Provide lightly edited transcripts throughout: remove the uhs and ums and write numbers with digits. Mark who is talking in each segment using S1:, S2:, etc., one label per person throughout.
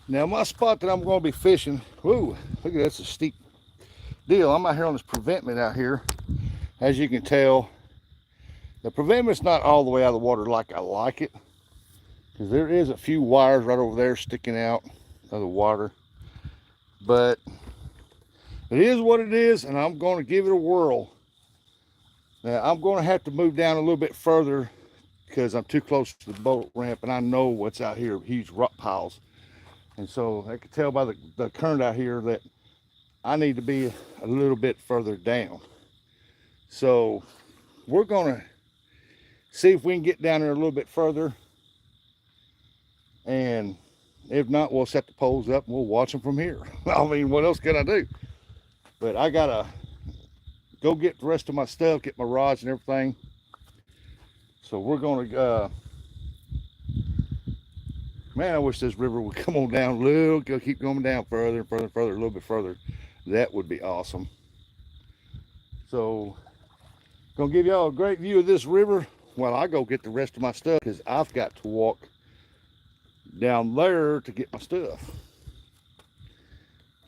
S1: Now my spot that I'm going to be fishing, whoo, look at that, that's a steep deal. I'm out here on this preventment out here. As you can tell, the preventment's not all the way out of the water like I like it, because there is a few wires right over there sticking out of the water. But it is what it is, and I'm going to give it a whirl. Now I'm going to have to move down a little bit further because I'm too close to the boat ramp, and I know what's out here, huge rock piles. And so I can tell by the current out here that I need to be a little bit further down. So we're going to see if we can get down there a little bit further. And if not, we'll set the poles up and we'll watch them from here. I mean, what else can I do? But I got to go get the rest of my stuff, get my rods and everything. So we're going to, man, I wish this river would come on down a little, keep going down further and further and further, a little bit further. That would be awesome. So, gonna give y'all a great view of this river while I go get the rest of my stuff, because I've got to walk down there to get my stuff.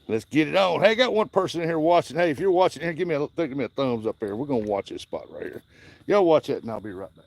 S1: Let's get it on. Hey, I got one person in here watching. Hey, if you're watching here, give me a thumbs up there. We're gonna watch this spot right here. Y'all watch that, and I'll be right back.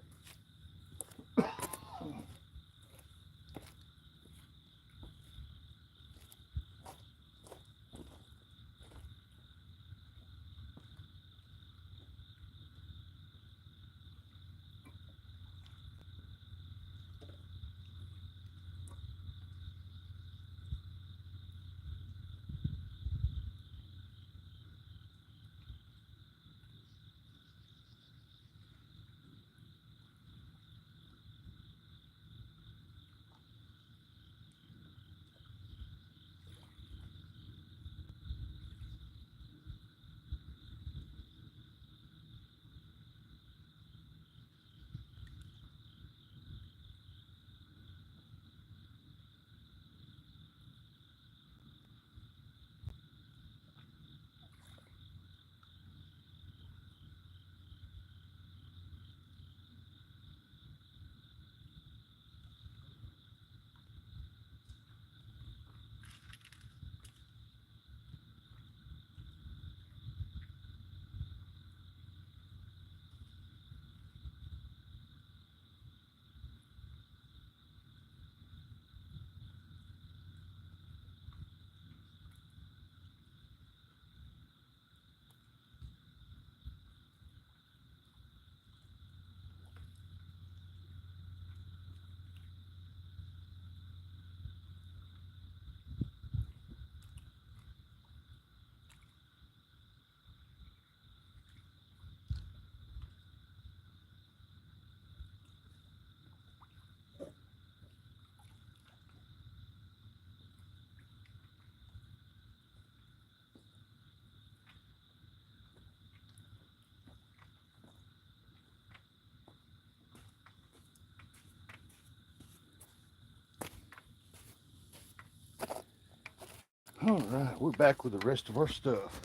S1: All right, we're back with the rest of our stuff.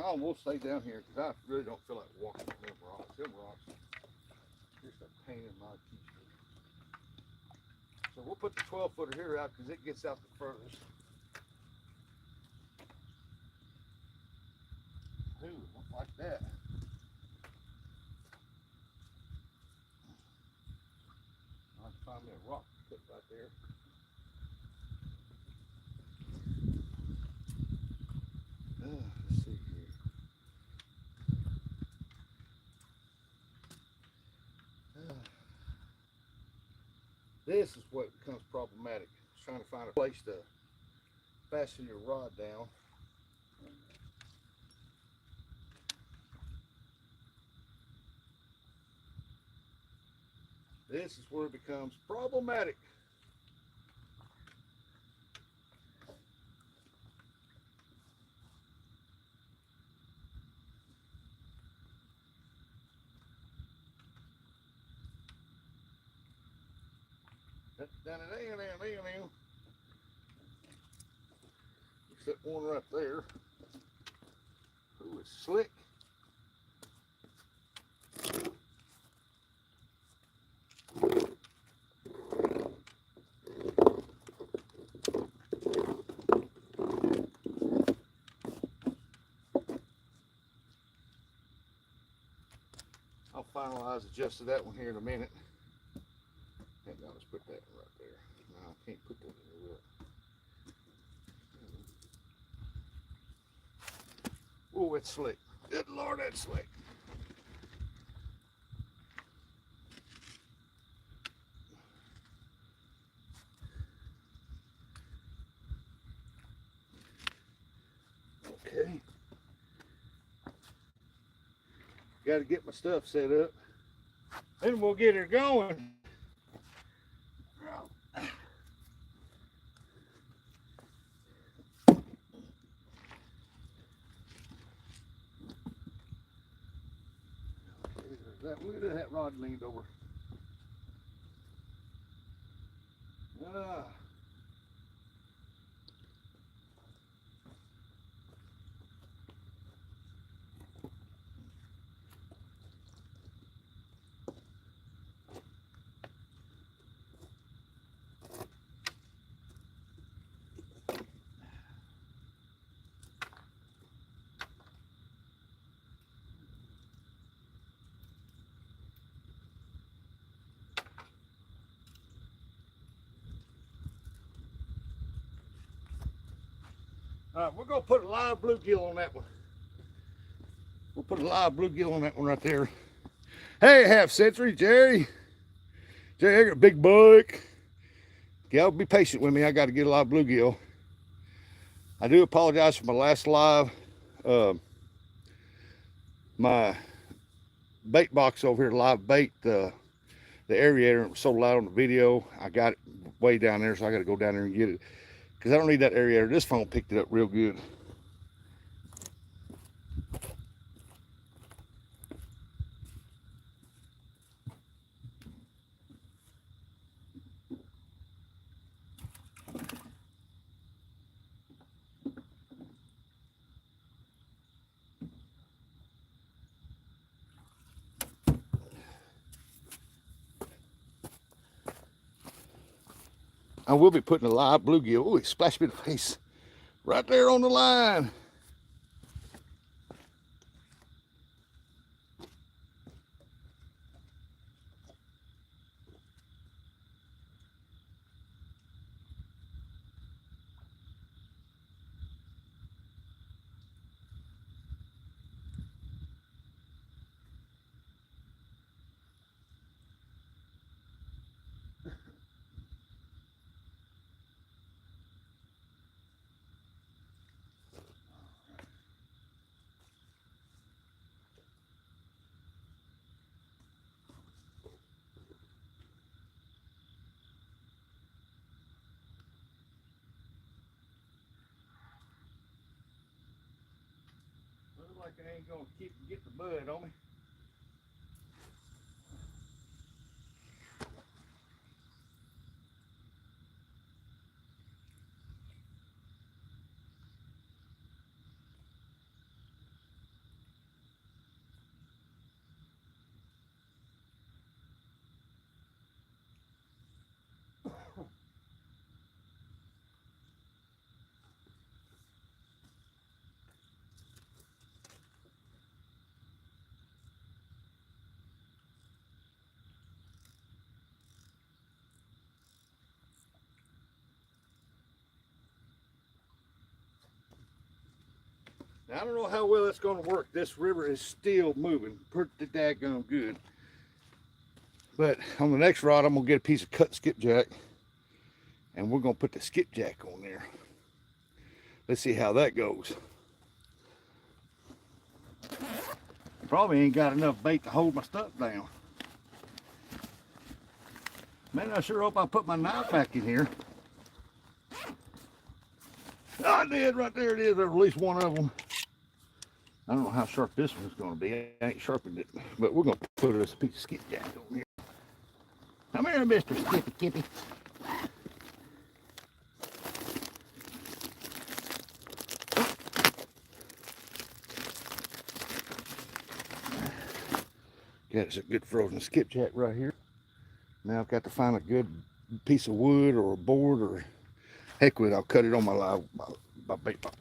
S1: I will stay down here because I really don't feel like walking on them rocks. Them rocks, just a pain in my teeth. So we'll put the 12-footer here out because it gets out the furthest. Ooh, not like that. I'll find me a rock to put right there. Let's see here. This is what becomes problematic. It's trying to find a place to fasten your rod down. This is where it becomes problematic. Except one right there. Ooh, it's slick. I'll finalize adjusting that one here in a minute. And now let's put that one right there. No, I can't put that in there, will I? Oh, it's slick. Good Lord, that's slick. Okay. Got to get my stuff set up. Then we'll get her going. Look at that rod leaned over. All right, we're gonna put a live bluegill on that one. We'll put a live bluegill on that one right there. Hey, half century, Jerry. Jerry, I got a big buck. Y'all be patient with me. I got to get a live bluegill. I do apologize for my last live. My bait box over here, live bait, the aerator was so loud on the video. I got it way down there, so I got to go down there and get it because I don't need that aerator. This phone picked it up real good. I will be putting a live bluegill. Oh, it splashed me in the face right there on the line. Looks like it ain't gonna get the bud on me. Now, I don't know how well that's going to work. This river is still moving pretty daggone good. But on the next rod, I'm going to get a piece of cut skipjack, and we're going to put the skipjack on there. Let's see how that goes. Probably ain't got enough bait to hold my stuff down. Man, I sure hope I put my knife back in here. I did, right there it is. There's at least one of them. I don't know how sharp this one's going to be. I ain't sharpened it, but we're going to put this piece of skipjack on here. Come here, Mr. Skippy Kippy. Got us a good frozen skipjack right here. Now I've got to find a good piece of wood or a board, or heck with it, I'll cut it on my bait box.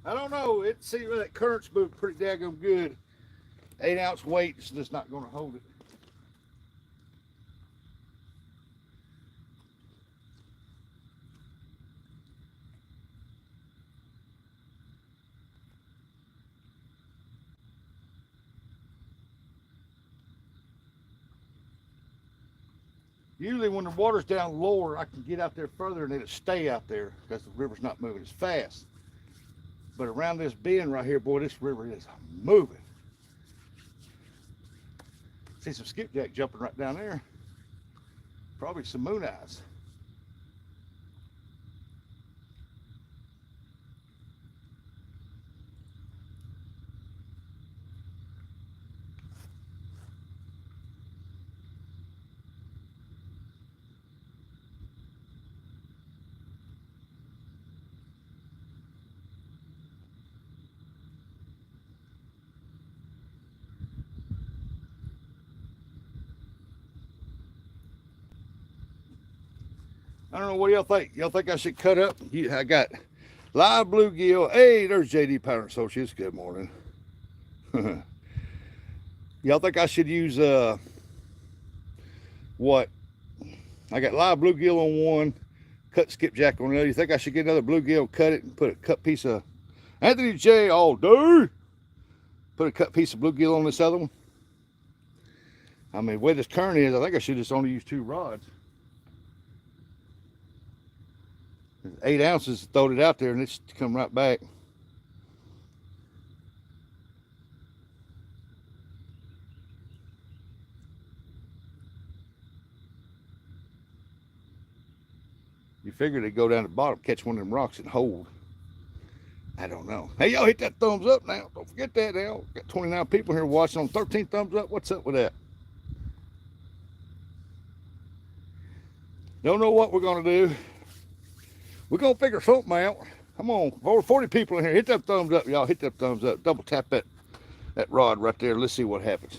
S1: I don't know. It seems like that current's moved pretty daggone good. 8-ounce weight is just not going to hold it. Usually when the water's down lower, I can get out there further and it'll stay out there because the river's not moving as fast. But around this bend right here, boy, this river is moving. See some skipjack jumping right down there. Probably some moon eyes. I don't know, what do y'all think? Y'all think I should cut up? I got live bluegill. Hey, there's JD Powder Associates. Good morning. Y'all think I should use what? I got live bluegill on one, cut skipjack on the other. You think I should get another bluegill, cut it, and put a cut piece of Anthony J all day? Put a cut piece of bluegill on this other one? I mean, where this current is, I think I should just only use 2 rods. 8 ounces, throwed it out there, and it's come right back. You figure they'd go down the bottom, catch one of them rocks and hold. I don't know. Hey, y'all hit that thumbs up now. Don't forget that now. Got 29 people here watching on 13 thumbs up. What's up with that? Don't know what we're going to do. We're going to figure something out. Come on. Over 40 people in here. Hit that thumbs up, y'all. Hit that thumbs up. Double tap that rod right there. Let's see what happens.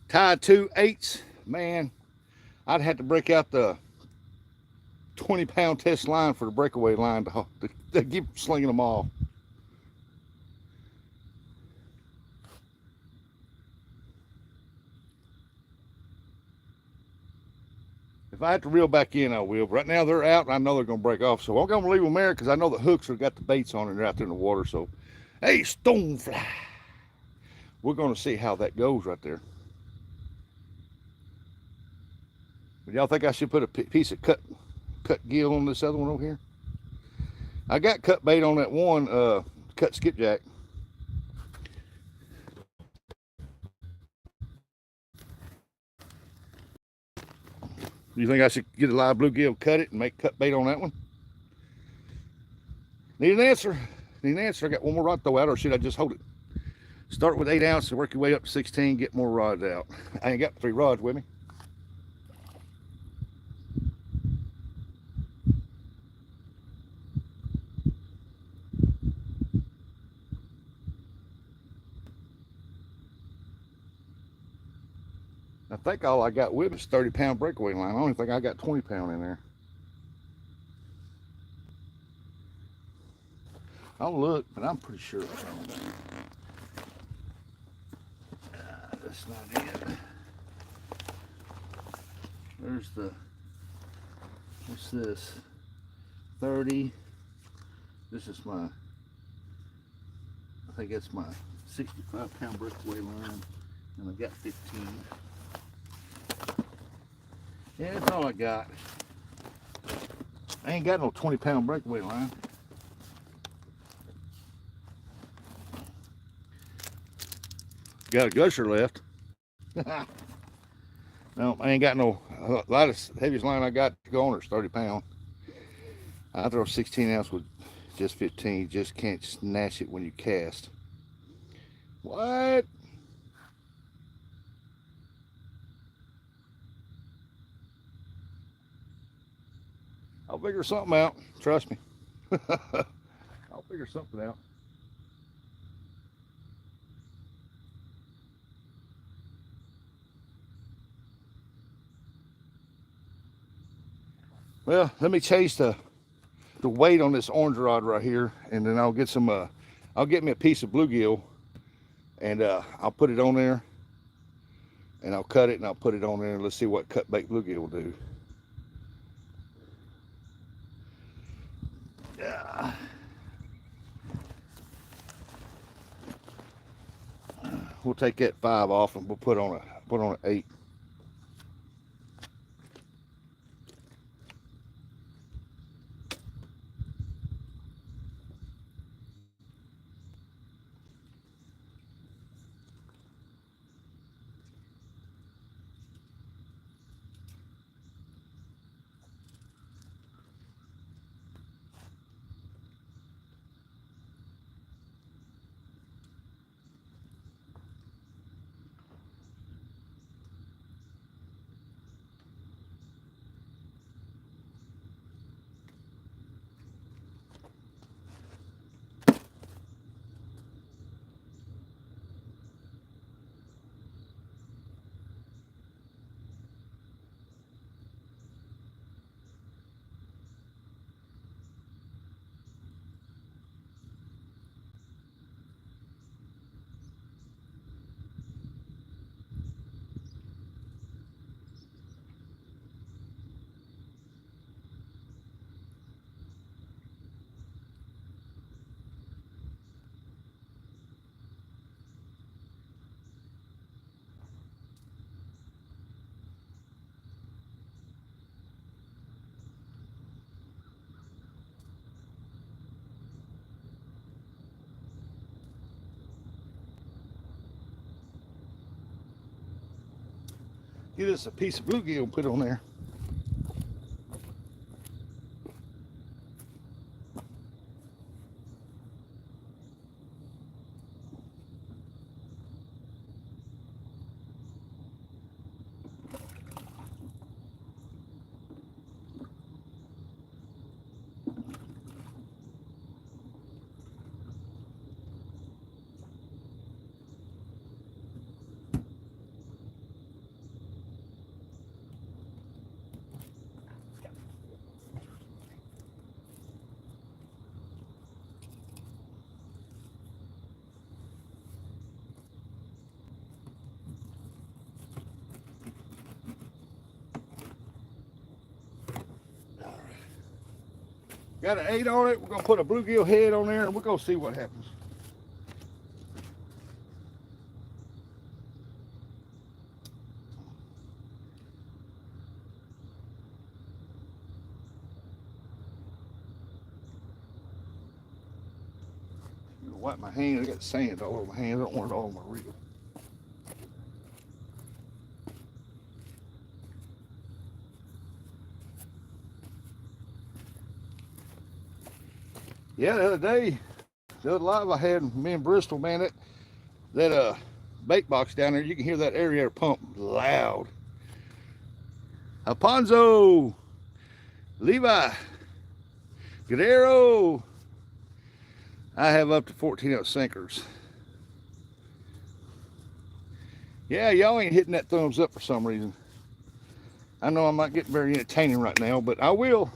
S1: Tied 2 8s. Man, I'd have to break out the 20-pound test line for the breakaway line to keep slinging them off. If I have to reel back in, I will. But right now they're out, and I know they're going to break off. So I'm going to leave them there because I know the hooks have got the baits on it. They're out there in the water. So, hey, stonefly. We're going to see how that goes right there. But y'all think I should put a piece of cut gill on this other one over here? I got cut bait on that one cut skipjack. You think I should get a live bluegill, cut it, and make cut bait on that one? Need an answer. Need an answer. I got one more rod to throw out, or should I just hold it? Start with 8 ounces, work your way up to 16, get more rods out. I ain't got 3 rods with me. I think all I got with me is 30-pound breakaway line. I don't think I got 20-pound in there. I'll look, but I'm pretty sure that's not it. There's the, what's this? 30. This is my, I think that's my 65-pound breakaway line, and I got 15. Yeah, that's all I got. I ain't got no 20-pound breakaway line. Got a gusher left. No, I ain't got no, a lot of heaviest line I got to go on is 30-pound. I throw 16 ounce with just 15. You just can't snatch it when you cast. What? I'll figure something out. Trust me. I'll figure something out. Well, let me chase the weight on this orange rod right here, and then I'll get some. I'll get me a piece of bluegill, and I'll put it on there, and I'll cut it, and I'll put it on there, and let's see what cut bait bluegill will do. Yeah. We'll take that 5 off, and we'll put on an 8. Get us a piece of bluegill and put on there. Got an 8 on it. We're gonna put a bluegill head on there and we're gonna see what happens. I'm gonna wipe my hand. I got sand all over my hand. I don't want it all on my reel. Yeah, the other live I had, me in Bristol, man, that bait box down there, you can hear that aerator pump loud. Alfonso, Levi, Guerrero. I have up to 14-ounce sinkers. Yeah, y'all ain't hitting that thumbs up for some reason. I know I'm not getting very entertaining right now, but I will.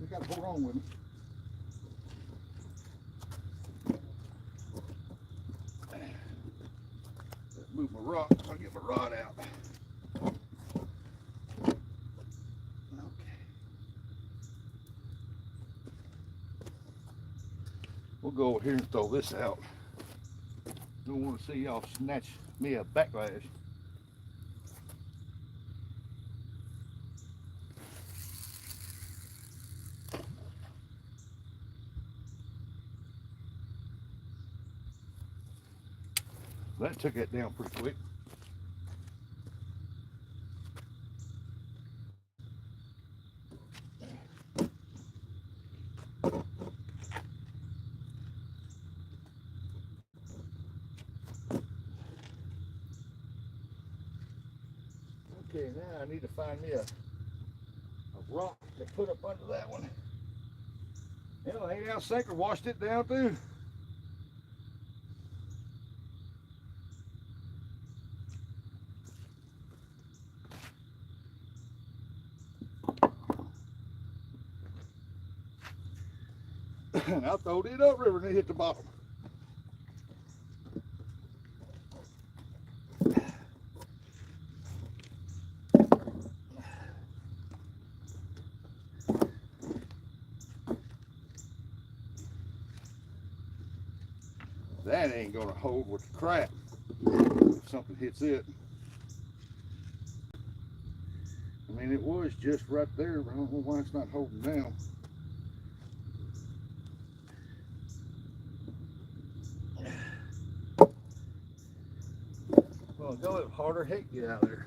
S1: You gotta hold on with me. Move my rod. I'll get my rod out. Okay. We'll go over here and throw this out. Don't want to see y'all snatch me a backlash. That took that down pretty quick. Okay, now I need to find me a rock to put up under that one. You know, 8-ounce sinker washed it down too. And I throwed it upriver and it hit the bottom. That ain't gonna hold with the crap if something hits it. I mean, it was just right there, but I don't know why it's not holding down. Well, go a little harder, heck, get out of there.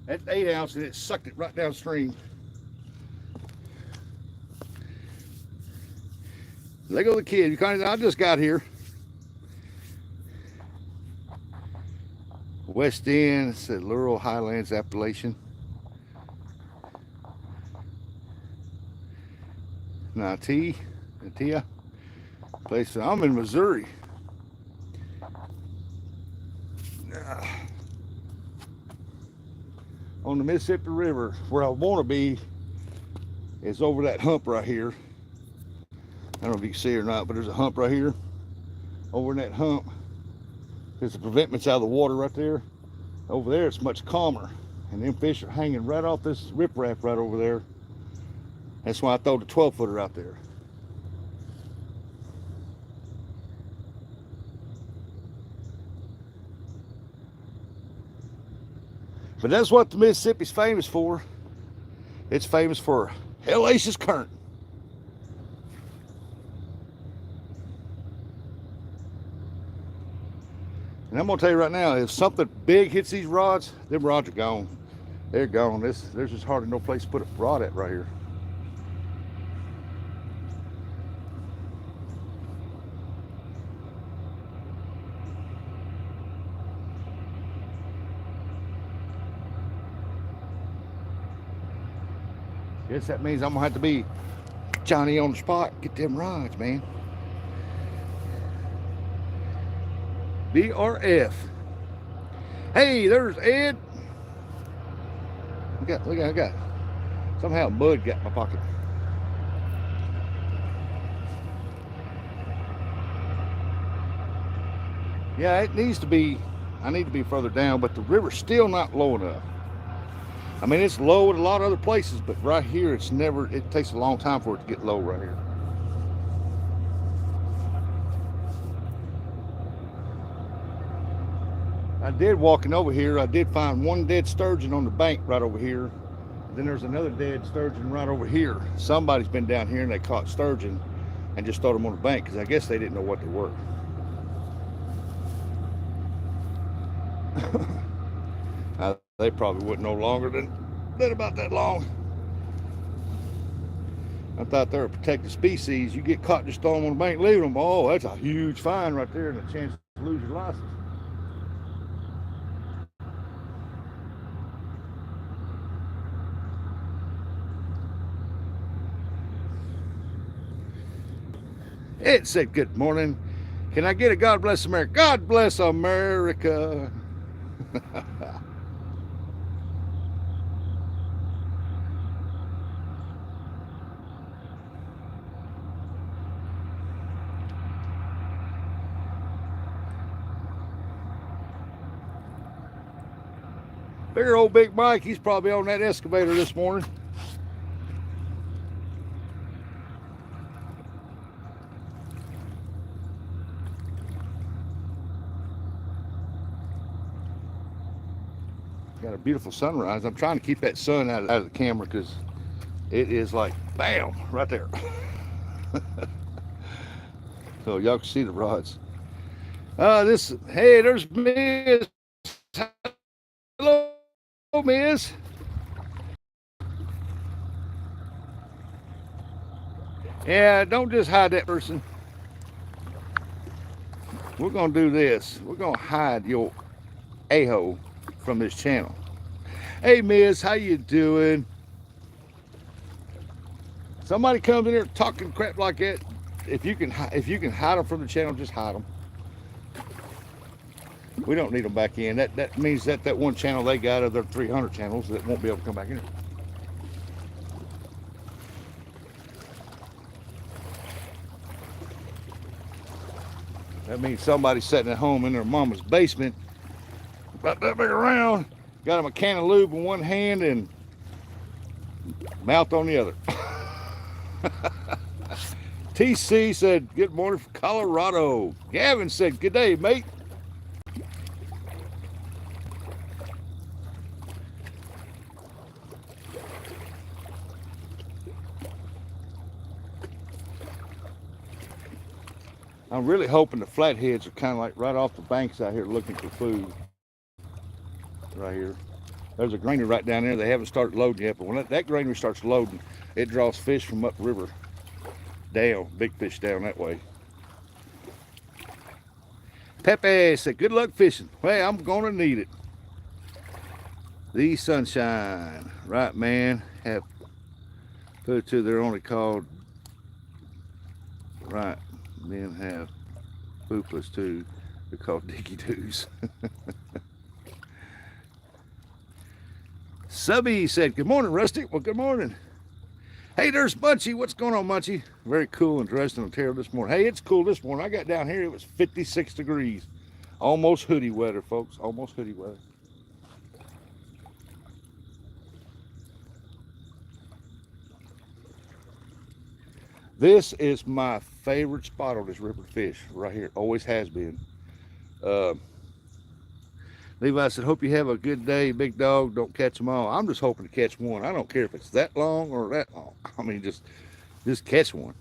S1: That's 8 ounce and it sucked it right downstream. Lego the kid, you kind of, I just got here. West End, it's at Laurel Highlands Appellation. Natia place. I'm in Missouri. On the Mississippi River. Where I want to be is over that hump right here. I don't know if you can see it or not, but there's a hump right here. Over in that hump, there's the preventments out of the water right there. Over there, it's much calmer. And them fish are hanging right off this riprap right over there. That's why I throw the 12-footer out there. But that's what the Mississippi's famous for. It's famous for hellacious current. And I'm gonna tell you right now, if something big hits these rods, them rods are gone. They're gone. There's just hardly no place to put a rod at right here. Guess that means I'm gonna have to be Johnny on the spot, get them rods, man. BRF. Hey, there's Ed. Look at I got somehow mud got in my pocket. Yeah, it needs to be. I need to be further down, but the river's still not low enough. I mean, it's low at a lot of other places, but right here, it's never. It takes a long time for it to get low right here. I did walking over here. I did find one dead sturgeon on the bank right over here. Then there's another dead sturgeon right over here. Somebody's been down here and they caught sturgeon and just threw them on the bank because I guess they didn't know what they were. They probably wouldn't no longer than about that long. I thought they were a protected species. You get caught just throwing them on the bank, leaving them. Oh, that's a huge fine right there and a chance to lose your license. It said, good morning. Can I get a God bless America? God bless America. Bigger old Big Mike, he's probably on that excavator this morning. Got a beautiful sunrise. I'm trying to keep that sun out of the camera because it is like bam right there. So y'all can see the rods. Hey, there's Miss. Hello, Miss. Yeah, don't just hide that person. We're gonna do this. We're gonna hide your a-hole from this channel. Hey, Miss, how you doing? Somebody comes in here talking crap like that. If you can hide them from the channel, just hide them. We don't need them back in. That means that one channel they got of their 300 channels that won't be able to come back in. That means somebody's sitting at home in their mama's basement, about that big around, got them a can of lube in one hand and mouth on the other. TC said, good morning from Colorado. Gavin said, good day, mate. I'm really hoping the flatheads are kind of like right off the banks out here looking for food. Right here. There's a granary right down there. They haven't started loading yet, but when that granary starts loading, it draws fish from upriver down, big fish down that way. Pepe said, good luck fishing. Well, I'm gonna need it. The sunshine. Right, man. Have put it to they're only called right. Then have boopless too. They're called dicky doos. Subby said, good morning, Rusty. Well, good morning. Hey, there's Munchie. What's going on, Munchie? Very cool and dressed in Ontario this morning. Hey, it's cool this morning. I got down here, it was 56 degrees. Almost hoodie weather, folks. Almost hoodie weather. This is my favorite spot on this river to fish right here. Always has been. Levi said, hope you have a good day, big dog. Don't catch them all. I'm just hoping to catch one. I don't care if it's that long or that long. I mean, just catch one.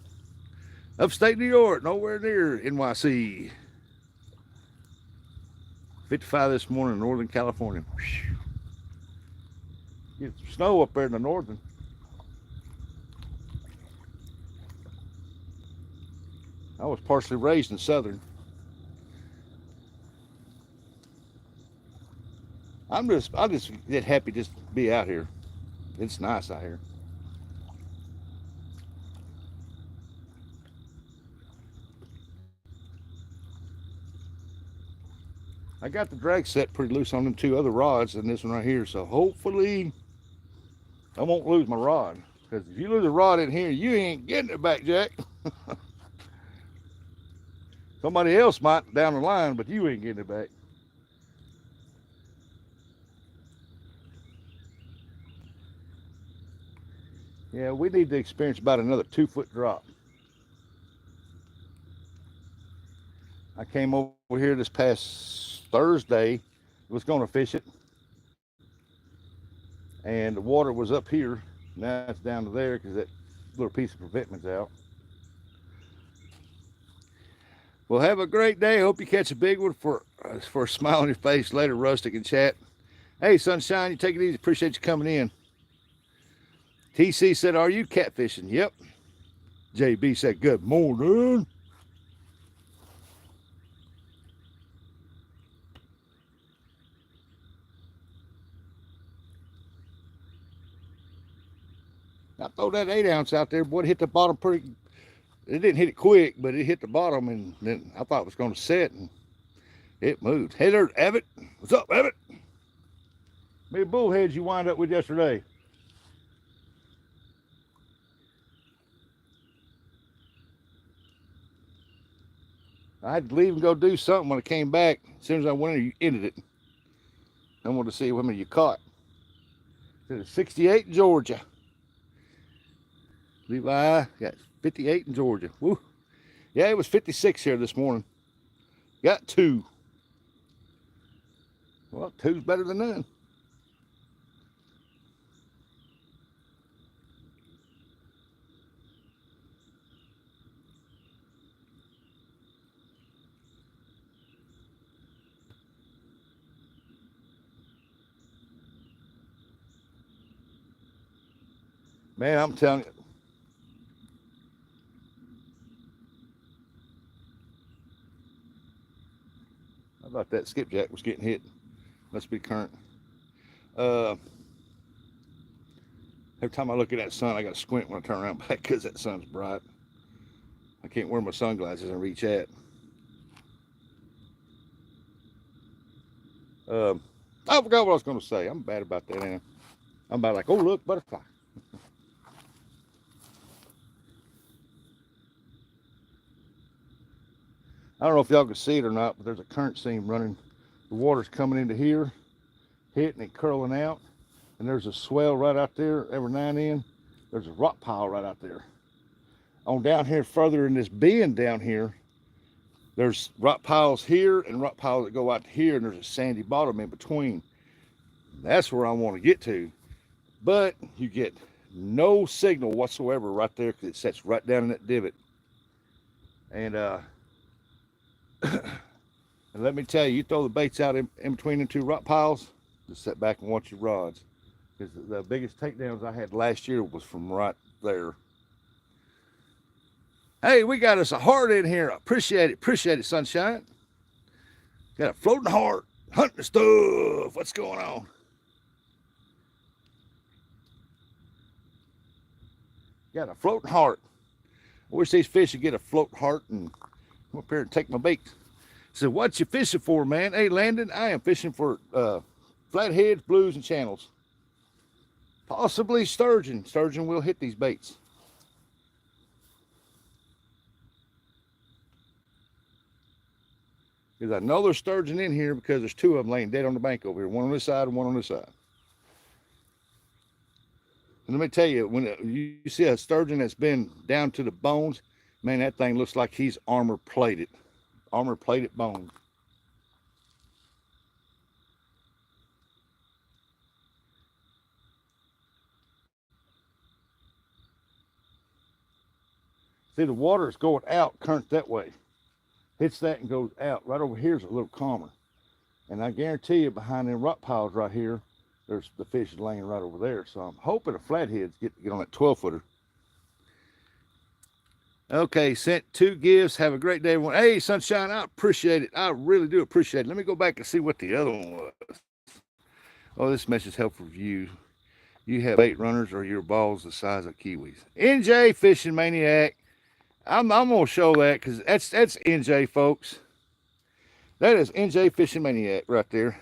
S1: Upstate New York, nowhere near NYC. 55 this morning in Northern California. Get some snow up there in the northern. I was partially raised in southern. I just get happy just to be out here. It's nice out here. I got the drag set pretty loose on them two other rods and this one right here, so hopefully I won't lose my rod. Because if you lose a rod in here, you ain't getting it back, Jack. Somebody else might down the line, but you ain't getting it back. Yeah, we need to experience about another 2-foot drop. I came over here this past Thursday, was going to fish it, and the water was up here. Now it's down to there because that little piece of preventment's out. Well, have a great day. Hope you catch a big one for a smile on your face later, Rustic and chat. Hey, Sunshine, you take it easy. Appreciate you coming in. TC said, are you catfishing? Yep. JB said, good morning. I throw that 8-ounce out there, boy, it hit the bottom pretty. It didn't hit it quick, but it hit the bottom, and then I thought it was going to set, and it moved. Hey there, Abbott. What's up, Abbott? Many bullheads you wind up with yesterday? I had to leave and go do something. When I came back, as soon as I went in, you ended it. I wanted to see how many you caught. It's 68 in Georgia. Levi got 58 in Georgia. Woo. Yeah, it was 56 here this morning. Got 2. Well, 2's better than none. Man, I'm telling you. I thought that skipjack was getting hit. Must be current. Every time I look at that sun, I got to squint when I turn around back because that sun's bright. I can't wear my sunglasses and reach at. I forgot what I was going to say. I'm bad about that. I'm about like, oh, look, butterfly. I don't know if y'all can see it or not, but there's a current seam running. The water's coming into here, hitting and curling out. And there's a swell right out there every now and then. There's a rock pile right out there. On down here further in this bend down here, there's rock piles here and rock piles that go out to here, and there's a sandy bottom in between. That's where I want to get to. But you get no signal whatsoever right there because it sets right down in that divot. And and let me tell you, you throw the baits out in between the two rock piles, just sit back and watch your rods. Because the biggest takedowns I had last year was from right there. Hey, we got us a heart in here. Appreciate it, Sunshine. Got a floating heart, hunting stuff. What's going on? Got a floating heart. I wish these fish would get a floating heart and come up here and take my bait. So what you fishing for, man? Hey, Landon, I am fishing for flatheads, blues, and channels. Possibly sturgeon. Sturgeon will hit these baits. Because I know there's sturgeon in here because there's 2 of them laying dead on the bank over here. One on this side and one on this side. And let me tell you, when you see a sturgeon that's been down to the bones, man, that thing looks like he's armor plated. Armor plated bone. See, the water is going out, current that way. Hits that and goes out. Right over here is a little calmer. And I guarantee you behind them rock piles right here, there's the fish is laying right over there. So I'm hoping the flatheads get on that 12-footer. Okay, sent 2 gifts. Have a great day, everyone. Hey, Sunshine, I appreciate it. I really do appreciate it. Let me go back and see what the other one was. Oh, this message is helpful for you. You have bait runners or your balls the size of kiwis. NJ Fishing Maniac. I'm gonna show that because that's NJ, folks. That is NJ Fishing Maniac right there.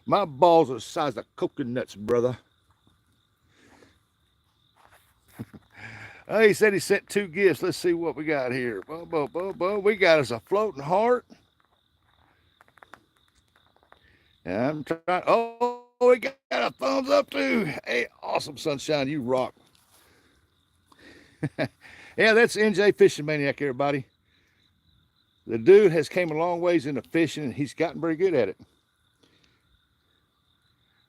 S1: My balls are the size of coconuts, brother. He said he sent 2 gifts. Let's see what we got here. We got us a floating heart. And I'm trying. Oh, we got a thumbs up too. Hey, awesome, Sunshine. You rock. Yeah, that's NJ Fishing Maniac, everybody. The dude has came a long ways into fishing, and he's gotten very good at it.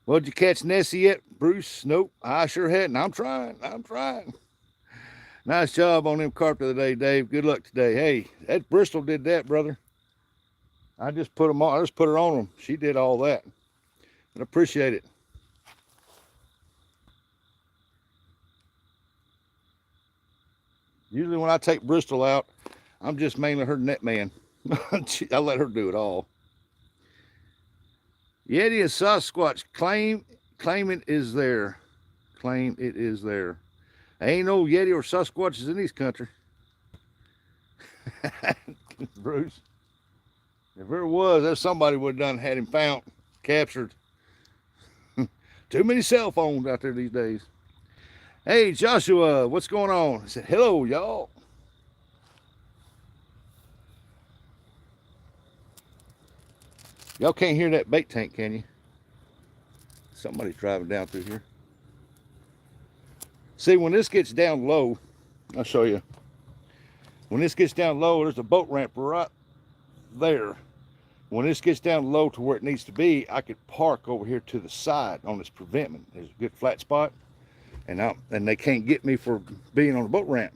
S1: Well, did you catch Nessie yet, Bruce? Nope, I sure hadn't. I'm trying. Nice job on them carp the other day, Dave. Good luck today. Hey, that Bristol did that, brother. I just put them on. I just put her on them. She did all that. But I appreciate it. Usually when I take Bristol out, I'm just mainly her net man. I let her do it all. Yeti and Sasquatch claim it is there. Claim it is there. Ain't no Yeti or Sasquatches in this country. Bruce. If there was, there's somebody would have done had him found, captured. Too many cell phones out there these days. Hey, Joshua, what's going on? I said, hello, y'all. Y'all can't hear that bait tank, can you? Somebody's driving down through here. See, when this gets down low, I'll show you. When this gets down low, there's a boat ramp right there. When this gets down low to where it needs to be, I could park over here to the side on this preventment. There's a good flat spot. And they can't get me for being on the boat ramp.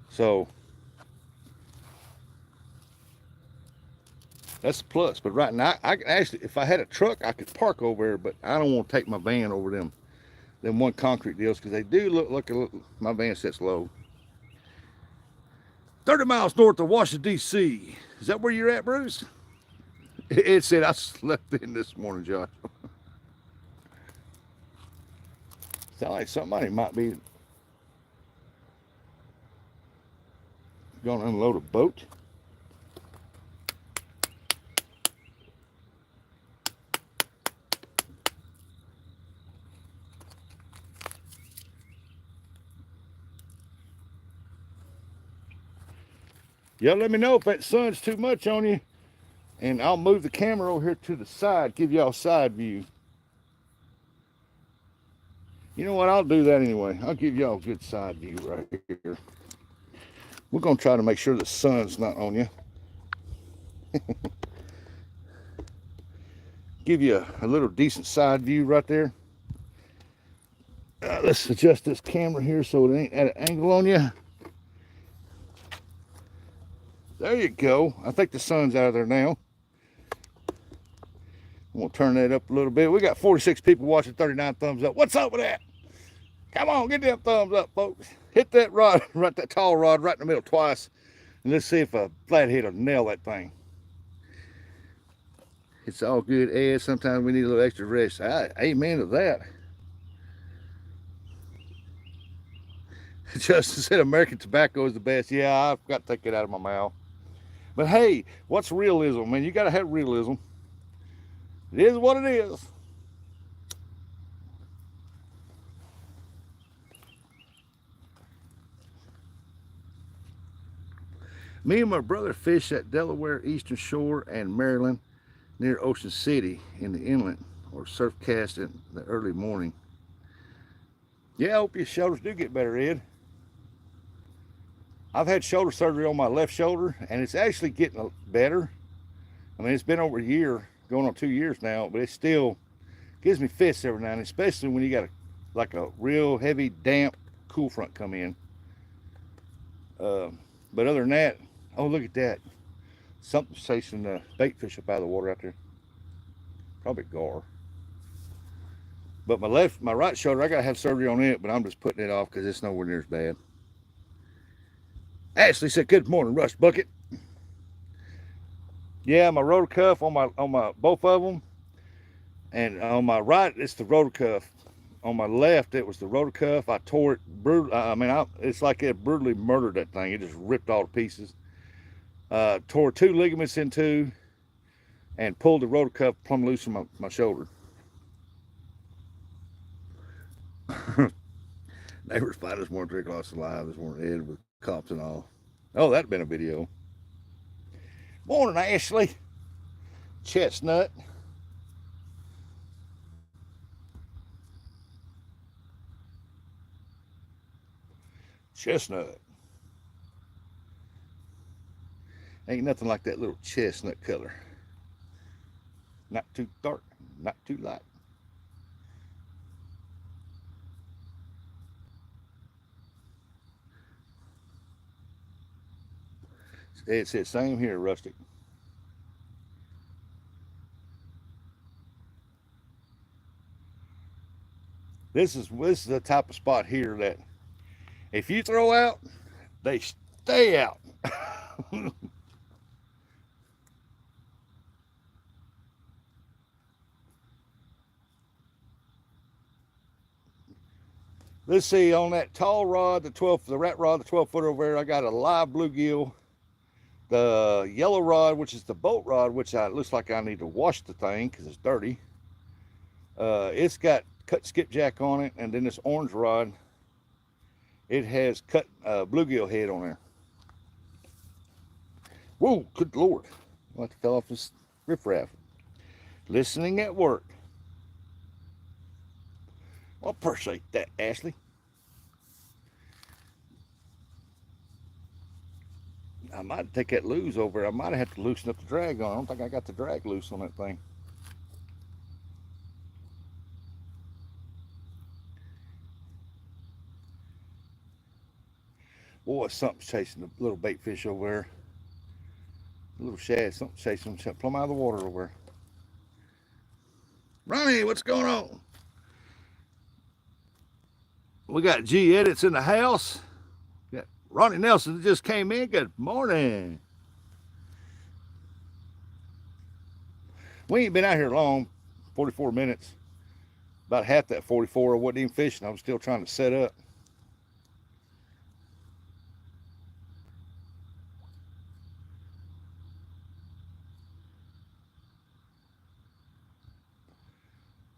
S1: So that's a plus. But right now, I can actually, if I had a truck, I could park over there, but I don't want to take my van over them one concrete deals because they do look my van sits low. 30 miles north of Washington, D.C. Is that where you're at, Bruce? It said I slept in this morning, Josh. Sound like somebody might be going to unload a boat. Y'all let me know if that sun's too much on you, and I'll move the camera over here to the side, give y'all side view. You know what? I'll do that anyway. I'll give y'all a good side view right here. We're going to try to make sure the sun's not on you. Give you a little decent side view right there. Let's adjust this camera here so it ain't at an angle on you. There you go. I think the sun's out of there now. I'm going to turn that up a little bit. We got 46 people watching, 39 thumbs up. What's up with that? Come on, get them thumbs up, folks. Hit that rod, right, that tall rod right in the middle twice. And let's see if a flathead will nail that thing. It's all good, Ed. Sometimes we need a little extra rest. Amen to that. Justin said American tobacco is the best. Yeah, I've got to take it out of my mouth. But hey, what's realism, man? You got to have realism. It is what it is. Me and my brother fish at Delaware Eastern Shore and Maryland near Ocean City in the inlet, or surf cast in the early morning. Yeah, I hope your shoulders do get better, Ed. I've had shoulder surgery on my left shoulder, and it's actually getting better. I mean, it's been over a year, going on 2 years now, but it still gives me fits every now and then, especially when you got like a real heavy, damp, cool front come in. But other than that, oh, look at that. Something's chasing the bait fish up out of the water out there. Probably gar. But my right shoulder, I gotta have surgery on it, but I'm just putting it off because it's nowhere near as bad. Ashley said, "Good morning, Rush Bucket." Yeah, my rotor cuff on my both of them, and on my right it's the rotor cuff. On my left it was the rotor cuff. I tore it brutal. I mean, it's like it brutally murdered that thing. It just ripped all to pieces. Tore 2 ligaments in 2, and pulled the rotor cuff plumb loose from my shoulder. Neighbors fight us more 3 o'clock alive this morning, Ed, with cops and all. Oh, that'd been a video. Morning, Ashley. Chestnut. Chestnut. Ain't nothing like that little chestnut color. Not too dark, not too light. It said same here, Rustic. This is the type of spot here that if you throw out, they stay out. Let's see, on that tall rod, the rat rod, the 12-footer over there, I got a live bluegill. The yellow rod, which is the boat rod, which looks like I need to wash the thing because it's dirty. It's got cut skipjack on it, and then this orange rod, it has cut bluegill head on there. Whoa, good Lord. I like to fell off this riffraff. Listening at work. Well, appreciate that, Ashley. I might take that lose over. I might have to loosen up the drag on. I don't think I got the drag loose on that thing. Boy, something's chasing the little bait fish over there. A little shad, something's chasing them plumb out of the water over there. Ronnie, what's going on? We got G Edits in the house. Got Ronnie Nelson that just came in. Good morning. We ain't been out here long, 44 minutes. About half that 44, I wasn't even fishing. I was still trying to set up.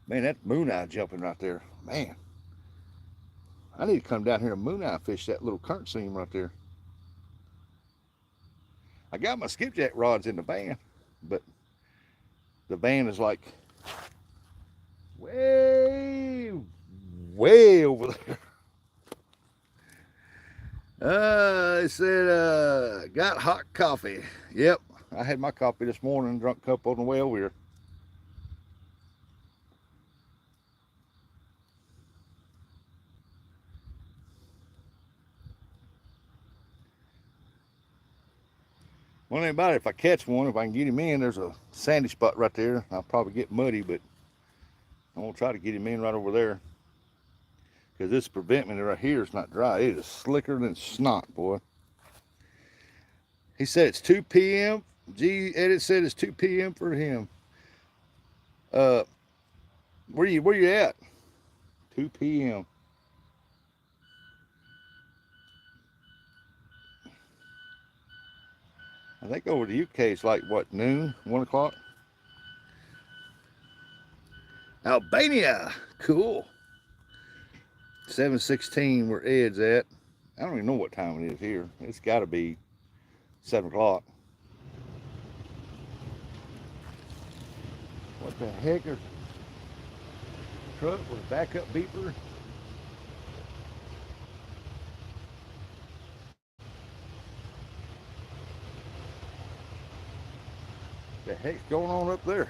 S1: Man, that moon eye jumping right there. Man, I need to come down here and moon eye fish that little current seam right there. I got my skipjack rods in the van, but the van is like way over there. It said, got hot coffee. Yep, I had my coffee this morning, drunk a cup on the way over here. One thing about it, if I catch one, if I can get him in, there's a sandy spot right there. I'll probably get muddy, but I'm gonna try to get him in right over there. Because this preventment right here is not dry. It is slicker than snot, boy. He said it's 2 p.m. G Edit said it's 2 p.m. for him. Where you at? 2 p.m. I think over the UK it's like what, noon, 1 o'clock? Albania, cool. 7:16 where Ed's at. I don't even know what time it is here. It's got to be 7 o'clock. What the heck? There's a truck with a backup beeper. The heck's going on up there?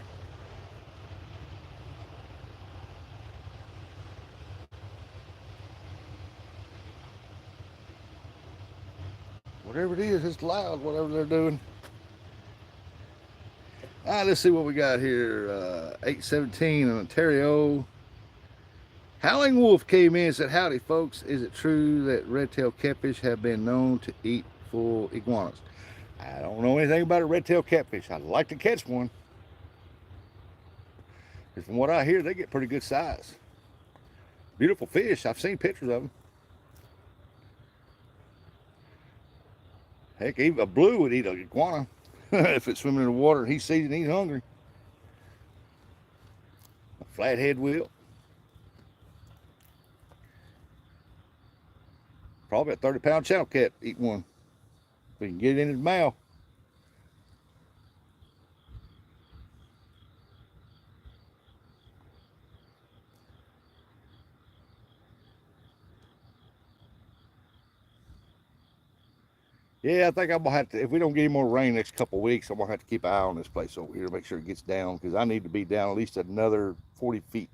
S1: Whatever it is, it's loud, whatever they're doing. All right, let's see what we got here. 817 in Ontario. Howling Wolf came in and said, howdy, folks. Is it true that red-tailed catfish have been known to eat full iguanas? I don't know anything about a red-tailed catfish. I'd like to catch one. Because from what I hear, they get pretty good size. Beautiful fish. I've seen pictures of them. Heck, even a blue would eat an iguana if it's swimming in the water and he sees it and he's hungry. A flathead will. Probably a 30-pound channel cat eat one. If we can get it in his mouth. Yeah, I think I'm gonna have to, if we don't get any more rain next couple of weeks, I'm gonna have to keep an eye on this place over here, make sure it gets down, because I need to be down at least another 40 feet.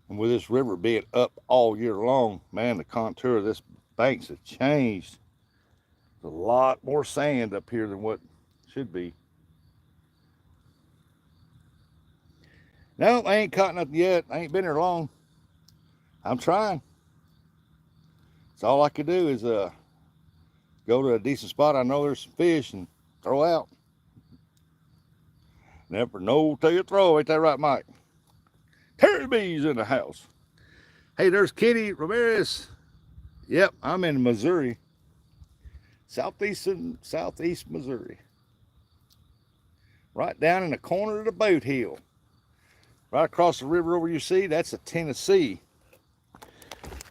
S1: And with this river being up all year long, man, the contour of this banks has changed. There's a lot more sand up here than what should be. No, I ain't caught nothing yet. I ain't been here long. I'm trying. So all I could do is go to a decent spot. I know there's some fish and throw out. Never know till you throw. Ain't that right, Mike? Terry B's in the house. Hey, there's Kenny Ramirez. Yep, I'm in Missouri. Southeast Missouri. Right down in the corner of the boat hill. Right across the river over you see, that's the Tennessee.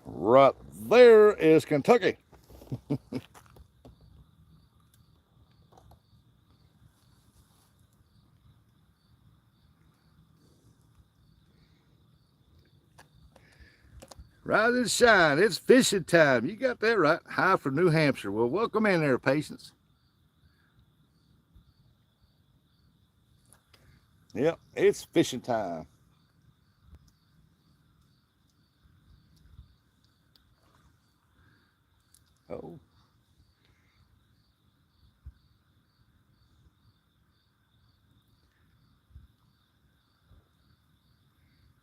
S1: Right there is Kentucky. Rise and shine, it's fishing time. You got that right. Hi from New Hampshire. Well, welcome in there, patience. Yep, it's fishing time. Oh.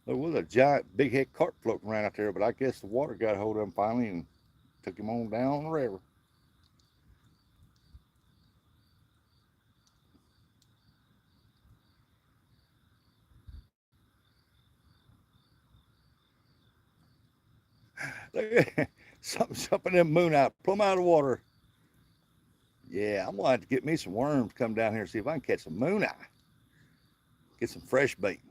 S1: There was a giant big head carp floating around out there, but I guess the water got a hold of him finally and took him on down the river. Something's up in them moon eye. Pull them out of the water. Yeah, I'm gonna have to get me some worms, come down here and see if I can catch some moon eye. Get some fresh bait.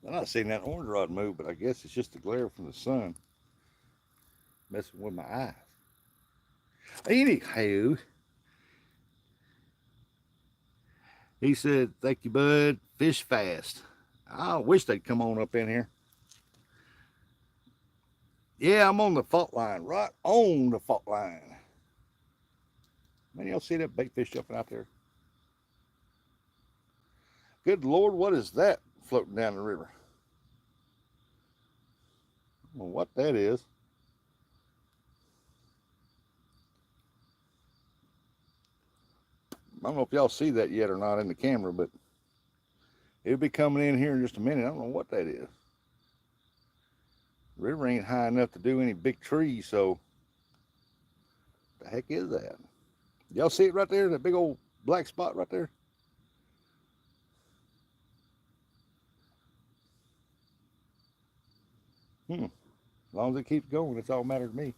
S1: I'm not seeing that orange rod move, but I guess it's just the glare from the sun messing with my eyes. Anyhow, he said, thank you, bud. Fish fast. I wish they'd come on up in here. Yeah, I'm on the fault line, right on the fault line. Man, y'all see that bait fish jumping out there? Good Lord, what is that floating down the river? I don't know what that is. I don't know if y'all see that yet or not in the camera, but it'll be coming in here in just a minute. I don't know what that is. The river ain't high enough to do any big trees, so what the heck is that? Y'all see it right there? That big old black spot right there? As long as it keeps going, that's all that matters to me.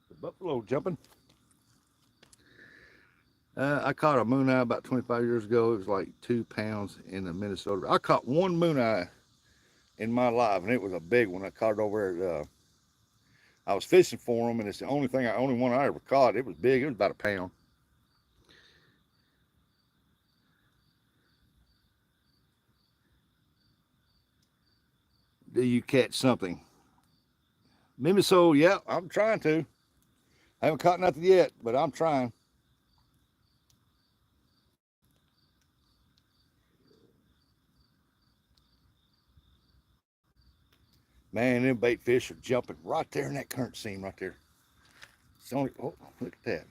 S1: The buffalo jumping. I caught a moon eye about 25 years ago. It was like 2 pounds in the Minnesota. I caught one moon eye in my life, and it was a big one. I caught it over at I was fishing for them, and it's the only one I ever caught. It was big. It was about a pound. Do you catch something? Mimiso, yeah, I'm trying to. I haven't caught nothing yet, but I'm trying. Man, them bait fish are jumping right there in that current seam right there. It's only, oh, look at that.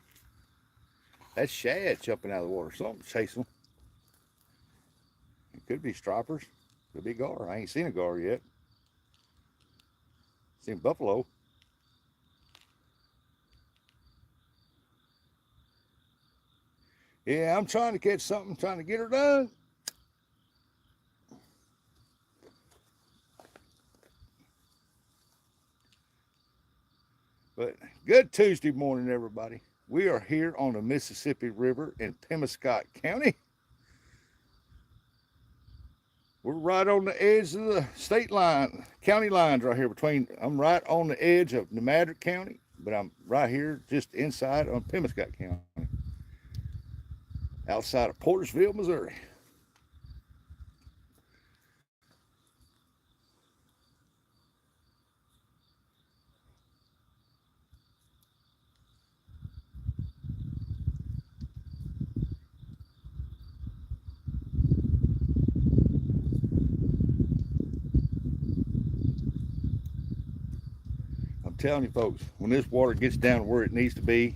S1: That's shad jumping out of the water. Something chasing them. It could be stripers. Could be gar. I ain't seen a gar yet. Seen buffalo. Yeah, I'm trying to catch something, trying to get her done. But good Tuesday morning, everybody. We are here on the Mississippi River in Pemiscot County. We're right on the edge of the state line, county lines right here between, I'm right on the edge of Nemadrick County, but I'm right here just inside on Pemiscot County, outside of Portersville, Missouri. I'm telling you folks, when this water gets down to where it needs to be,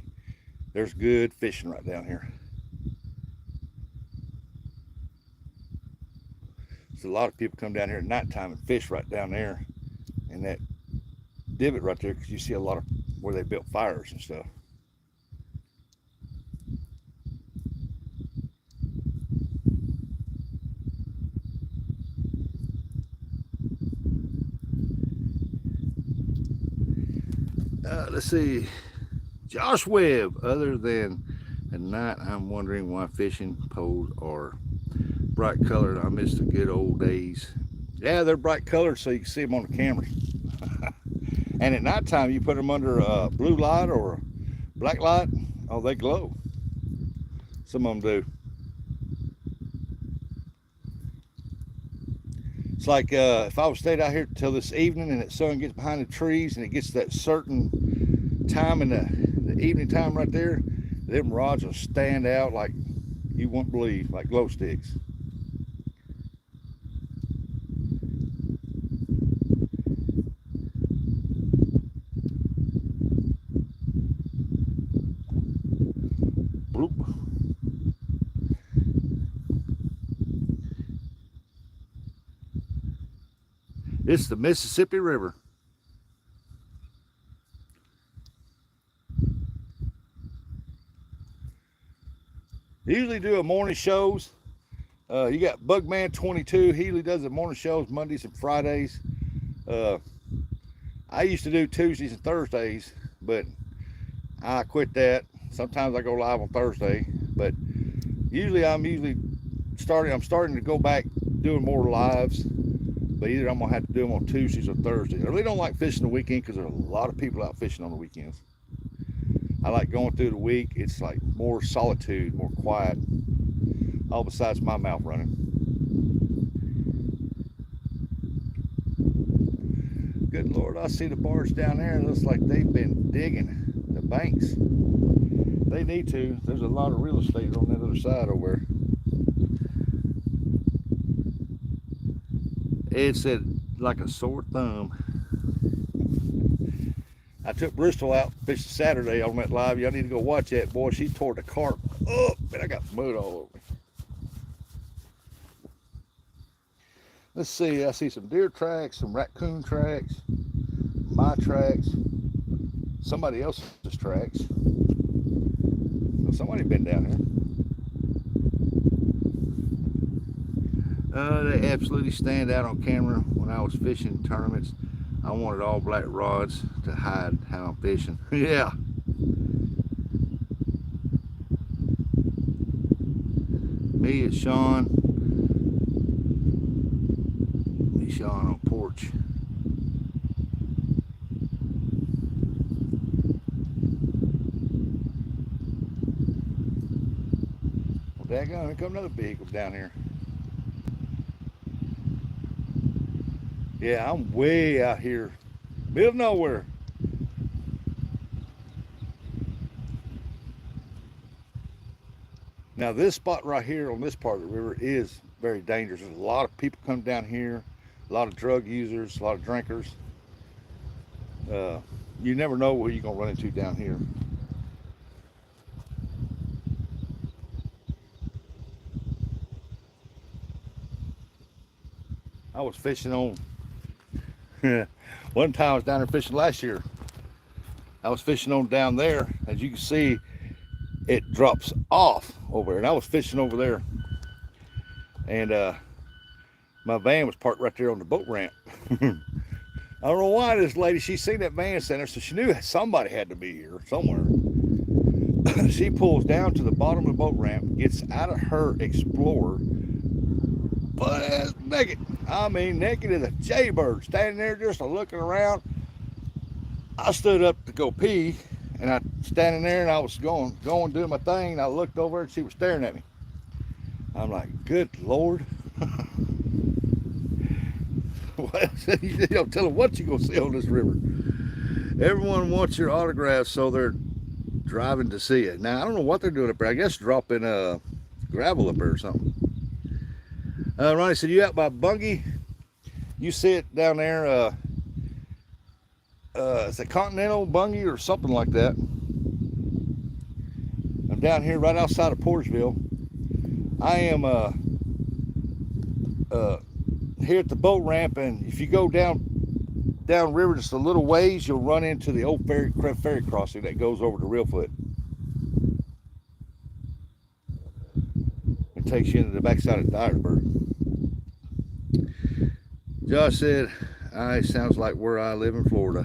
S1: there's good fishing right down here. So a lot of people come down here at nighttime and fish right down there in that divot right there, because you see a lot of where they built fires and stuff. Let's see. Josh Webb. Other than at night, I'm wondering why fishing poles are bright colored. I miss the good old days. Yeah, they're bright colored so you can see them on the cameras. And at nighttime, you put them under a blue light or a black light. Oh, they glow. Some of them do. It's like if I was stayed out here till this evening and the sun gets behind the trees and it gets that certain time in the evening time right there, them rods will stand out like you won't believe, like glow sticks. Bloop. It's the Mississippi River. Usually do a morning shows. You got Bugman 22. He usually does the morning shows Mondays and Fridays. I used to do Tuesdays and Thursdays, but I quit that. Sometimes I go live on Thursday, but I'm starting to go back doing more lives, but either I'm gonna have to do them on Tuesdays or Thursdays. I really don't like fishing the weekend because there's a lot of people out fishing on the weekends. I like going through the week. It's like more solitude, more quiet, all besides my mouth running. Good Lord, I see the barge down there. It looks like they've been digging the banks. They need to. There's a lot of real estate on that other side over there. It said like a sore thumb. I took Bristol out fishing Saturday on that live. Y'all need to go watch that. Boy, she tore the carp up, and I got mud all over me. Let's see. I see some deer tracks, some raccoon tracks, my tracks, somebody else's tracks. So somebody been down here. They absolutely stand out on camera. When I was fishing tournaments, I wanted all black rods to hide how I'm fishing. Yeah. Me, it's Sean. Me, Sean on porch. daggone, here comes another vehicle down here. Yeah, I'm way out here, middle of nowhere. Now this spot right here on this part of the river is very dangerous. There's a lot of people come down here, a lot of drug users, a lot of drinkers. Uh, you never know what you're gonna run into down here. I was fishing on, one time I was down there fishing last year. I was fishing on down there. As you can see, it drops off over there. And I was fishing over there. And my van was parked right there on the boat ramp. I don't know why this lady, she seen that van center, so she knew somebody had to be here somewhere. She pulls down to the bottom of the boat ramp, gets out of her Explorer, butt naked. I mean, naked as a jaybird, standing there just looking around. I stood up to go pee, and I standing there, and I was going doing my thing. And I looked over, and she was staring at me. I'm like, good Lord. You don't tell them what you gonna see on this river. Everyone wants your autograph, so they're driving to see it. Now I don't know what they're doing up there. I guess dropping gravel up there or something. Ronnie said, you out by Bungie? You see it down there, it's a Continental Bungie or something like that. I'm down here right outside of Portersville. I am here at the boat ramp, and if you go down river just a little ways, you'll run into the old ferry crossing that goes over to Reelfoot. It takes you into the backside of Dyersburg. Josh said, "It sounds like where I live in Florida."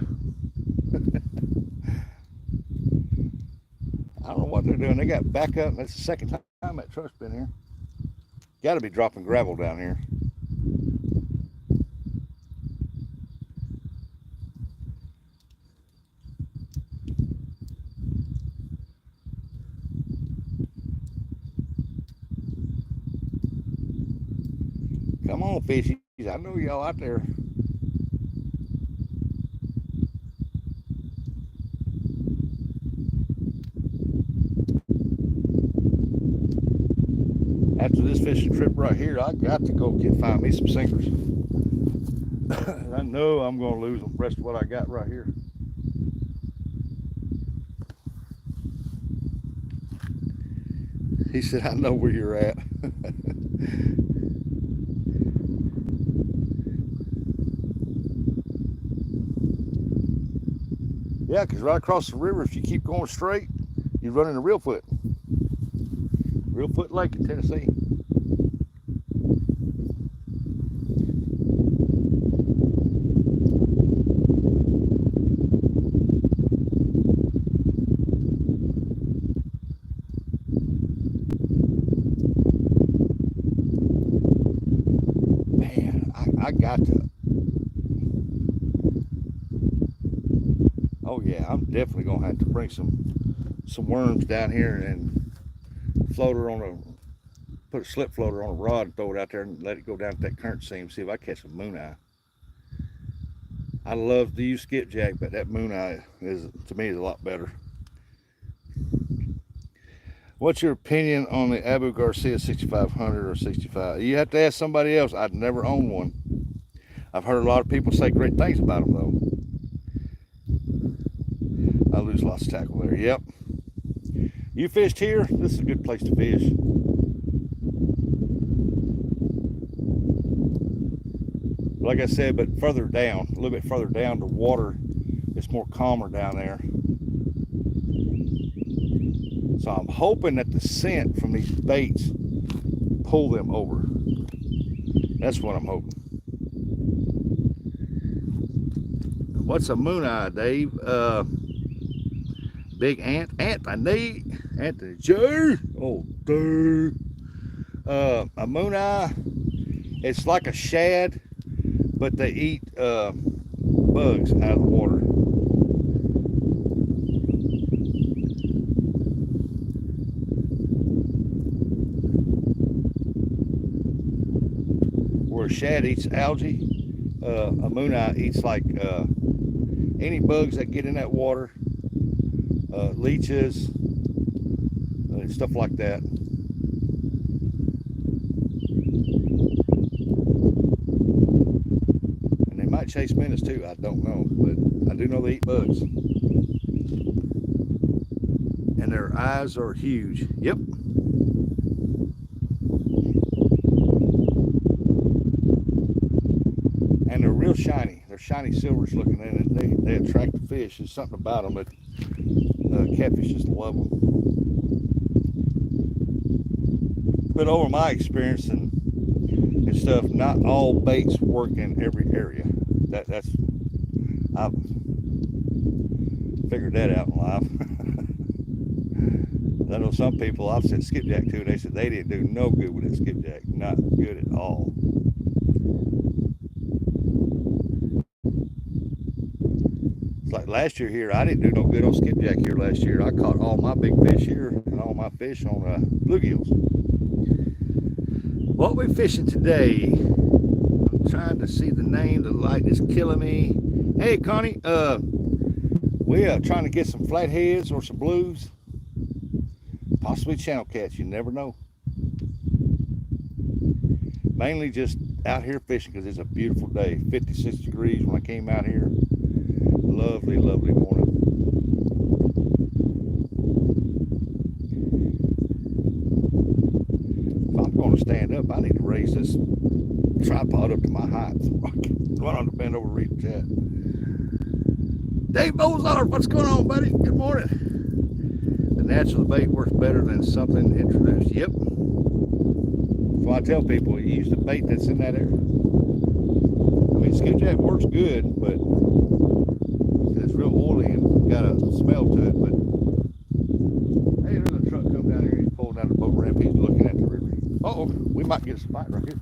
S1: I don't know what they're doing. They got back up. That's the second time that truck's been here. Got to be dropping gravel down here. Come on, fishies. I know y'all out there. After this fishing trip right here, I got to go find me some sinkers. I know I'm going to lose the rest of what I got right here. He said, I know where you're at. Yeah, because right across the river, if you keep going straight, you run into Reelfoot. Reelfoot Lake in Tennessee. Man, I got to. Oh yeah, I'm definitely gonna have to bring some worms down here and put a slip floater on a rod and throw it out there and let it go down to that current seam, see if I catch a moon eye. I love to use skipjack, but that moon eye is, to me, is a lot better. What's your opinion on the Abu Garcia 6500 or 65? You have to ask somebody else. I'd never owned one. I've heard a lot of people say great things about them though. I lose lots of tackle there. Yep. You fished here? This is a good place to fish. Like I said, but further down, a little bit further down, the water is more calmer down there. So I'm hoping that the scent from these baits pull them over. That's what I'm hoping. What's a moon eye, Dave? Big Anthony J. Oh, dude. A moon eye, it's like a shad, but they eat bugs out of the water. shad eats algae, a mooneye eats like any bugs that get in that water, leeches, stuff like that. And they might chase minnows too, I don't know, but I do know they eat bugs. And their eyes are huge. Yep. And they're real shiny. They're shiny silvers looking, and they attract the fish. There's something about them, but catfish just love them. But over my experience and stuff, not all baits work in every area. That's I've figured that out in life. I know some people I've said skipjack to, and they said they didn't do no good with that skipjack. Not good at all. It's like last year here, I didn't do no good on skipjack here last year. I caught all my big fish here and all my fish on bluegills. What we're fishing today, I'm trying to see the name. The light is killing me. Hey, Connie, we are trying to get some flatheads or some blues. Possibly channel cats, you never know. Mainly just out here fishing because it's a beautiful day. 56 degrees when I came out here. Lovely, lovely morning. If I'm going to stand up, I need to raise this tripod up to my height so I can run on the bend over read the chat. Dave Bozar, what's going on, buddy? Good morning. The natural bait works better than something introduced. Yep. So I tell people, you use the bait that's in that area. I mean, skipjack works good, but it's real oily and got a smell to it. But hey, there's a truck coming down here. He's pulling down the boat ramp. He's looking at the river. Uh-oh, we might get a spot right here.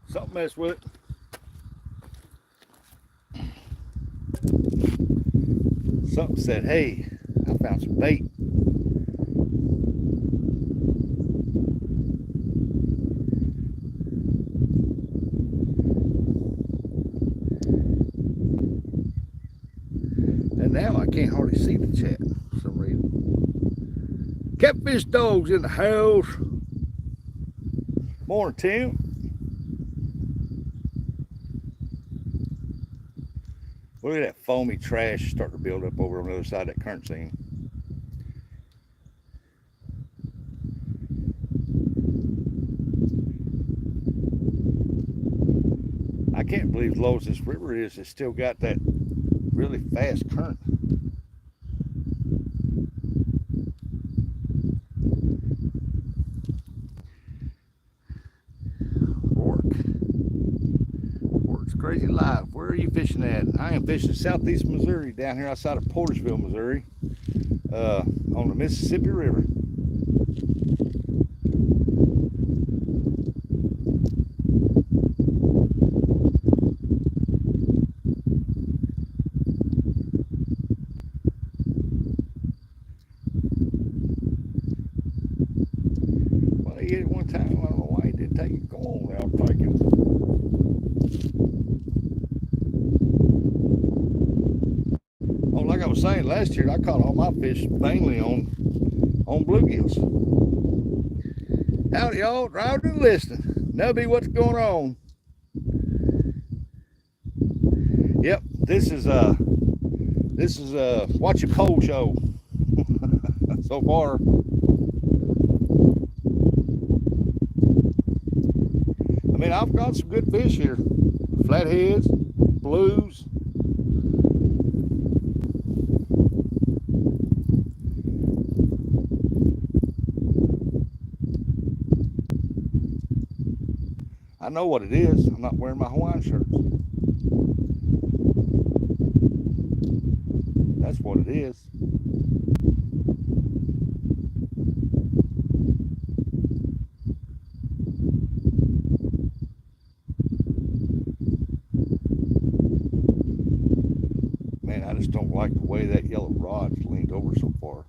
S1: Something mess with it. Something said, hey, I found some bait. And now I can't hardly see the chat for some reason. Catfish dogs in the house. Morning, Tim. Look at that foamy trash starting to build up over on the other side of that current scene. I can't believe as low as this river is, it's still got that really fast current. Crazy life. Where are you fishing at? I am fishing southeast Missouri, down here outside of Portersville, Missouri, on the Mississippi River. Well, he hit it one time. I don't know why he didn't take it. Come on now, Pikin. Like I was saying, last year I caught all my fish mainly on bluegills. Howdy y'all, driving and listening. Nubby, what's going on? Yep, this is Watch Your Pole show so far. I mean, I've got some good fish here. Flatheads, blues. I know what it is. I'm not wearing my Hawaiian shirts. That's what it is. Man, I just don't like the way that yellow rod's leaned over so far.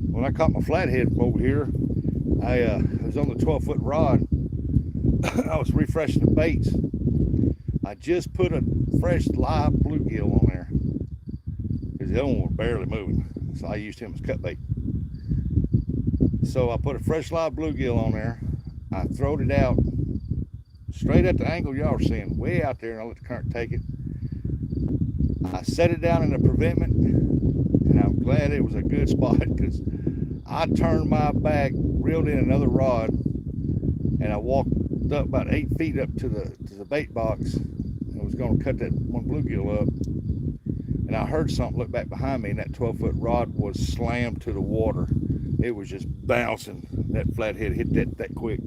S1: When I caught my flathead from over here, I was on the 12-foot rod. I was refreshing the baits. I just put a fresh live bluegill on there because the other one was barely moving, so I used him as cut bait. So I put a fresh live bluegill on there. I throwed it out straight at the angle y'all are seeing, way out there, and I let the current take it. I set it down in the preventment, and I'm glad it was a good spot because I turned my back, reeled in another rod, and I walked up about 8 feet up to the bait box and was going to cut that one bluegill up. And I heard something look back behind me, and that 12-foot rod was slammed to the water. It was just bouncing. That flathead hit that quick.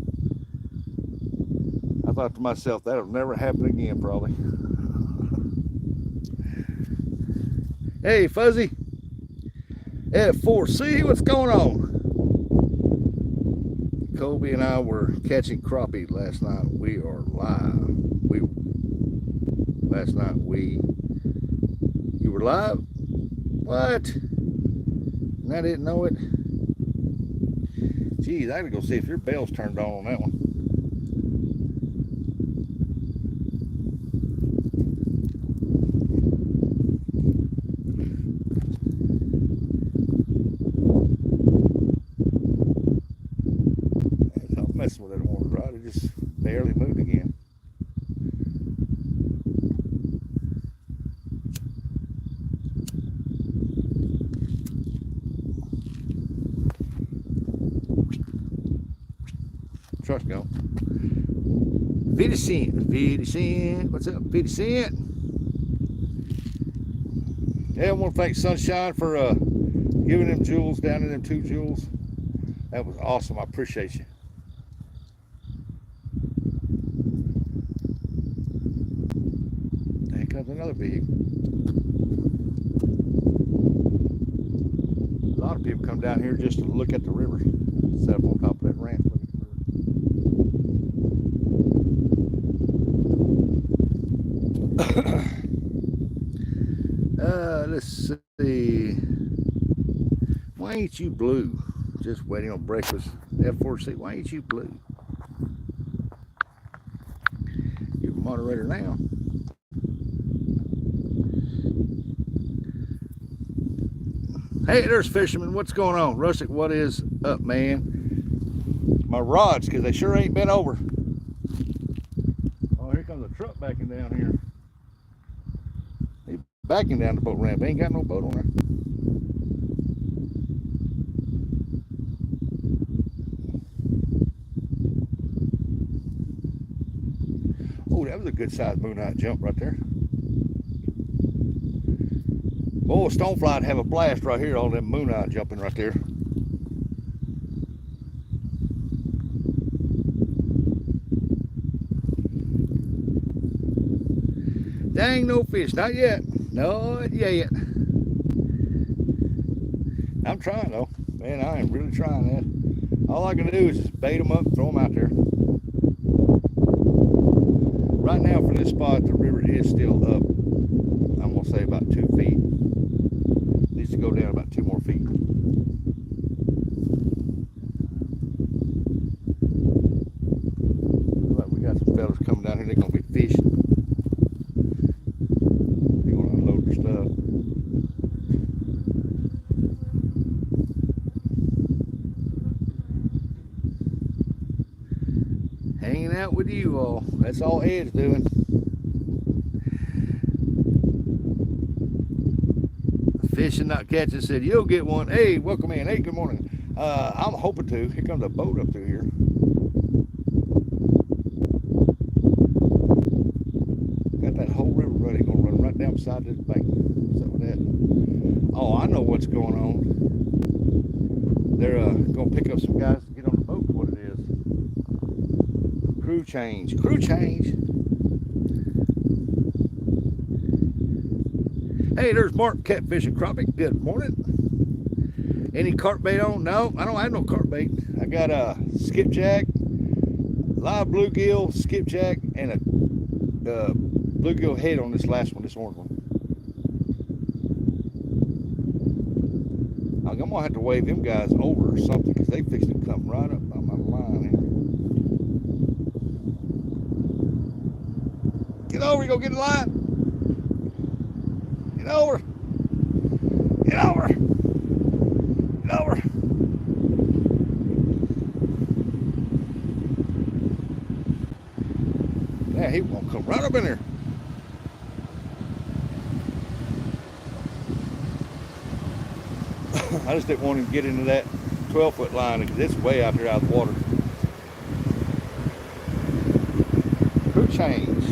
S1: I thought to myself, that'll never happen again, probably. Hey, Fuzzy. F4C, what's going on? Kobe and I were catching crappie last night. We are live. You were live? What? And I didn't know it. Geez, I gotta go see if your bell's turned on that one. I'm messing with that water rod. It just barely moved again. Truck go. 50 cent. 50 cent. What's up, 50 cent? Yeah, I want to thank Sunshine for giving them jewels down to them 2 jewels. That was awesome. I appreciate you. There comes another big. A lot of people come down here just to look at the river. Set up on top of that ramp. Let's see. Why ain't you blue? Just waiting on breakfast. F4C, why ain't you blue? You're a moderator now. Hey, there's Fisherman. What's going on? Rustic, what is up, man? My rods, because they sure ain't been over. Oh, here comes a truck backing down here. He's backing down the boat ramp. Ain't got no boat on there. Oh, that was a good sized moonite jump right there. Oh, stonefly'd have a blast right here, all them moonite jumping right there. Dang, no fish, not yet. Not yet. I'm trying though. Man, I am really trying that. All I can do is just bait them up, throw them out there. Right now for this spot, the river is still up. I'm gonna say about 2 feet. Needs to go down about 2 more feet. Looks like we got some fellas coming down here. They're gonna be fishing. They're gonna unload their stuff. Hanging out with you all. That's all Ed's doing. Fishing, not catching, said you'll get one. Hey, welcome in. Hey, good morning. I'm hoping to. Here comes a boat up through here. Got that whole river running. Gonna run right down beside this gonna pick up some guys to get on the boat. What it is? Crew change. Crew change. Hey, there's Mark Catfish and Crappie. Good morning. Any carp bait on? No, I don't have no carp bait. I got a skipjack, live bluegill, skipjack, and a bluegill head on this last one, this orange one. I'm gonna have to wave them guys over or something because they fixing to come right up on my line here. Get over, you go get in line. Get over. Get over. Get over. Yeah, he won't come right up in there. I just didn't want him to get into that 12-foot line because it's way out there out of the water. Crew change.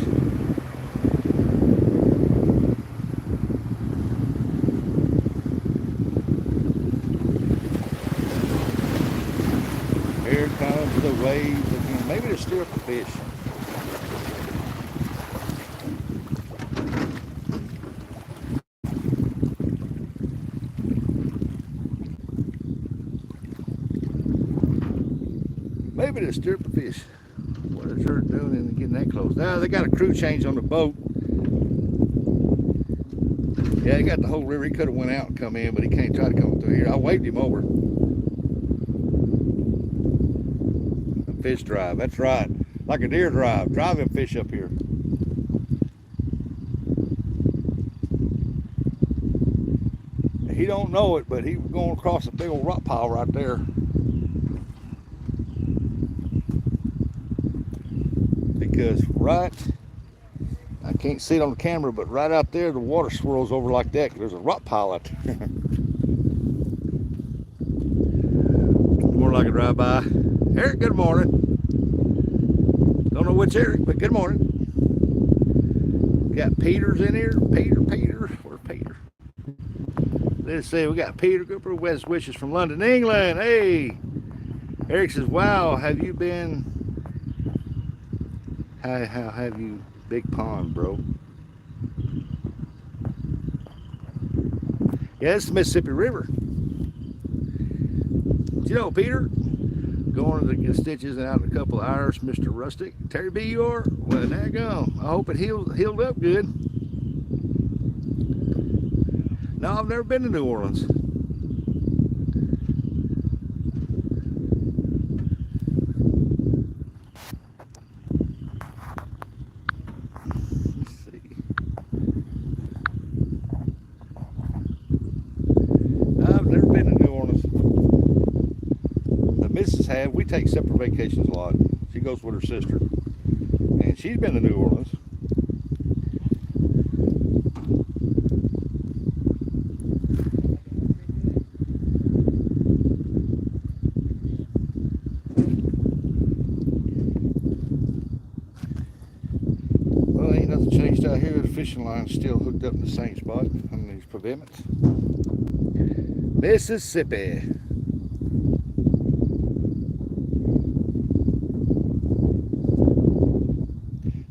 S1: Here comes the waves again. Maybe they're stir up the fish. Maybe they're stir up the fish. What is they doing in getting that close? Now they got a crew change on the boat. Yeah, he got the whole river. He could have went out and come in, but he can't try to come through here. I waved him over. Fish drive, that's right. Like a deer drive. Drive them fish up here. He don't know it, but he was going across a big old rock pile right there. Because right, I can't see it on the camera, but right out there, the water swirls over like that. There's a rock pile out there. More like a drive-by. Eric, good morning. Don't know which Eric, but good morning. Got Peter's in here. Peter. Where's Peter? Let's see, we got Peter Cooper, West Wishes from London, England. Hey. Eric says, wow, have you been... How have you, big pond, bro? Yeah, it's the Mississippi River. You know, Peter, going to get stitches and out in a couple of hours, Mr. Rustic. Terry B, you are? Well, there you go. I hope it healed up good. No, I've never been to New Orleans. We take separate vacations a lot. She goes with her sister, and she's been to New Orleans. Well, ain't nothing changed out here. The fishing line's still hooked up in the same spot on these pavements. Mississippi.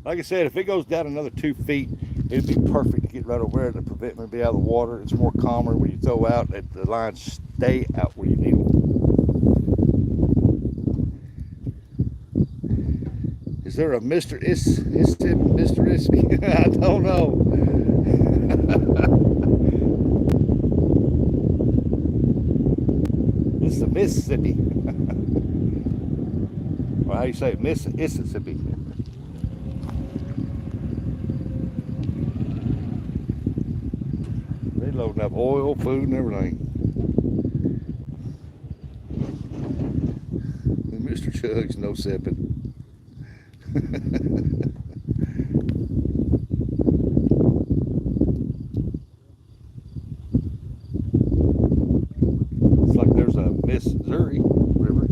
S1: Like I said, if it goes down another 2 feet, it'd be perfect to get right over there. The prevent me be out of the water. It's more calmer when you throw out that the lines stay out where you need them. Is there a Mr. Mr. Ispy? I don't know. It's the Mississippi. Or how you say it? Mississippi. Loading up oil, food, and everything. And Mr. Chug's no sipping. It's like there's a Missouri River.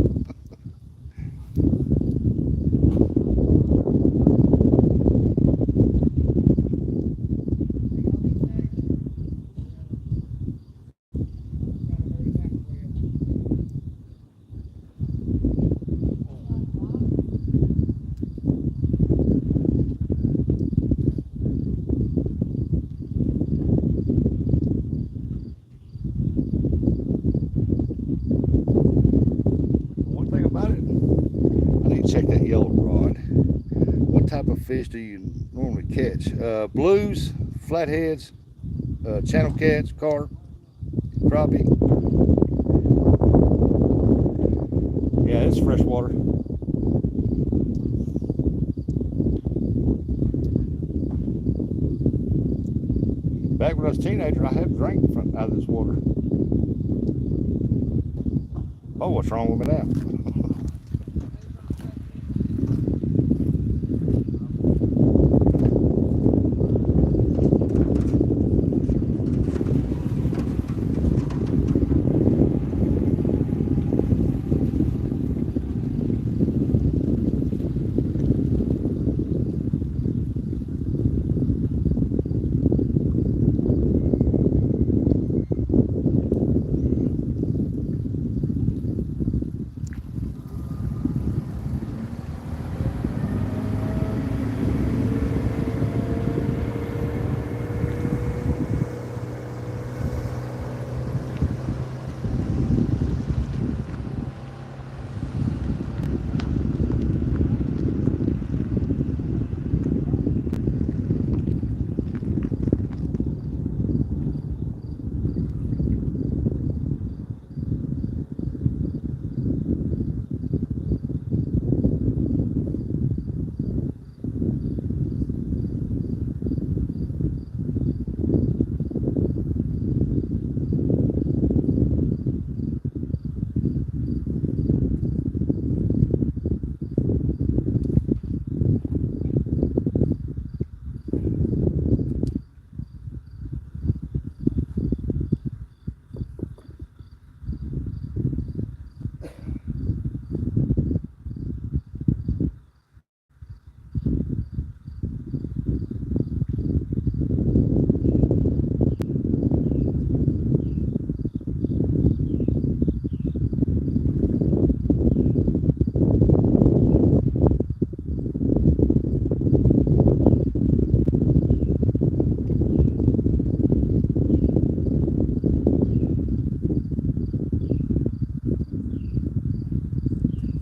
S1: pond. What type of fish do you normally catch? Blues, flatheads, channel cats, carp, crappie. Yeah, it's freshwater. Back when I was a teenager, I have drank out of this water. Oh, what's wrong with me now?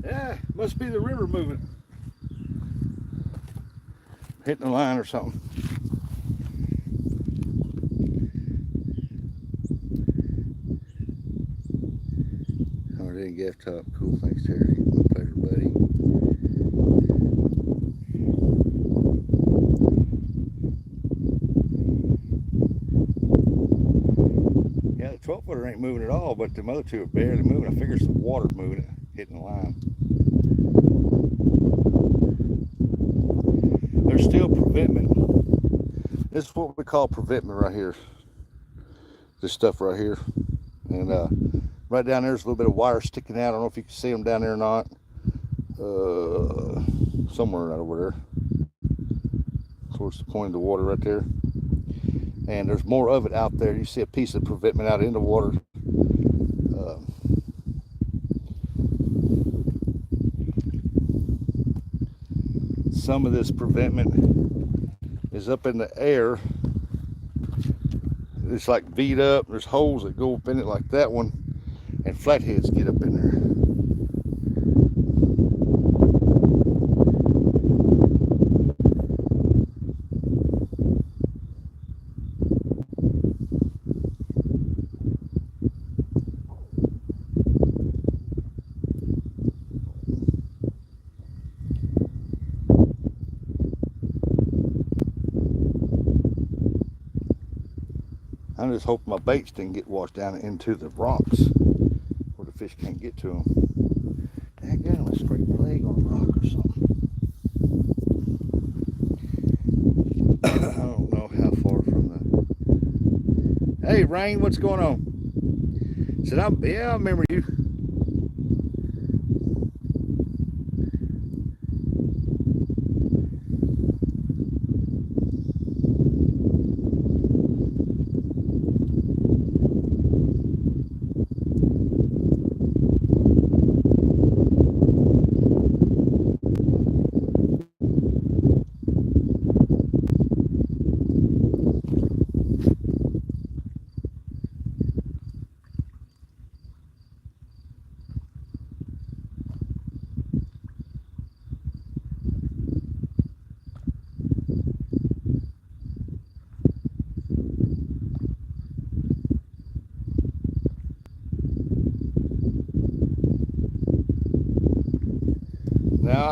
S1: Yeah, must be the river moving. Hitting the line or something. Oh, I didn't get top. Cool, thanks, Terry. My pleasure, buddy. Yeah, the 12-footer ain't moving at all, but the other two are barely moving. I figure it's the water moving it, hitting the line. There's still preventment. This is what we call preventment right here. This stuff right here. And right down there's a little bit of wire sticking out. I don't know if you can see them down there or not. Somewhere right over there. Towards the point of the water right there. And there's more of it out there. You see a piece of preventment out in the water. Some of this preventment is up in the air. It's like V'd up. There's holes that go up in it like that one, and flatheads get up in there. I'm just hoping my baits didn't get washed down into the rocks where the fish can't get to them. Daggone, a scrape leg on a rock or something. I don't know how far from the... Hey, Rain, what's going on? Said, yeah, I remember you.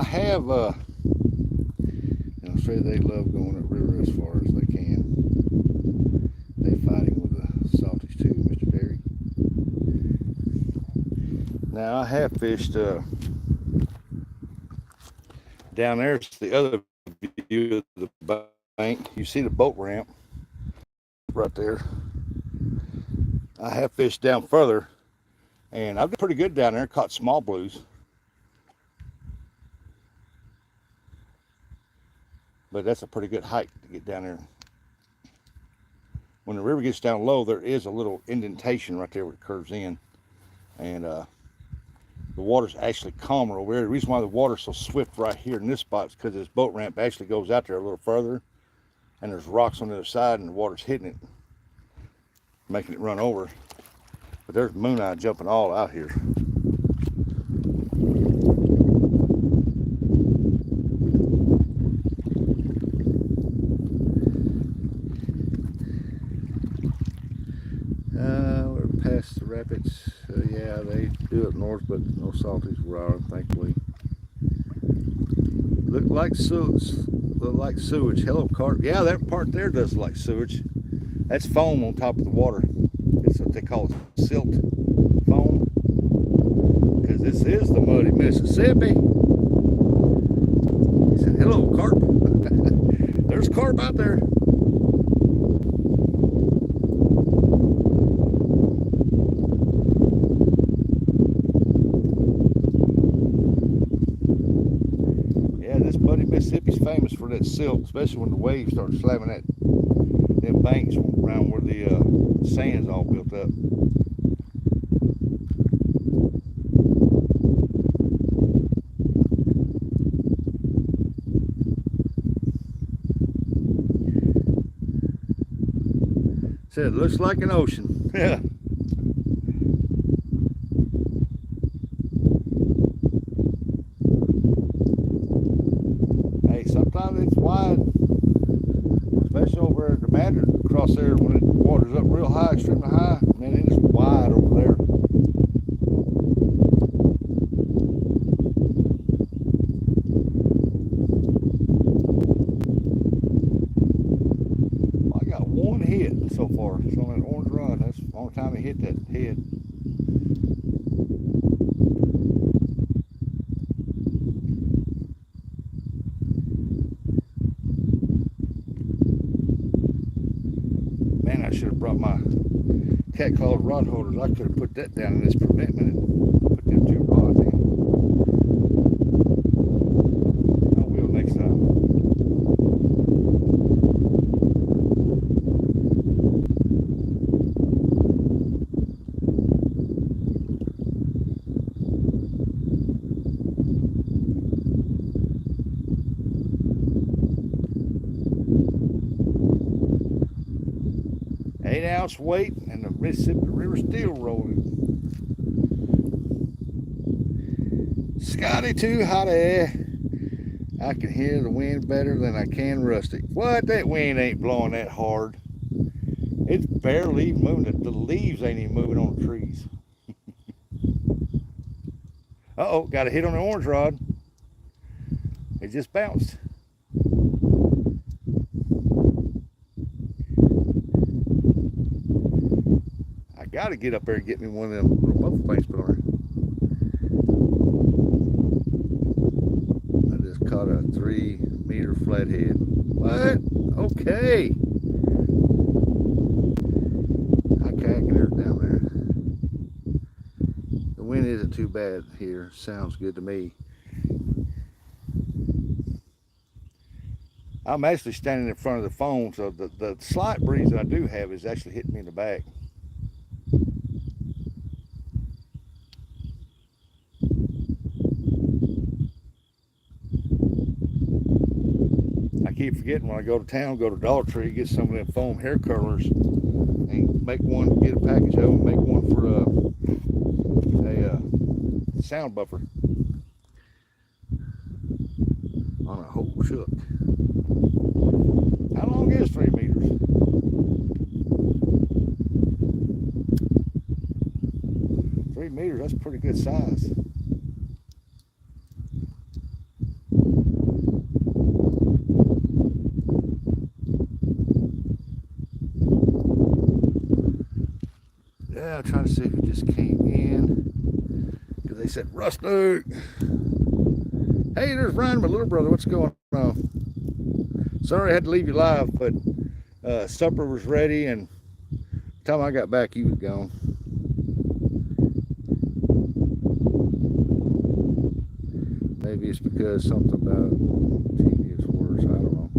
S1: I have, and I'll say they love going upriver as far as they can. They fighting with the salties too, Mr. Perry. Now I have fished down there. It's the other view of the bank. You see the boat ramp right there. I have fished down further, and I've done pretty good down there. Caught small blues, but that's a pretty good hike to get down there. When the river gets down low, there is a little indentation right there where it curves in, and the water's actually calmer over there. The reason why the water's so swift right here in this spot is because this boat ramp actually goes out there a little further, and there's rocks on the other side, and the water's hitting it, making it run over. But there's moon eye jumping all out here. We're past the rapids. Yeah, they do up north, but no salties where I am, thankfully. Look like sewage. Hello, carp. Yeah, that part there does look like sewage. That's foam on top of the water. It's what they call silt foam, because this is the muddy Mississippi. He said, hello, carp. There's carp out there. Yeah, this muddy Mississippi's famous for that silt, especially when the waves start slamming them banks around where the sand's all built up. Said it looks like an ocean. Yeah. Hey, sometimes it's wide, especially over at the Mandarin across there when the water's up real high, extremely high. Man, it is wide over there. Well, I got one hit so far. It's on that orange rod. That's the only time he hit that head. Man, I should have brought my cat clawed rod holders. I could have put that down in this preventment and put them two rods in. I will next time. Ounce weight, and the Mississippi River still rolling. Scotty too hotty. I can hear the wind better than I can rustic. What? That wind ain't blowing that hard. It's barely even moving. The leaves ain't even moving on the trees. Uh-oh, got a hit on the orange rod. It just bounced. Got to get up there and get me one of them little muffler things put on her. I just caught a 3-meter flathead. What? Okay. Okay, I can hear it down there. The wind isn't too bad here. Sounds good to me. I'm actually standing in front of the phone, so the slight breeze that I do have is actually hitting me in the back. I keep forgetting when I go to town, go to Dollar Tree, get some of them foam hair curlers, and make one, get a package of them, make one for a sound buffer on a whole shook. How long is 3 meters? That's pretty good size. Trying to see who just came in. Because they said, Rusty. Hey, there's Ryan, my little brother. What's going on? Sorry I had to leave you live, but supper was ready, and the time I got back, you was gone. Maybe it's because something about TV is worse. I don't know.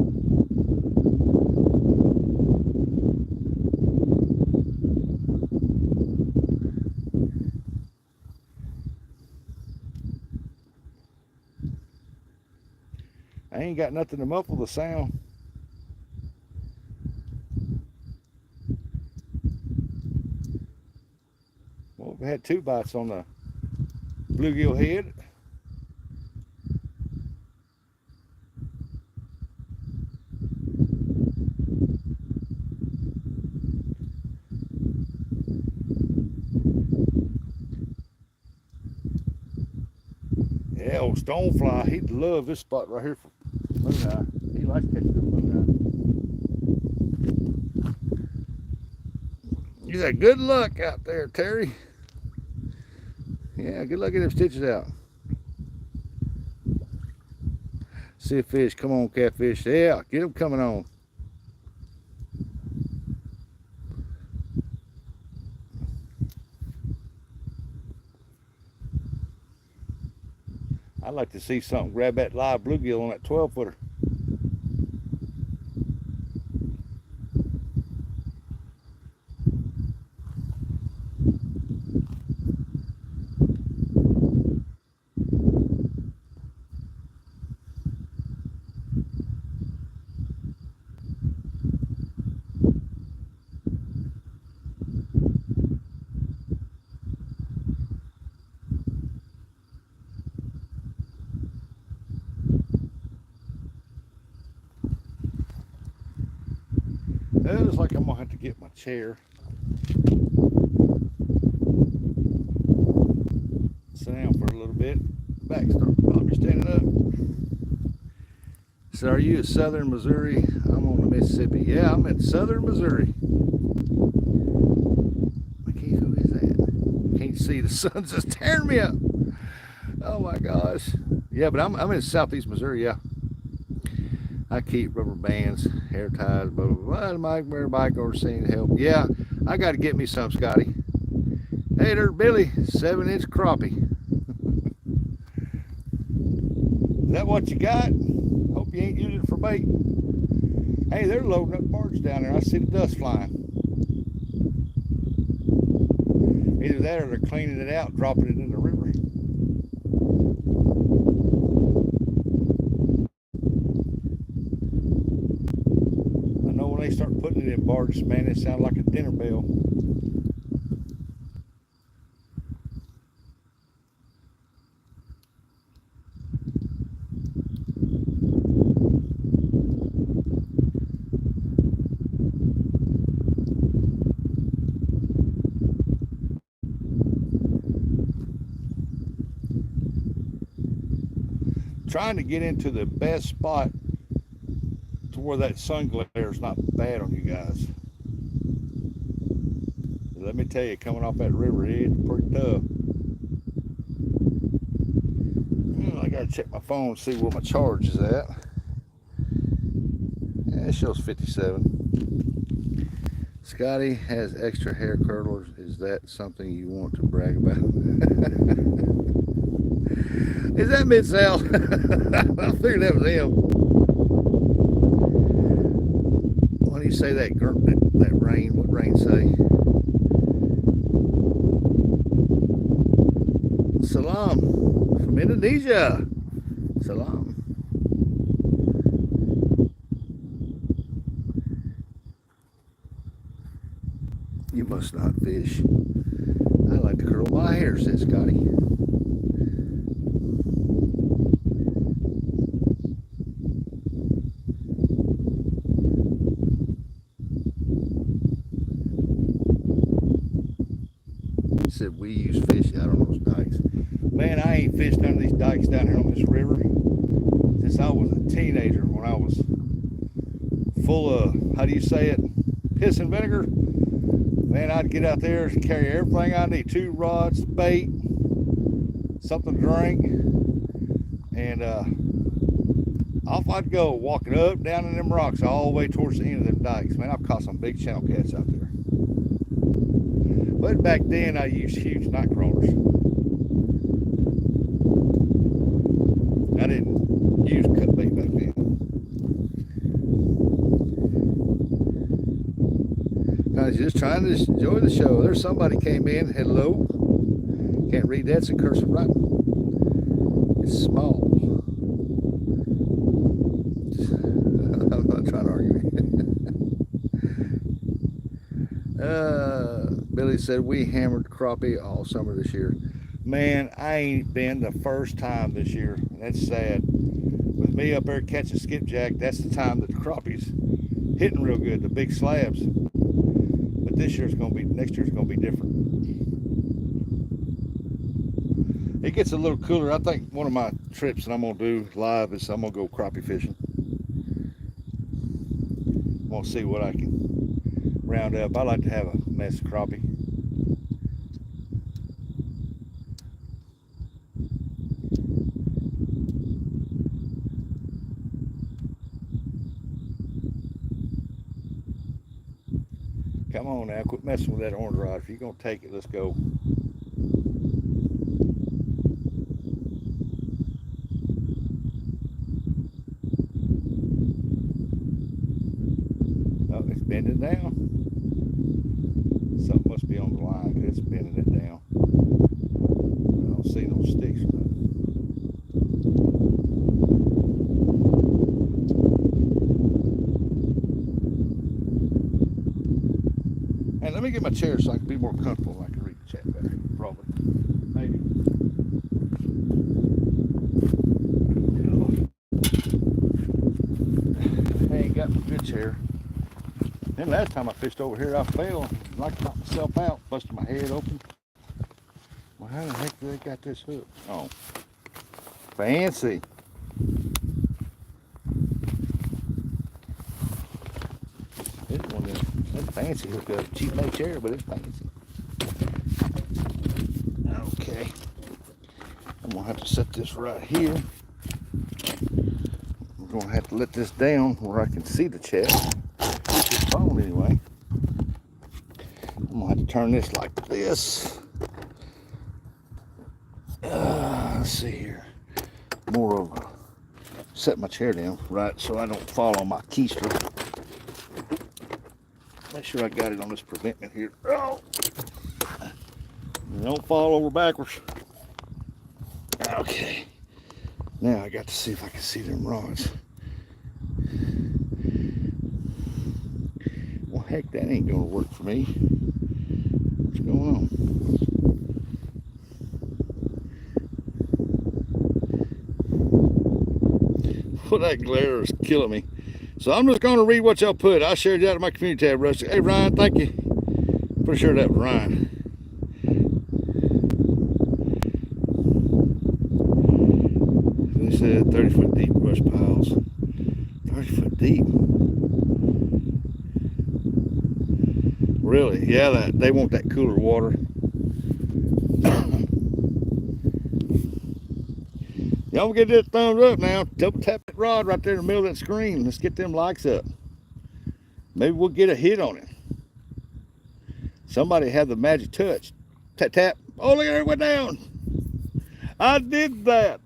S1: I ain't got nothing to muffle the sound. Well, we had 2 bites on the bluegill head. Yeah, old stonefly, he'd love this spot right here for moon eye. He likes catching the moon eye. You got good luck out there, Terry. Yeah, good luck getting them stitches out. See a fish. Come on, catfish. Yeah, get them coming on. I'd like to see something grab that live bluegill on that 12-footer. It looks like I'm gonna have to get my chair. Sit down for a little bit. Back start probably standing up. So are you at Southern Missouri? I'm on the Mississippi. Yeah, I'm at Southern Missouri. Who is that? Can't see, the sun's just tearing me up. Oh my gosh. Yeah, but I'm in Southeast Missouri, yeah. I keep rubber bands, hair ties, blah, blah, blah. Mike, wear a bike or seeing help. Yeah, I got to get me some, Scotty. Hey, there's Billy, 7-inch crappie. Is that what you got? Hope you ain't using it for bait. Hey, they're loading up barge down there. I see the dust flying. Either that or they're cleaning it out, dropping it in the river. I know when they start putting it in barges, man, it sounds like a dinner bell. Trying to get into the best spot to where that sun glare is not bad on you guys. Let me tell you, coming off that river, it's pretty tough. I gotta check my phone and see where my charge is at. Yeah, it shows 57. Scotty has extra hair curlers. Is that something you want to brag about? Is that Mid-South? I figured that was him. Why do you say that, that rain? What rain say? Salam from Indonesia. Salam. You must not fish. I like to curl my hair, said Scotty. Said we use fish out on those dikes. Man, I ain't fished none of these dikes down here on this river since I was a teenager, when I was full of, how do you say it, piss and vinegar. Man, I'd get out there and carry everything I need. 2 rods, bait, something to drink, and off I'd go, walking up, down in them rocks, all the way towards the end of them dikes. Man, I've caught some big channel cats out there. But back then, I used huge night crawlers. I didn't use cut bait back then. I was just trying to enjoy the show. There's somebody came in. Hello. Can't read that. It's in cursive writing. It's small. I'm not trying to argue. Billy said we hammered crappie all summer this year. Man, I ain't been the first time this year. That's sad. With me up there catching skipjack, that's the time that the crappie's hitting real good, the big slabs. But next year's gonna be different. It gets a little cooler. I think one of my trips that I'm gonna do live is I'm gonna go crappie fishing. I'm gonna see what I can round up. I like to have a mess of crappie. Come on now, quit messing with that orange rod. If you're gonna take it, let's go. Oh, it's bending down. Something must be on the line because it's bending it down. I don't see no sticks. And let me get my chair so I can be more comfortable and I can read the chat better. Probably. Maybe. I ain't got my good chair. Then last time I fished over here, I fell. I knocked myself out, busted my head open. Well, how the heck did they got this hook? Oh, fancy. This one is fancy hook up. Cheap no chair, but it's fancy. Okay. I'm gonna have to set this right here. I'm gonna have to let this down where I can see the chest. This phone anyway. I'm gonna have to turn this like this. Let's see here. More of a set my chair down right so I don't fall on my keister. Make sure I got it on this preventment here. Oh, don't fall over backwards. Okay. Now I got to see if I can see them rods. Well, heck, that ain't gonna work for me. What's going on? Well, that glare is killing me. So I'm just going to read what y'all put. I shared that in my community tab, Rusty. Hey, Ryan, thank you. Pretty sure that was Ryan. They said 30-foot deep brush piles. 30-foot deep. Really? Yeah, they want that cooler water. Y'all get that thumbs up now. Double tap that rod right there in the middle of that screen. Let's get them likes up. Maybe we'll get a hit on it. Somebody had the magic touch. Tap, tap. Oh, look at it, it went down. I did that.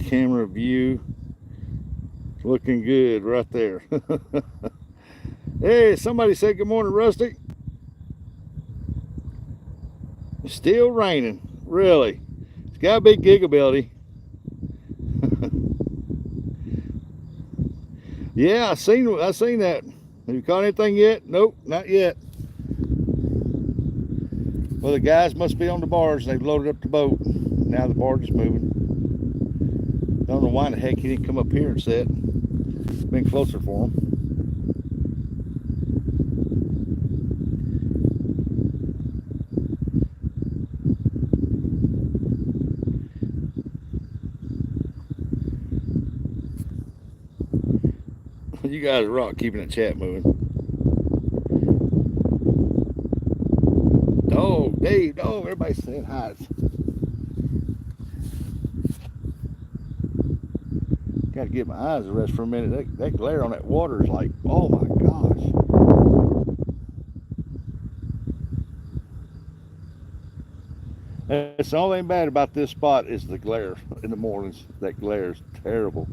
S1: Camera view looking good right there. Hey, somebody said good morning, Rusty. It's still raining. Really? It's got a big gigability. Yeah, I seen that. Have you caught anything yet? Nope, not yet. Well, the guys must be on the barge. They've loaded up the boat. Now the barge is moving. Don't know why in the heck he didn't come up here and set. Been closer for him. You guys are rock keeping that chat moving. Oh, Dave, oh, everybody's saying hi. Got to give my eyes a rest for a minute. That glare on that water is like, oh my gosh. That's the only thing bad about this spot is the glare in the mornings. That glare is terrible.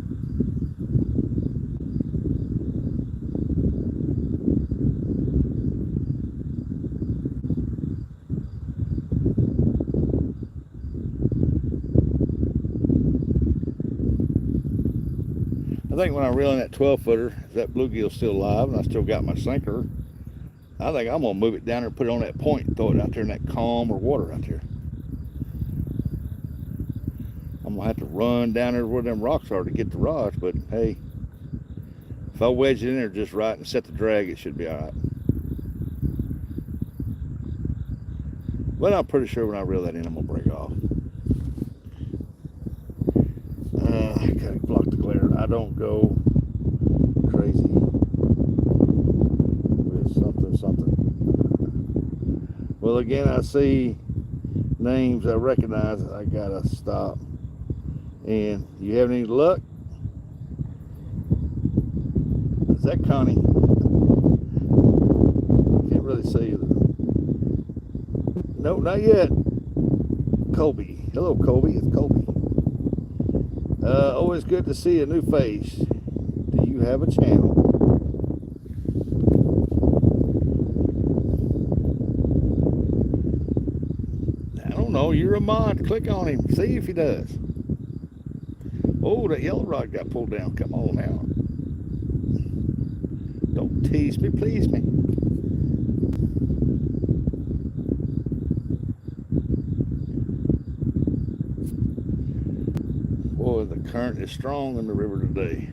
S1: I think when I reel in that 12-footer, that bluegill's still alive and I still got my sinker, I think I'm going to move it down there, put it on that point, and throw it out there in that calmer water out there. I'm going to have to run down there where them rocks are to get the rods, but hey, if I wedge it in there just right and set the drag, it should be all right. But I'm pretty sure when I reel that in, I'm going to break off. I gotta block the glare. I don't go crazy with something. Well, again, I see names I recognize. I gotta stop. And you have any luck? Is that Connie? Can't really see you. No, not yet. Colby. Hello, Colby. It's Colby. Always good to see a new face. Do you have a channel? I don't know. You're a mod. Click on him. See if he does. Oh, that yellow rod got pulled down. Come on now. Don't tease me. Please me. Boy, the current is strong in the river today.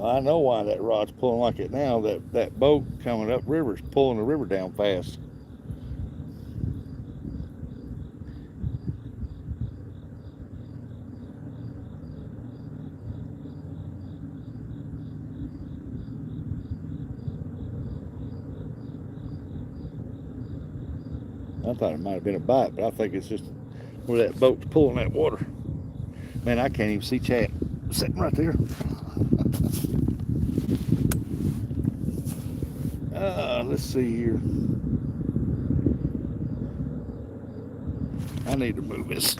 S1: I know why that rod's pulling like it now. That boat coming up river is pulling the river down fast. I thought it might have been a bite, but I think it's just where that boat's pulling that water. Man, I can't even see chat sitting right there. Let's see here. I need to move this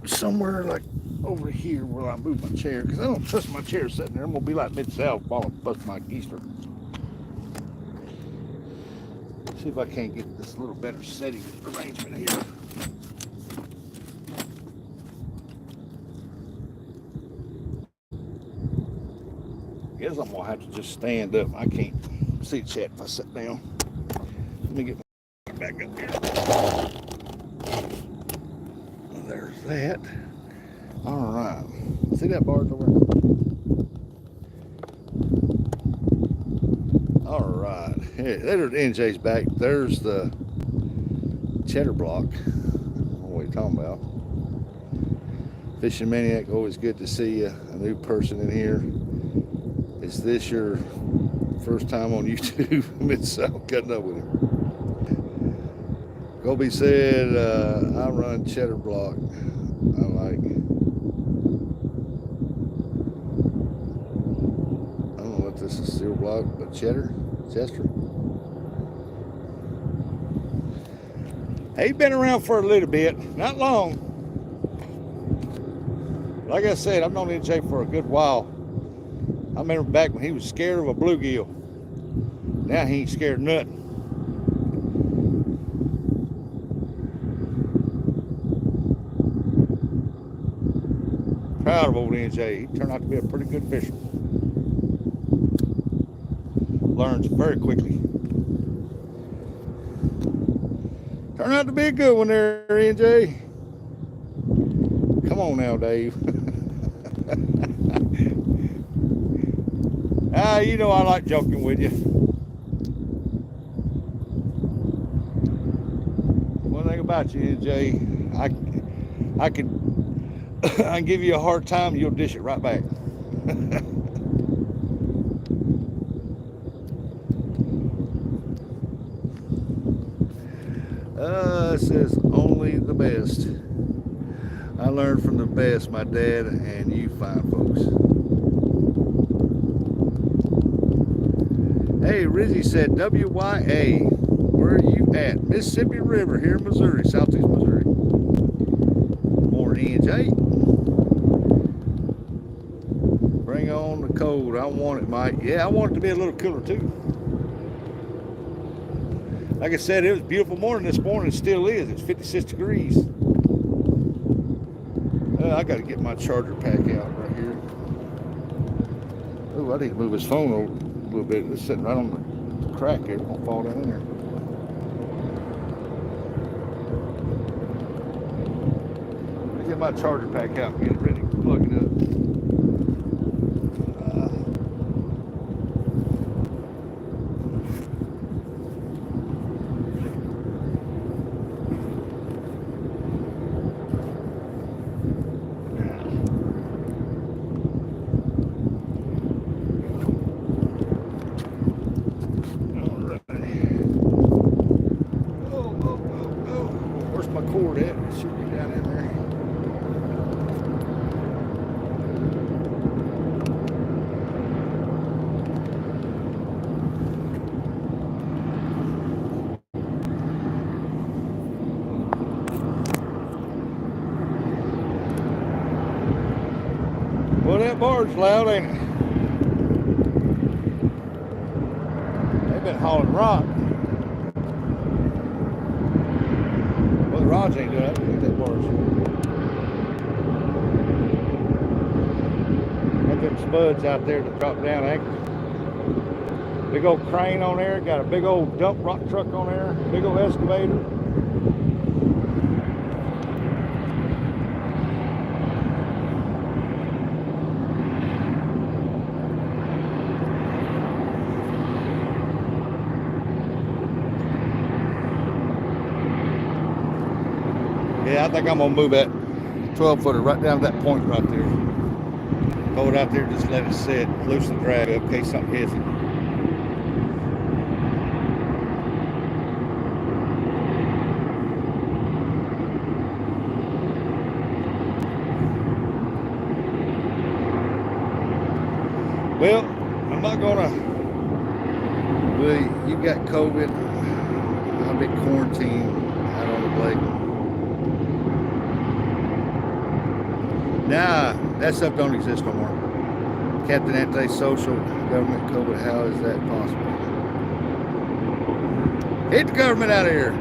S1: somewhere like over here where I move my chair, because I don't trust my chair sitting there. I'm going to be like Mid-South while I bust my geister. See if I can't get this a little better setting arrangement here. I guess I'm going to have to just stand up. I can't see the chat if I sit down. Let me get my back up here. There's that. All right. See that barge over there? All right. Hey, there's NJ's back. There's the cheddar block. I don't know what you're talking about. Fishing Maniac, always good to see a new person in here. Is this your first time on YouTube? Mid-South, cutting up with him. Colby said, I run cheddar block. I like it. I don't know what this is, steel block, but cheddar, Chester. He's been around for a little bit, not long. Like I said, I've known NJ for a good while. I remember back when he was scared of a bluegill. Now he ain't scared of nothing. Proud of old NJ. He turned out to be a pretty good fisherman. Learns very quickly. Turned out to be a good one there, NJ. Come on now, Dave. You know I like joking with you. One thing about you, NJ, I can give you a hard time, you'll dish it right back. It says only the best. I learned from the best, my dad and you fine folks. Hey, Rizzy said WYA. Where are you at? Mississippi River here in Missouri, southeast Missouri. Morning, NJ. Bring on the cold. I want it, Mike. Yeah, I want it to be a little cooler too. Like I said, it was a beautiful morning this morning. It still is. It's 56 degrees. I got to get my charger pack out right here. Oh, I need to move his phone over a little bit. It's sitting right on the crack here. It's going to fall down in there. Let me get my charger pack out and get it ready to plug it up. Cord at. It should be down in there. Well, that barge loud, ain't it? They've been hauling rock. Well, the rods ain't doing it. Look at that barge. Got them spuds out there to drop down anchors. Big old crane on there. Got a big old dump rock truck on there. Big old excavator. Yeah, I think I'm gonna move that 12-footer right down to that point right there. Hold it out there, just let it sit, loosen the drag up in case something hits it. Well, I'm not gonna. Well, you got COVID. I've been quarantined out on the lake. Nah, that stuff don't exist no more. Captain Antisocial, government COVID, how is that possible? Hit the government out of here.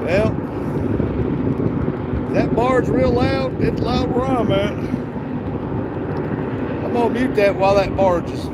S1: Well, that bar's real loud. It's loud where I'm at. I'm gonna mute that while that barge is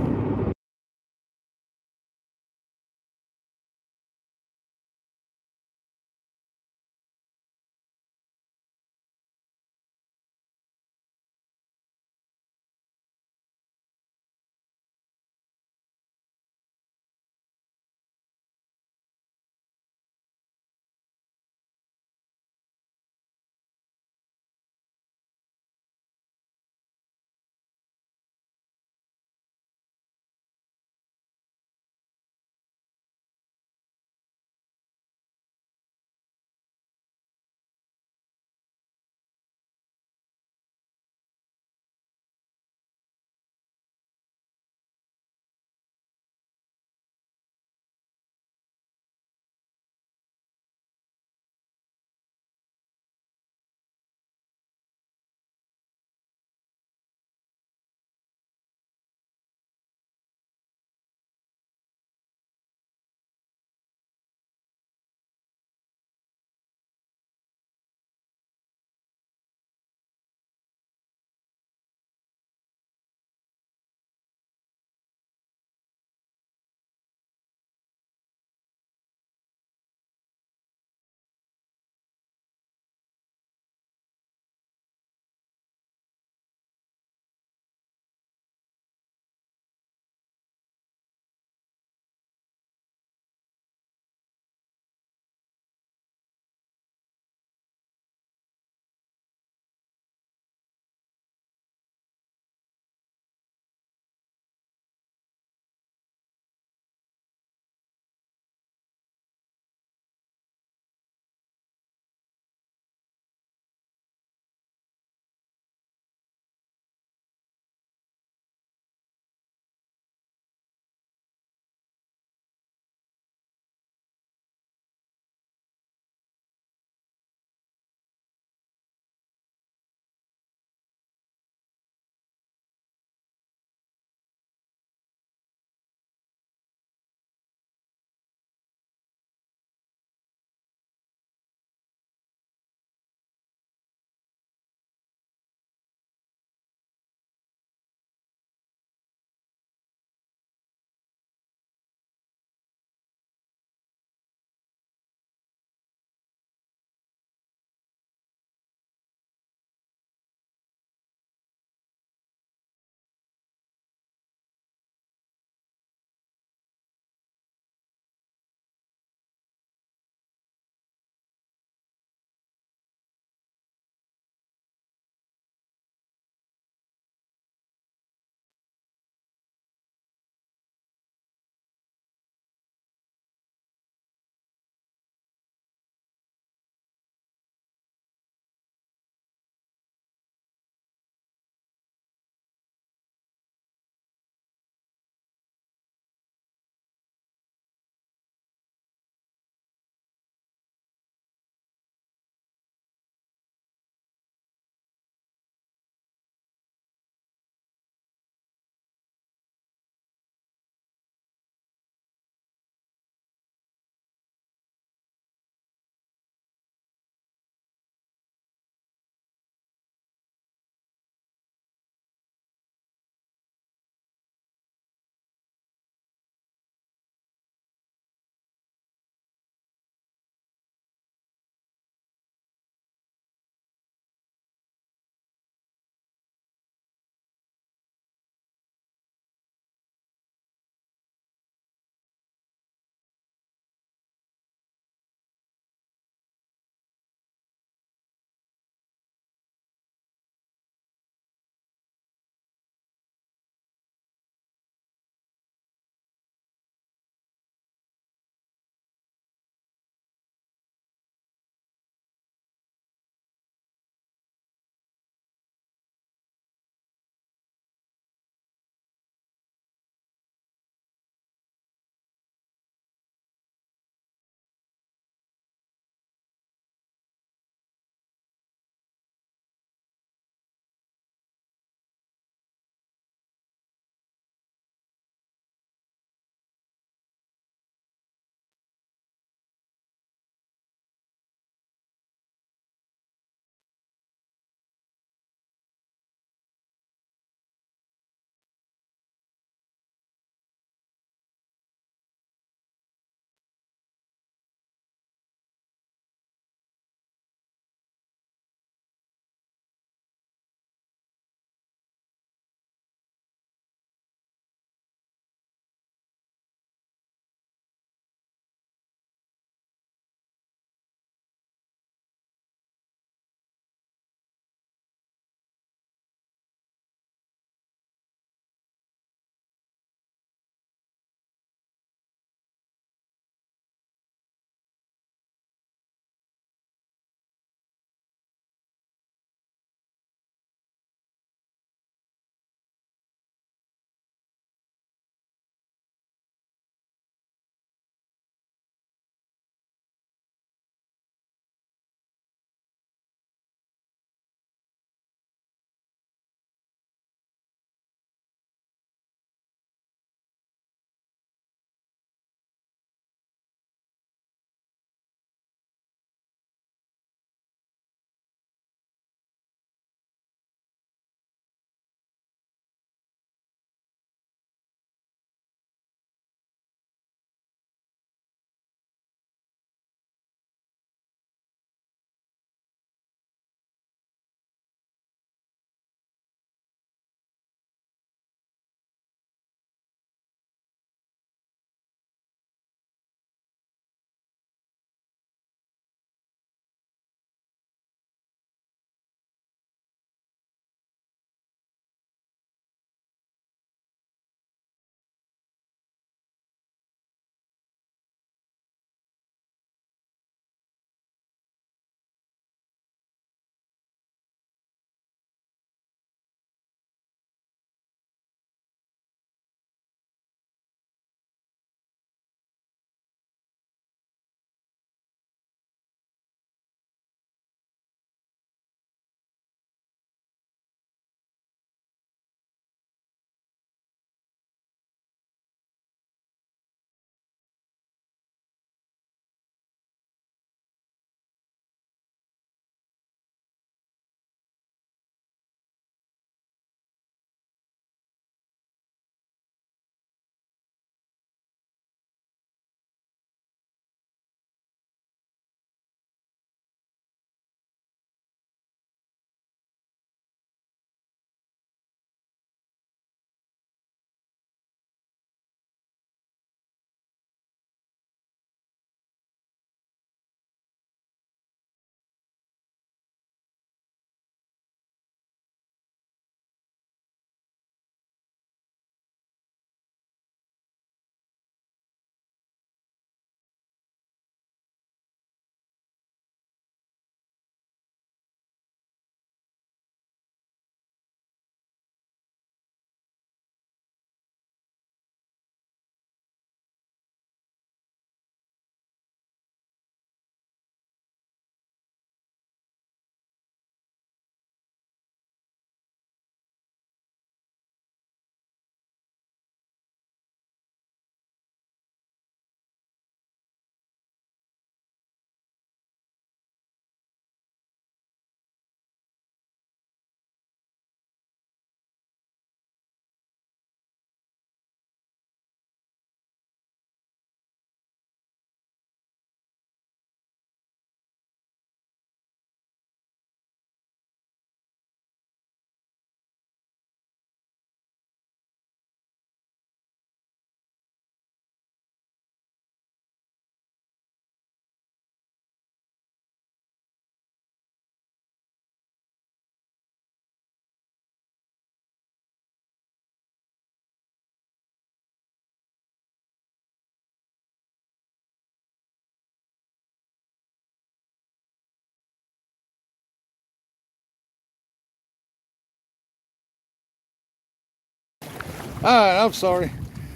S1: Alright, I'm sorry.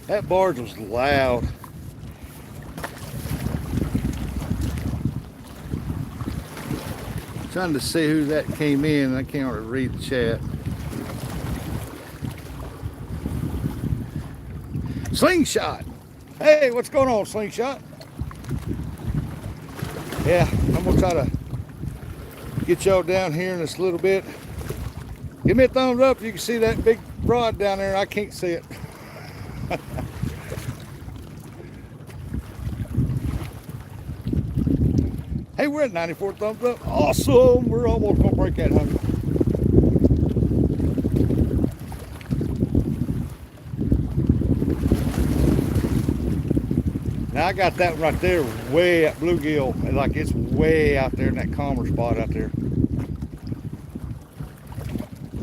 S1: That barge was loud. Trying to see who that came in. I can't really read the chat. Slingshot. Hey, what's going on, Slingshot? Yeah, I'm gonna try to get y'all down here in this little bit. Give me a thumbs up if you can see that big rod down there. I can't see it. Hey, we're at 94 thumbs up. Awesome. We're almost gonna break that 100. Now I got that one right there way at bluegill. Like it's way out there in that calmer spot out there.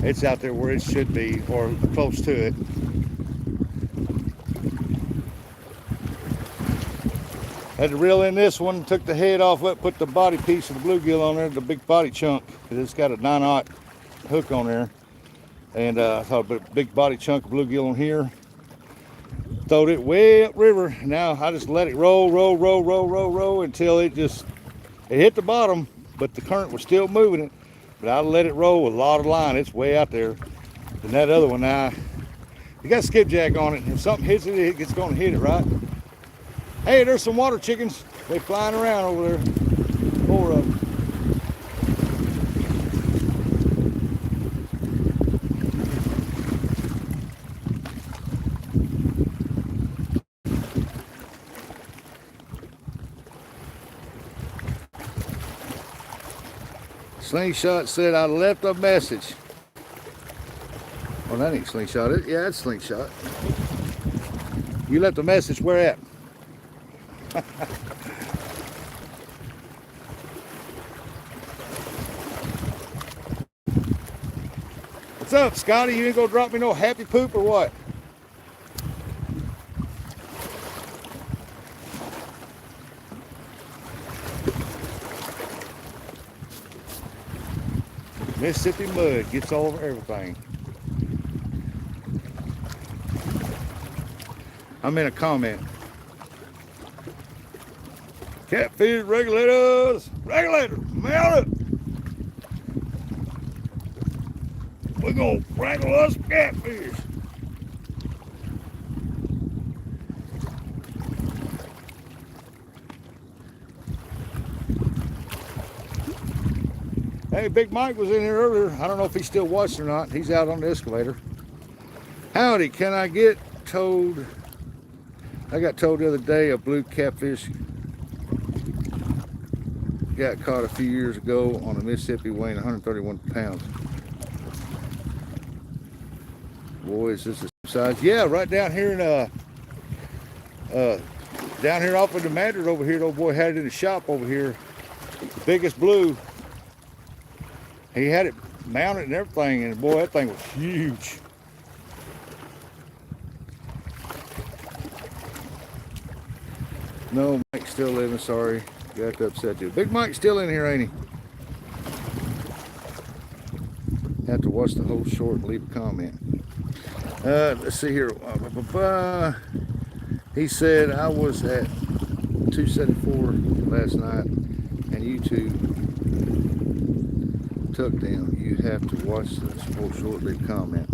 S1: It's out there where it should be, or close to it. Had to reel in this one, took the head off, put the body piece of the bluegill on there, the big body chunk, because it's got a 9/0 hook on there. And I thought a big body chunk of bluegill on here. Throwed it way upriver. Now I just let it roll until it hit the bottom, but the current was still moving it. But I let it roll with a lot of line. It's way out there. And that other one now, it got skipjack on it. If something hits it, it's going to hit it, right? Hey, there's some water chickens. They're flying around over there. 4 of them. Slingshot said I left a message. Well, that ain't Slingshot, is it? Yeah, that's Slingshot. You left a message where at? What's up, Scotty? You ain't gonna drop me no happy poop or what? Mississippi mud gets all over everything. I'm in a comment. Catfish regulators, mount it. We're gonna wrangle us catfish. Hey, Big Mike was in here earlier. I don't know if he's still watching or not. He's out on the excavator. Howdy, can I get towed? I got told the other day a blue catfish got caught a few years ago on the Mississippi weighing 131 pounds. Boy, is this the size? Yeah, right down here in down here off of the Madrid over here. The old boy had it in the shop over here. The biggest blue. He had it mounted and everything, and boy, that thing was huge. No, Mike's still living, sorry. Got to upset you. Big Mike's still in here, ain't he? Have to watch the whole short and leave a comment. Let's see here. He said I was at 274 last night, and you two took them. You have to watch this whole short, leave a comment.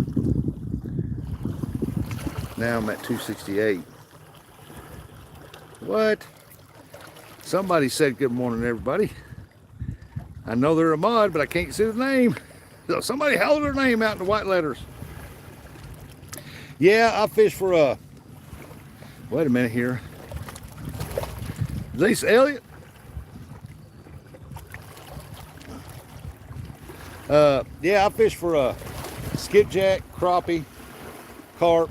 S1: Now I'm at 268. What? Somebody said good morning, everybody. I know they're a mod, but I can't see the name. So somebody held their name out in the white letters. Yeah, I fish for wait a minute here. Lisa Elliott. Yeah, I fish for skipjack, crappie, carp,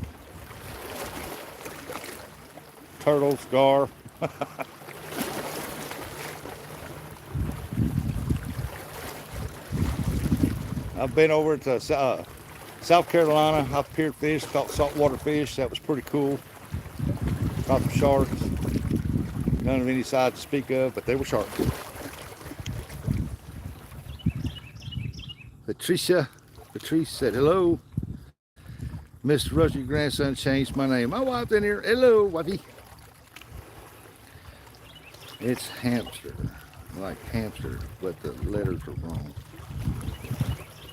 S1: turtles, gar. I've been over to South Carolina. I've spear fish, caught saltwater fish. That was pretty cool. Caught some sharks. None of any size to speak of, but they were sharks. Patrice said hello. Mr. Rusty's grandson changed my name. My wife in here. Hello, wifey. It's hamster. Like hamster, but the letters are wrong.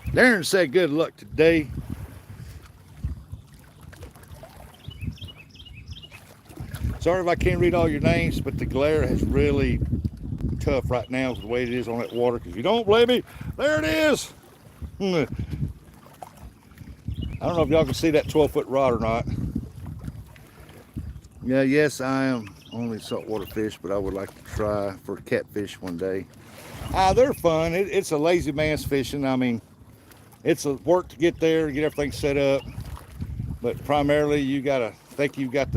S1: Darren said good luck today. Sorry if I can't read all your names, but the glare is really tough right now with the way it is on that water. Because if you don't believe me, there it is. I don't know if y'all can see that 12-foot rod or not. Yeah, yes, I am only saltwater fish, but I would like to try for catfish one day. They're fun. It's a lazy man's fishing. I mean, it's a work to get there, get everything set up. But primarily, you gotta think you've got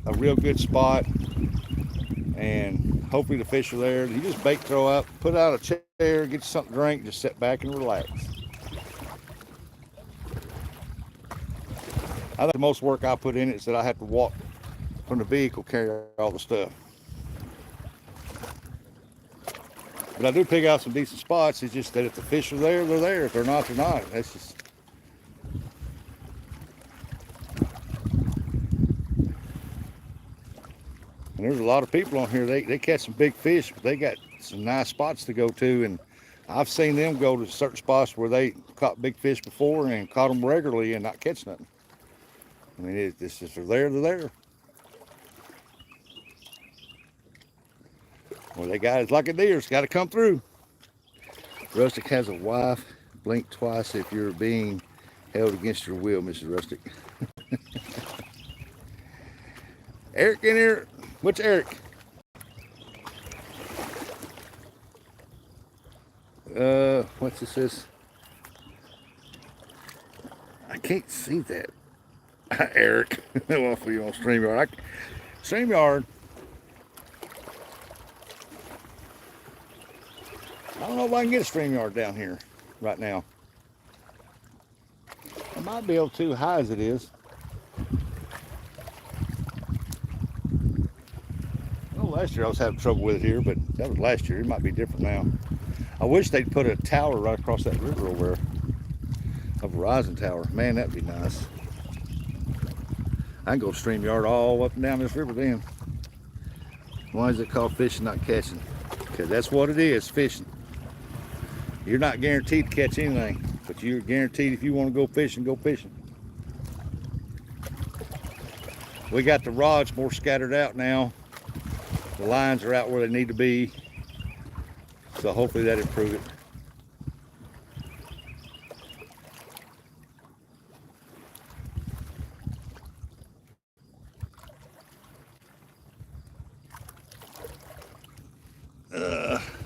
S1: a real good spot, and hopefully the fish are there. You just bait, throw up, put out a chair, get you something to drink, just sit back and relax. I think the most work I put in it is that I have to walk from the vehicle, carry all the stuff. But I do pick out some decent spots. It's just that if the fish are there, they're there. If they're not, they're not. That's just. And there's a lot of people on here. They catch some big fish, but they got some nice spots to go to. And I've seen them go to certain spots where they caught big fish before and caught them regularly and not catch nothing. I mean, it's just they're there, they're there. Well, they got it's like a deer. It's got to come through. Rustic has a wife. Blink twice if you're being held against your will, Mrs. Rustic. Eric in here. What's Eric? What's this? Is? I can't see that. Eric. Well, for you on StreamYard. StreamYard. I don't know if I can get a StreamYard down here right now. I might be able to, high as it is. Well, last year I was having trouble with it here, but that was last year. It might be different now. I wish they'd put a tower right across that river over there. A Verizon tower. Man, that'd be nice. I can go StreamYard all up and down this river then. Why is it called fishing, not catching? Because that's what it is, fishing. You're not guaranteed to catch anything, but you're guaranteed if you want to go fishing, go fishing. We got the rods more scattered out now. The lines are out where they need to be. So hopefully that improves it.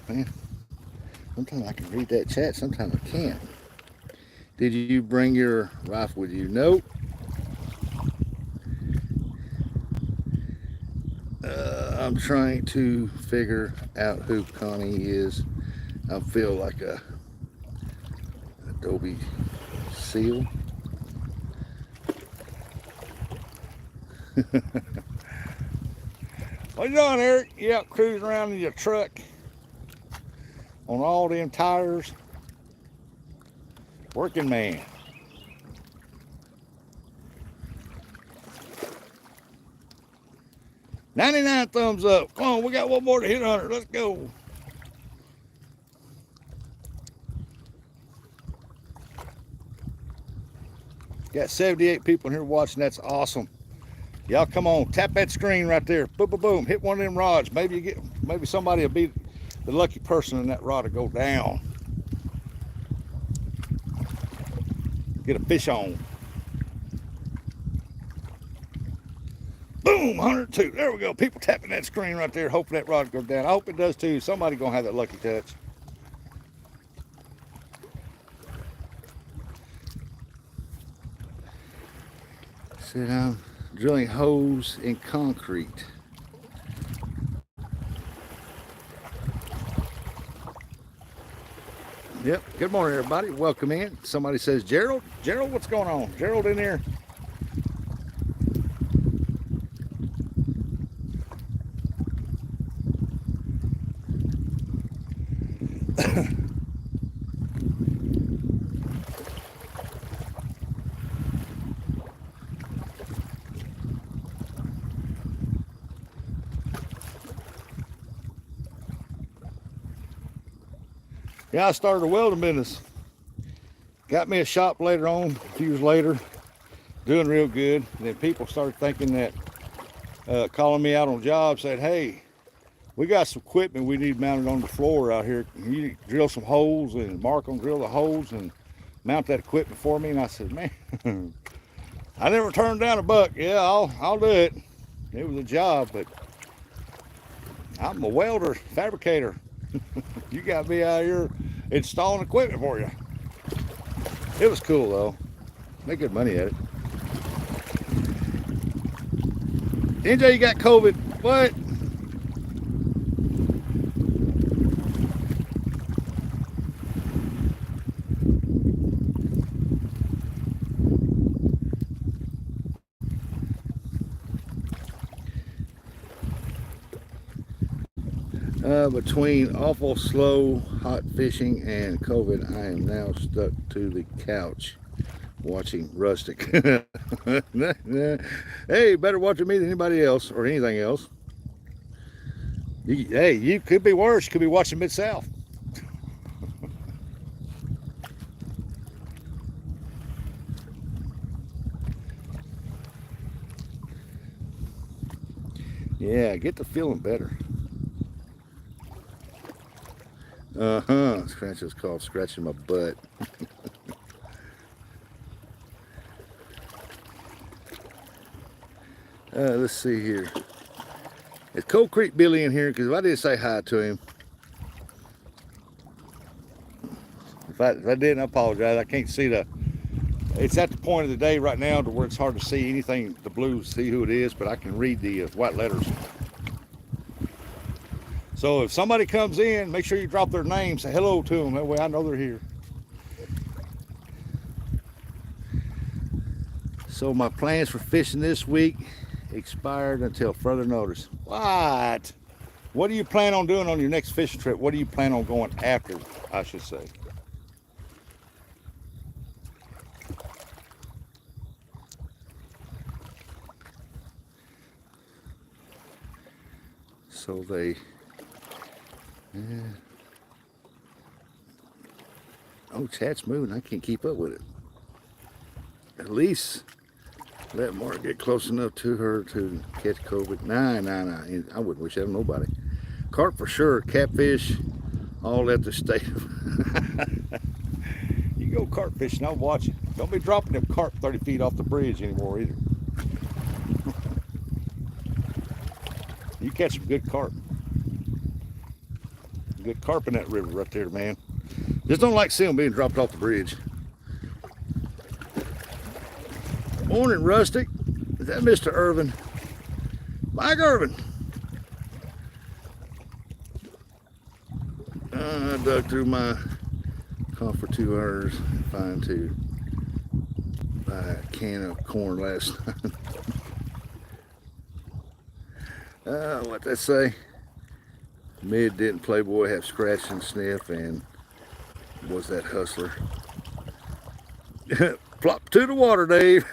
S1: Man. Sometimes I can read that chat, sometimes I can't. Did you bring your rifle with you? Nope. I'm trying to figure out who Connie is. I feel like a Adobe seal. What you doing, Eric? You out cruising around in your truck on all them tires? Working man. $99 thumbs up. Come on, we got one more to hit 100. Let's go. Got 78 people in here watching. That's awesome. Y'all come on, tap that screen right there. Boom, boom, boom. Hit one of them rods. Maybe somebody will be the lucky person and that rod will go down. Get a fish on. Boom, 102. There we go. People tapping that screen right there, hoping that rod goes down. I hope it does too. Somebody gonna have that lucky touch. Sit down. Drilling holes in concrete. Yep. Good morning, everybody. Welcome in. Somebody says, Gerald? Gerald, what's going on? Gerald in there? Yeah, I started a welding business. Got me a shop later on, a few years later, doing real good. And then people started thinking that, calling me out on jobs, said, hey, we got some equipment we need mounted on the floor out here. Can you drill some holes and Mark them, drill the holes and mount that equipment for me? And I said, man, I never turned down a buck. Yeah, I'll do it. It was a job, but I'm a welder, fabricator. You got me out here installing equipment for you. It was cool though. Make good money at it. NJ, you got COVID. What? Between awful slow hot fishing and COVID, I am now stuck to the couch watching Rustic. Hey, better watching me than anybody else or anything else. Hey, you could be worse. You could be watching Mid-South. Yeah, get to feeling better. Scratch is called scratching my butt. Let's see here. Is Cold Creek Billy in here? Because if I didn't say hi to him, if I didn't, I apologize. I can't see it's at the point of the day right now to where it's hard to see anything, the blue, see who it is, but I can read the white letters. So if somebody comes in, make sure you drop their name, say hello to them. That way I know they're here. So my plans for fishing this week expired until further notice. What? What do you plan on doing on your next fishing trip? What do you plan on going after, I should say? So they... Yeah. Oh, chat's moving. I can't keep up with it. At least let Mark get close enough to her to catch COVID. Nah. I wouldn't wish that on nobody. Carp for sure. Catfish, all at the state. You go carp fishing, I'll watch it. Don't be dropping them carp 30 feet off the bridge anymore either. You catch some good carp. Good carp in that river right there, man. Just don't like seeing them being dropped off the bridge. Morning, Rustic. Is that Mr. Irvin? Mike Irvin. I dug through my car for 2 hours trying to buy a can of corn last night. What they say? Mid didn't Playboy have scratch and sniff, and was that hustler? Flop to the water, Dave.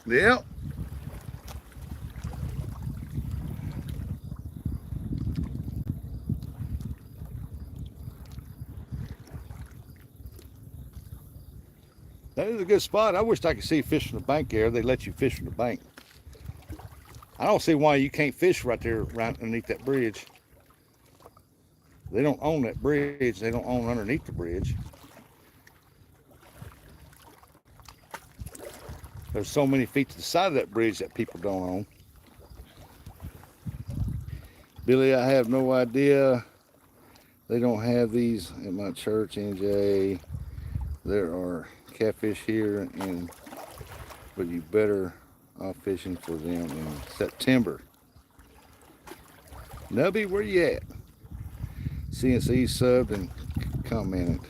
S1: Yep. That is a good spot. I wish I could see fish from the bank there. They let you fish from the bank. I don't see why you can't fish right there, right underneath that bridge. They don't own that bridge. They don't own underneath the bridge. There's so many feet to the side of that bridge that people don't own. Billy, I have no idea. They don't have these at my church, NJ. There are catfish here, but you better off fishing for them in September. Nubby, where you at? CNC subbed and commented.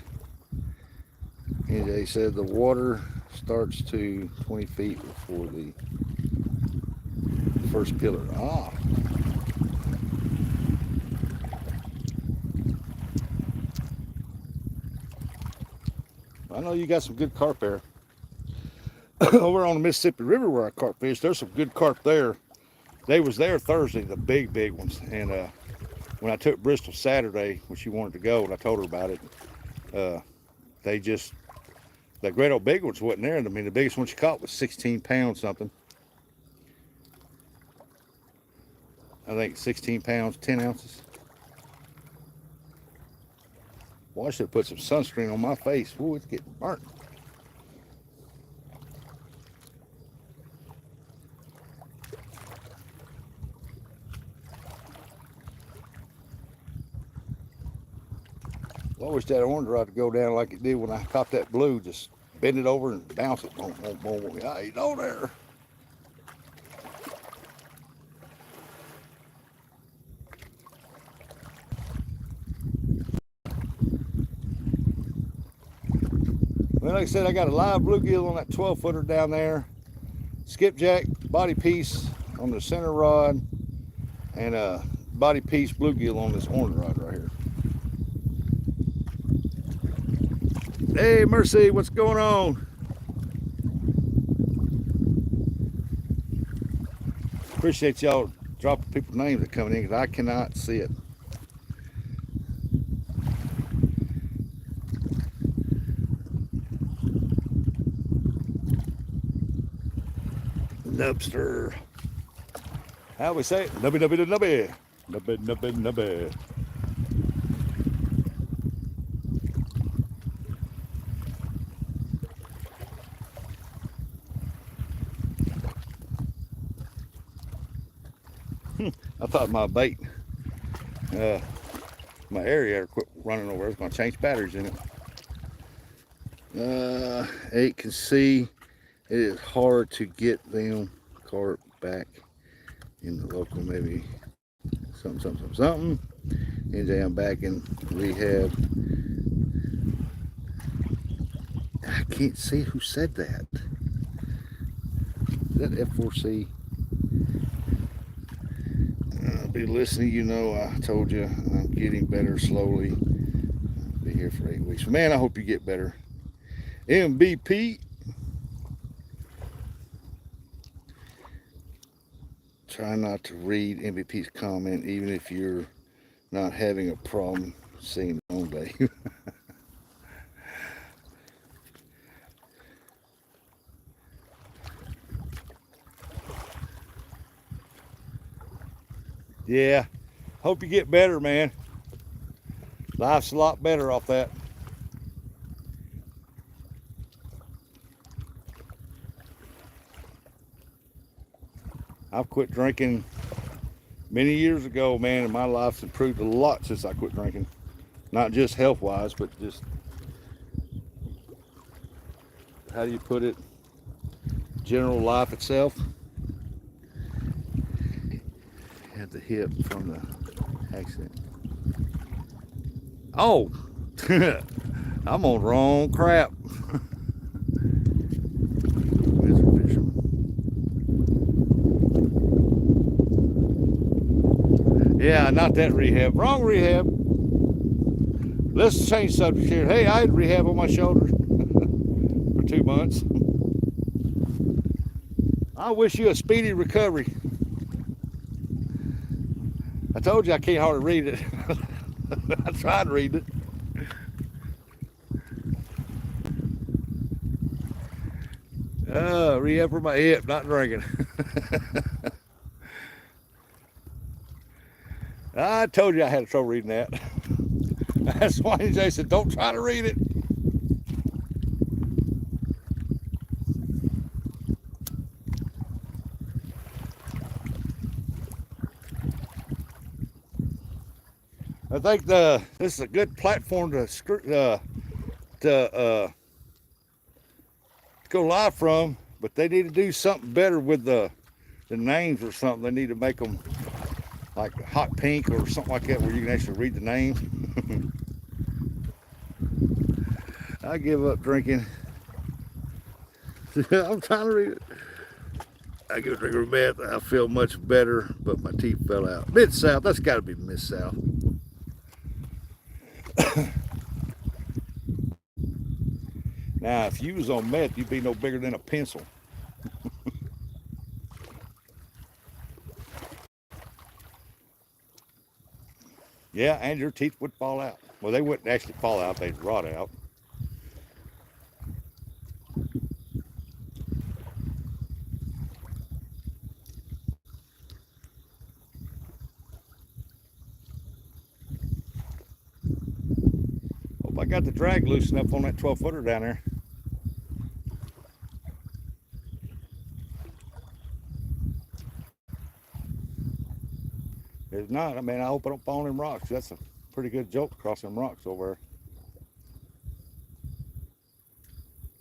S1: NJ said the water starts to 20 feet before the first pillar. Ah. I know you got some good carp there. Over on the Mississippi River where I carp fish, there's some good carp there. They was there Thursday, the big ones. And when I took Bristol Saturday, when she wanted to go, and I told her about it, They just, the great old big ones wasn't there. I mean, the biggest one she caught was 16 pounds something. I think 16 pounds, 10 ounces. Well, I should have put some sunscreen on my face. Ooh, it's getting burnt. I wish that orange rod to go down like it did when I caught that blue. Just bend it over and bounce it. Boom, boom, boom. Yeah, you know there. Well, like I said, I got a live bluegill on that 12-footer down there. Skipjack body piece on the center rod. And a body piece bluegill on this orange rod right here. Hey, Mercy, what's going on? Appreciate y'all dropping people's names that coming in because I cannot see it. Nubster. How we say it? Nubby, nubby, nubby. Nubby, nubby, nubby. I thought my bait, my area quit running over. It's going to change batteries in it. 8 can see it is hard to get them carp back in the local, maybe something. NJ, I'm back in rehab. I can't see who said that. Is that F4C? I'll be listening. You know, I told you I'm getting better slowly. I'll be here for 8 weeks. Man, I hope you get better. MVP. Try not to read MVP's comment, even if you're not having a problem seeing it all day. Yeah, hope you get better, man. Life's a lot better off that. I've quit drinking many years ago, man, and my life's improved a lot since I quit drinking. Not just health-wise, but just, how do you put it, general life itself. Had the hip from the accident. Oh, I'm on wrong crap. Yeah, not that rehab. Wrong rehab. Let's change subject here. Hey, I had rehab on my shoulder for 2 months. I wish you a speedy recovery. I told you I can't hardly read it. I tried to read it. Rehab for my hip, not drinking. I told you I had trouble reading that. That's why Jay said, don't try to read it. I think this is a good platform to go live from, but they need to do something better with the names or something. They need to make them like hot pink or something like that where you can actually read the names. I give up drinking. I'm trying to read it. I give a drink of meth. I feel much better, but my teeth fell out. Mid-South, that's got to be Mid-South. Now, if you was on meth, you'd be no bigger than a pencil. Yeah, and your teeth would fall out. Well, they wouldn't actually fall out, they'd rot out. Hope I got the drag loosened up on that 12-footer down there. If not, I mean, I hope I don't fall on them rocks. That's a pretty good joke across them rocks over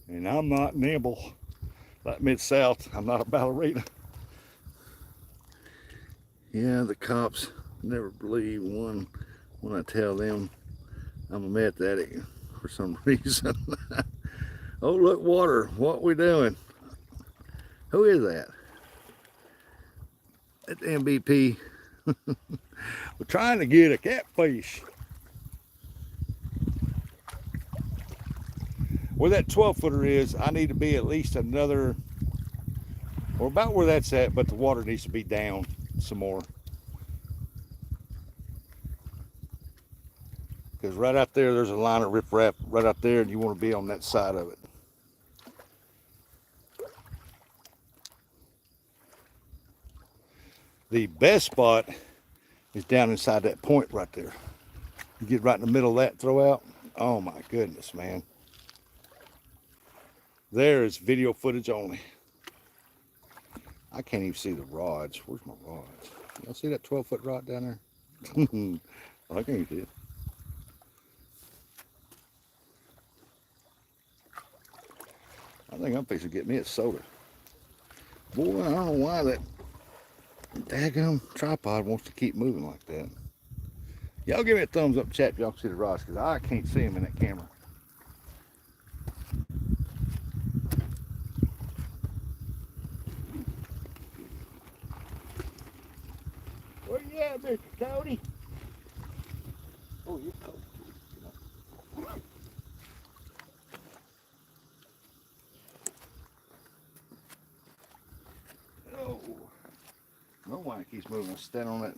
S1: there. And I'm not nimble. Like Mid-South, I'm not a ballerina. Yeah, the cops never believe one when I tell them I'm a meth addict for some reason. Oh, look, water. What we doing? Who is that? That's MVP. We're trying to get a catfish. Where that 12-footer is, I need to be at least another, or about where that's at, but the water needs to be down some more. Because right out there's a line of riprap right out there, and you want to be on that side of it. The best spot is down inside that point right there. You get right in the middle of that throw out. Oh my goodness, man. There is video footage only. I can't even see the rods. Where's my rods? Y'all see that 12-foot rod down there? I can't see it. I think I'm fixing to get me a soda. Boy, I don't know why that daggum tripod wants to keep moving like that. Y'all give me a thumbs up chat if y'all can see the rods, because I can't see them in that camera. Where you at, Mr. Cody? Oh, you're cold. Oh, I don't know why it keeps moving. I stand on that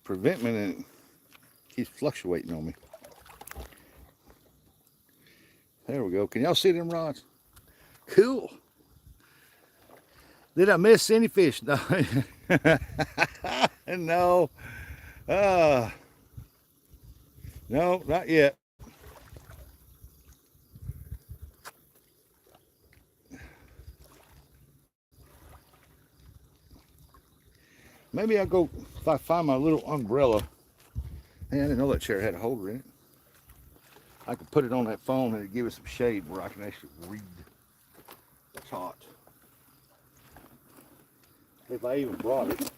S1: preventment and it keeps fluctuating on me. There we go. Can y'all see them rods? Cool. Did I miss any fish? No. No. No, not yet. Maybe I'll go, if I find my little umbrella. Hey, I didn't know that chair had a holder in it. I could put it on that phone and it'd give it some shade where I can actually read. It's hot. If I even brought it.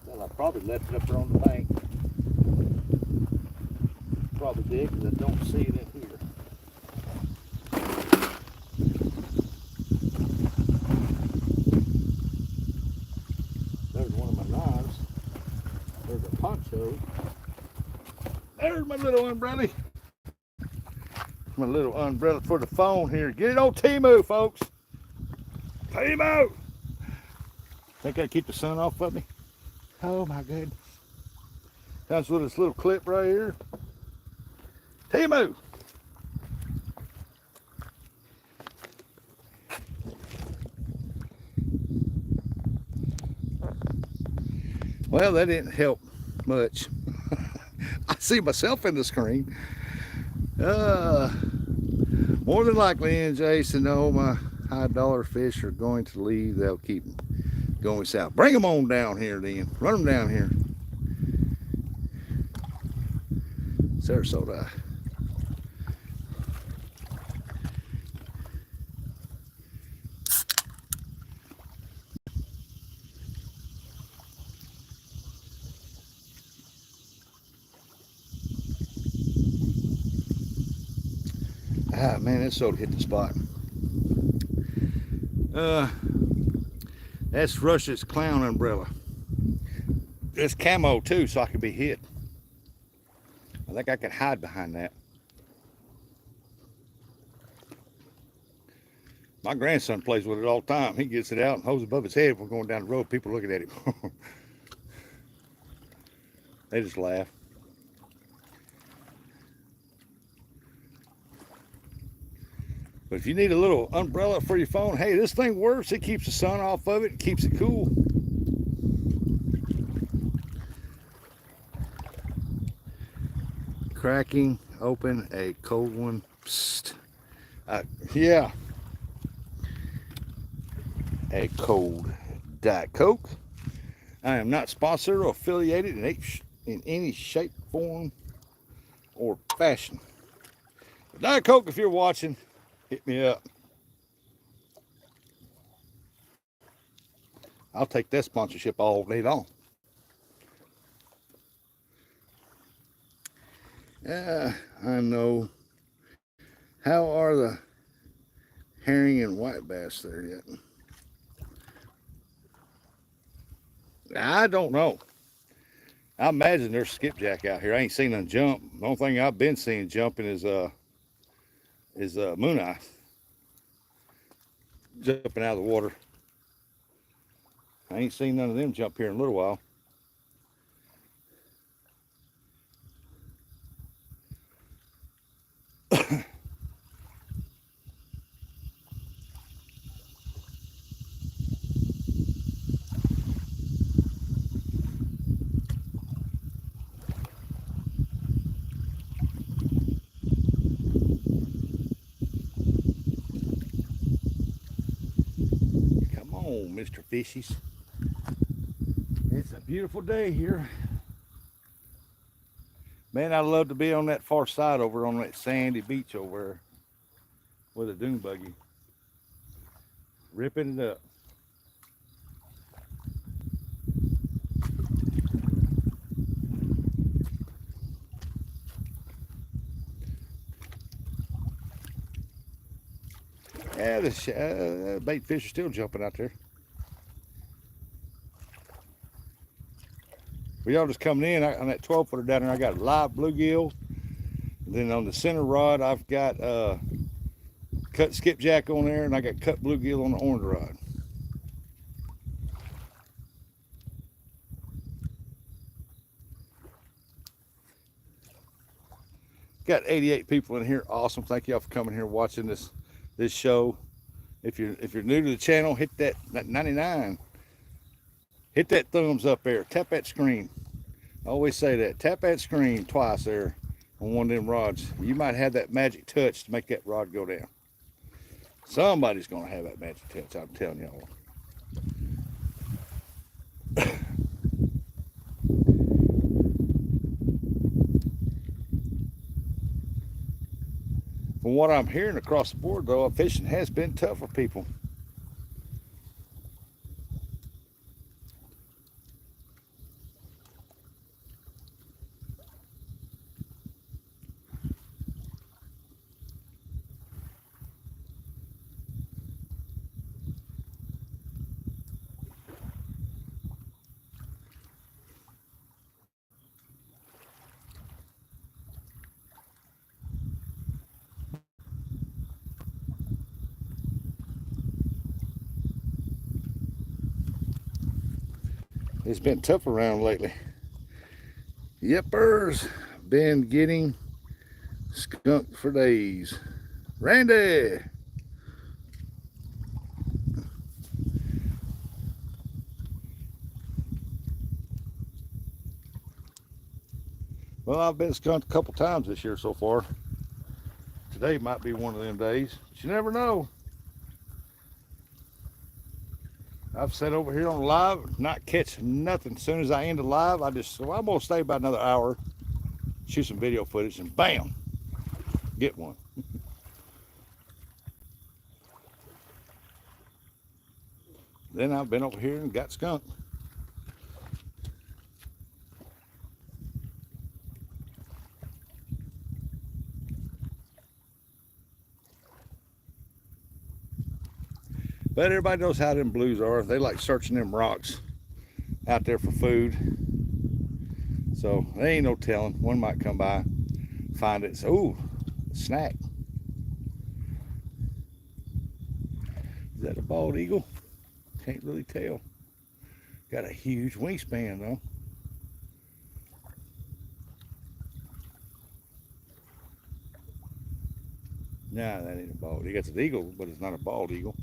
S1: Well, I probably left it up there on the bank. Probably did, because I don't see it in here. There's one of my knives. There's a poncho. There's my little umbrella. My little umbrella for the phone here. Get it on Temu, folks. Temu! Think I keep the sun off of me? Oh my goodness. Comes with this little clip right here. Temu! Well, that didn't help much. I see myself in the screen. More than likely, and Jason, no, my high dollar fish are going to leave. They'll keep going south. Bring them on down here then. Run them down here. Sarasota. Ah, man, that soda hit the spot. That's Russia's clown umbrella. It's camo too, so I can be hit. I think I could hide behind that. My grandson plays with it all the time. He gets it out and holds it above his head if we're going down the road. People looking at him. They just laugh. But if you need a little umbrella for your phone, hey, this thing works. It keeps the sun off of it. It keeps it cool. Cracking open a cold one. Psst. Yeah. A cold Diet Coke. I am not sponsored or affiliated in any shape, form, or fashion. But Diet Coke, if you're watching, hit me up. I'll take that sponsorship all day long. I know. How are the herring and white bass there yet? I don't know. I imagine there's skipjack out here. I ain't seen none jump. The only thing I've been seeing jumping is moon eye jumping out of the water. I ain't seen none of them jump here in a little while. Come on, Mr. Fishies. It's a beautiful day here. Man, I'd love to be on that far side over on that sandy beach over there with a dune buggy. Ripping it up. Yeah, the bait fish are still jumping out there. But y'all just coming in on that 12-footer down there. I got live bluegill. And then on the center rod, I've got cut skipjack on there, and I got cut bluegill on the orange rod. Got 88 people in here. Awesome. Thank y'all for coming here watching this show. If you're new to the channel, hit that 99. Hit that thumbs up there. Tap that screen. I always say that. Tap that screen twice there on one of them rods. You might have that magic touch to make that rod go down. Somebody's going to have that magic touch, I'm telling y'all. From what I'm hearing across the board, though, fishing has been tough for people. It's been tough around lately. Yippers, been getting skunked for days. Randy! Well, I've been skunked a couple times this year so far. Today might be one of them days, but you never know. I've sat over here on live, not catch nothing. As soon as I end the live, I'm gonna stay about another hour, shoot some video footage, and bam, get one. Then I've been over here and got skunked. But everybody knows how them blues are. They like searching them rocks out there for food. So there ain't no telling. One might come by, find it. So, ooh, snack. Is that a bald eagle? Can't really tell. Got a huge wingspan though. Nah, that ain't a bald. He got an eagle, but it's not a bald eagle.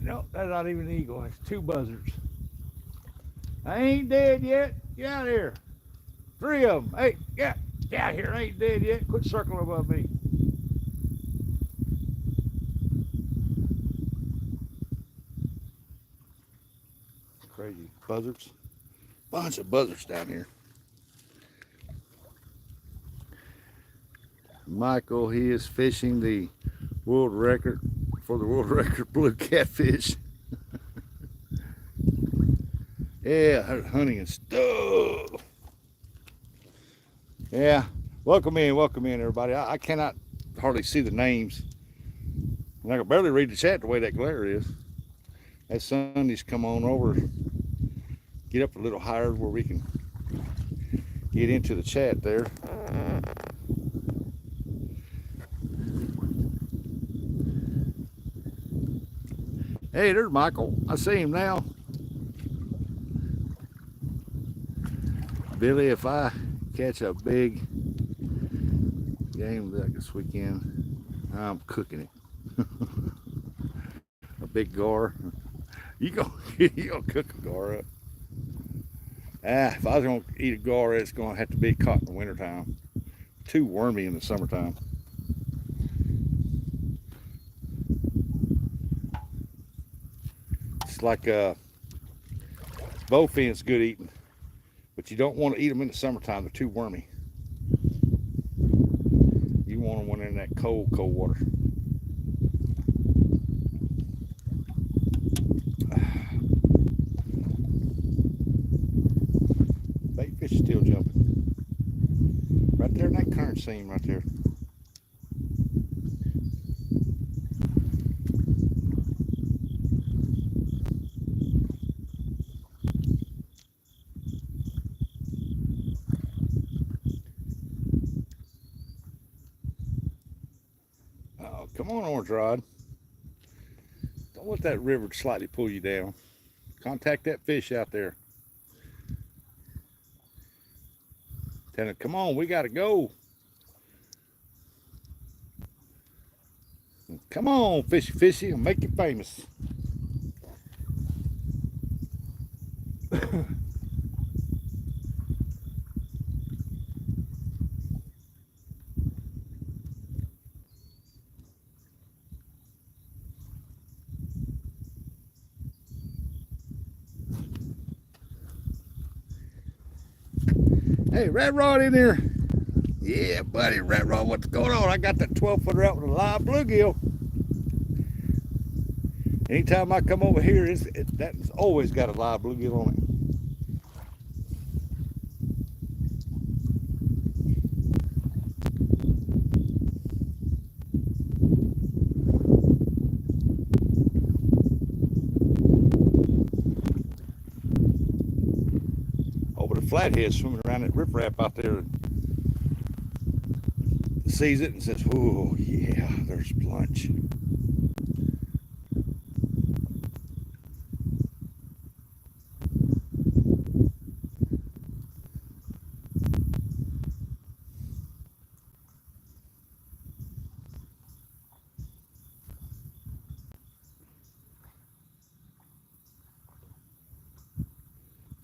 S1: No, that's not even an eagle. It's two buzzards. I ain't dead yet. Get out of here. Three of them. Hey, get out here. I ain't dead yet. Quit circling above me. Crazy buzzards. Bunch of buzzards down here. Michael, he is fishing the world record for the world record blue catfish. Yeah, hunting and stuff. Yeah, welcome in, everybody. I cannot hardly see the names. And I can barely read the chat the way that glare is. That Sunday's come on over, get up a little higher where we can get into the chat there. Hey, there's Michael. I see him now. Billy, if I catch a big game like this weekend, I'm cooking it. A big gar. You gonna cook a gar up? If I was gonna eat a gar, it's gonna have to be caught in the wintertime. Too wormy in the summertime. It's like bowfin's good eating, but you don't want to eat them in the summertime. They're too wormy. You want them when they're in that cold water. Bait fish is still jumping. Right there in that current seam right there. Come on, Orange Rod. Don't let that river slightly pull you down. Contact that fish out there. Tell him, come on, we got to go. Come on, fishy, I'll make you famous. Hey, Rat Rod in there. Yeah, buddy, Rat Rod, what's going on? I got that 12-footer out with a live bluegill. Anytime I come over here, that's always got a live bluegill on it. Over the flathead swimming around that riprap out there, sees it and says, oh yeah, there's lunch.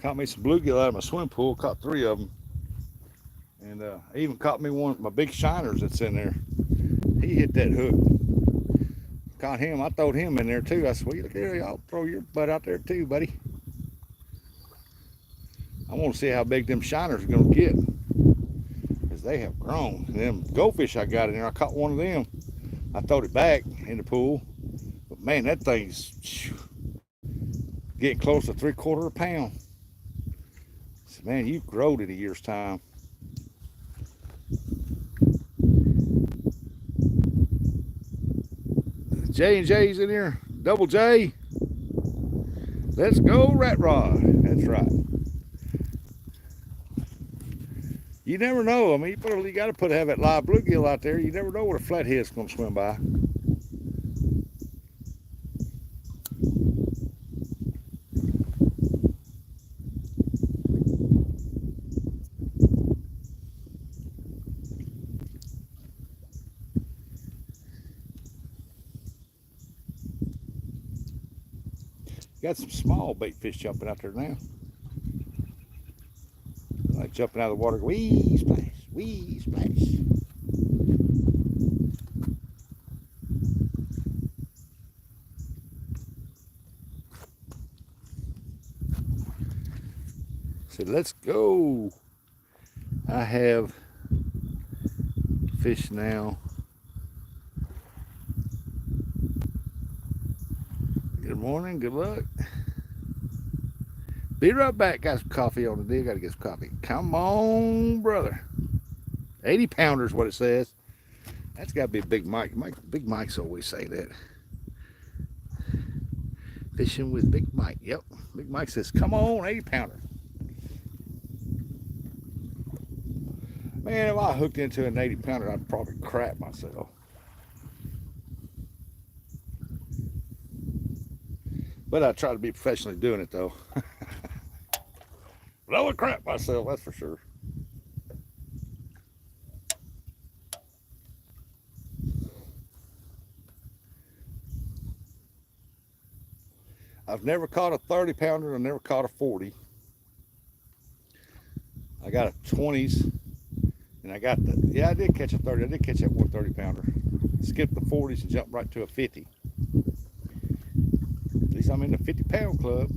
S1: Caught me some bluegill out of my swim pool, caught 3 of them. And I even caught me one of my big shiners that's in there. He hit that hook. Caught him, I throwed him in there too. I said, well, look here, I'll throw your butt out there too, buddy. I want to see how big them shiners are going to get, because they have grown. And them goldfish I got in there, I caught one of them. I throwed it back in the pool. But man, that thing's getting close to 3/4 pound. Man, you've grown in a year's time. J&J's in here. Double J. Let's go, Rat Rod. That's right. You never know. I mean, you got to have that live bluegill out there. You never know what a flathead's going to swim by. Got some small bait fish jumping out there now. Like jumping out of the water, wee splash, wee splash. So let's go. I have fish now. Good morning, good luck. Be right back. Got some coffee on the deal. Got to get some coffee. Come on, brother. 80 pounder is what it says. That's got to be a Big Mike. Big Mike's always say that. Fishing with Big Mike. Yep. Big Mike says, come on, 80 pounder. Man, if I hooked into an 80 pounder, I'd probably crap myself. But I try to be professionally doing it though. But I would crap myself, that's for sure. I've never caught a 30 pounder. I've never caught a 40. I got a 20s. And I got the, yeah, I did catch a 30. I did catch that 130 pounder. Skipped the 40s and jumped right to a 50. At least I'm in the 50 pound club.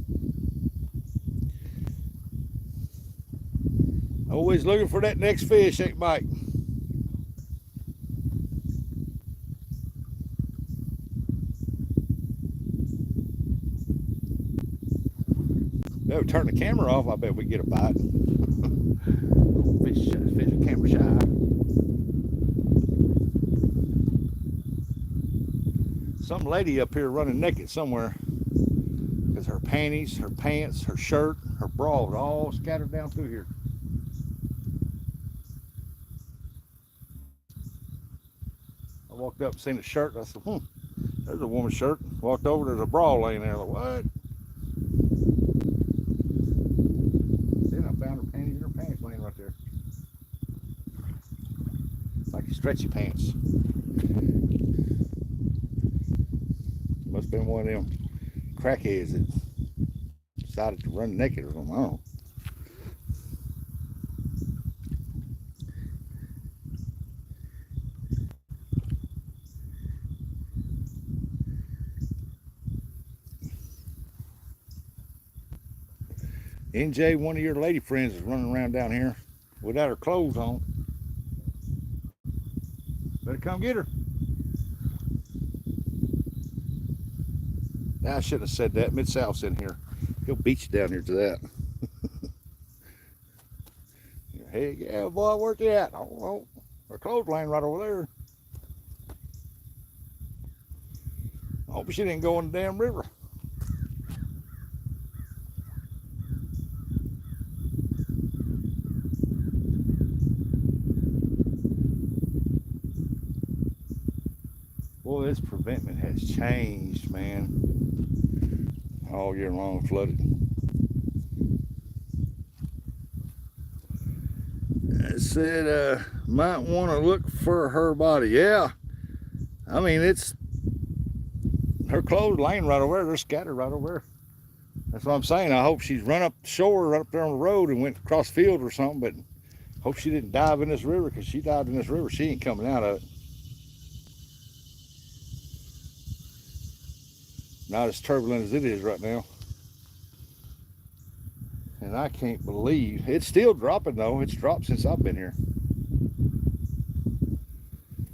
S1: Always looking for that next fish, ain't Mike? Better turn the camera off. I bet we get a bite. Fish camera shy. Some lady up here running naked somewhere because her panties, her pants, her shirt, her bra are all scattered down through here. I walked up and seen a shirt. And I said, there's a woman's shirt. Walked over, there's a bra laying there. Like, what? Then I found her panties and her pants laying right there. Like stretchy pants. Must have been one of them crackheads that decided to run naked or something. I don't know. NJ, one of your lady friends, is running around down here without her clothes on. Better come get her. I shouldn't have said that. Mid-South's in here. He'll beat you down here to that. Hey, yeah, boy, where's it at? I don't know. Her clothes laying right over there. I hope she didn't go in the damn river. Boy, this preventment has changed, man. All year long, flooded. It said, might want to look for her body. Yeah. I mean, it's her clothes laying right over there. They're scattered right over there. That's what I'm saying. I hope she's run up the shore, right up there on the road and went across the field or something, but hope she didn't dive in this river, because she dived in this river, she ain't coming out of it. Not as turbulent as it is right now. And I can't believe it's still dropping though. It's dropped since I've been here.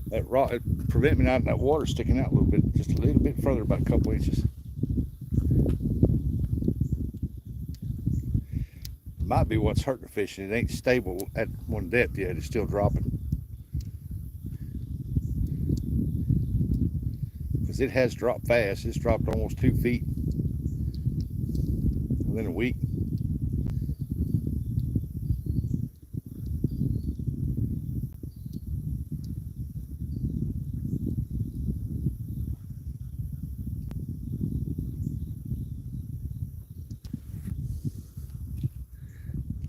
S1: That rock, it prevent me out in that water sticking out a little bit, just a little bit further, about a couple inches. Might be what's hurting the fish, and it ain't stable at one depth yet. It's still dropping. Because it has dropped fast. It's dropped almost 2 feet within a week.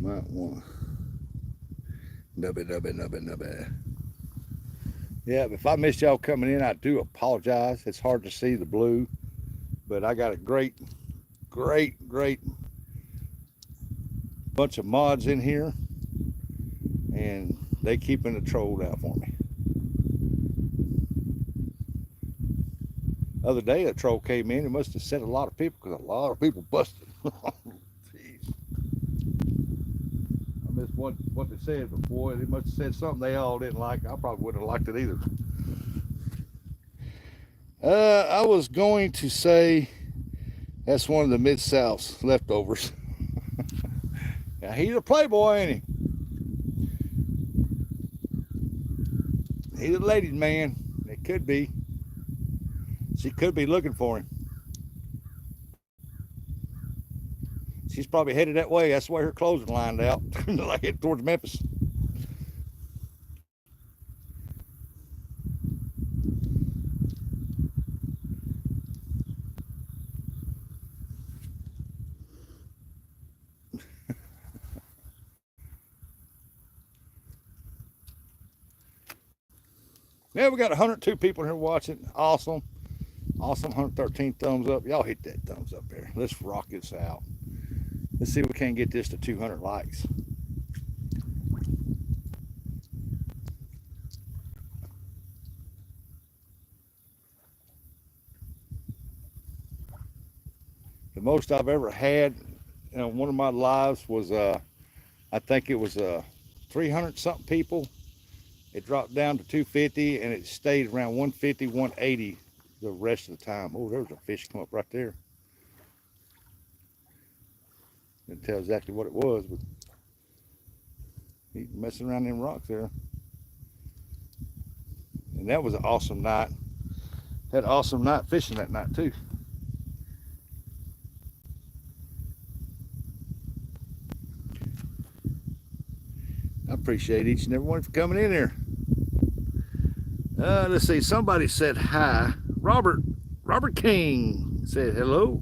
S1: Might want nubby. Yeah, if I missed y'all coming in, I do apologize. It's hard to see the blue, but I got a great great bunch of mods in here, and they keeping the trolls out for me. The other day, a troll came in. It must have set a lot of people because a lot of people busted. Jeez. I missed what they said before. They must have said something they all didn't like. I probably wouldn't have liked it either. I was going to say that's one of the Mid-South's leftovers. Now, he's a playboy, ain't he? He's a ladies' man. It could be. She could be looking for him. She's probably headed that way. That's the way her clothes are lined out, like headed towards Memphis. Yeah, we got 102 people here watching. Awesome. 113 thumbs up. Y'all hit that thumbs up there. Let's rock this out. Let's see if we can get this to 200 likes. The most I've ever had in one of my lives was, I think it was 300 something people. It dropped down to 250 and it stayed around 150, 180 the rest of the time. Oh, there was a fish come up right there. Didn't tell exactly what it was, but he's messing around in rocks there. And that was an awesome night. Had an awesome night fishing that night too. I appreciate each and every one for coming in here. Let's see, somebody said hi. Robert King said hello.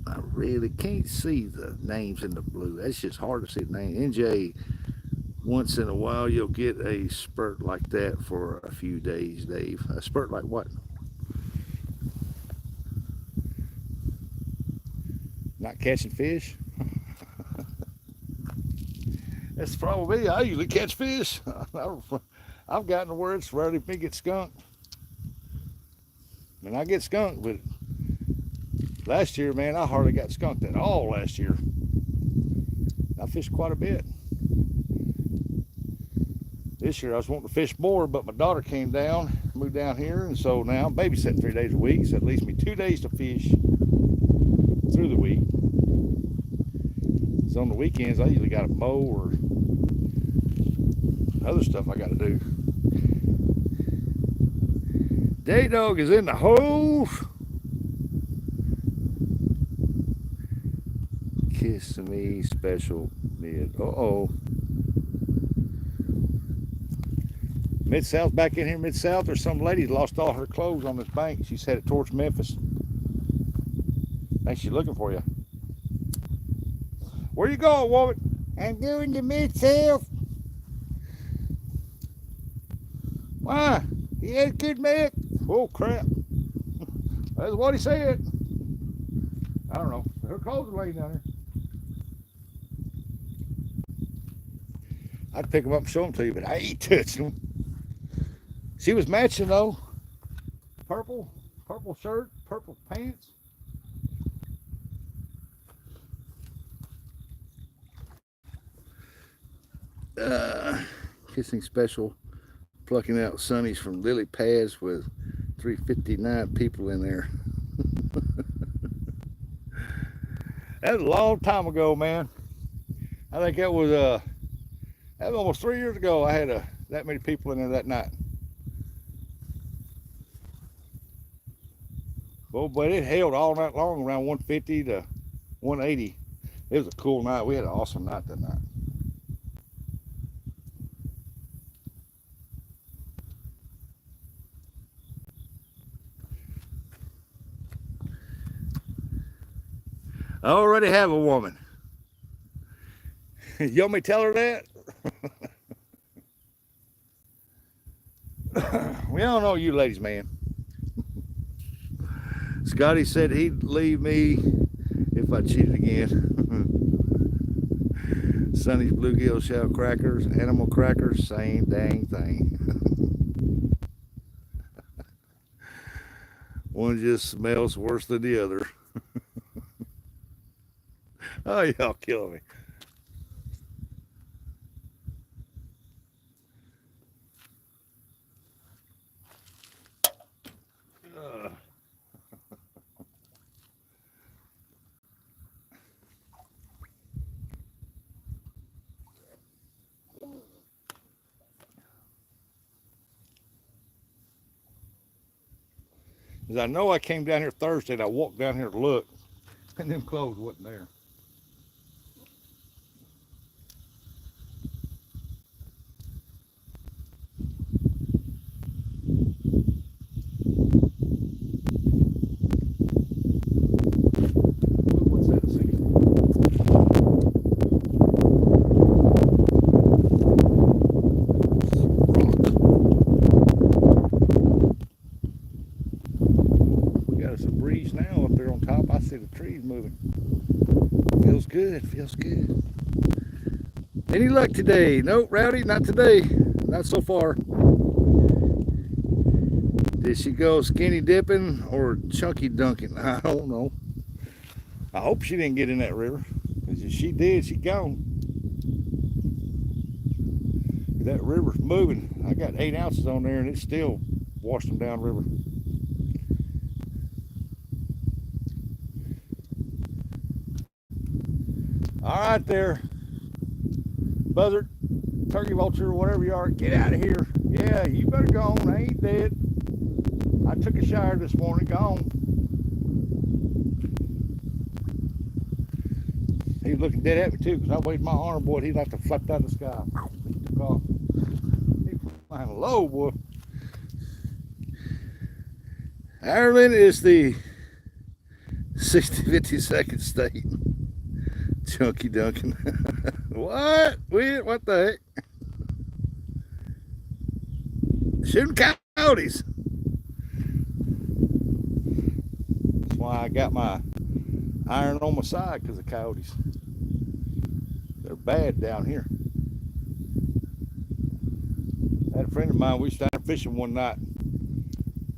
S1: I really can't see the names in the blue. That's just hard to see the name. NJ, once in a while you'll get a spurt like that for a few days, Dave. A spurt like what? Not catching fish? That's probably me. I usually catch fish. I've gotten to where it's rarely me get skunked. And I get skunked, but last year, man, I hardly got skunked at all last year. I fished quite a bit. This year I was wanting to fish more, but my daughter came down, moved down here, and so now I'm babysitting 3 days a week, so it leaves me 2 days to fish through the week. So on the weekends, I usually got to mow or other stuff I got to do. Day Dog is in the hole. Kiss me special mid. Uh-oh. Mid-South back in here, Mid-South. There's some lady lost all her clothes on this bank. She's headed towards Memphis. I think she's looking for you. Where you going, woman? I'm going to Mid-South. Why? He had a good milk. Oh, crap. That's what he said. I don't know. Her clothes are laying down there. I'd pick them up and show them to you, but I ain't touching them. She was matching, though. Purple shirt, purple pants. Kissing special, plucking out sunnies from lily pads with 359 people in there. That was a long time ago, man. I think that was almost 3 years ago. I had that many people in there that night. Oh, but it held all night long, around 150 to 180. It was a cool night. We had an awesome night that night. I already have a woman. You want me to tell her that? Well, don't know you ladies, man. Scotty said he'd leave me if I cheated again. Sonny's bluegill shell crackers, animal crackers, same dang thing. One just smells worse than the other. Oh, y'all killing me. Because I know I came down here Thursday and I walked down here to look, and them clothes wasn't there. What's that? We got us a breeze now up there on top. I see the trees moving. Feels good, feels good. Any luck today? Nope, Rowdy, not today. Not so far. Did she go skinny dipping or chunky dunking? I don't know. I hope she didn't get in that river. Because if she did, she gone. That river's moving. I got 8 ounces on there and it still washed them down river. All right there, buzzard, turkey vulture, whatever you are, get out of here. Yeah, you better go on. I ain't dead. I took a shower this morning. Gone. He was looking dead at me too because I waved my arm, boy. He'd like to flap out of the sky. He took off. He was flying low, boy. Ireland is the 52nd state. Chunky Duncan. What? What the heck? Shooting coyotes. That's why I got my iron on my side, because of coyotes. They're bad down here. I had a friend of mine, we was down fishing one night.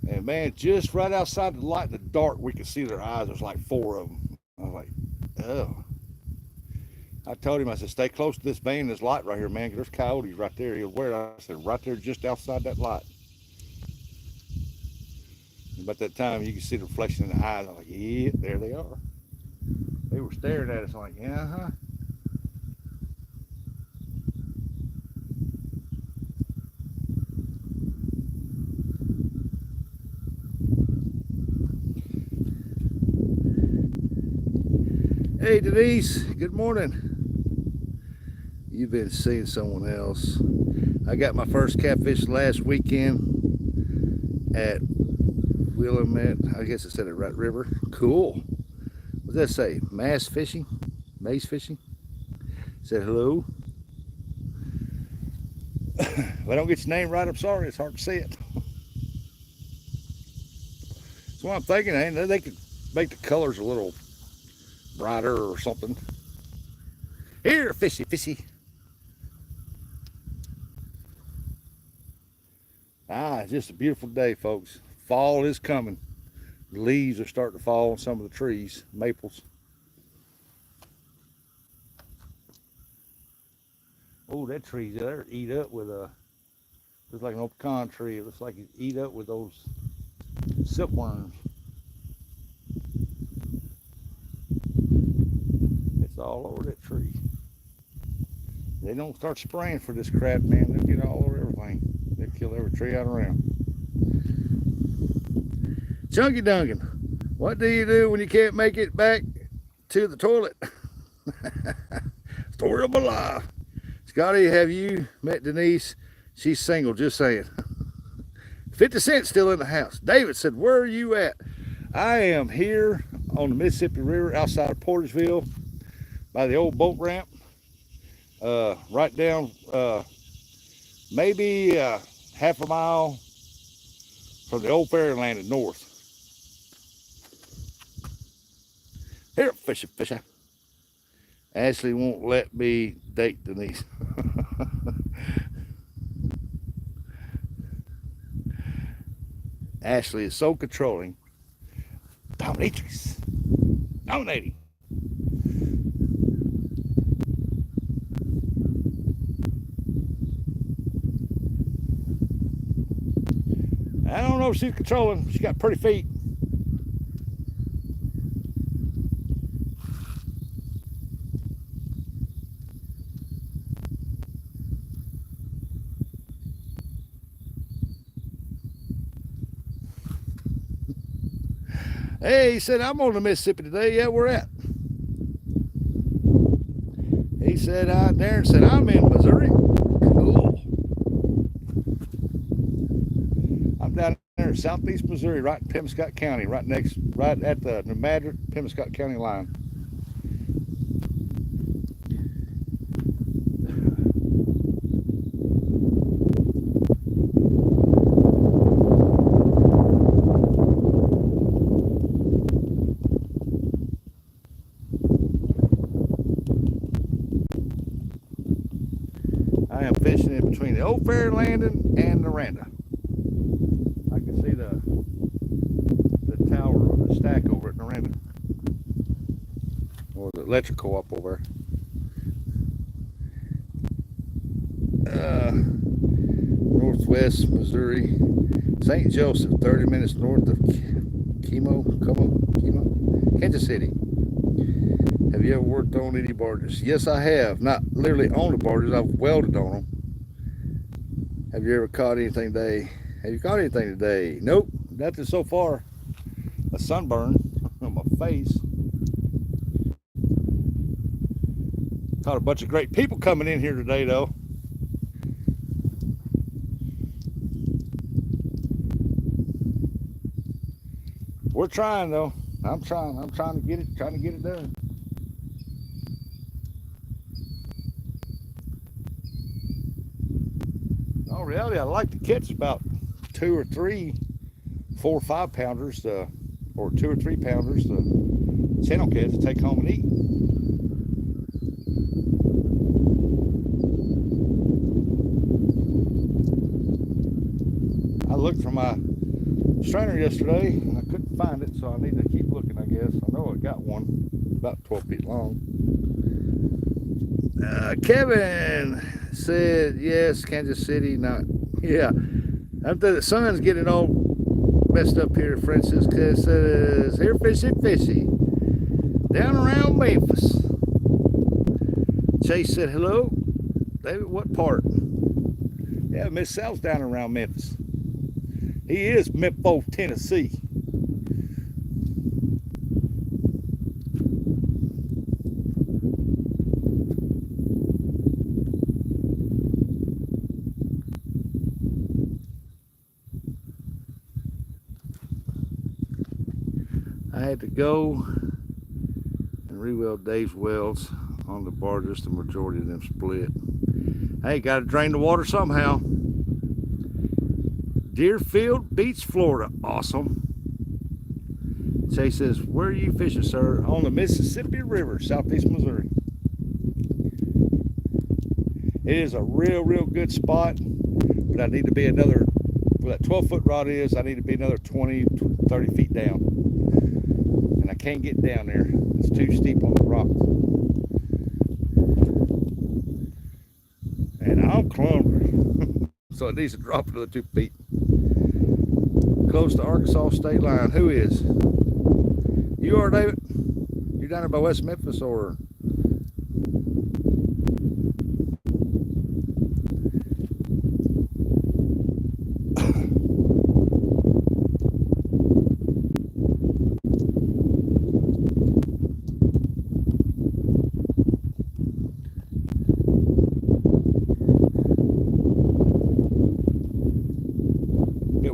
S1: And man, just right outside the light in the dark, we could see their eyes. There's like 4 of them. I was like, oh. I told him, I said, stay close to this vein, this light right here, man, because there's coyotes right there. He was where? I said, right there, just outside that light. About that time, you can see the reflection in the eyes. I'm like, yeah, there they are. They were staring at us. I'm like, yeah, huh? Hey, Denise, good morning. You've been seeing someone else. I got my first catfish last weekend at Willamette. I guess it said at Rat River. Cool. What does that say? Maze fishing? Said hello. If I don't get your name right, I'm sorry. It's hard to say it. So what I'm thinking, they could make the colors a little brighter or something. Here, fishy. It's just a beautiful day, folks. Fall is coming. The leaves are starting to fall on some of the trees, maples. Oh, that tree's there eat up with a, looks like an old pecan tree. It looks like it's eat up with those silkworms. It's all over that tree. They don't start spraying for this crap, man. They'll get all over everything. They'll kill every tree out around. Chunky Duncan, what do you do when you can't make it back to the toilet? Story of my life. Scotty, have you met Denise? She's single, just saying. 50 Cent still in the house. David said, where are you at? I am here on the Mississippi River outside of Portersville by the old boat ramp. Right down maybe half a mile from the old ferry landing north. Here, fishy, fishy. Ashley won't let me date Denise. Ashley is so controlling. Dominatrix. Dominating. I don't know if she's controlling. She got pretty feet. Hey, he said, I'm on the Mississippi today. Yeah, where at? He said, Darren said, I'm in Missouri. Cool. I'm down there in southeast Missouri, right in Pemiscot County, right at the New Madrid, Pemiscot County line. I am fishing in between the old ferry landing and Noranda. I can see the tower or the stack over at Noranda, or the electrical co-op over there. Northwest Missouri, St. Joseph, 30 minutes north of Kansas City. Have you ever worked on any barges? Yes, I have. Not literally on the barges. I've welded on them. Have you ever caught anything today? Have you caught anything today? Nope, nothing so far. A sunburn on my face. Caught a bunch of great people coming in here today, though. We're trying, though. I'm trying to get it done. In all reality, I like to catch about 2 or 3 4 or 5 pounders, or 2 or 3 pounders, channel cats to take home and eat. I looked for my strainer yesterday and I couldn't find it, so I need to keep looking, I guess. I know I got one about 12 feet long. Kevin said, yes, Kansas City, not, yeah. After the sun's getting all messed up here, Francis says, here, fishy, fishy. Down around Memphis. Chase said, hello. David, what part? Yeah, Miss Sal's down around Memphis. He is Memphis, Tennessee. I had to go and re-weld Dave's welds on the barges. The majority of them split. Hey, got to drain the water somehow. Deerfield Beach, Florida. Awesome. Chase says, where are you fishing, sir? On the Mississippi River, southeast Missouri. It is a real good spot, but I need to be another, where that 12-foot rod is, I need to be another 20, 30 feet down. And I can't get down there. It's too steep on the rocks. And I'm clumsy, so it needs to drop another 2 feet. Close to Arkansas state line. Who is? You are, David? You down there by West Memphis, or?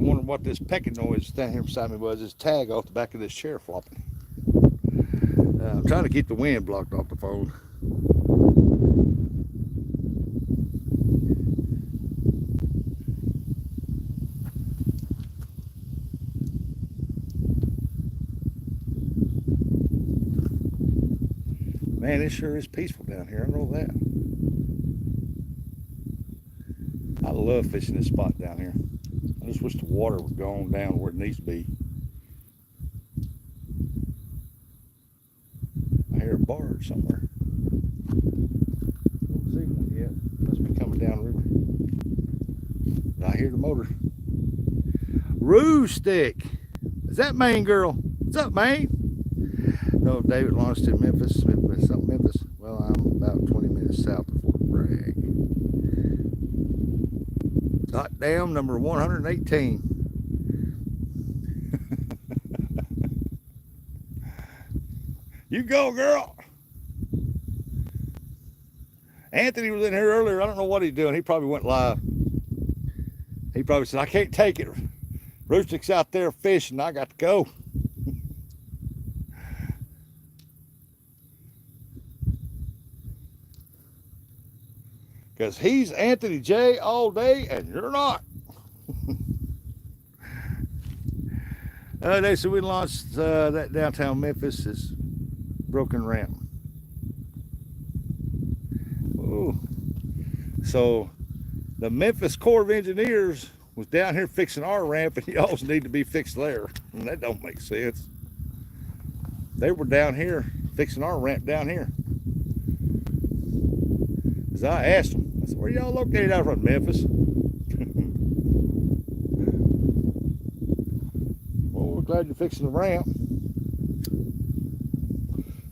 S1: Wondering what this pecking noise down here beside me was. This tag off the back of this chair flopping. I'm trying to keep the wind blocked off the phone. Man, it sure is peaceful down here. I know that. I love fishing this spot down here. I just wish the water would go on down where it needs to be. I hear a barge somewhere. Don't see one yet. Must be coming down the river. But I hear the motor. Roo stick. Is that Maine girl? What's up, Maine? No, David launched in Memphis. Memphis. Well, I'm about 20 minutes south of Fort Bragg. Hot damn, number 118. You go, girl. Anthony was in here earlier. I don't know what he's doing. He probably went live. He probably said, I can't take it. Roostick's out there fishing. I got to go. Because he's Anthony J all day and you're not. They said we launched that downtown Memphis is broken ramp. Ooh. So the Memphis Corps of Engineers was down here fixing our ramp, and y'all need to be fixed there. And that don't make sense. They were down here fixing our ramp down here. As I asked them, I said, where y'all located out from? Memphis. Well, we're glad you're fixing the ramp.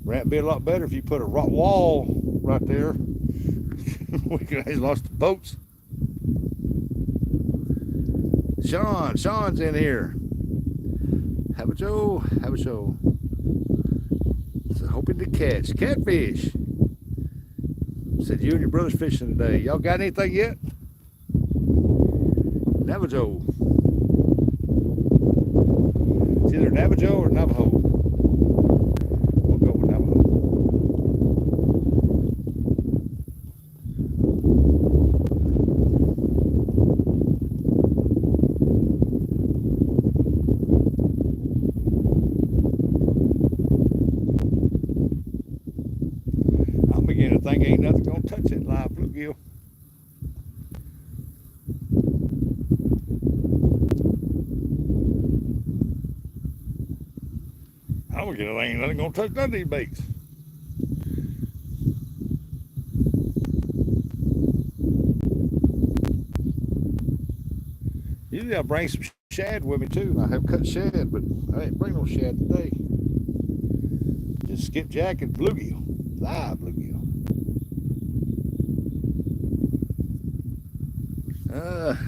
S1: Ramp would be a lot better if you put a rock wall right there. We could have lost the boats. Sean's in here. Have a show. So hoping to catch catfish. Said you and your brother's fishing today. Y'all got anything yet? Navajo. It's either Navajo or Navajo. We'll go with Navajo. I'm beginning to think ain't nothing gonna touch that live bluegill. I'm beginning to think ain't nothing gonna touch none of these baits. Usually I bring some shad with me too. I have cut shad, but I didn't bring no shad today. Just skipjack and bluegill. Live bluegill.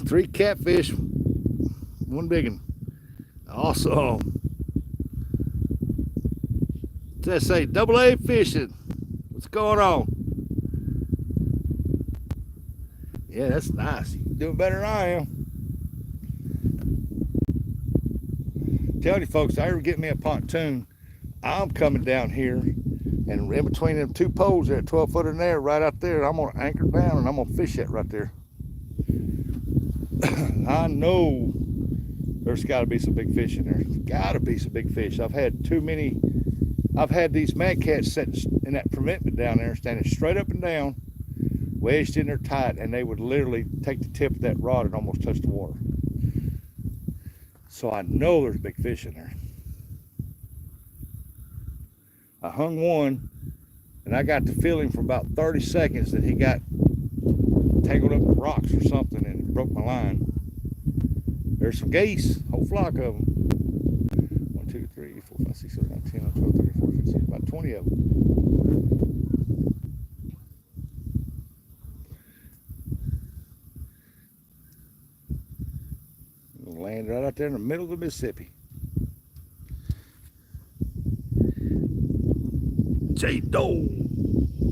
S1: 3 catfish, 1 big one. Awesome. Let's say double A fishing. What's going on? Yeah, that's nice. You're doing better than I am. Tell you folks, I ever get me a pontoon, I'm coming down here, and in between them 2 poles there, 12 foot in there, right out there, I'm gonna anchor down and I'm gonna fish that right there. I know there's got to be some big fish in there. Got to be some big fish. I've had these mad cats sitting in that preventment down there, standing straight up and down, wedged in there tight, and they would literally take the tip of that rod and almost touch the water. So I know there's big fish in there. I hung one, and I got the feeling for about 30 seconds that he got tangled up in rocks or something and broke my line. There's some geese, whole flock of them. 1, 2, 3, 4, 5, 6, 7, 8, 10, 12, 13, 14, 15, 16, about 20 of them. We'll land right out there in the middle of the Mississippi. J-Doe,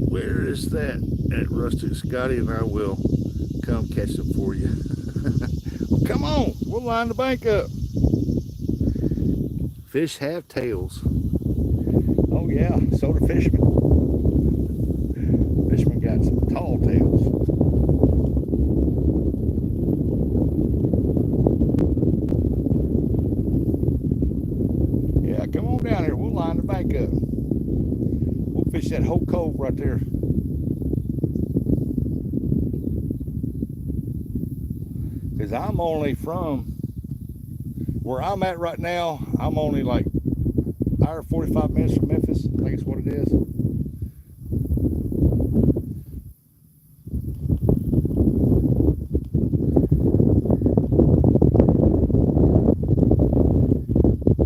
S1: where is that? At Rustic Scotty, and I will come catch them for you. Well, come on, we'll line the bank up. Fish have tails. Oh yeah, so do fishermen. Fishermen got some tall tails. Yeah, come on down here, we'll line the bank up. We'll fish that whole cove right there. Because I'm only from where I'm at right now, I'm only like an hour 45 minutes from Memphis. I think it's what it is.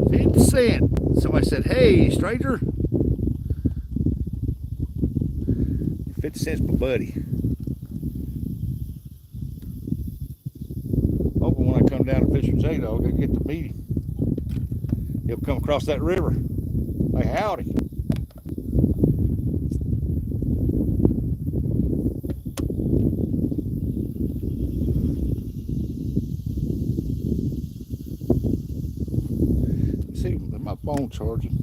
S1: $0.50. Somebody said, "Hey, stranger." 50 cents per buddy. Hoping when I come down to Fisher's J, though, I'll get to meet him. He'll come across that river. Hey, howdy. Let's see, my phone charging.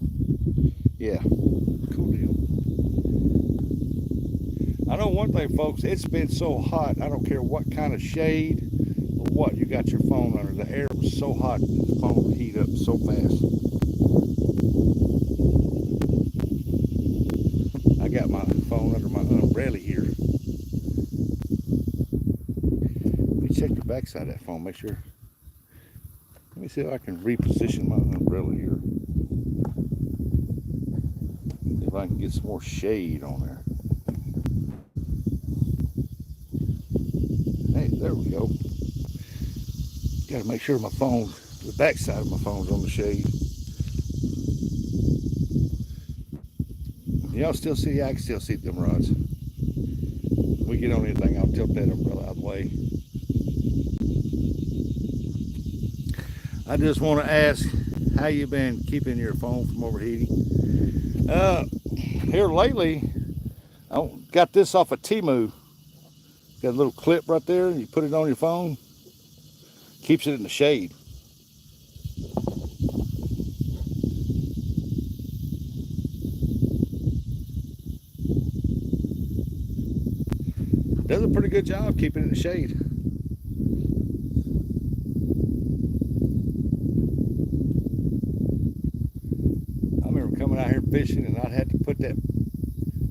S1: Yeah, cool deal. I know one thing, folks, it's been so hot, I don't care what kind of shade or what you got your phone under. The air was so hot, the phone would heat up so fast. I got my phone under my umbrella here. Let me check the backside of that phone, make sure. Let me see if I can reposition my umbrella here. If I can get some more shade on there. Hey, there we go. Got to make sure my phone, the back side of my phone's on the shade. Y'all still see? Yeah, I can still see them rods. If we get on anything, I'll tilt that umbrella out of the way. I just want to ask how you been keeping your phone from overheating. Here lately, I got this off of Temu. Got a little clip right there, and you put it on your phone. Keeps it in the shade. Does a pretty good job keeping it in the shade. I remember coming out here fishing, and I'd have to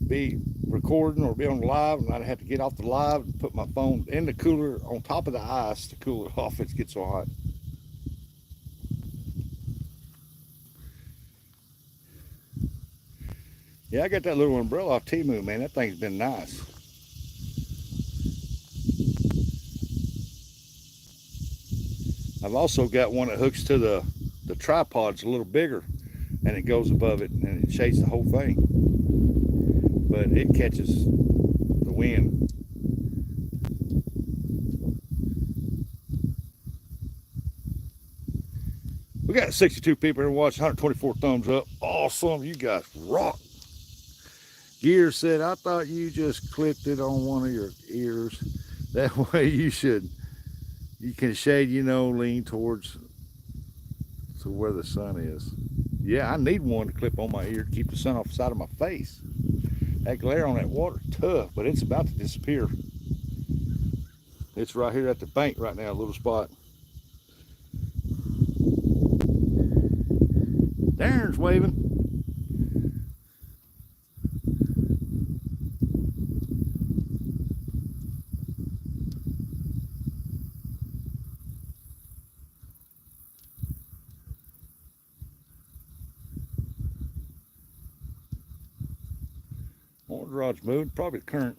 S1: be recording or be on live, and I'd have to get off the live and put my phone in the cooler on top of the ice to cool it off. It gets so hot. Yeah, I got that little umbrella off Temu, man. That thing's been nice. I've also got one that hooks to the tripod's a little bigger, and it goes above it, and it shades the whole thing. But it catches the wind. We got 62 people here watching, 124 thumbs up. Awesome, you guys rock. Gear said, "I thought you just clipped it on one of your ears. That way you can shade, lean towards to where the sun is." Yeah, I need one to clip on my ear to keep the sun off the side of my face. That glare on that water, tough, but it's about to disappear. It's right here at the bank right now, a little spot. Darren's waving. What the rod's moving? Probably the current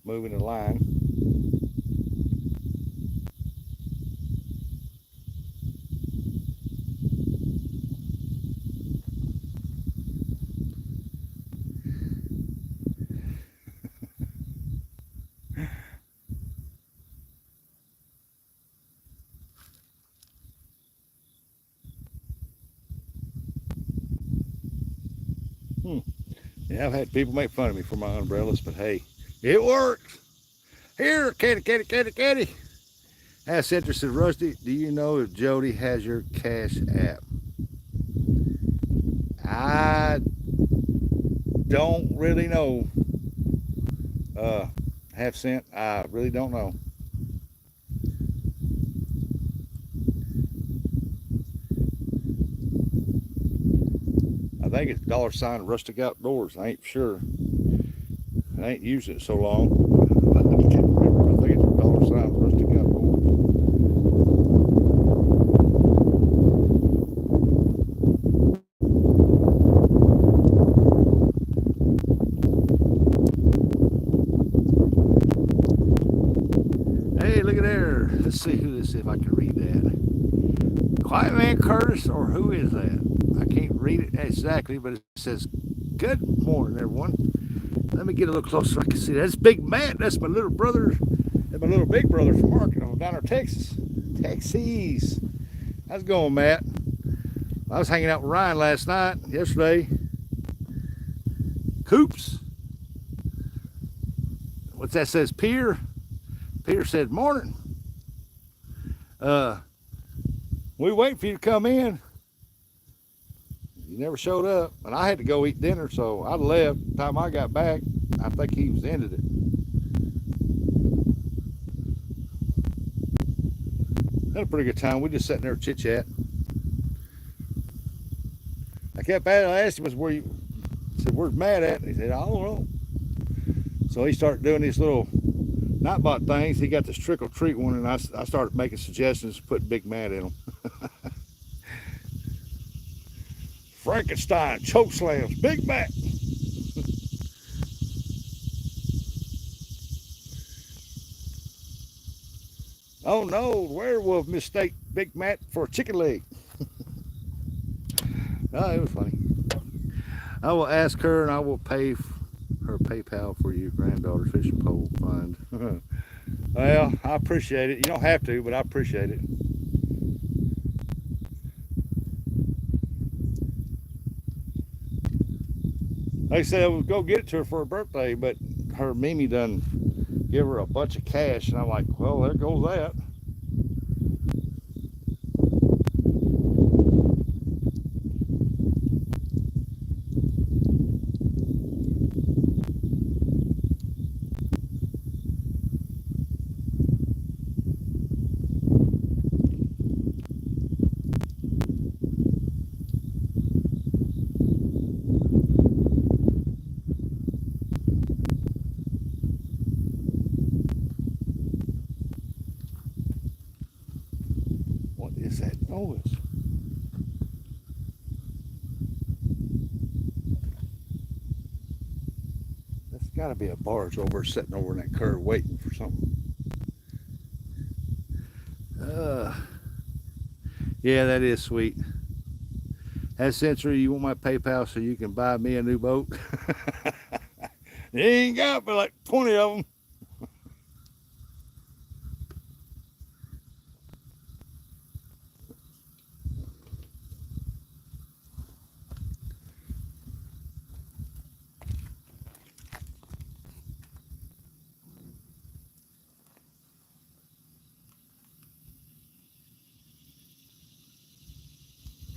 S1: moving the line. Yeah, I've had people make fun of me for my umbrellas, but hey, it works. Here, kitty. Ask interested Rusty, do you know if Jody has your Cash app? I don't really know. Half cent, I really don't know. I think it's $ Rustic Outdoors. I ain't sure. I ain't used it so long. I can't remember. I think it's $ Rustic Outdoors. Hey, look at there. Let's see who this is, if I can read that. Quiet Man Curtis, or who is that? I can't read it exactly, but it says, good morning, everyone. Let me get a little closer so I can see that. That's Big Matt. That's my little brother. That's my little big brother from Arkansas, down there, Texas. Texas. How's it going, Matt? I was hanging out with Ryan yesterday. Coops. What's that says? Pier. Peter said, morning. We wait for you to come in. You never showed up. And I had to go eat dinner, so I left. By the time I got back, I think he was ended it. Had a pretty good time. We just sat there chit-chat. I asked him, where's Matt at? And he said, I don't know. So he started doing these little Nightbot things. He got this trick or treat one, and I started making suggestions to put Big Matt in them. Frankenstein, choke slams, Big Matt. Oh no, werewolf mistake Big Matt for a chicken leg. Oh, it was funny. I will ask her, and I will pay her PayPal for your granddaughter's fishing pole fund. Well, I appreciate it. You don't have to, but I appreciate it. Like I said, I was go get it to her for her birthday, but her Mimi done give her a bunch of cash, and I'm like, well, there goes that. Is that noise? That's got to be a barge over sitting over in that curve waiting for something. Yeah, that is sweet. That Century, you want my PayPal so you can buy me a new boat? You ain't got but like 20 of them.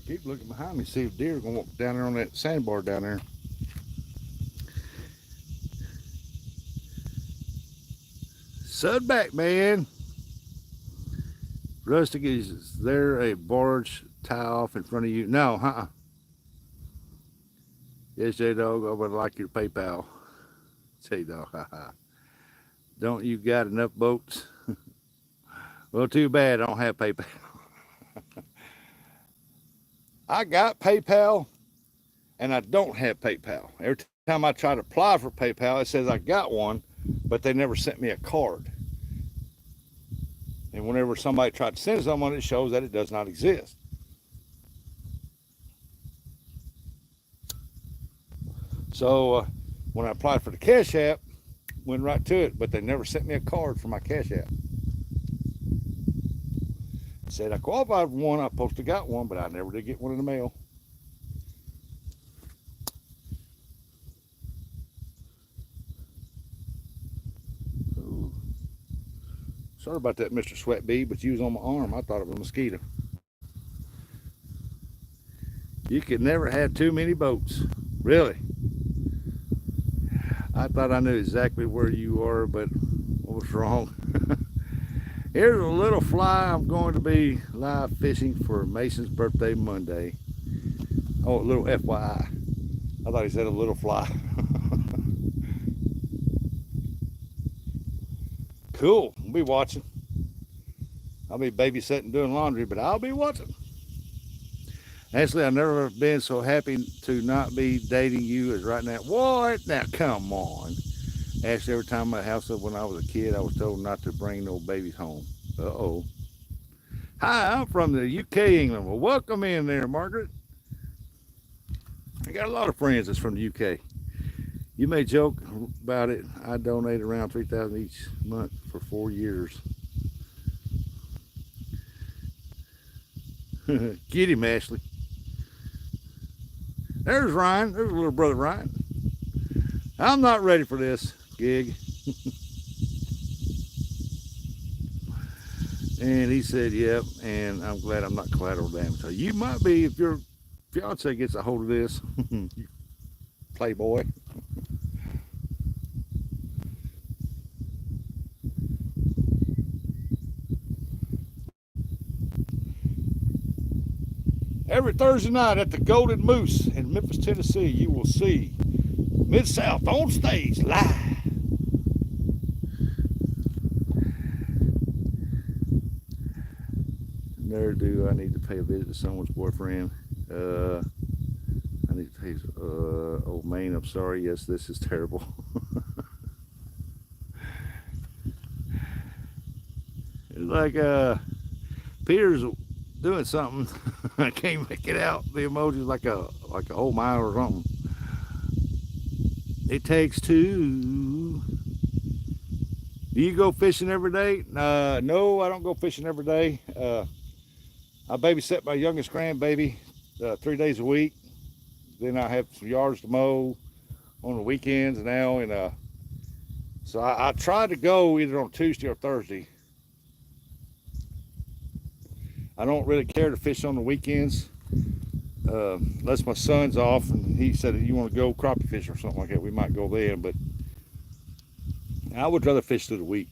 S1: Keep looking behind me, see if deer are gonna walk down there on that sandbar down there. Sudback, man. Rustic, is there a barge tie off in front of you? No, Yes, J-Dog, I would like your PayPal. J-Dog, Don't you got enough boats? Well, too bad I don't have PayPal. I got PayPal, and I don't have PayPal. Every time I try to apply for PayPal, it says I got one, but they never sent me a card. And whenever somebody tried to send someone, it shows that it does not exist. So when I applied for the Cash App, went right to it, but they never sent me a card for my Cash App. Said I qualified for one, I supposed to got one, but I never did get one in the mail. Ooh. Sorry about that, Mr. Sweat Bee, but you was on my arm. I thought it was a mosquito. You could never have too many boats. Really? I thought I knew exactly where you are, but what was wrong? Here's a little fly. I'm going to be live fishing for Mason's birthday Monday. Oh, a little FYI. I thought he said a little fly. Cool. I'll be watching. I'll be babysitting, doing laundry, but I'll be watching. Ashley, I've never been so happy to not be dating you as right now. What? Now, come on. Ashley, every time my house up when I was a kid, I was told not to bring no babies home. Uh-oh. Hi, I'm from the UK, England. Well, welcome in there, Margaret. I got a lot of friends that's from the UK. You may joke about it. I donate around $3,000 each month for 4 years. Get him, Ashley. There's Ryan. There's little brother Ryan. I'm not ready for this gig. And he said, yep, and I'm glad I'm not collateral damage. So you might be if your fiance gets a hold of this. Playboy. Every Thursday night at the Golden Moose in Memphis, Tennessee, you will see Mid-South on stage live. Never do I need to pay a visit to someone's boyfriend. I need to pay, oh man, I'm sorry. Yes, this is terrible. It's like, Peter's doing something. I can't make it out. The emoji's like a whole mile or something. It takes two. Do you go fishing every day? No, I don't go fishing every day. I babysit my youngest grandbaby 3 days a week. Then I have some yards to mow on the weekends now, and so I try to go either on Tuesday or Thursday. I don't really care to fish on the weekends unless my son's off and he said, you want to go crappie fish or something like that, we might go then, but I would rather fish through the week.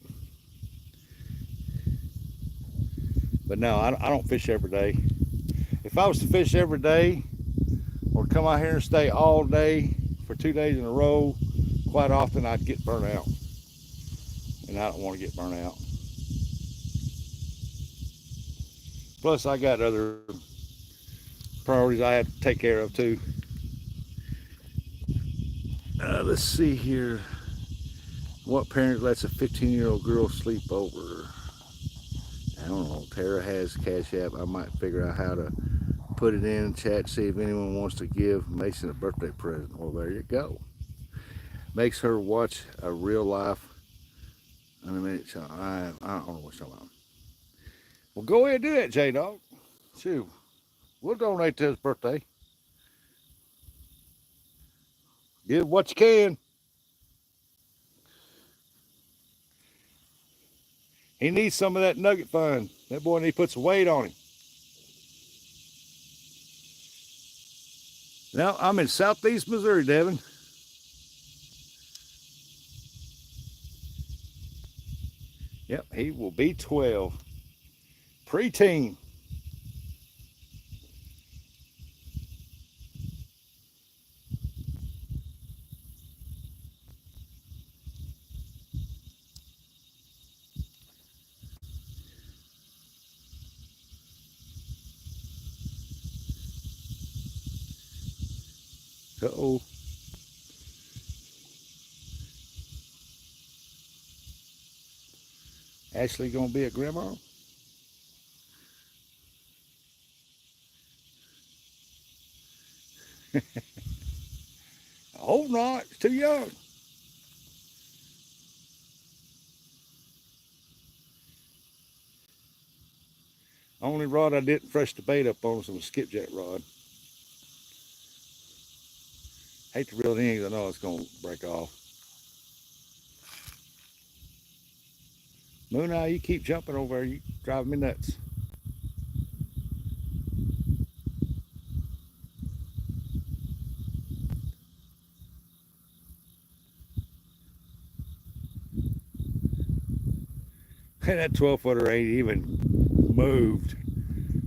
S1: But no, I don't fish every day. If I was to fish every day or come out here and stay all day for 2 days in a row, quite often I'd get burnt out. And I don't want to get burnt out. Plus, I got other priorities I have to take care of too. Let's see here. What parent lets a 15-year-old girl sleep over? I don't know. Tara has Cash App. I might figure out how to put it in chat, see if anyone wants to give Mason a birthday present. Well, there you go. Makes her watch a real life animated show. I don't know what you're talking about. Well, go ahead and do that, J-Dog. Shoot. We'll donate to his birthday. Give what you can. He needs some of that nugget fun. That boy needs to put some weight on him. Now, I'm in southeast Missouri, Devin. Yep, he will be 12. Preteen. Uh-oh. Ashley gonna be a grandma? I hope not. It's too young. Only rod I didn't fresh the bait up on was a skipjack rod. Hate to reel it in because I know it's gonna break off. Moon Eye, you keep jumping over there. You driving me nuts. And that 12-footer ain't even moved.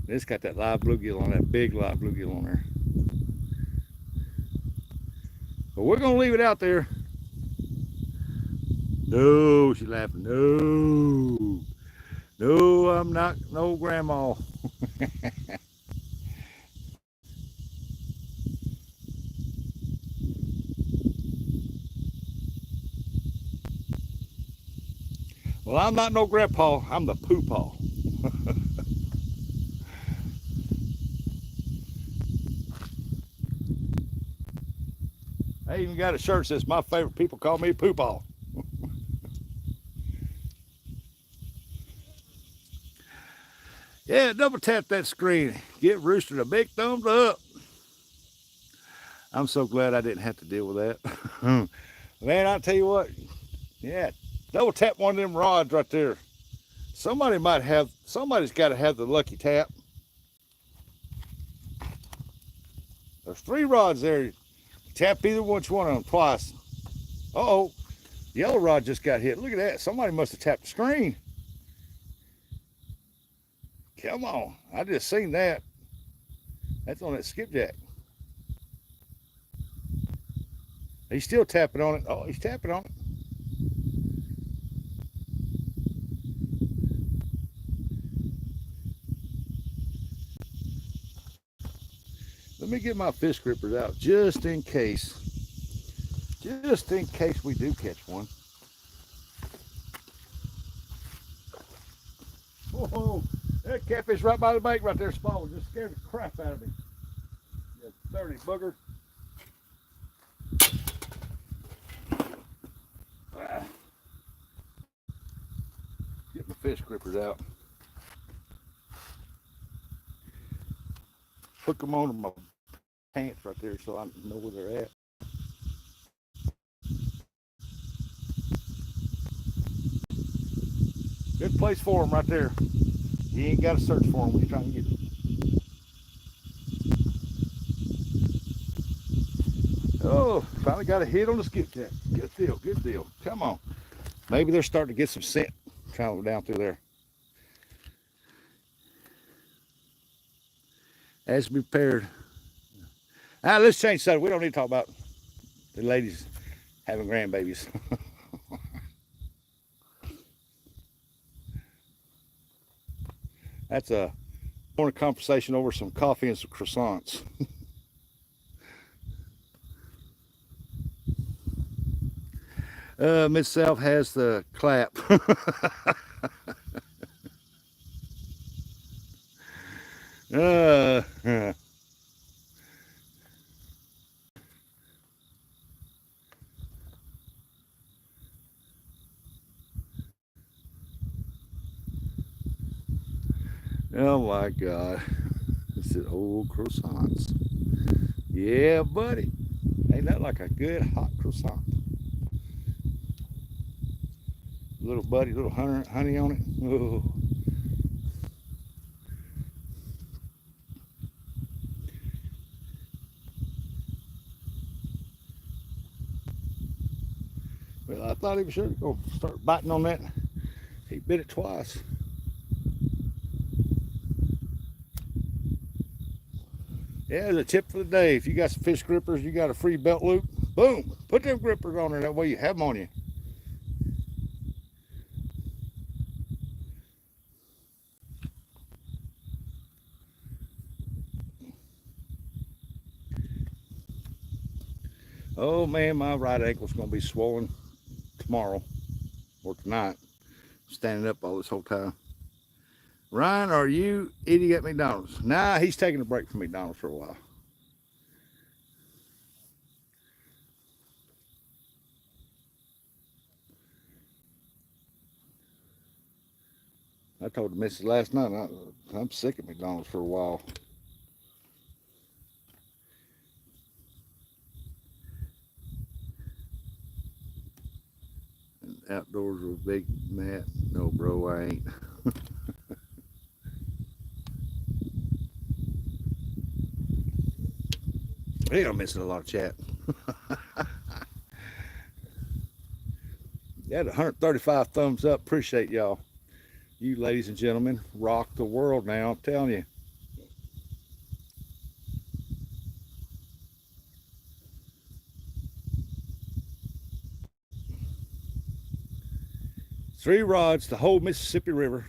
S1: It's got that live bluegill on, that big live bluegill on there. But we're gonna leave it out there. No, she's laughing. No. No, I'm not no grandma. Well, I'm not no grandpa. I'm the poo-paw. I even got a shirt that says my favorite people call me poo-paw. Yeah, double tap that screen. Give Rooster a big thumbs up. I'm so glad I didn't have to deal with that. Man, I'll tell you what. Yeah, double tap one of them rods right there. Somebody's got to have the lucky tap. There's 3 rods there. Tap either one of them twice. Uh-oh, yellow rod just got hit. Look at that. Somebody must have tapped the screen. Come on. I just seen that. That's on that skipjack. He's still tapping on it. Oh, he's tapping on it. Let me get my fish grippers out just in case. Just in case we do catch one. Whoa, that catfish right by the bank right there, small one, just scared the crap out of me. You dirty bugger. Get my fish grippers out. Hook them onto my pants right there so I know where they're at. Good place for them right there. You ain't got to search for them when you're trying to get them. Oh, finally got a hit on the skipjack. Good deal, good deal. Come on. Maybe they're starting to get some scent traveling down through there. As prepared. Now let's change subject. We don't need to talk about the ladies having grandbabies. That's a morning conversation over some coffee and some croissants. Miss South has the clap. Oh my God. This is old croissants. Yeah, buddy. Ain't that like a good hot croissant? Little buddy, little honey on it. Oh. Well, I thought he was sure going to start biting on that. He bit it twice. Yeah, there's a tip for the day. If you got some fish grippers, you got a free belt loop, boom, put them grippers on there. That way you have them on you. Oh man, my right ankle's going to be swollen tomorrow or tonight. Standing up all this whole time. Ryan, are you eating at McDonald's? Nah, he's taking a break from McDonald's for a while. I told the missus last night, I'm sick of McDonald's for a while. And outdoors with Big Matt. No, bro, I ain't. Hey, I'm missing a lot of chat. Got 135 thumbs up. Appreciate y'all. You ladies and gentlemen rock the world now, I'm telling you. 3 rods, the whole Mississippi River,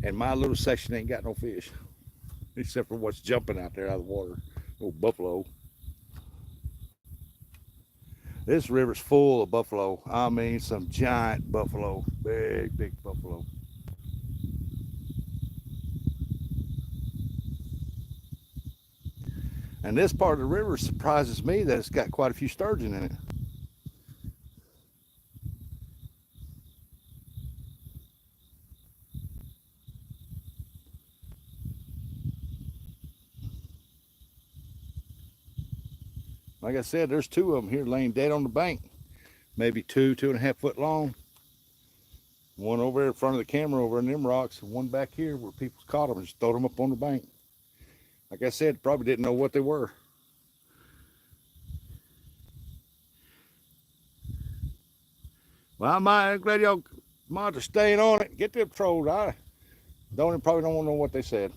S1: and my little section ain't got no fish, except for what's jumping out there out of the water. Oh, buffalo. This river's full of buffalo. I mean, some giant buffalo, big, big buffalo. And this part of the river surprises me that it's got quite a few sturgeon in it. Like I said, there's 2 of them here laying dead on the bank. Maybe 2.5 foot long. One over in front of the camera over in them rocks, and one back here where people caught them and just throwed them up on the bank. Like I said, probably didn't know what they were. Well, I'm glad y'all mods are staying on it. Get them trolls. I probably don't want to know what they said.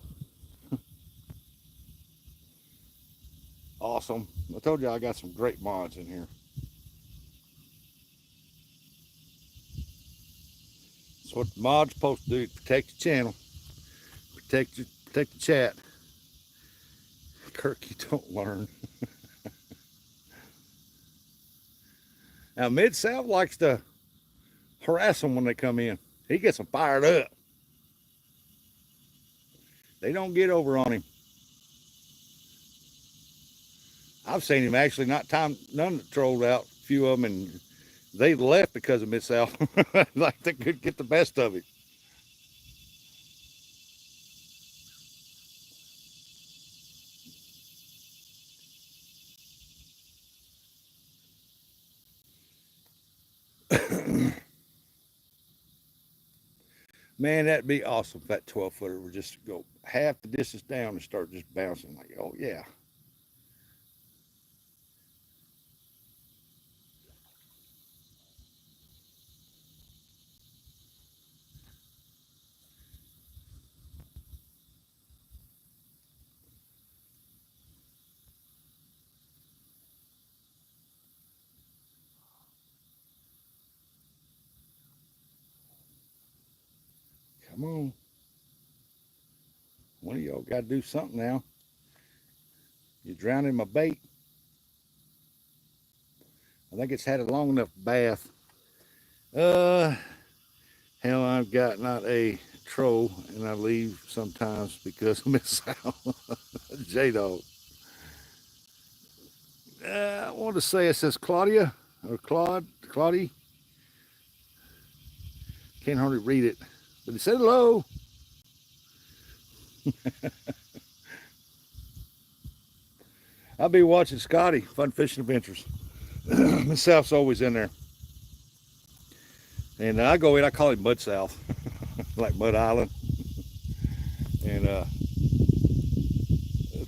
S1: Awesome. I told you I got some great mods in here. That's what the mod's supposed to do. Protect the channel. Protect the chat. Kirk, you don't learn. Now, Mid-South likes to harass them when they come in. He gets them fired up. They don't get over on him. I've seen him actually not time none that trolled out, a few of them, and they left because of Mid-South. Like they could get the best of it. Man, that'd be awesome if that 12-footer would just go half the distance down and start just bouncing. Like, oh yeah. Come on. One of y'all got to do something now. You're drowning my bait. I think it's had a long enough bath. Hell, I've got not a troll, and I leave sometimes because I miss out. J-Dog. I want to say it says Claudia or Claudie. Can't hardly read it, but he said hello. I'll be watching Scotty, Fun Fishing Adventures. Miss South's always in there. And I go in, I call him Mud South, like Mud Island. And the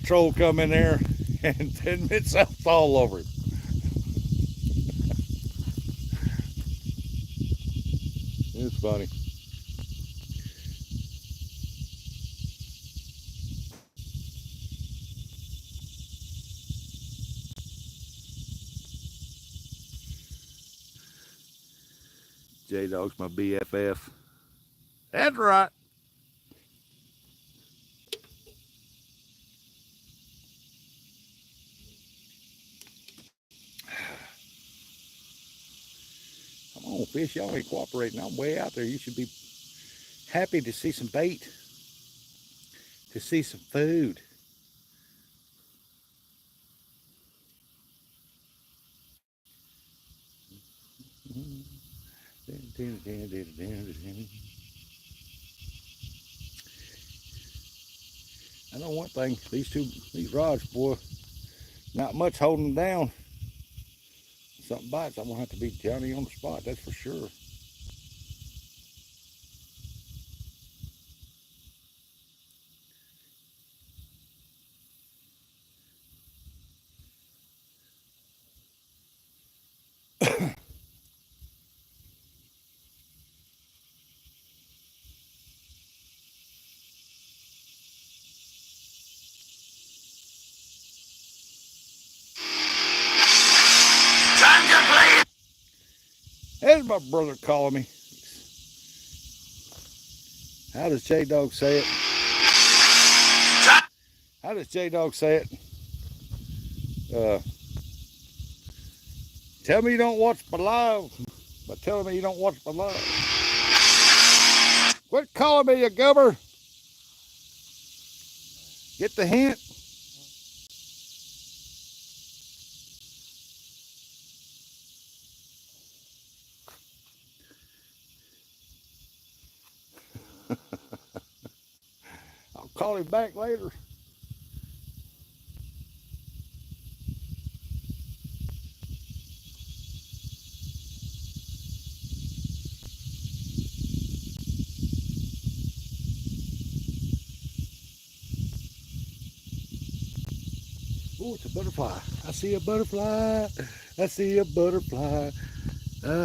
S1: troll come in there, and then Mid South's all over him. It's funny. J-Dog's my BFF. That's right. Come on, fish. Y'all ain't cooperating. I'm way out there. You should be happy to see some bait, to see some food. I know one thing, these rods, boy, not much holding them down. If something bites, I'm gonna have to be Johnny on the spot, that's for sure. There's my brother calling me. How does J-Dog say it? How does J-Dog say it? Tell me you don't watch my live, but telling me you don't watch my live. Quit calling me a gubber. Get the hint? I'll call him back later. Oh, it's a butterfly. I see a butterfly. I see a butterfly.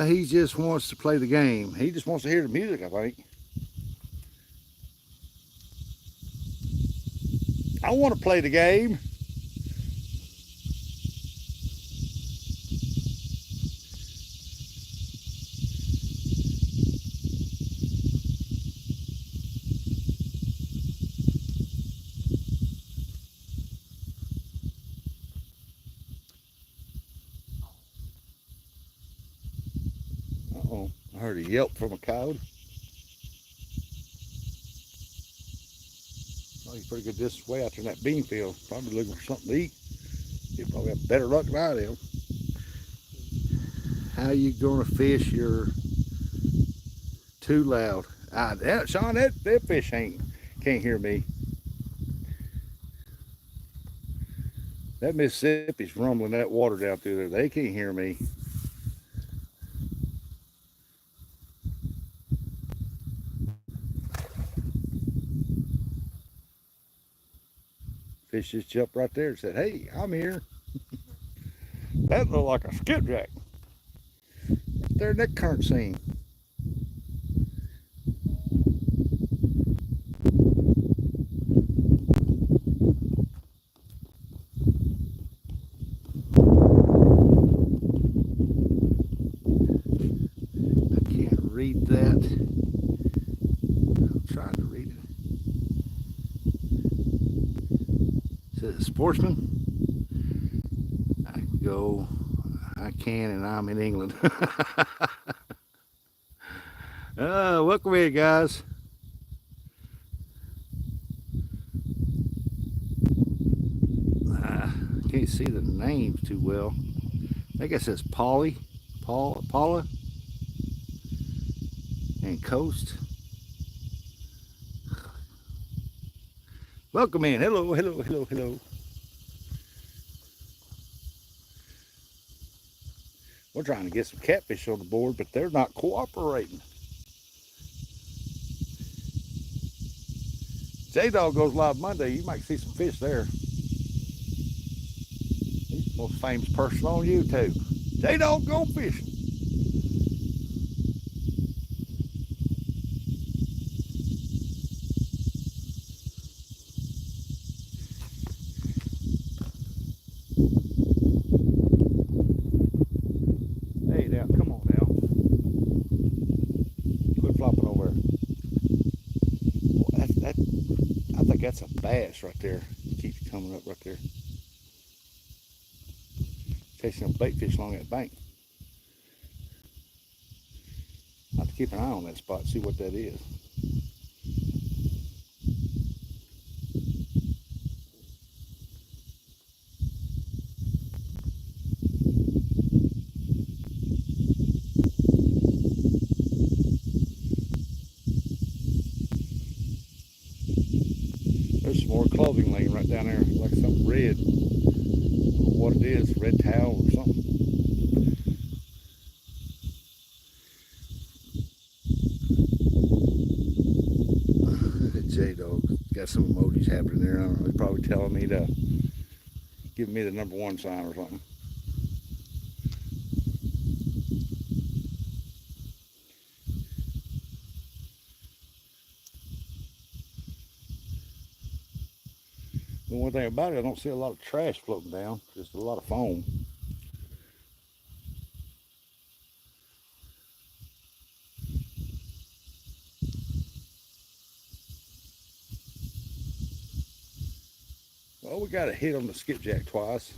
S1: He just wants to play the game. He just wants to hear the music, I think. I want to play the game. Uh-oh, I heard a yelp from a coyote. Oh, he's pretty good this way out there in that bean field. Probably looking for something to eat. He'll probably have better luck than I do. How you gonna fish your too loud? Sean, that fish can't hear me. That Mississippi's rumbling that water down through there. They can't hear me. Fish just jumped right there and said, "Hey, I'm here." That looked like a skipjack. Right there in that current scene. I can't read that. I'm trying to read it. It says sportsman. I go, I can, and I'm in England. Welcome in, guys. Can't see the names too well. I think it says Paula, and Coast. Welcome in. Hello, hello, hello, hello. We're trying to get some catfish on the board, but they're not cooperating. J-Dog goes live Monday. You might see some fish there. He's the most famous person on YouTube. J-Dog go fishing. Hey, now, come on now. Quit flopping over there. Well, I think that's a bass right there. It keeps coming up right there. Chasing a bait fish along that bank. I have to keep an eye on that spot, see what that is. There's some more clothing laying right down there, like something red. I don't know what it is, red towel or something. J-Dog got some emojis happening there. I don't know, he's probably telling me to give me the #1 sign or something. The one thing about it, I don't see a lot of trash floating down, just a lot of foam. Well, we got a hit on the skipjack twice.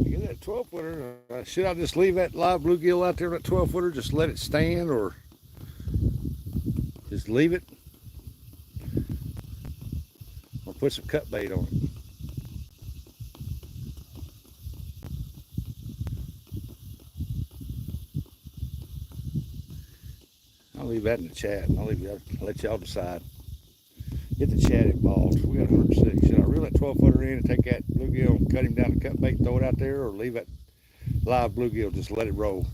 S1: Get that 12-footer. Should I just leave that live bluegill out there, that 12-footer, just let it stand, or just leave it? Or put some cut bait on it? I'll leave that in the chat. I'll let y'all decide. Get the chat involved. We got 106. Should I reel that 12-footer in and take that bluegill and cut him down to cut bait and throw it out there, or leave that live bluegill, just let it roll?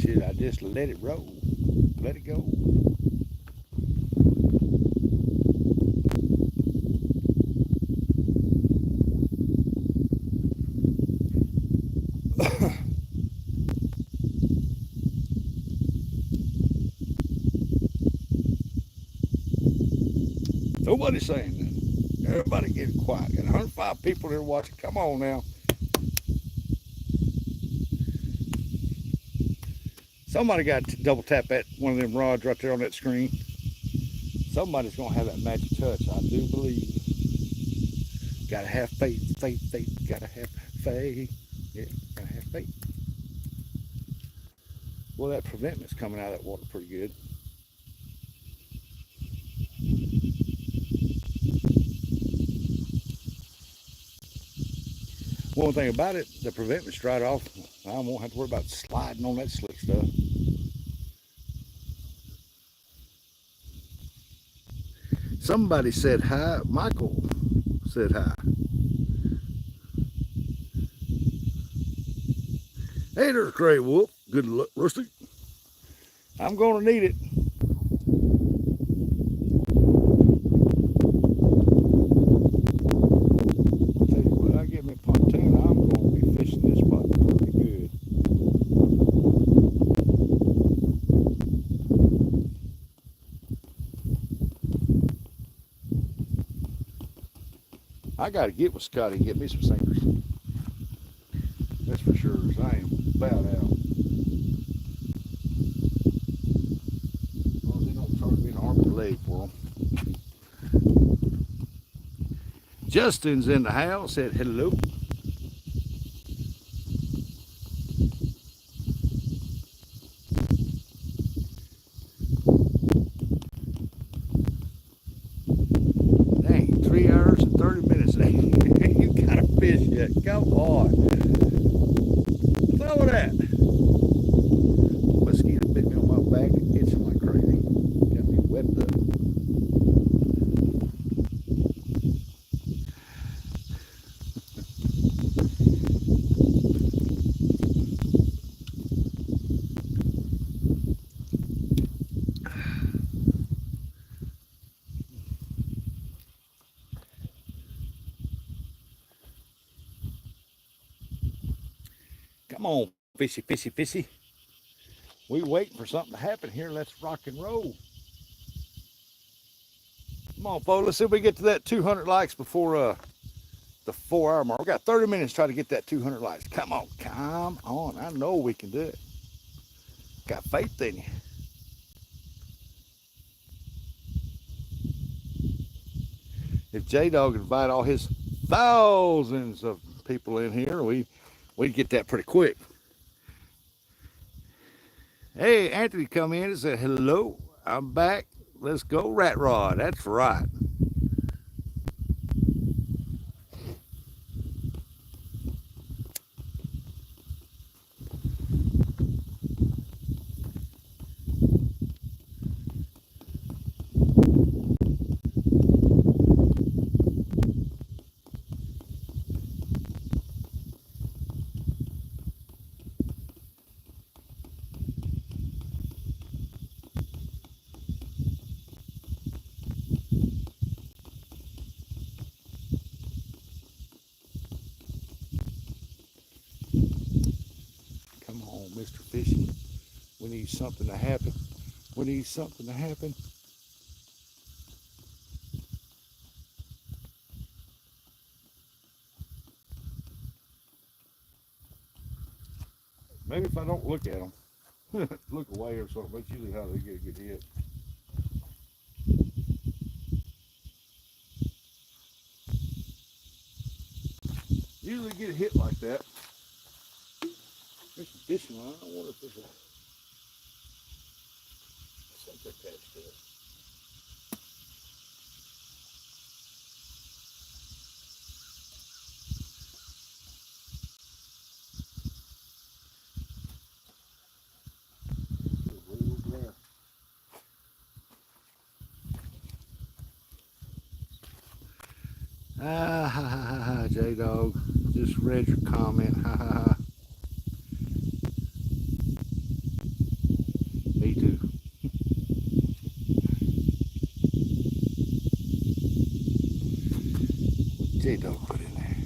S1: Should I just let it roll? Let it go? Nobody's saying nothing. Everybody get quiet. Got 105 people here watching. Come on now. Somebody got to double tap that one of them rods right there on that screen. Somebody's gonna have that magic touch, I do believe. Gotta have faith, faith, faith. Gotta have faith. Yeah, gotta have faith. Well, that preventment's coming out of that water pretty good. One thing about it, the preventment's dried off. I won't have to worry about sliding on that slick stuff. Somebody said hi. Michael said hi. Hey, there's Gray Wolf. Good luck, Rusty. I'm going to need it. I'll tell you what, I get me a pontoon, I'm going to be fishing this spot pretty good. I got to get with Scotty and get me some sinkers. That's for sure. I am about out. As long as they don't start being an arm and leg for them. Justin's in the house. Said hello. Dang, 3 hours and 30 minutes. You got a fish yet? Come on. Throw that. Mosquito bit me on my back and itching like crazy. Got me webbed up. Come on, fishy, fishy, fishy. We waiting for something to happen here. Let's rock and roll. Come on, folks. Let's see if we get to that 200 likes before the 4-hour mark. We got 30 minutes to try to get that 200 likes. Come on, come on. I know we can do it. Got faith in you. If J-Dog invite all his thousands of people in here, we'd get that pretty quick. Hey, Anthony come in and said, hello, I'm back. Let's go, Rat Rod. That's right. Mr. Fishing. We need something to happen. We need something to happen. Maybe if I don't look at them, look away or something, that's usually how they get a good hit. Usually get a hit like that. There's some fishing line. I wonder if there's a something attached to it. Way over there. Ah, ha, ha, ha, ha, J-Dog. Just read your comment. Ha, ha, ha. Me too. J-Dog put in there.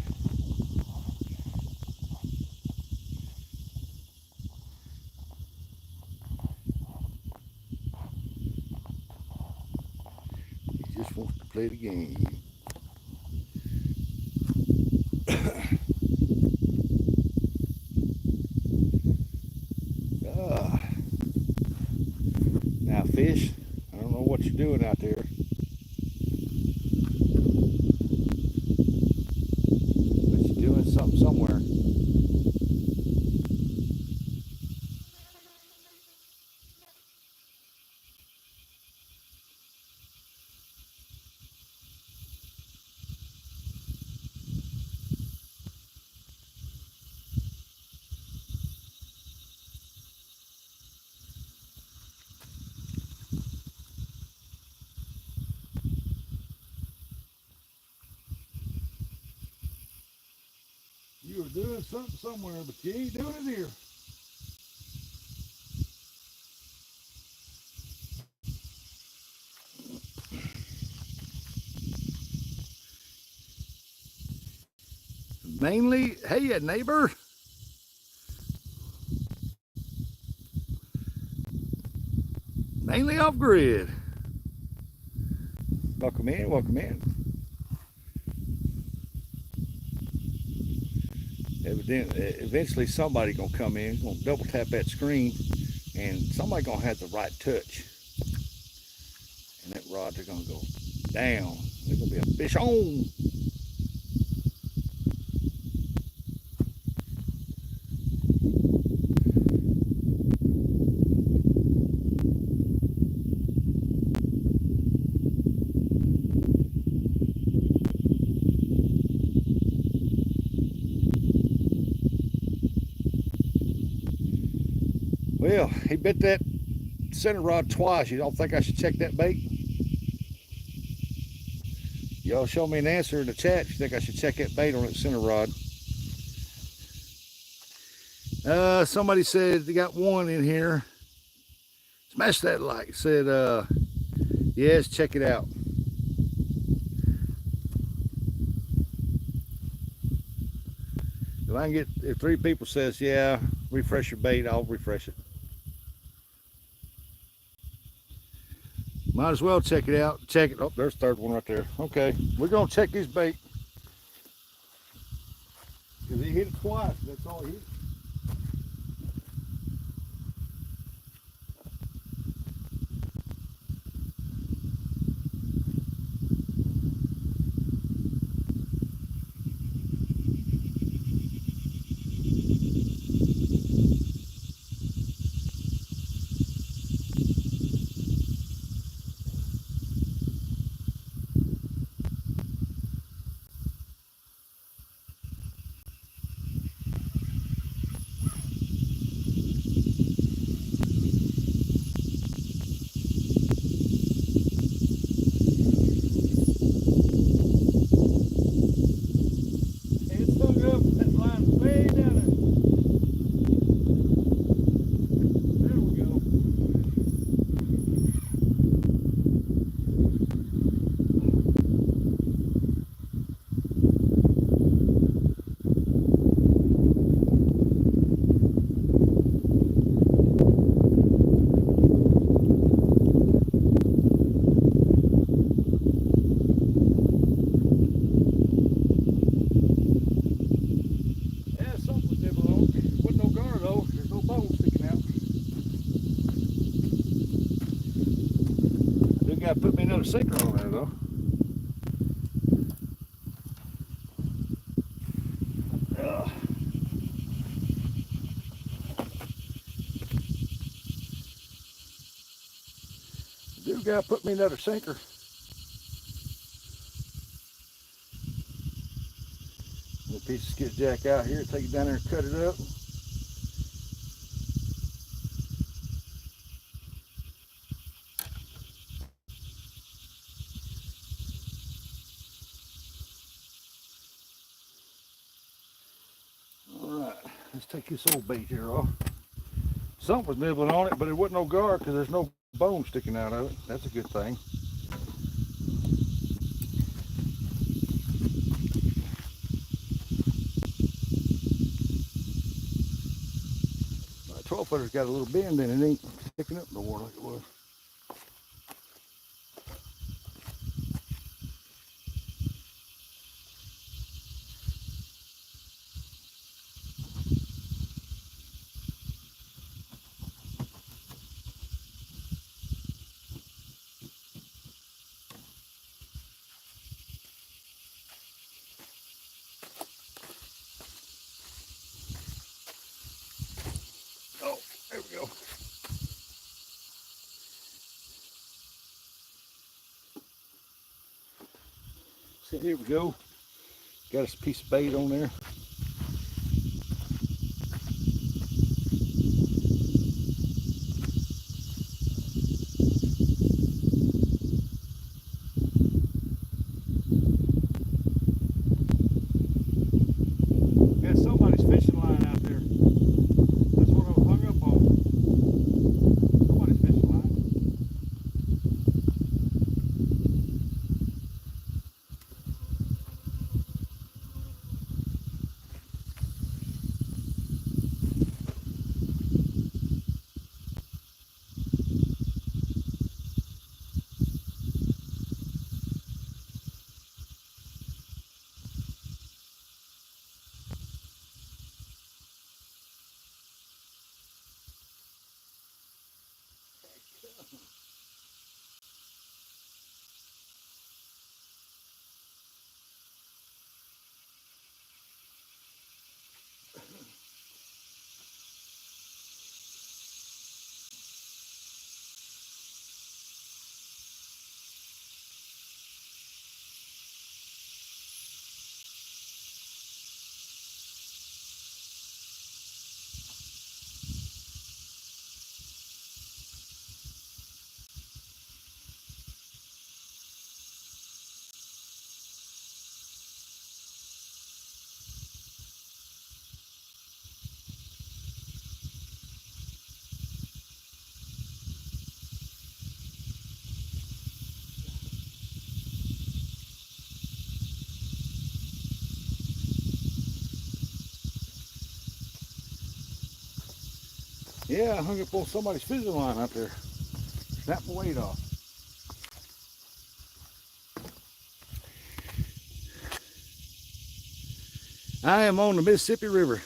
S1: He just wants to play the game. Now fish, I don't know what you're doing out there. But you're doing something somewhere. You are doing something somewhere, but you ain't doing it here. Mainly, hey, neighbor. Mainly off grid. Welcome in, welcome in. Eventually somebody gonna come in, gonna double tap that screen, and somebody gonna have the right touch. And that rods are gonna go down. There's gonna be a fish on. Well, he bit that center rod twice. You don't think I should check that bait? Y'all show me an answer in the chat if you think I should check that bait on that center rod. Somebody said they got one in here. Smash that like. Said, yes, check it out. If I can get, if 3 people says, yeah, refresh your bait, I'll refresh it. Might as well check it out. Check it. Oh, there's the 3rd one right there. Okay, we're gonna check his bait. Because he hit it twice, that's all he hit. another sinker on there though. Dude guy put me another sinker. A piece of skipjack out here, take it down there and cut it up. Alright, let's take this old bait here off. Something was nibbling on it, but it wasn't no gar because there's no bone sticking out of it. That's a good thing. My 12-footer's got a little bend in it. It ain't sticking up no more like it was. Oh, there we go. So here we go. Got us a piece of bait on there. Got somebody's fishing line out there. That's what I'm hung up on. Somebody's fishing line. Yeah, I hung up on somebody's fishing line out there. Snap my weight off. I am on the Mississippi River.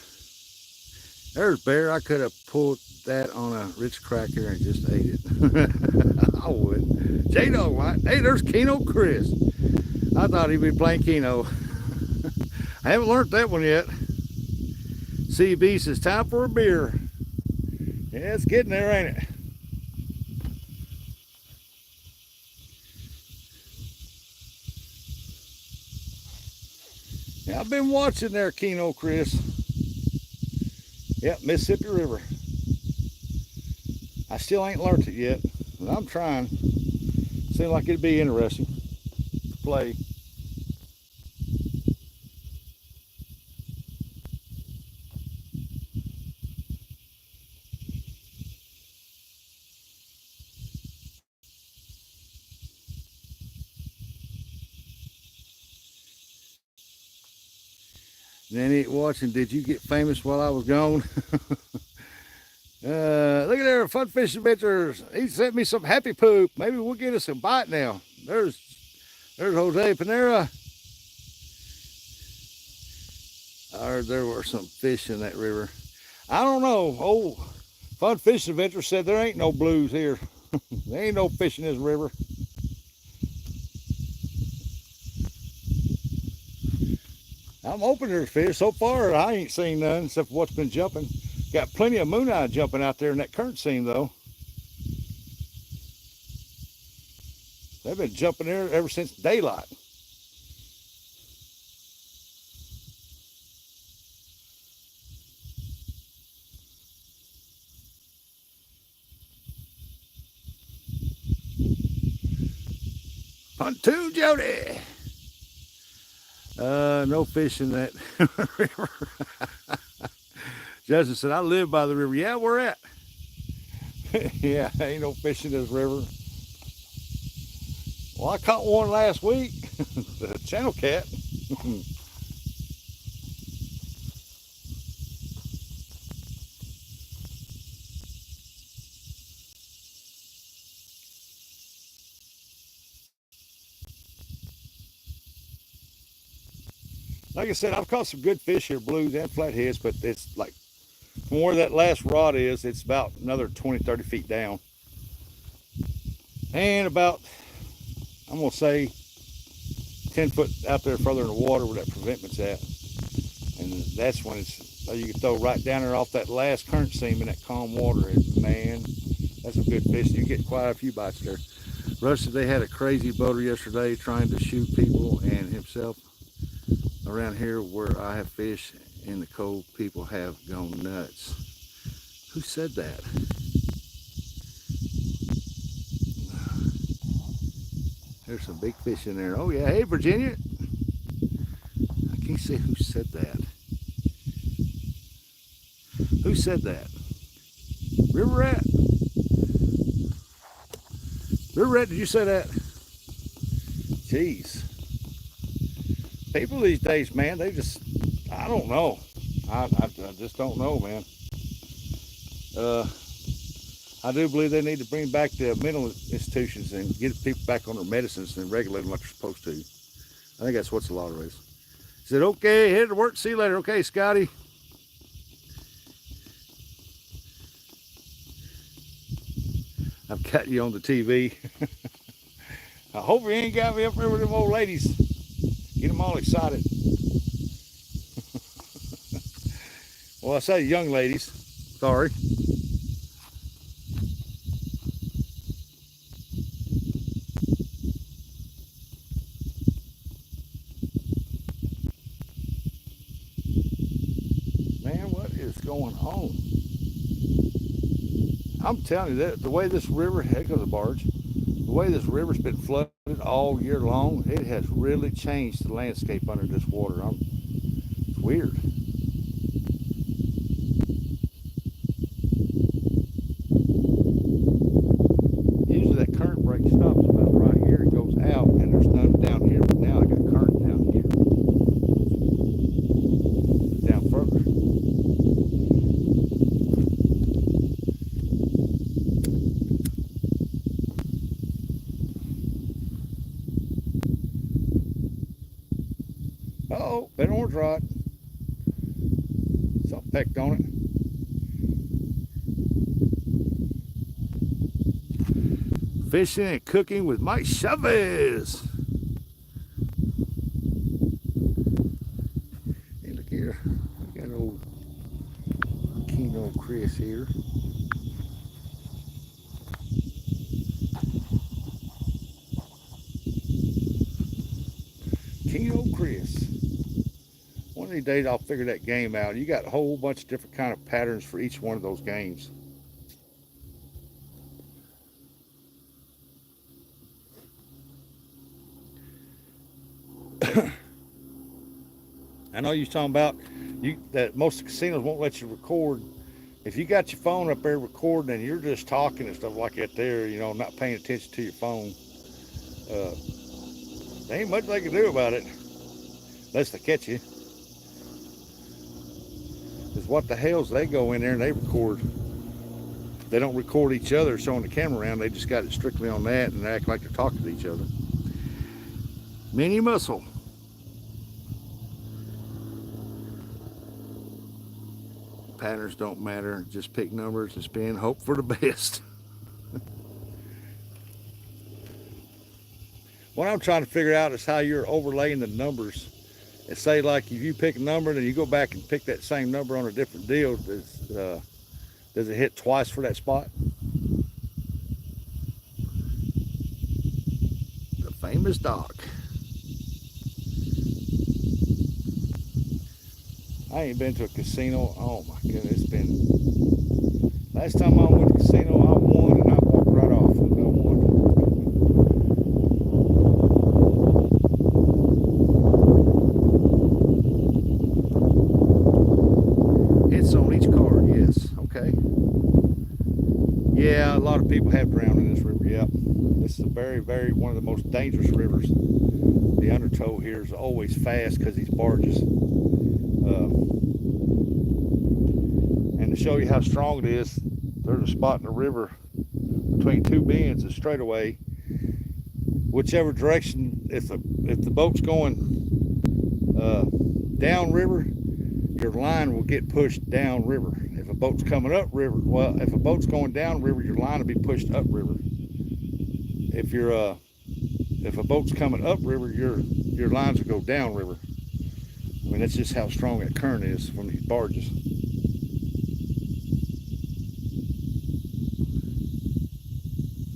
S1: There's bear. I could have pulled that on a rich cracker and just ate it. I would. J-Dog might. Hey, there's Keno Chris. I thought he'd be playing Keno. I haven't learned that one yet. CB says, time for a beer. Yeah, it's getting there, ain't it? Yeah, I've been watching there, Keno Chris. Yep, Mississippi River. I still ain't learned it yet, but I'm trying. Seems like it'd be interesting to play. Then watching, did you get famous while I was gone? Look at there, Fun Fish Adventures. He sent me some happy poop. Maybe we'll get us a bite now. There's Jose Panera. I heard there were some fish in that river. I don't know. Old Fun Fish Adventures said there ain't no blues here. There ain't no fish in this river. I'm hoping there's fish. So far, I ain't seen none except for what's been jumping. Got plenty of moon eye jumping out there in that current seam, though. They've been jumping there ever since daylight. Pontoon Jody. No fish in that river. Justin said, I live by the river. Yeah, where at? Yeah, ain't no fish in this river. Well, I caught one last week. The channel cat. Like I said, I've caught some good fish here, blues and flatheads, but it's like from where that last rod is, it's about another 20, 30 feet down. And about, I'm gonna say 10 foot out there further in the water where that preventment's at. And that's when it's, you can throw right down there off that last current seam in that calm water. And man, that's a good fish. You get quite a few bites there. Russ said they had a crazy boater yesterday trying to shoot people and himself. Around here where I have fished in the cove, people have gone nuts. Who said that? There's some big fish in there. Oh yeah, hey Virginia. I can't say who said that. Who said that? River Rat. River Rat, did you say that? Jeez. People these days, man, they just, I don't know. I just don't know, man. I do believe they need to bring back the mental institutions and get people back on their medicines and regulate them like they're supposed to. I think that's what's a lot of it is. He said, okay, headed to work, see you later. Okay, Scotty. I've got you on the TV. I hope you ain't got me up there with them old ladies. Get them all excited. Well, I say young ladies. Sorry. Man, what is going on? I'm telling you that the way this river, heck of a barge, the way this river's been flooded all year long, it has really changed the landscape under this water. It's weird. Usually that current break stops about right here. It goes out and there's none down here, but now I got current down here. Down further. Uh-oh, been orange rod. Something pecked on it. Fishing and cooking with Mike Chavez. Hey, look here. We got old Keno Chris here. Keno Chris. One of these days I'll figure that game out. You got a whole bunch of different kind of patterns for each one of those games. I know you're talking about that most casinos won't let you record. If you got your phone up there recording and you're just talking and stuff like that there, you know, not paying attention to your phone, there ain't much they can do about it unless they catch you. Because what the hell's they go in there and they record. They don't record each other showing the camera around. They just got it strictly on that and they act like they're talking to each other. Mini mussel. Patterns don't matter. Just pick numbers and spin. Hope for the best. What I'm trying to figure out is how you're overlaying the numbers say like if you pick a number and you go back and pick that same number on a different deal, does it hit twice for that spot? The famous dock. I ain't been to a casino. Oh my goodness, it's been. Last time I went to a casino, I won and I walked right off. I won. It's on each card, yes. Okay. Yeah, a lot of people have drowned in this river. Yep. This is a very one of the most dangerous rivers. The undertow here is always fast because these barges. And to show you how strong it is, there's a spot in the river between two bends, a straightaway. Whichever direction, if the boat's going down river, your line will get pushed down river. If a boat's coming up river, well, if a boat's going down river, your line will be pushed up river. If a boat's coming up river, your lines will go down river. I mean, that's just how strong that current is from these barges.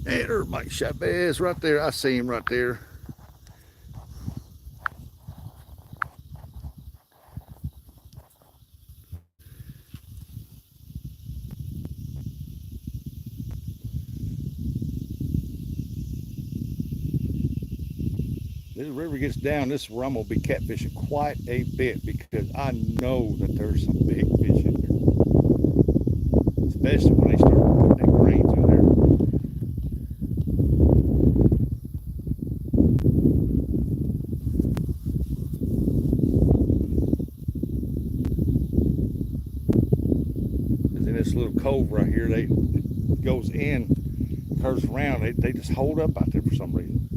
S1: Hey, there's Mike Chavez right there. I see him right there. This river gets down, this is where I'm going to be catfishing quite a bit because I know that there's some big fish in here. Especially when they start putting that grain through there. Because in this little cove right here, it goes in, curves around, they just hold up out there for some reason.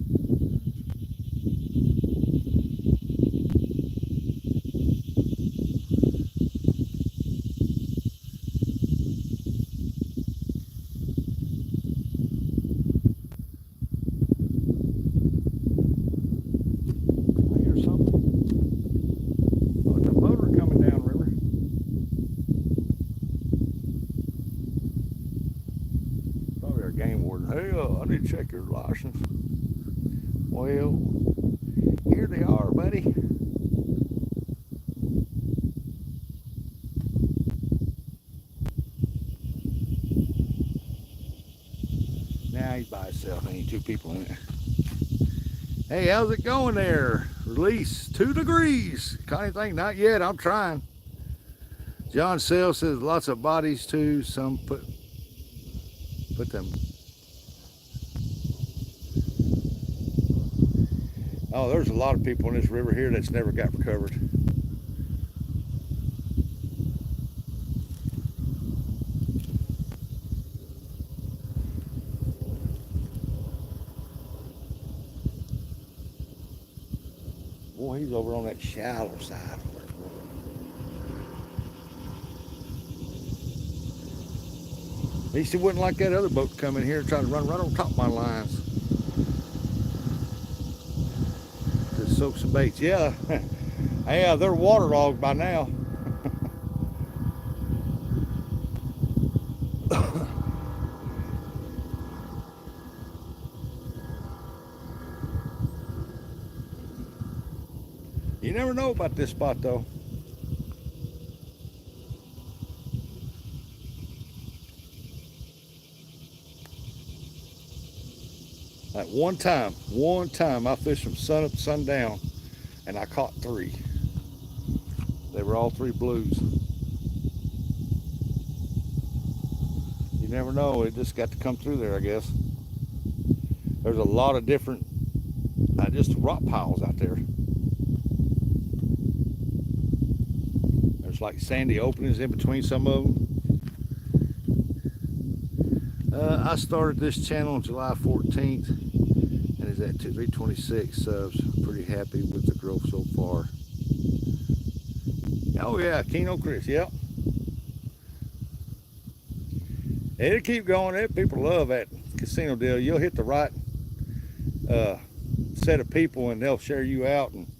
S1: Game warden. Hey, I need to check your license. Well, here they are, buddy. Now he's by himself. Ain't two people in it. Hey, how's it going there? Release 2 degrees. Caught anything? Not yet. I'm trying. John Sale says lots of bodies too. Some put them. Oh, there's a lot of people in this river here that's never got recovered. Boy, he's over on that shallow side. At least he wouldn't like that other boat to come in here and try to run right on top of my lines. To soak some baits. Yeah, yeah, they're waterlogged by now. You never know about this spot though. At one time I fished from sun up to sundown and I caught 3. They were all 3 blues. You never know, it just got to come through there, I guess. There's a lot of different just rock piles out there. There's like sandy openings in between some of them. I started this channel on July 14th and is at 326 subs. Pretty happy with the growth so far. Oh yeah, Keno Chris, yep. It'll keep going. People love that casino deal. You'll hit the right set of people and they'll share you out, and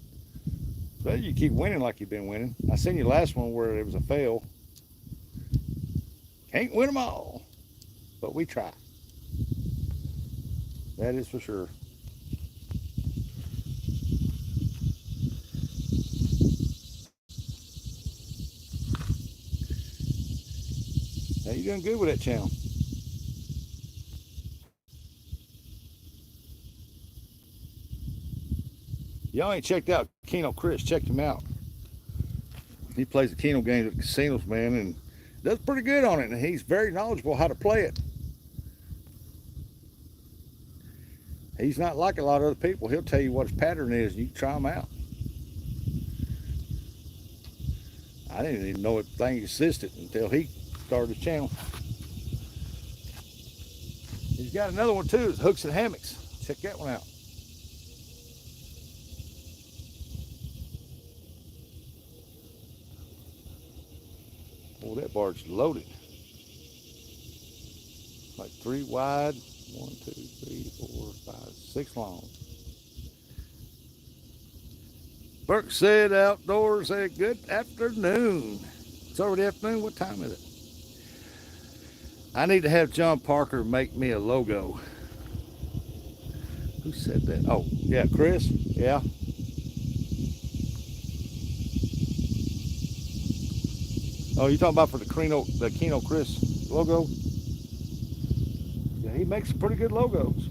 S1: But you keep winning like you've been winning. I seen your last one where it was a fail. Can't win them all, but we try. That is for sure. Now you're doing good with that channel. Y'all ain't checked out Keno Chris. Check him out. He plays the Keno games at casinos, man, and does pretty good on it. And he's very knowledgeable how to play it. He's not like a lot of other people. He'll tell you what his pattern is, and you can try him out. I didn't even know that thing existed until he started his channel. He's got another one too, it's Hooks and Hammocks. Check that one out. Oh, that barge loaded. Like 3 wide, 1, 2, 3, 4, 5, 6 long. Burke said outdoors, said good afternoon. It's already afternoon, what time is it? I need to have John Parker make me a logo. Who said that? Oh, yeah, Chris, yeah. Oh, you talking about for the Keno Chris logo? Yeah, he makes pretty good logos.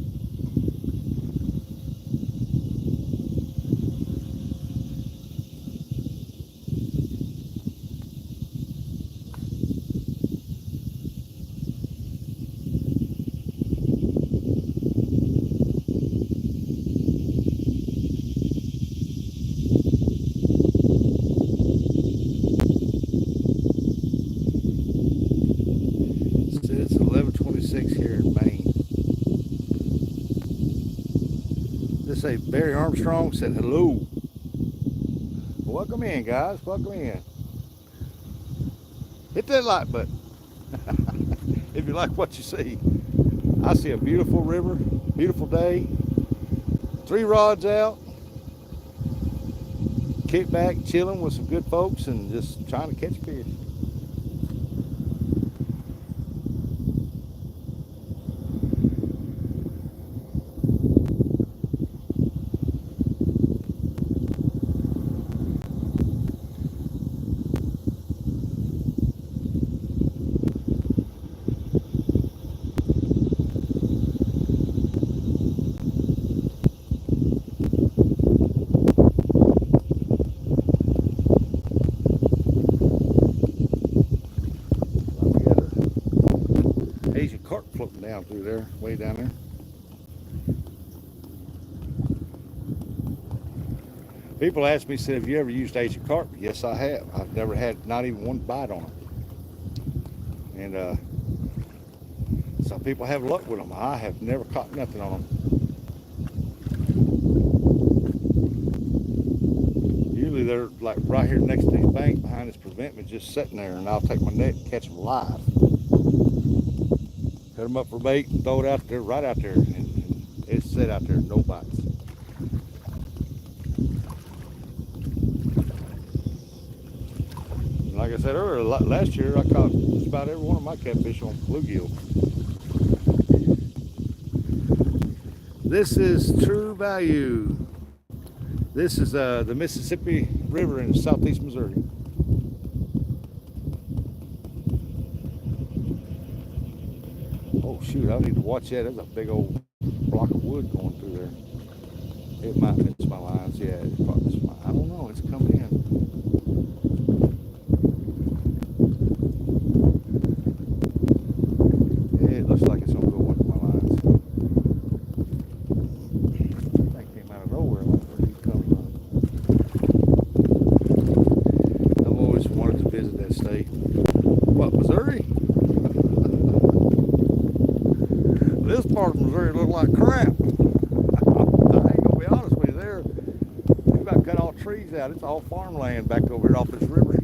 S1: It's 11:26 here in Maine. This say Barry Armstrong said hello. Welcome in, guys. Welcome in. Hit that like button if you like what you see. I see a beautiful river, beautiful day, 3 rods out, kick back, chilling with some good folks, and just trying to catch fish. Asian carp floating down through there, way down there. People ask me, said, have you ever used Asian carp? Yes, I have. I've never had not even one bite on them. And some people have luck with them. I have never caught nothing on them. Usually they're like right here next to these banks behind this preventment, just sitting there, and I'll take my net and catch them live. Cut them up for bait and throw it out there, right out there, and it's set out there, no bites. Like I said earlier, last year I caught just about every one of my catfish on bluegill. This is True Value. This is the Mississippi River in southeast Missouri. Oh shoot, I need to watch that. There's a big old block of wood going through there. It might miss my lines. Yeah, it's probably miss my, I don't know, it's coming in. Yeah, it looks like it's gonna go under my lines. That came out of nowhere, like where he comes from. I've always wanted to visit that state. What, Missouri? This part of Missouri looks like crap. I ain't gonna be honest with you there. We about cut all trees out. It's all farmland back over here off this river.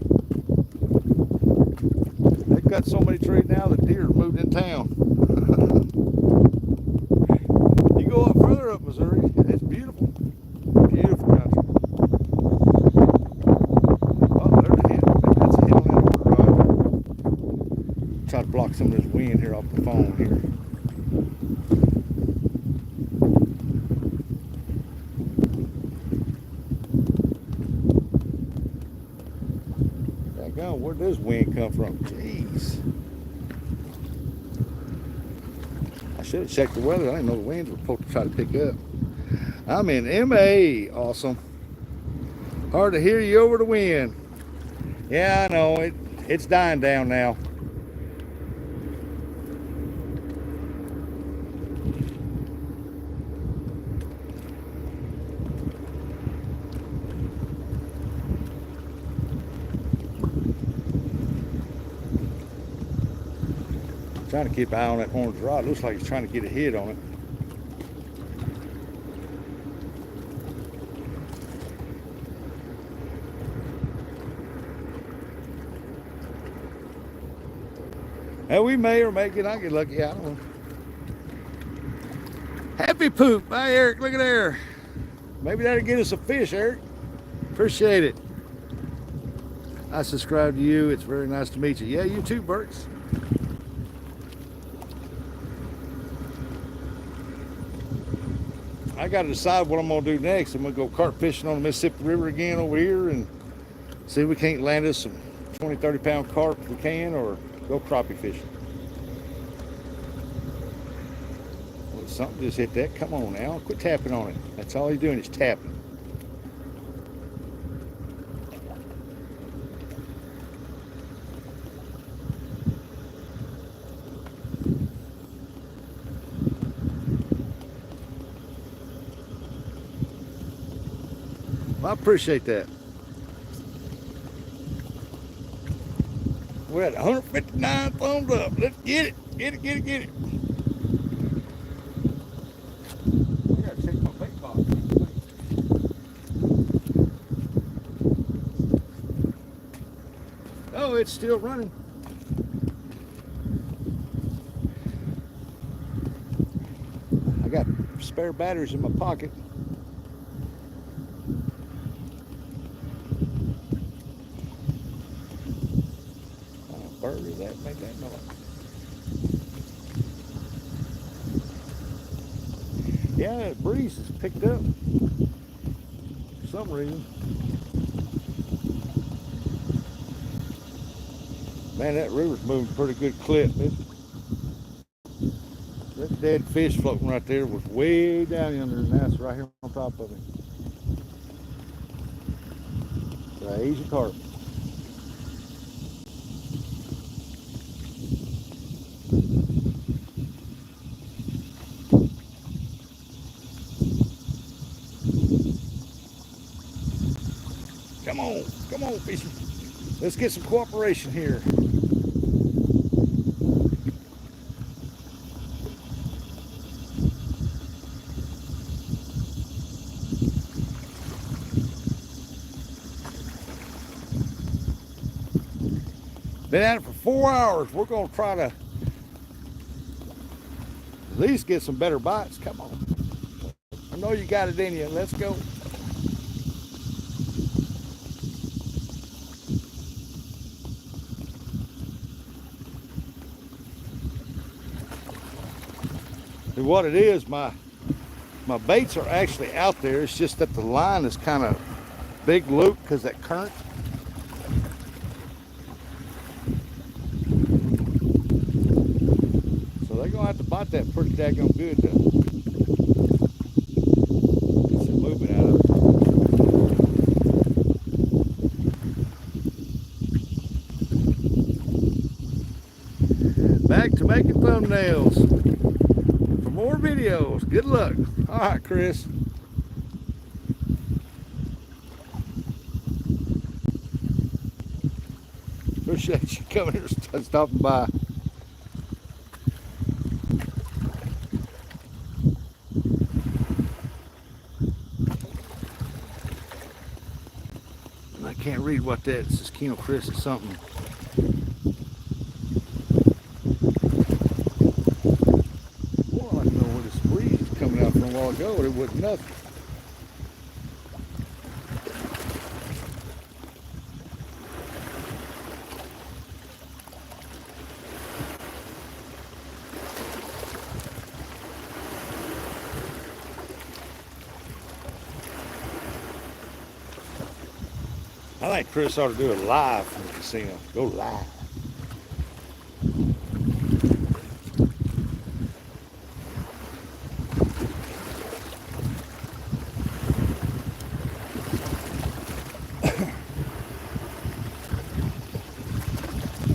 S1: They cut so many trees now that deer moved in town. You go up further up Missouri, it's beautiful. Beautiful country. try to block some of this wind here off the phone here. Daggone, where does wind come from? Jeez. I should have checked the weather. I didn't know the winds were supposed to try to pick up. I'm in MA. Awesome. Hard to hear you over the wind. Yeah, I know. It's dying down now. Trying to keep an eye on that orange rod. Looks like he's trying to get a hit on it. And we may or may not get lucky. I don't know. Happy poop. Hi, Eric. Look at there. Maybe that'll get us a fish, Eric. Appreciate it. I subscribe to you. It's very nice to meet you. Yeah, you too, Burks. I got to decide what I'm going to do next. I'm going to go carp fishing on the Mississippi River again over here and see if we can't land us some 20, 30 pound carp if we can, or go crappie fishing. Well, something just hit that. Come on now. Quit tapping on it. That's all you're doing is tapping. I appreciate that. We're at 159 thumbs up. Let's get it. Get it, get it, get it. I gotta check my bait box. Oh, it's still running. I got spare batteries in my pocket. That made that noise. Yeah, that breeze has picked up for some reason. Man, that river's moving pretty good clip. That dead fish floating right there was way down under, and now it's right here on top of it. Crazy carp. Come on, fishy. Let's get some cooperation here. Been at it for 4 hours. We're gonna try to at least get some better bites. Come on. I know you got it in you. Let's go. And what it is, my baits are actually out there. It's just that the line is kind of big loop because that current. So they're gonna have to bite that pretty daggone good though. Get some movement out of it. Back to making thumbnails. More videos. Good luck. All right, Chris. Appreciate you coming here and stopping by. I can't read what that is. It's Keno Chris or something. A while ago, it wasn't nothing. I think Chris ought to do it live from the casino. Go live.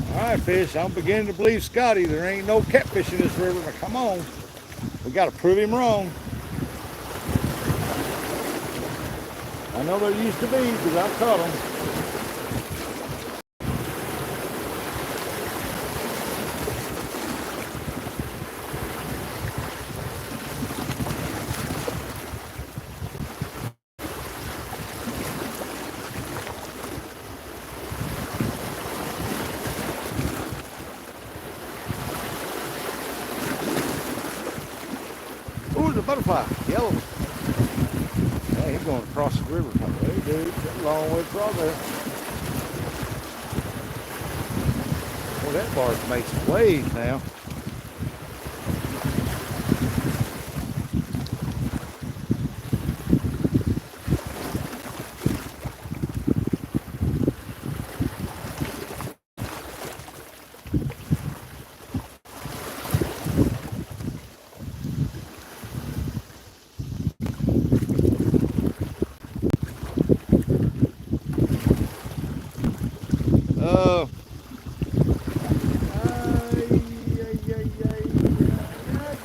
S1: All right, fish, I'm beginning to believe Scotty. There ain't no catfish in this river. Now, come on. We got to prove him wrong. I know there used to be because I've caught them. Ooh, the butterfly, yellow. Hey, he's going across the river. Hey, dude, that's a long way across there. Well, that bar's made some waves now.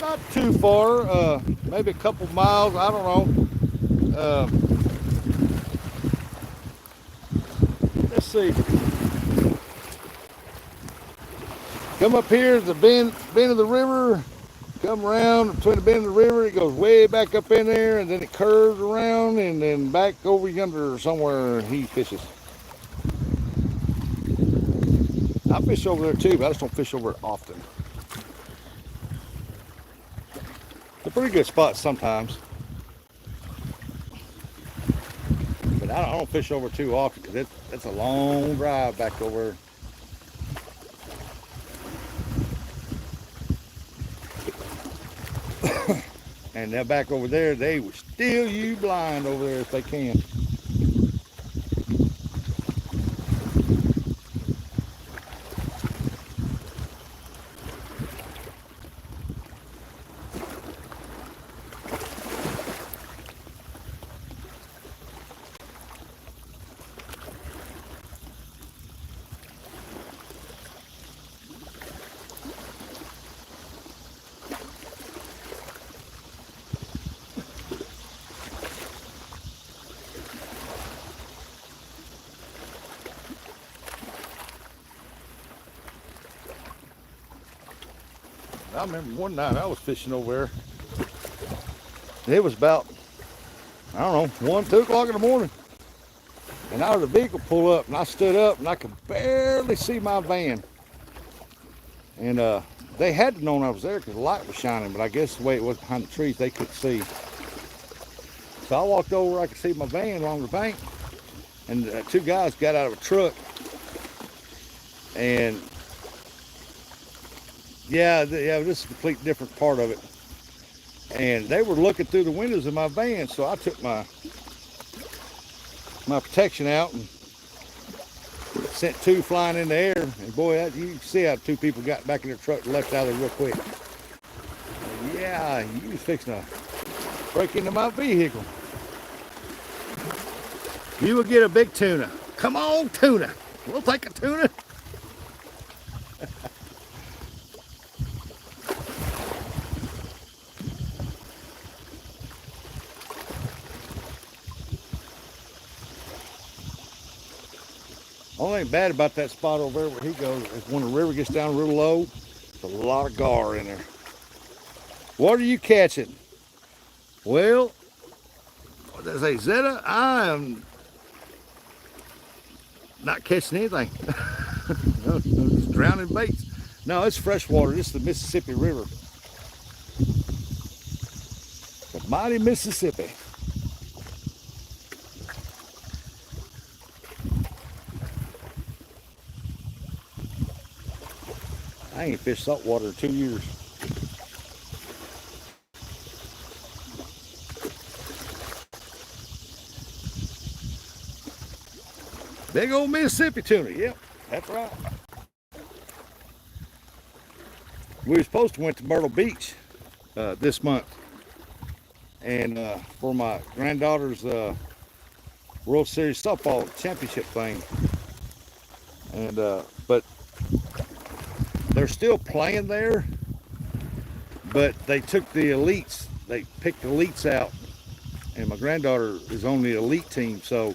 S1: Not too far, maybe a couple miles, I don't know. Let's see. Come up here to the bend of the river, come around between the bend of the river, it goes way back up in there, and then it curves around, and then back over yonder somewhere he fishes. I fish over there too, but I just don't fish over it often. It's a pretty good spot sometimes. But I don't fish over too often because it's a long drive back over. And they're back over there, they will steal you blind over there if they can. I remember one night I was fishing over there. It was about, I don't know, 1, 2 o'clock in the morning. And I heard a vehicle pull up, and I stood up, and I could barely see my van. And they had to know I was there because the light was shining, but I guess the way it was behind the trees, they couldn't see. So I walked over, I could see my van along the bank, and 2 guys got out of a truck. And yeah, this is a complete different part of it. And they were looking through the windows of my van, so I took my protection out and sent 2 flying in the air. And boy, you can see how 2 people got back in their truck and left out of there real quick. And yeah, you was fixing to break into my vehicle. You will get a big tuna. Come on, tuna. We'll take a tuna. Only thing bad about that spot over there where he goes is when the river gets down real low, there's a lot of gar in there. What are you catching? Well, what does I say, Zeta? I am not catching anything. No, it's drowning baits. No, it's fresh water. This is the Mississippi River. The mighty Mississippi. I ain't fished saltwater in 2 years. Big old Mississippi tuna. Yep, that's right. We were supposed to went to Myrtle Beach this month, and for my granddaughter's World Series softball championship thing, and but they're still playing there. But they took the elites. They picked the elites out, and my granddaughter is on the elite team, so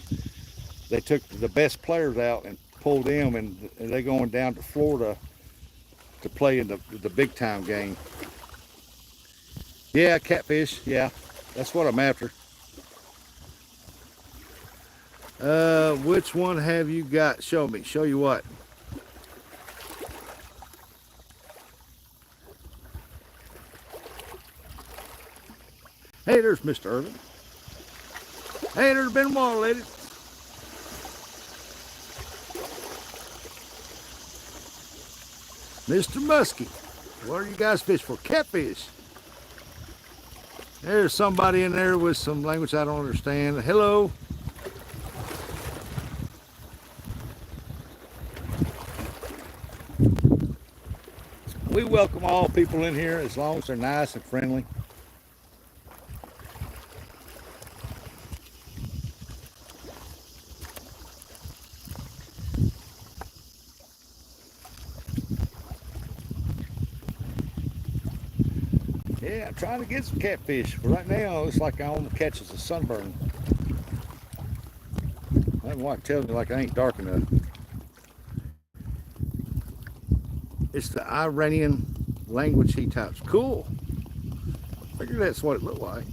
S1: they took the best players out and pulled them, and they're going down to Florida to play in the big time game. Yeah, catfish. Yeah, that's what I'm after. Which one have you got? Show me. Show you what? Hey, there's Mr. Irvin. Hey, there's been a while, lady. Mr. Muskie, what are you guys fish for? Catfish. There's somebody in there with some language I don't understand. Hello. We welcome all people in here as long as they're nice and friendly. Yeah, I'm trying to get some catfish, but right now it looks like I only catches a sunburn. I don't want to tell me like I ain't dark enough. It's the Iranian language he types. Cool. I figured that's what it looked like.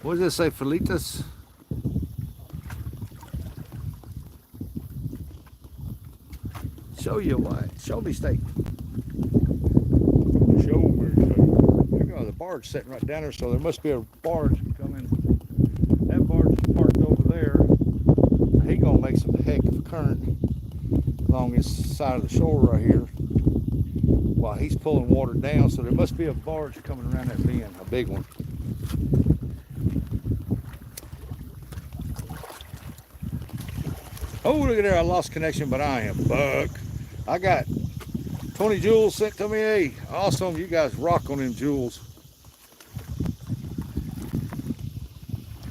S1: What does it say, Felitas? Show you what? Show me steak. Show me steak. There go, the barge sitting right down there, so there must be a barge coming. That barge is parked over there. He gonna make some heck of a current along this side of the shore right here while he's pulling water down, so there must be a barge coming around that bend, a big one. Oh, look at there, I lost connection, but I am buck. I got 20 jewels sent to me. Hey, awesome, you guys rock on them jewels.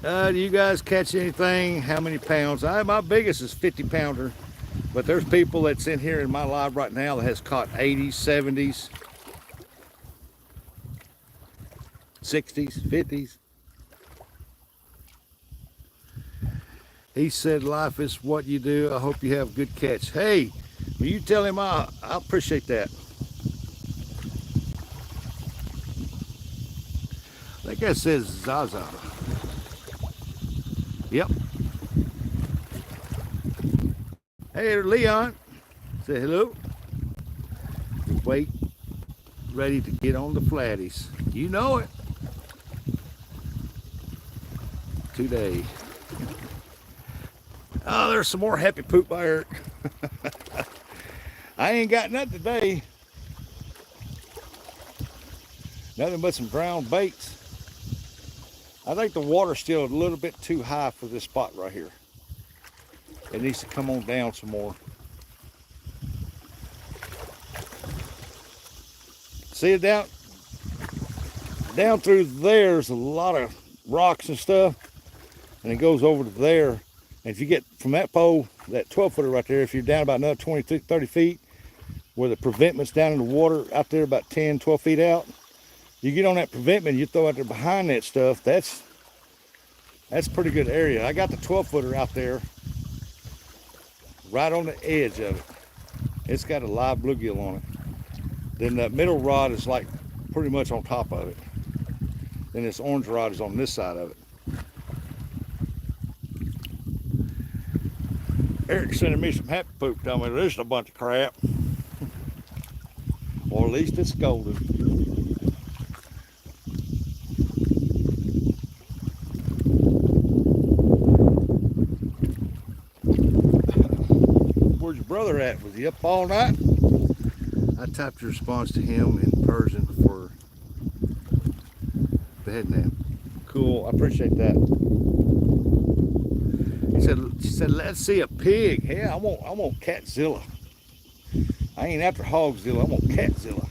S1: Do you guys catch anything? How many pounds? My biggest is 50 pounder, but there's people that's in here in my live right now that has caught 80s, 70s, 60s, 50s. He said, life is what you do. I hope you have a good catch. Hey, will you tell him I appreciate that. I think that says Zaza. Yep. Hey, Leon. Say hello. Wait, ready to get on the flatties. You know it. Today. Oh, there's some more happy poop by Eric. I ain't got nothing today. Nothing but some ground baits. I think the water's still a little bit too high for this spot right here. It needs to come on down some more. See it down through there's a lot of rocks and stuff, and it goes over to there. And if you get from that pole, that 12 footer right there, if you're down about another 20, 30 feet, where the preventment's down in the water out there about 10, 12 feet out, you get on that preventment, you throw out there behind that stuff, that's a pretty good area. I got the 12 footer out there right on the edge of it. It's got a live bluegill on it. Then that middle rod is like pretty much on top of it. Then this orange rod is on this side of it. Eric's sending me some happy poop, telling me this is a bunch of crap. Or at least it's golden. Where's your brother at? Was he up all night? I typed a response to him in Persian for bed nap. Cool. I appreciate that. She said, let's see a pig. Yeah, I want Catzilla. I ain't after Hogzilla, I want Catzilla.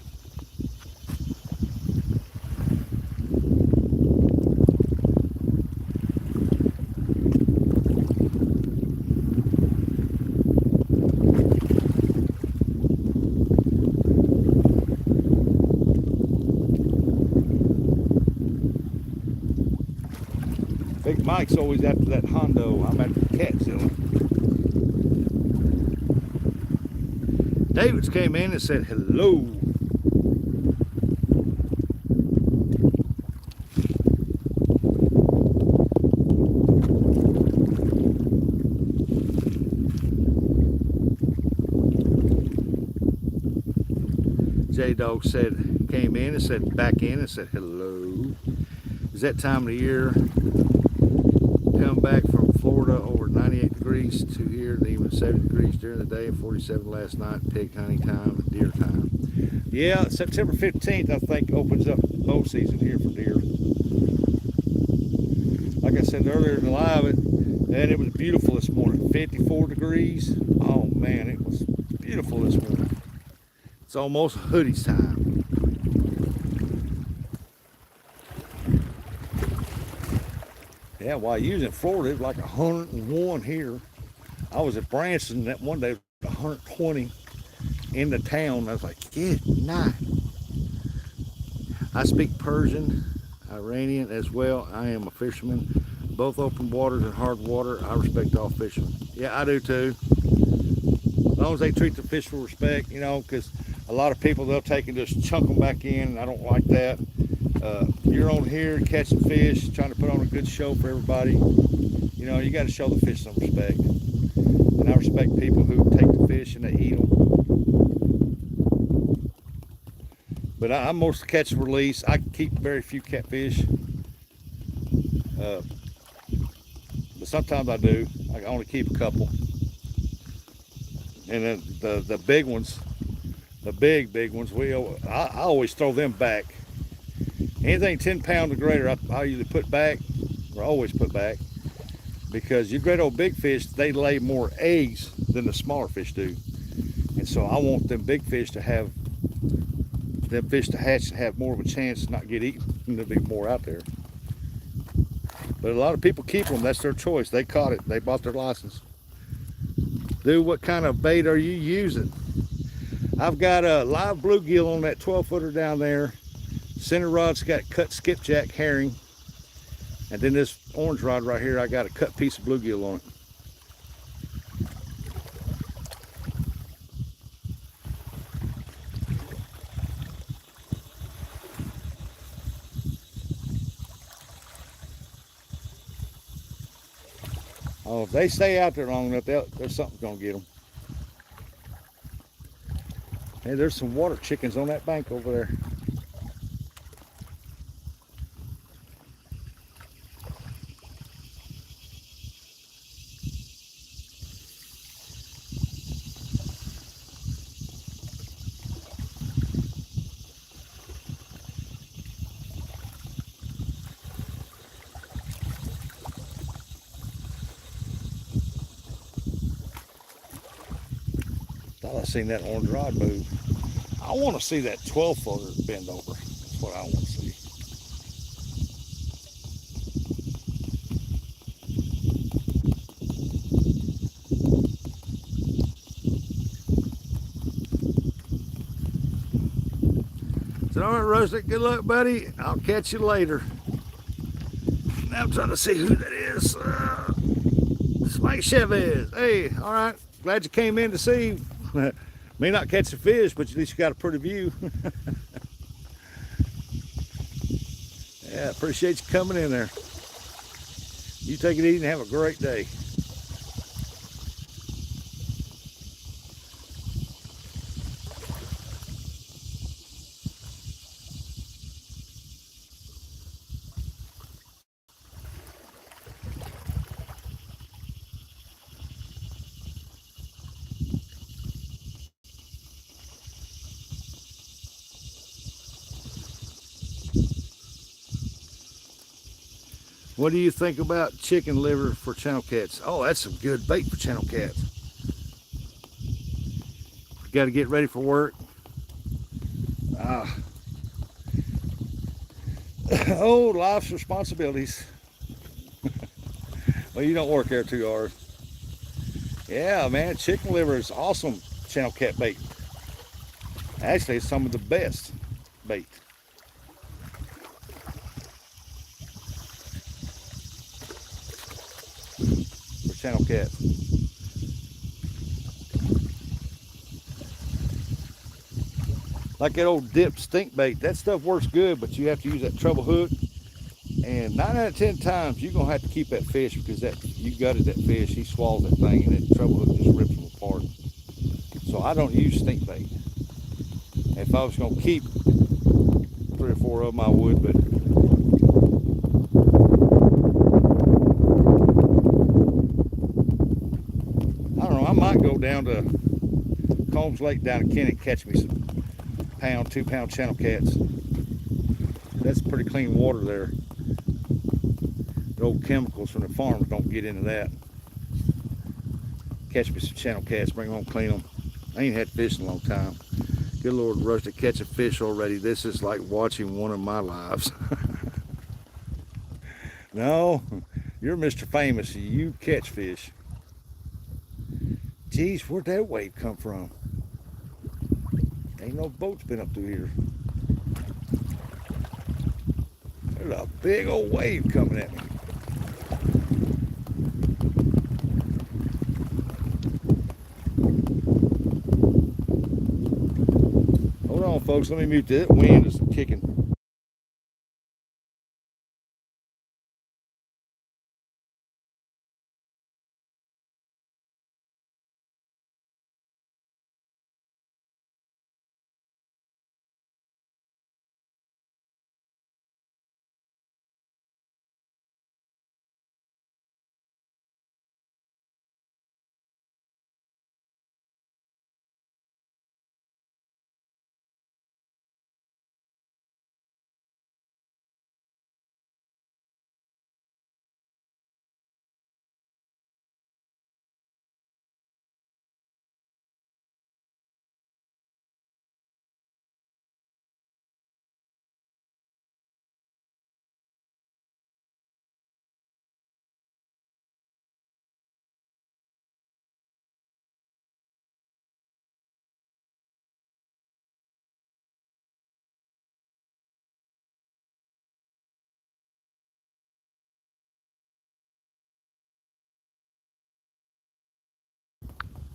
S1: Big Mike's always after that Hondo. I'm after Catzilla. David's came in and said hello. J-Dog came in and said back in and said hello. It's that time of the year. Come back from Florida over 98 degrees to here, even 70 degrees during the day and 47 last night. Pig hunting time, deer time. Yeah, September 15th I think opens up bow season here for deer. Like I said earlier in the live, and it was beautiful this morning. 54 degrees. Oh man, it was beautiful this morning. It's almost hoodies time. Yeah, while you was in Florida, it was like 101 here. I was at Branson that one day, 120 in the town. I was like, good night. I speak Persian, Iranian as well. I am a fisherman, both open waters and hard water. I respect all fishermen. Yeah, I do too. As long as they treat the fish with respect, you know, because a lot of people, they'll take and just chunk them back in, and I don't like that. You're on here catching fish, trying to put on a good show for everybody. You know, you got to show the fish some respect. And I respect people who take the fish and they eat them. But I'm mostly catch and release. I keep very few catfish. But sometimes I do. I only keep a couple. And then the big ones, the big ones, I always throw them back. Anything 10 pounds or greater, I usually put back, or always put back, because your great old big fish, they lay more eggs than the smaller fish do. And so I want them big fish to have, them fish to hatch, to have more of a chance to not get eaten, and there'll be more out there. But a lot of people keep them, that's their choice. They caught it, they bought their license. Dude, what kind of bait are you using? I've got a live bluegill on that 12-footer down there. Center rod's got cut skipjack herring, and then this orange rod right here, I got a cut piece of bluegill on it. Oh, if they stay out there long enough, there's something's gonna get them. Hey, there's some water chickens on that bank over there. Thought I seen that orange rod move. I want to see that 12-footer bend over. That's what I want to see. So, all right, Roasted, good luck, buddy. I'll catch you later. Now I'm trying to see who that is. It's Mike Chavez. Hey, all right. Glad you came in to see. May not catch the fish, but at least you got a pretty view. Yeah, appreciate you coming in there. You take it easy and have a great day. What do you think about chicken liver for channel cats? Oh, that's some good bait for channel cats. Got to get ready for work. Oh, life's responsibilities. Well, you don't work there too hard. Yeah, man, chicken liver is awesome channel cat bait. Actually, it's some of the best bait. For channel cats. Like that old dip stink bait, that stuff works good, but you have to use that treble hook. And 9 out of 10 times, you're gonna have to keep that fish because you gutted that fish, he swallows that thing, and that treble hook just rips him apart. So I don't use stink bait. If I was gonna keep 3 or 4 of them, I would, but I don't know. I might go down to Combs Lake down in Kennett, catch me some 2-pound channel cats. That's pretty clean water there. The old chemicals from the farms don't get into that. Catch me some channel cats, bring them home, clean them. I ain't had fish in a long time. Good Lord, rush to catch a fish already. This is like watching one of my lives. No, you're Mr. Famous. You catch fish. Geez, where'd that wave come from? Ain't no boats been up through here. There's a big old wave coming at me. Hold on, folks. Let me mute that. Wind is kicking.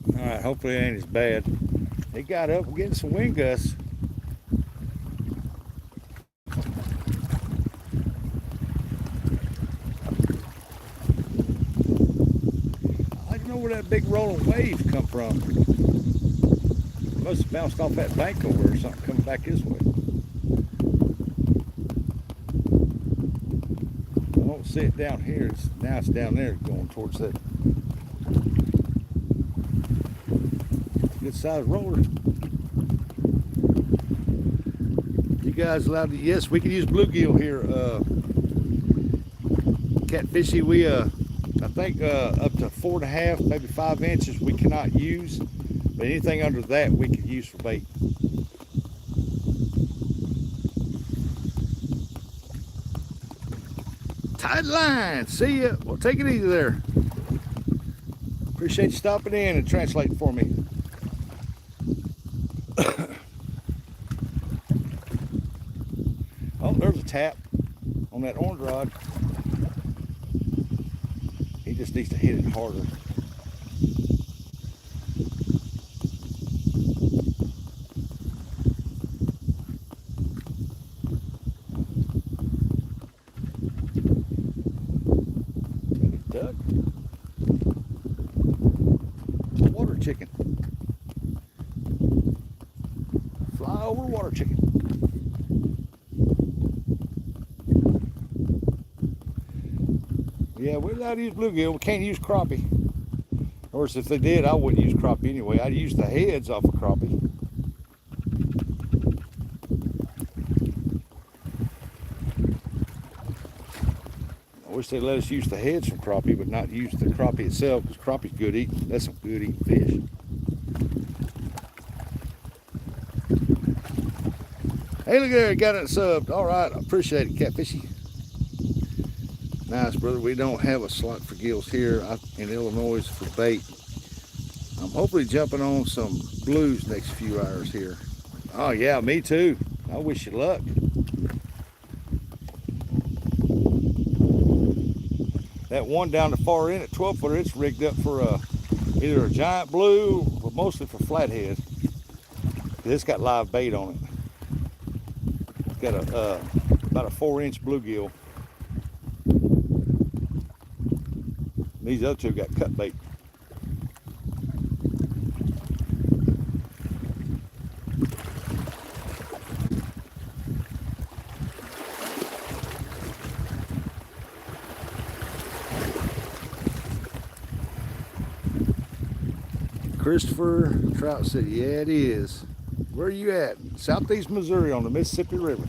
S1: All right, hopefully it ain't as bad. It got up. We're getting some wind gusts. I don't know where that big rolling wave come from. It must have bounced off that bank over or something coming back this way. I don't see it down here. Now it's down there going towards that. Good sized roller. You guys allowed to? Yes, we can use bluegill here. Catfishy, we I think up to 4.5, maybe 5 inches we cannot use, but anything under that we can use for bait. Tight line. See ya. Well, take it easy there. Appreciate you stopping in and translating for me. Oh, there's a tap on that orange rod. He just needs to hit it harder. Duck. Water chicken. Fly over water chicken. Yeah, we're allowed to use bluegill. We can't use crappie. Of course, if they did, I wouldn't use crappie anyway. I'd use the heads off of crappie. I wish they let us use the heads from crappie, but not use the crappie itself, because crappie's good eating. That's some good eating fish. Hey, look there, got it subbed. All right, I appreciate it, Catfishy. Nice, brother. We don't have a slot for gills here in Illinois for bait. I'm hopefully jumping on some blues next few hours here. Oh, yeah, me too. I wish you luck. That one down the far end at 12 footer, it's rigged up for either a giant blue or mostly for flathead. It's got live bait on it. It's got about a 4-inch bluegill. These other two got cut bait. Christopher Trout said, yeah, it is. Where are you at? Southeast Missouri on the Mississippi River.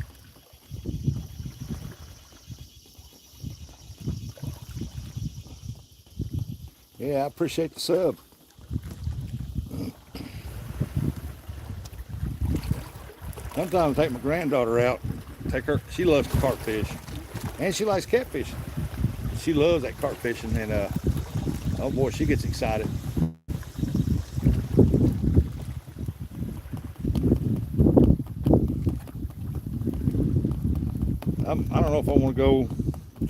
S1: Yeah, I appreciate the sub. Sometimes I take my granddaughter out, take her, she loves to carp fish, and she likes catfish. She loves that carp fishing, and oh boy, she gets excited. I don't know if I want to go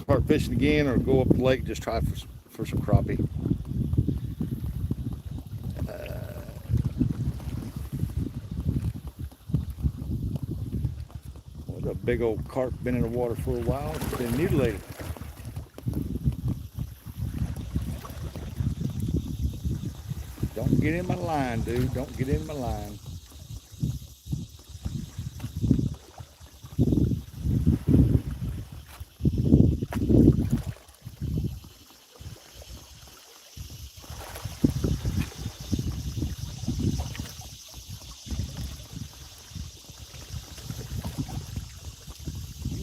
S1: carp fishing again or go up the lake and just try for some crappie. Well, a big old carp been in the water for a while. It's been mutilated. Don't get in my line, dude. Don't get in my line.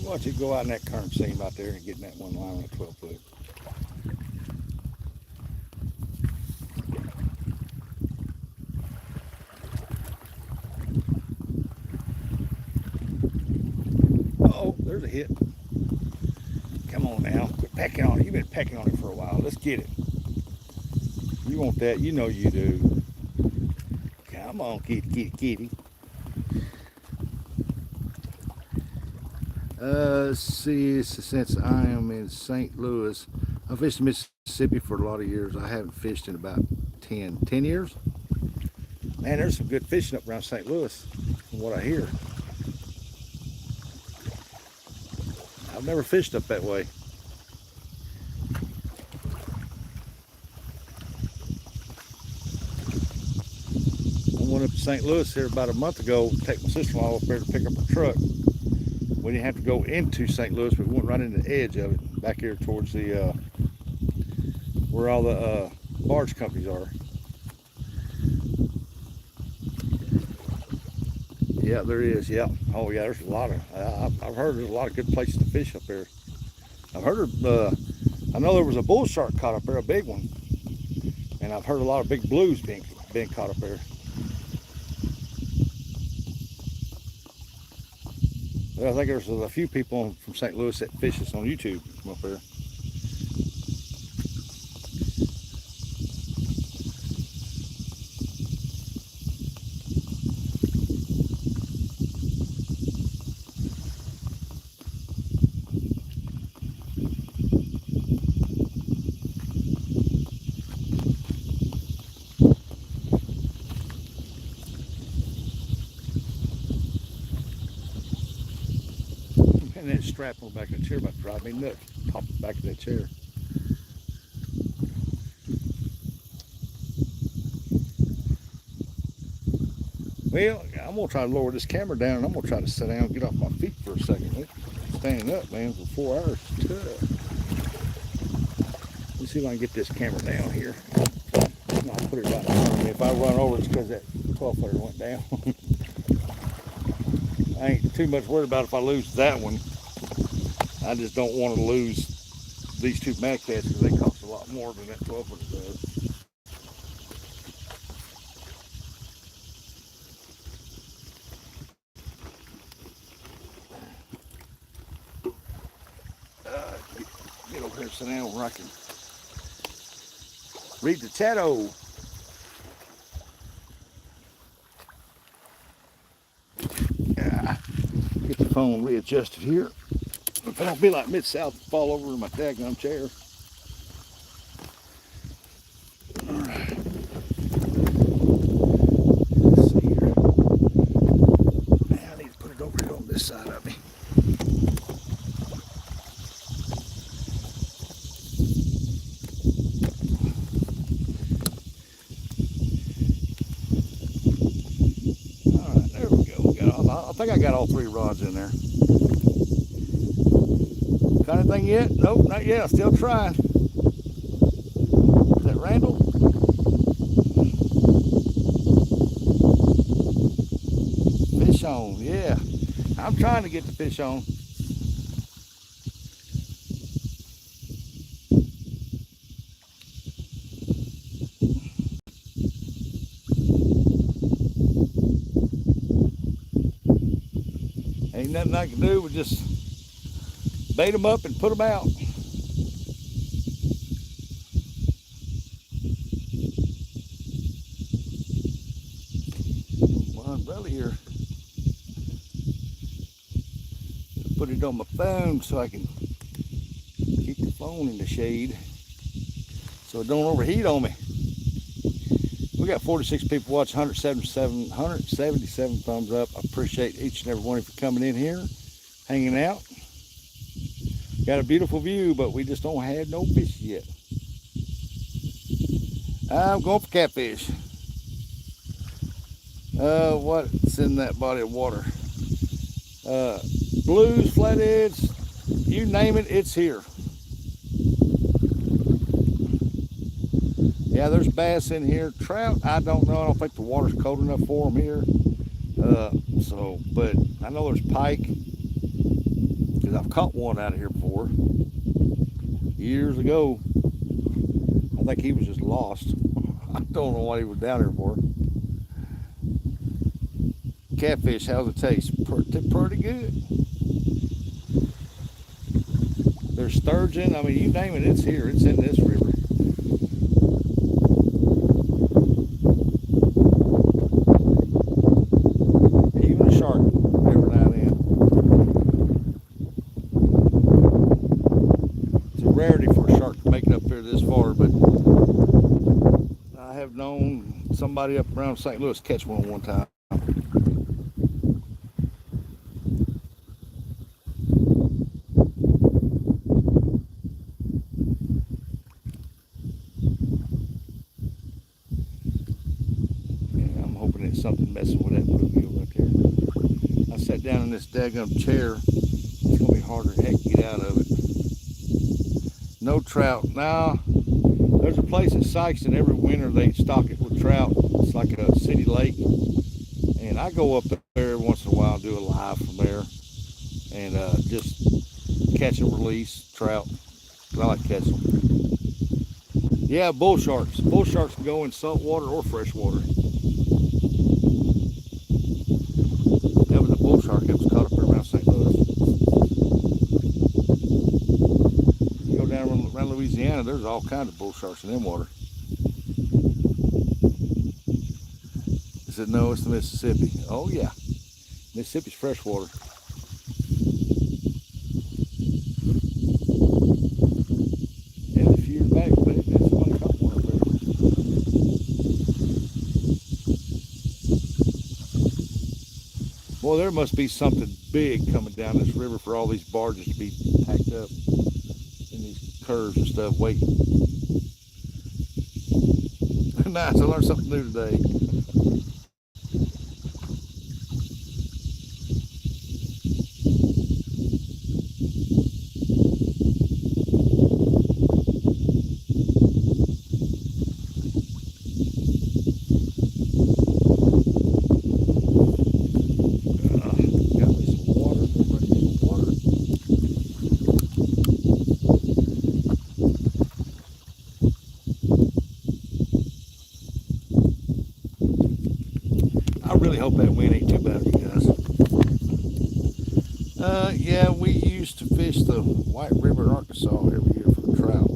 S1: Watch it go out in that current seam out there and getting that one line on a 12 foot. Oh, there's a hit. Come on now, quit pecking on it. You've been pecking on it for a while. Let's get it. You want that? You know you do. Come on, kitty, kitty, kitty. See, since I am in St. Louis, I fished in Mississippi for a lot of years. I haven't fished in about 10 years. Man, there's some good fishing up around St. Louis, from what I hear. I've never fished up that way. I went up to St. Louis here about a month ago to take my sister-in-law up there to pick up her truck. We didn't have to go into St. Louis, but we went right into the edge of it, back here towards the where all the barge companies are. Yeah, there is. Yeah. Oh yeah, there's a lot of. I've heard there's a lot of good places to fish up there. I've heard I know there was a bull shark caught up there, a big one, and I've heard a lot of big blues being caught up there. I think there's a few people from St. Louis that fish this on YouTube from up there. And that strap on the back of the chair about to drive me nuts. Pop the back of that chair. Well, I'm gonna try to lower this camera down, and I'm gonna try to sit down and get off my feet for a second. Standing up, man, for 4 hours is tough. Let's see if I can get this camera down here. I'll put it right in front of me. If I run over, it's because that 12 footer went down. I ain't too much worried about if I lose that one. I just don't want to lose these two mad cats because they cost a lot more than that 12-footer does. Get over here and sit down where I can read the chatto. Get the phone readjusted here. If I don't be like Mid-South and fall over in my daggone chair. Alright. Let's see here. Man, I need to put it over here on this side of me. Alright, there we go. I think I got all 3 rods in there. Got anything yet? Nope, not yet. I'm still trying. Is that Randall? Fish on, yeah. I'm trying to get the fish on. Ain't nothing I can do but just bait them up and put them out. My umbrella here. Put it on my phone so I can keep the phone in the shade so it don't overheat on me. We got 46 people watching, 177 thumbs up. I appreciate each and every one of you coming in here, hanging out. Got a beautiful view, but we just don't have no fish yet. I'm going for catfish. What's in that body of water? Blues, flatheads, you name it, it's here. Yeah, there's bass in here. Trout, I don't know. I don't think the water's cold enough for them here. But I know there's pike, because I've caught one out of here before. Years ago. I think he was just lost. I don't know what he was down here for. Catfish, how's it taste? Pretty good. There's sturgeon. I mean, you name it, it's here. It's in this river. Even a shark every now and then. It's a rarity for a shark to make it up there this far, but I have known somebody up around St. Louis catch one time. Something messing with that bluegill right there. I sat down in this daggum chair. It's gonna be harder to heck get out of it. No trout. Now, there's a place at Sykeston every winter they stock it with trout. It's like a city lake. And I go up there once in a while and do a live from there. And just catch and release trout. I like catching them. Yeah, bull sharks. Bull sharks can go in salt water or fresh water. That was a bull shark that was caught up around St. Louis. You go down around Louisiana, there's all kinds of bull sharks in them water. He said, no, it's the Mississippi. Oh, yeah. Mississippi's fresh water. And a few years back, but somebody caught one up there. Boy, there must be something big coming down this river for all these barges to be packed up in these curves and stuff waiting. Nice, I learned something new today. really hope that wind ain't too bad, you guys. Yeah, we used to fish the White River in Arkansas every year for the trout.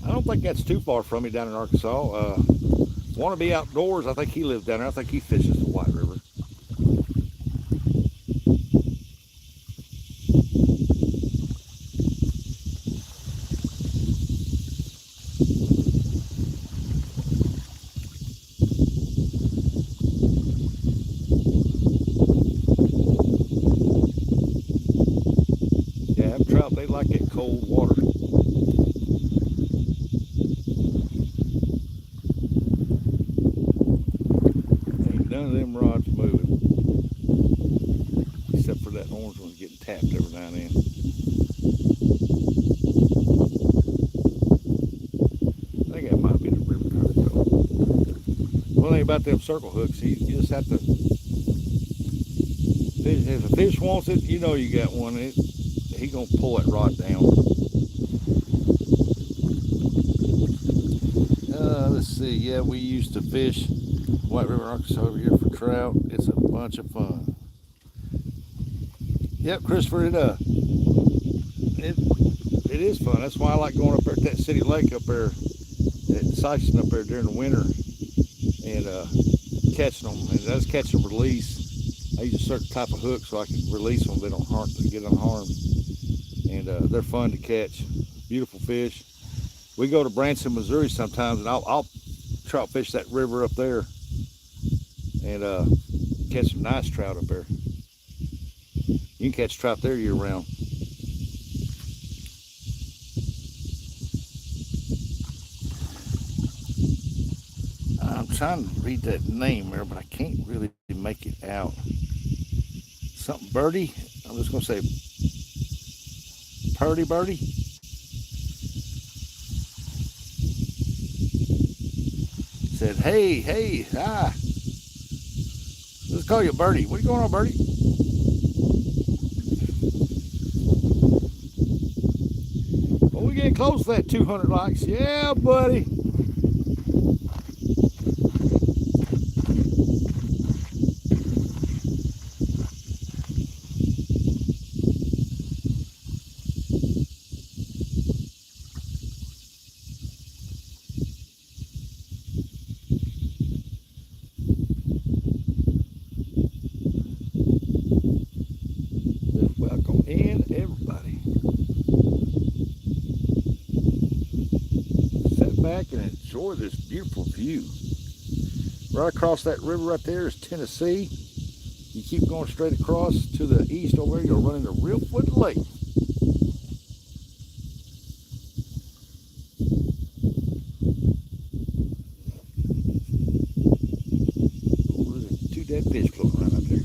S1: I don't think that's too far from me down in Arkansas. Want to be outdoors? I think he lives down there. I think he fishes the White River. Yeah, them trout, they like that cold water. Ain't none of them rods moving, except for that orange one getting tapped every now and then. I think that might be the river cod though. Well, ain't about them circle hooks. You just have to fish. If a fish wants it, you know you got one. He gonna pull that rod down. Let's see. Yeah, we used to fish White River, Arkansas over here for trout. It's a bunch of fun. Yep, Christopher, it is fun. That's why I like going up there at that city lake up there at Sykeston up there during the winter and catching them. And that's catch and release. I use a certain type of hook so I can release them. They don't get unharmed. And they're fun to catch. Beautiful fish. We go to Branson, Missouri sometimes, and I'll trout fish that river up there and catch some nice trout up there. You can catch trout there year round. I'm trying to read that name there, but I can't really make it out. Something Birdie. I'm just gonna say Purdy Birdie. Said, hey, let's call you Birdie. What are you going on, Birdie? Well, we're getting close to that 200 likes. Yeah, buddy. Welcome in, everybody. Sit back and enjoy this beautiful view. Right across that river right there is Tennessee. You keep going straight across to the east over there, you'll run into Reelfoot Lake. Oh, there's 2 dead fish floating around up there.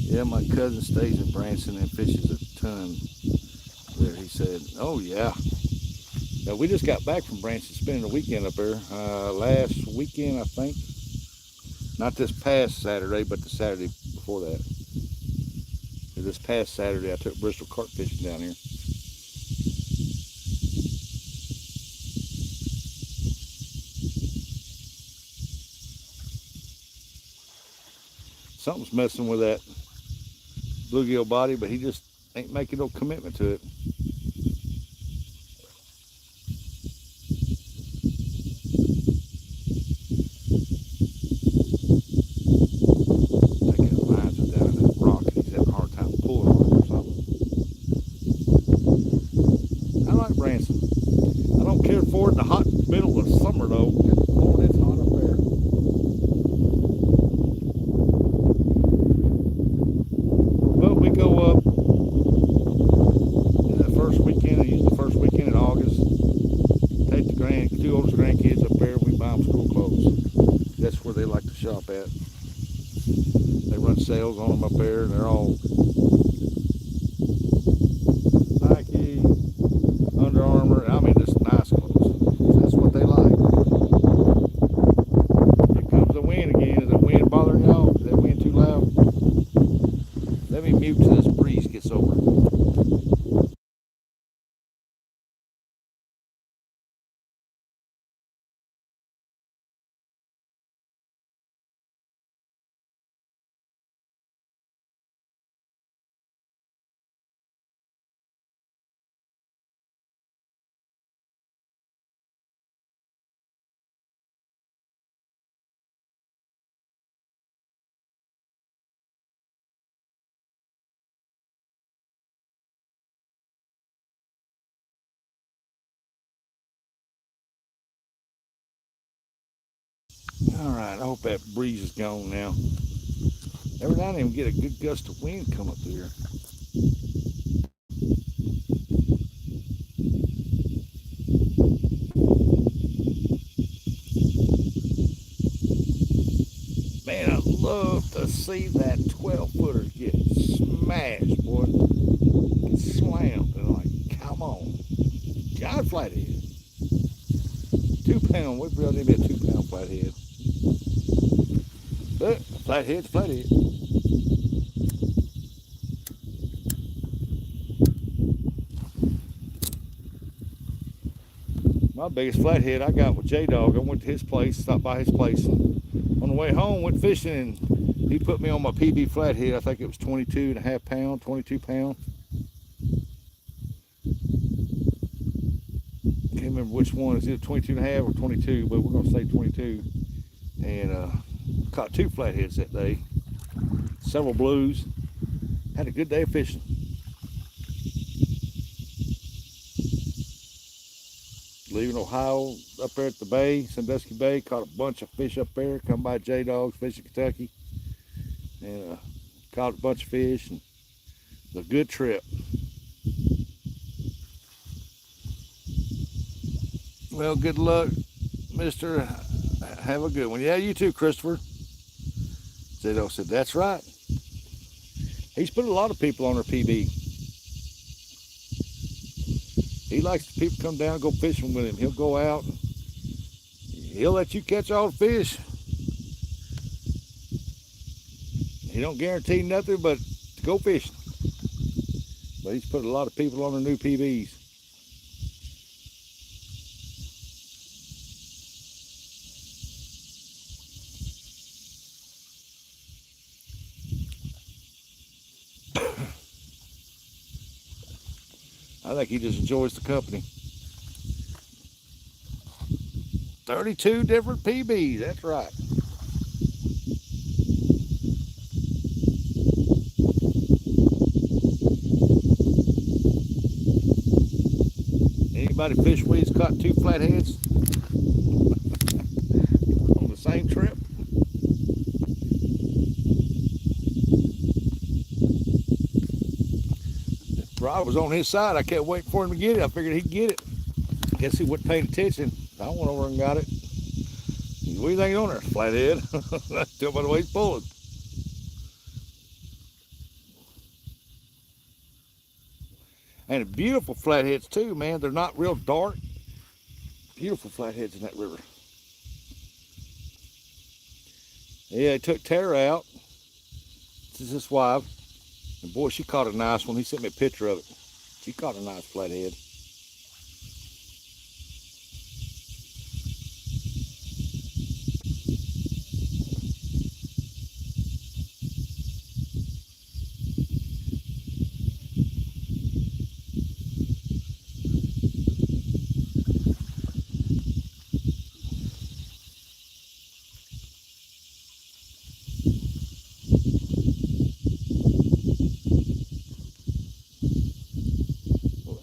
S1: Yeah, my cousin stays in Branson and fishes a ton there, he said. Oh, yeah. Now, we just got back from Branson spending the weekend up there. Last weekend, I think. Not this past Saturday, but the Saturday before that. This past Saturday, I took Bristol carp fishing down here. Something's messing with that bluegill body, but he just ain't making no commitment to it. I think his lines are down in that rock and he's having a hard time pulling on it or something. I like Branson. I don't care for it in the hot middle of summer though. Good Lord, it's hot up there. But we go up the first weekend, I use the first weekend in August. Take the 2 oldest grandkids up there, we buy them school clothes. That's where they like to shop at. They run sales on them up there, and they're all Nike, Under Armour. I mean, just nice clothes. That's what they like. Here comes the wind again. Is that wind bothering y'all? Is that wind too loud? Let me mute till this breeze gets over. All right, I hope that breeze is gone now. Every now and then we get a good gust of wind come up through here. Man, I'd love to see that 12-footer get smashed, boy. Get slammed. And like, come on. God, flathead. 2 pound. We really need a 2 pound flathead. But flathead's flathead. My biggest flathead I got with J-Dog. I went to his place, stopped by his place. And on the way home, went fishing, and he put me on my PB flathead. I think it was 22.5 pound, 22 pound. Can't remember which one. It's either 22.5 or 22, but we're going to say 22. And caught 2 flatheads that day, several blues. Had a good day of fishing. Leaving Ohio up there at the bay, Sandusky Bay, caught a bunch of fish up there. Come by J-Dog's Fishing Kentucky, and caught a bunch of fish. And it was a good trip. Well, good luck, Mister. Have a good one. Yeah, you too, Christopher. J-Dog said, that's right. He's put a lot of people on their PB. He likes people come down and go fishing with him. He'll go out and he'll let you catch all the fish. He don't guarantee nothing but to go fishing. But he's put a lot of people on their new PBs. I think he just enjoys the company. 32 different PBs, that's right. Anybody fish with he's caught 2 flatheads on the same trip? Rob was on his side. I kept waiting for him to get it. I figured he'd get it. Guess he wasn't paying attention. I went over and got it. What do you think on there? Flathead. Tell by the way he's pulling. And beautiful flatheads too, man. They're not real dark. Beautiful flatheads in that river. Yeah, he took Tara out. This is his wife. And boy, she caught a nice one. He sent me a picture of it. She caught a nice flathead.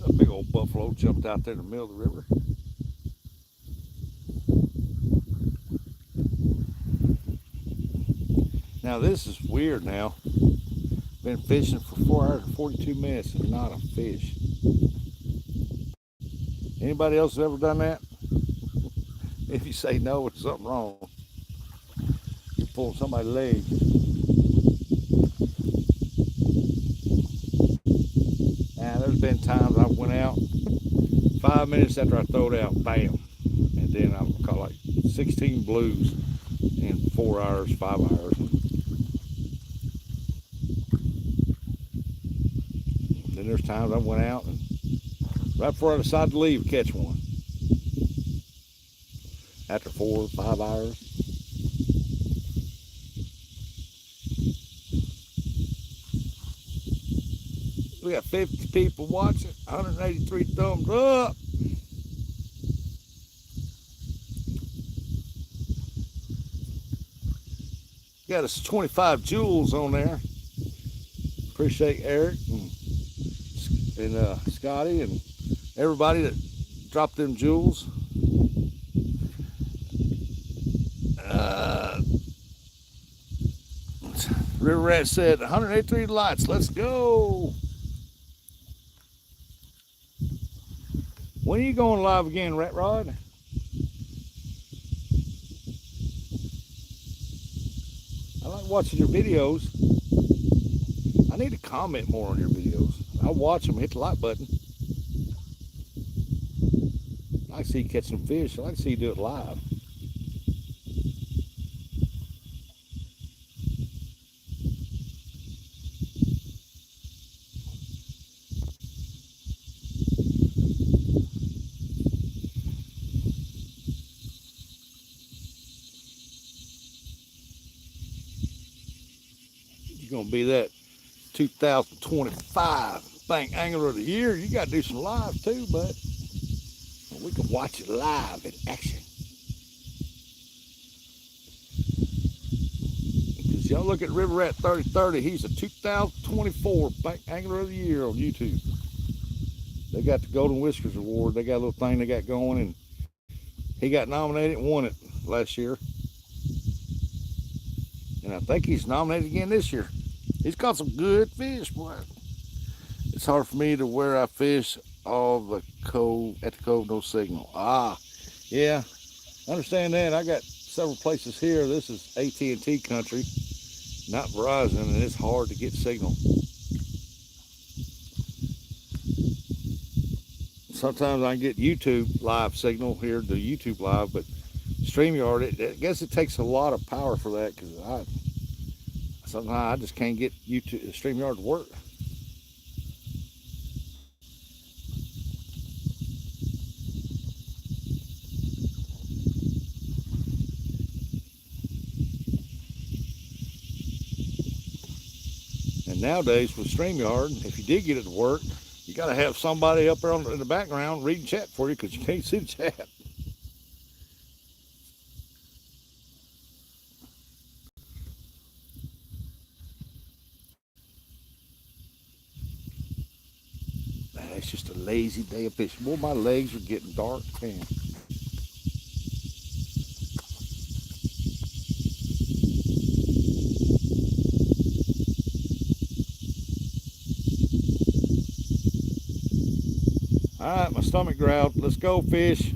S1: A big old buffalo jumped out there in the middle of the river. Now this is weird now. Been fishing for 4 hours and 42 minutes and not a fish. Anybody else ever done that? If you say no, it's something wrong. You're pulling somebody's leg. Now there's been times I went out 5 minutes after I throw it out, bam. And then I caught like 16 blues in 4 hours, 5 hours. Then there's times I went out and right before I decided to leave, catch one. After 4 or 5 hours. We got 50 people watching, 183 thumbs up. Got us 25 jewels on there. Appreciate Eric and Scotty and everybody that dropped them jewels. River Rat said 183 lights. Let's go. When are you going live again, Rat Rod? I like watching your videos. I need to comment more on your videos. I watch them, hit the like button. I like to see you catch some fish. I like to see you do it live. You're going to be that 2025 Bank Angler of the Year. You got to do some live too, bud. We can watch it live in action. Because y'all look at River Rat 3030, he's a 2024 Bank Angler of the Year on YouTube. They got the Golden Whiskers Award. They got a little thing they got going, and he got nominated and won it last year. And I think he's nominated again this year. He's caught some good fish, boy. It's hard for me to where I fish all the cove, at the cove, no signal. Yeah, understand that. I got several places here. This is AT&T country, not Verizon, and it's hard to get signal. Sometimes I get YouTube live signal here, the YouTube live, but StreamYard, I guess it takes a lot of power for that, because sometimes I just can't get YouTube, StreamYard to work. And nowadays with StreamYard, if you did get it to work, you got to have somebody up there in the background reading chat for you, because you can't see the chat. It's just a lazy day of fishing. Boy, my legs are getting dark tan. All right, my stomach growled. Let's go fish.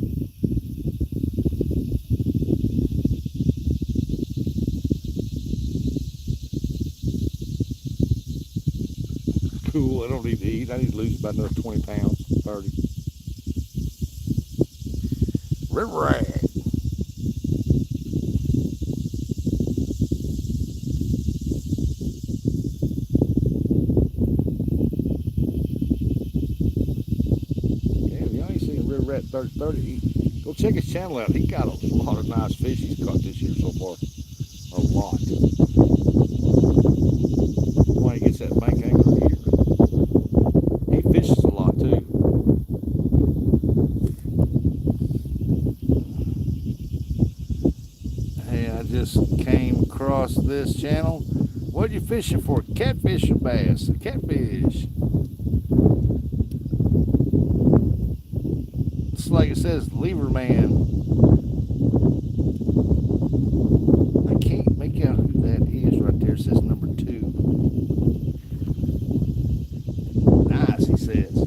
S1: Cool, I don't need to eat. I need to lose about another 20 pounds, 30. River Rat. River Rat 3030. Go check his channel out. He got a lot of nice fish he's caught this year so far. A lot. Why he gets that Bank Angler of the Year. He fishes a lot too. Hey, I just came across this channel. What are you fishing for? Catfish or bass? Catfish. Like it says, Lever Man. I can't make out who that is right there. It says number 2. Nice, he says.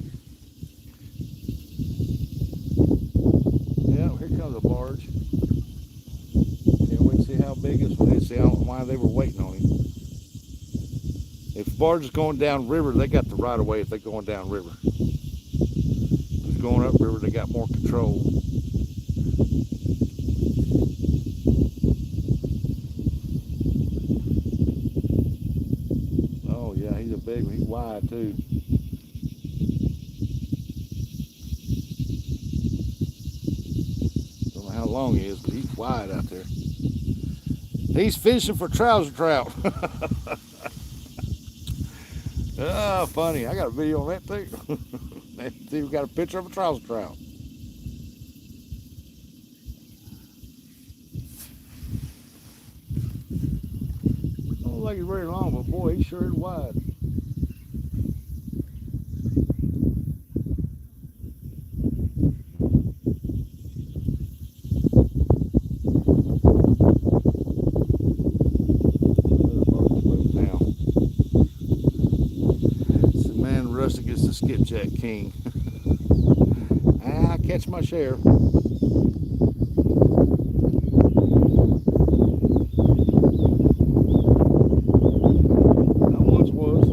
S1: Yeah, here comes a barge. Can't wait to see how big this one is. See why they were waiting on him. If the barge is going down river, they got the right of way if they're going down river. Going upriver, they got more control. Oh yeah, he's a big one. He's wide too. Don't know how long he is, but he's wide out there. He's fishing for trouser trout. Oh, funny. I got a video on that too. See, we got a picture of a trouser trout. Don't look like he's very long, but boy, he sure is wide. Now. Rustic is the skipjack king. I catch my share. I once was.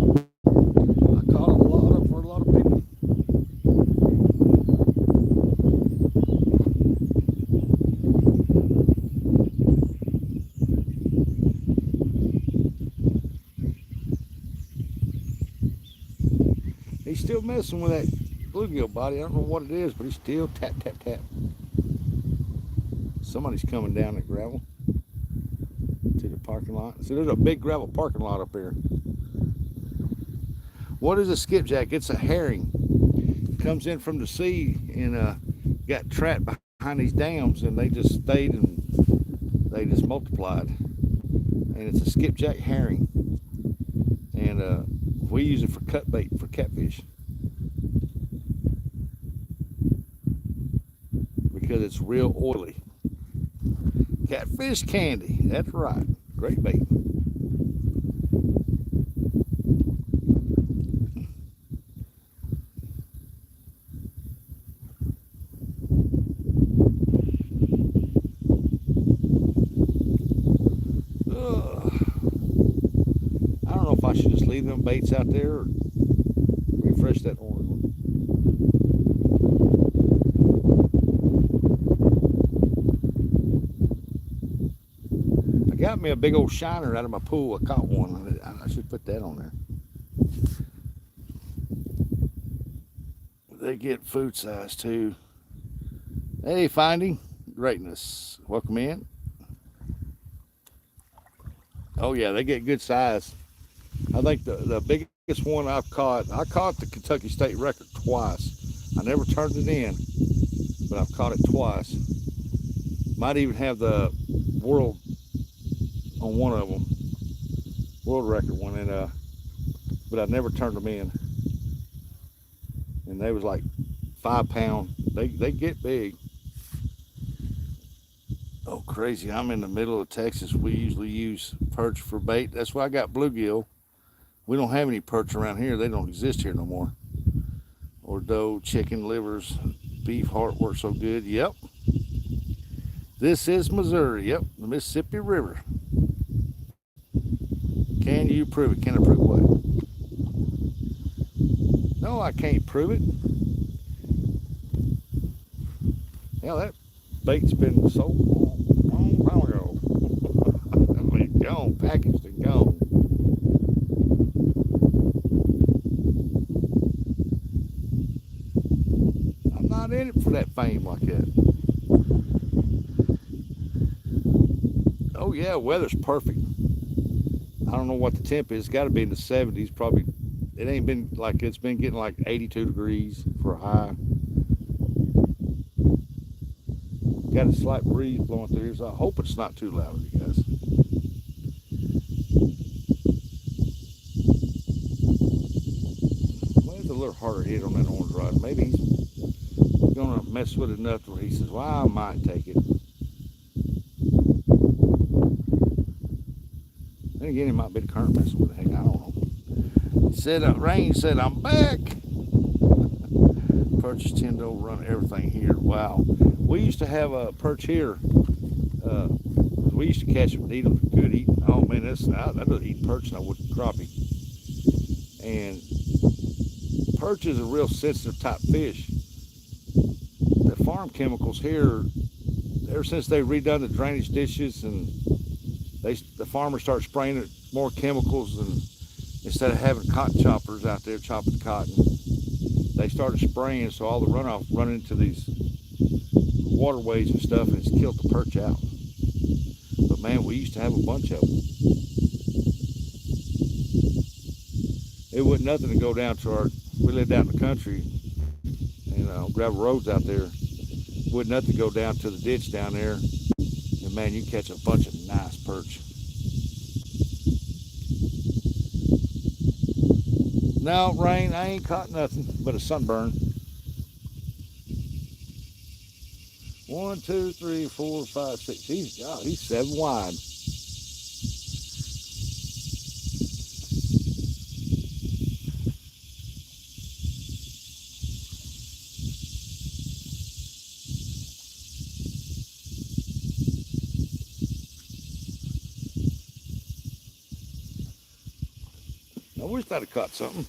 S1: I caught a lot of for a lot of people. He's still messing with that bluegill body. I don't know what it is, but he's still tap, tap, tap. Somebody's coming down the gravel to the parking lot. So there's a big gravel parking lot up here. What is a skipjack? It's a herring. It comes in from the sea and got trapped behind these dams, and they just stayed and they just multiplied. And it's a skipjack herring. And we use it for cut bait for catfish because it's real oily. Catfish candy, that's right. Great bait. I don't know if I should just leave them baits out there or refresh that orange one. I got me a big old shiner out of my pool. I caught one. I should put that on there. They get food size too. Hey, Finding Greatness. Welcome in. Oh yeah, they get good size. I think the biggest one I caught the Kentucky State record twice. I never turned it in, but I've caught it twice. Might even have the world on one of them, world record one, and but I never turned them in. And they was like 5 pound. They get big. Oh crazy! I'm in the middle of Texas. We usually use perch for bait. That's why I got bluegill. We don't have any perch around here. They don't exist here no more. Or doe, chicken livers, beef heart works so good. Yep. This is Missouri. Yep, the Mississippi River. Can you prove it? Can I prove what? No, I can't prove it. Hell, that bait's been sold a long time ago. I mean, gone, packaged and gone. I'm not in it for that fame like that. Oh yeah, weather's perfect. I don't know what the temp is. It's got to be in the 70s. Probably. It ain't been like it's been getting like 82 degrees for a high. Got a slight breeze blowing through here, so I hope it's not too loud, you guys. Well, it's a little harder hit on that orange rod. Maybe he's gonna mess with it enough where he says, "Well, I might take it." Then again, it might be the current messing with it. Heck, I don't know. He said, "Rain said I'm back." Purchase 10 to run everything here. Wow. We used to have a perch here. We used to catch them and eat them. Good eating. Oh man, I'd rather eat perch than I would crappie. And perch is a real sensitive type fish. The farm chemicals here, ever since they redone the drainage ditches and the farmers start spraying it more chemicals, and instead of having cotton choppers out there chopping cotton, they started spraying, so all the runoff run into these waterways and stuff, and it's killed the perch out. But man, we used to have a bunch of them. It wasn't nothing to go down to we lived out in the country, gravel roads out there. It wasn't nothing to go down to the ditch down there, and man, you catch a bunch of nice perch. No, Rain, I ain't caught nothing but a sunburn. 1, 2, 3, 4, 5, 6. He's 7 wide. I wish I'd have caught something.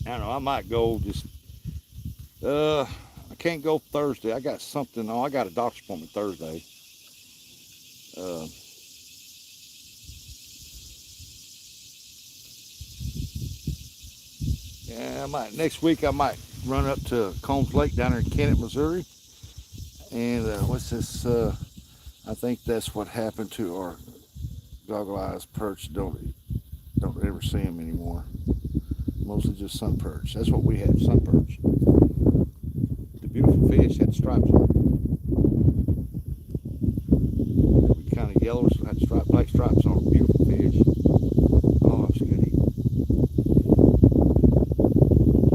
S1: I don't know, I might go just, I can't go Thursday. I got something, I got a doctor's appointment Thursday. Uh, yeah, next week I might run up to Combs Lake down there in Kennett, Missouri. And what's this, I think that's what happened to our goggle-eyed perch. Don't ever see them anymore. Mostly just sun perch. That's what we have, sun perch. The beautiful fish had stripes on it. Kind of yellows, had black stripes on it. Beautiful fish. Oh, it was good eating.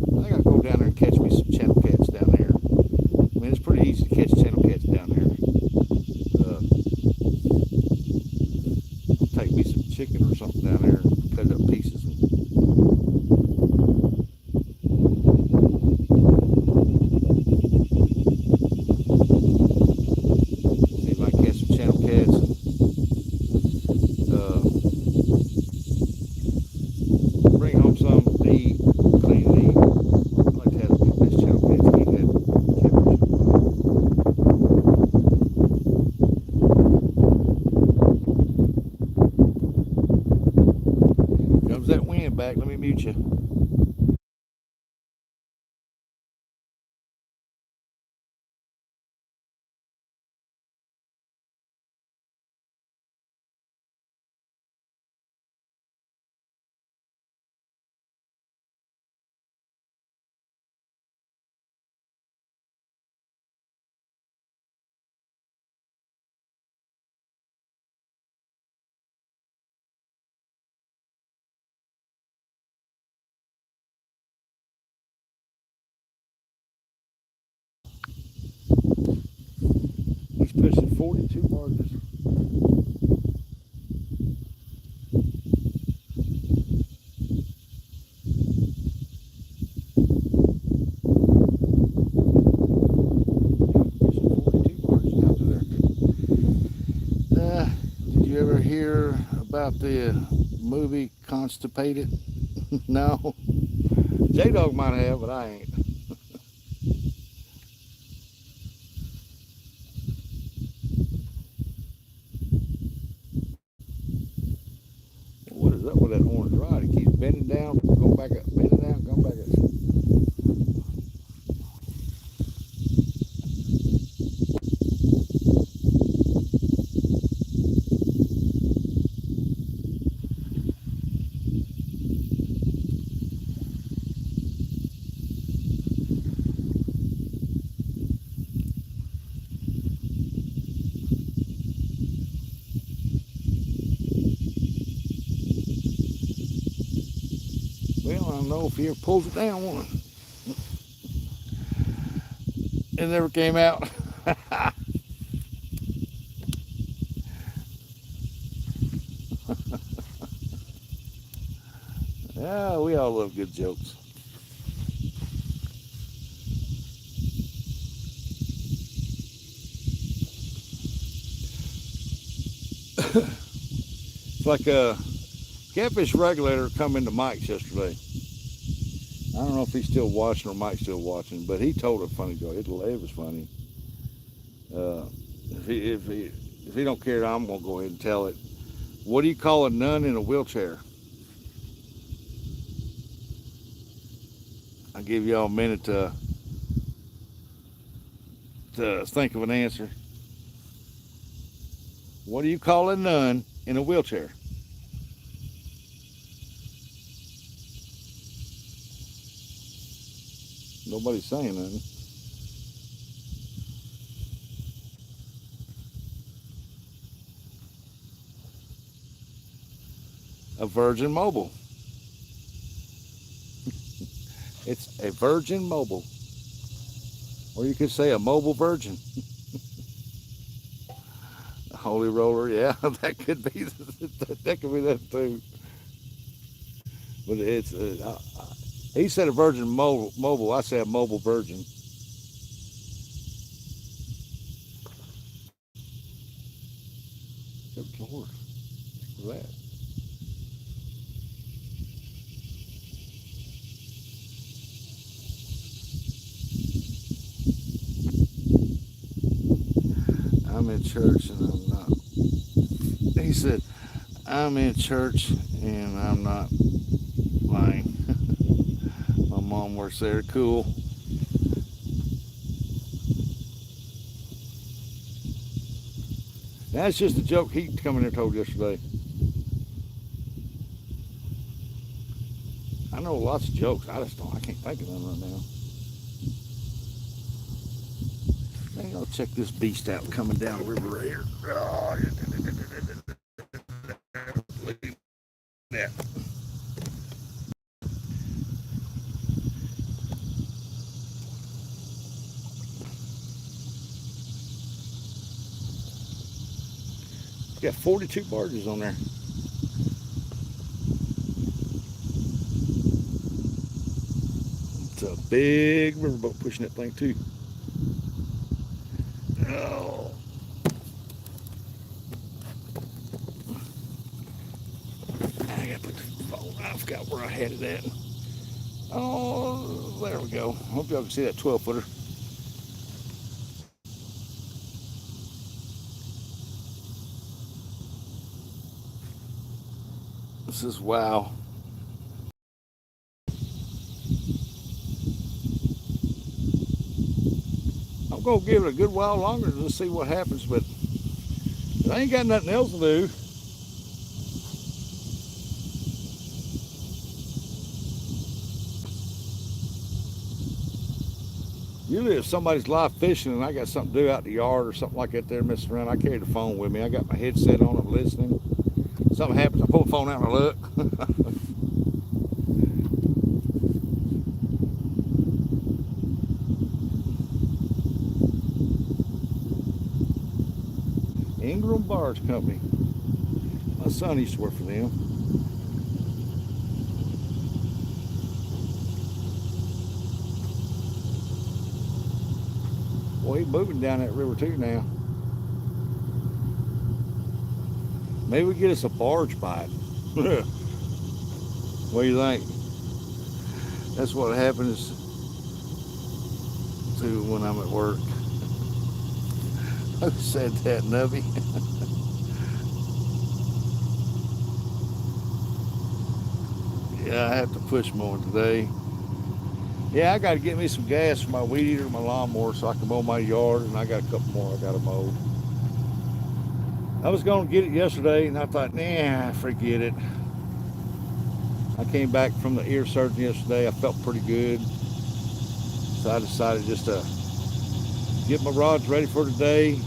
S1: I think I'll go down there and catch me some channel cats down there. I mean, it's pretty easy to catch channel cats down there. I'll take me some chicken or something down there and cut it up pieces. And see if I can catch some channel cats. And bring home some to eat, clean and eat. I like to have this channel cats to eat that catfish. Comes that wind back. Let me mute you. He's pushing 42 barges. Did you ever hear about the movie Constipated? No. J-Dog might have, but I ain't. What is up with that orange rod? It keeps bending down, going back up, bending down, going back up. Well, I don't know if he ever pulls it down one. It never came out. Yeah, we all love good jokes. It's like a catfish regulator come into Mike's yesterday. I don't know if he's still watching or Mike's still watching, but he told a funny joke. It was funny. Uh, if he don't care, I'm gonna go ahead and tell it. What do you call a nun in a wheelchair? I'll give y'all a minute to think of an answer. What do you call a nun in a wheelchair? Nobody's saying nothing. A Virgin Mobile. It's a Virgin Mobile. Or you could say a mobile virgin. A holy roller, yeah, that could be that could be that too. But it's He said a virgin mobile. I said a mobile virgin. Good Lord. Look at that. I'm in church and I'm not. He said, I'm in church and I'm not lying. My mom works there. Cool. That's just a joke he come in there told yesterday. I know lots of jokes. I can't think of them right now. Hang on, check this beast out coming down the river right here. Oh, look at that. Got 42 barges on there. It's a big riverboat pushing that thing too. Oh. I gotta put the phone. I forgot where I had it at. Oh, there we go. Hope y'all can see that 12-footer. This is wow. I'm gonna give it a good while longer to see what happens, but I ain't got nothing else to do. Usually if somebody's live fishing and I got something to do out in the yard or something like that there messing around, I carry the phone with me. I got my headset on, I'm listening. Something happens, I pull the phone out and I look. Ingram Barge Company. My son used to work for them. Well, he's moving down that river too now. Maybe we get us a barge bite. What do you think? That's what happens to when I'm at work. Who said that, Nubby? Yeah, I have to push more today. Yeah, I got to get me some gas for my weed eater and my lawnmower so I can mow my yard, and I got a couple more I got to mow. I was going to get it yesterday, and I thought, nah, forget it. I came back from the ear surgeon yesterday. I felt pretty good. So I decided just to get my rods ready for today,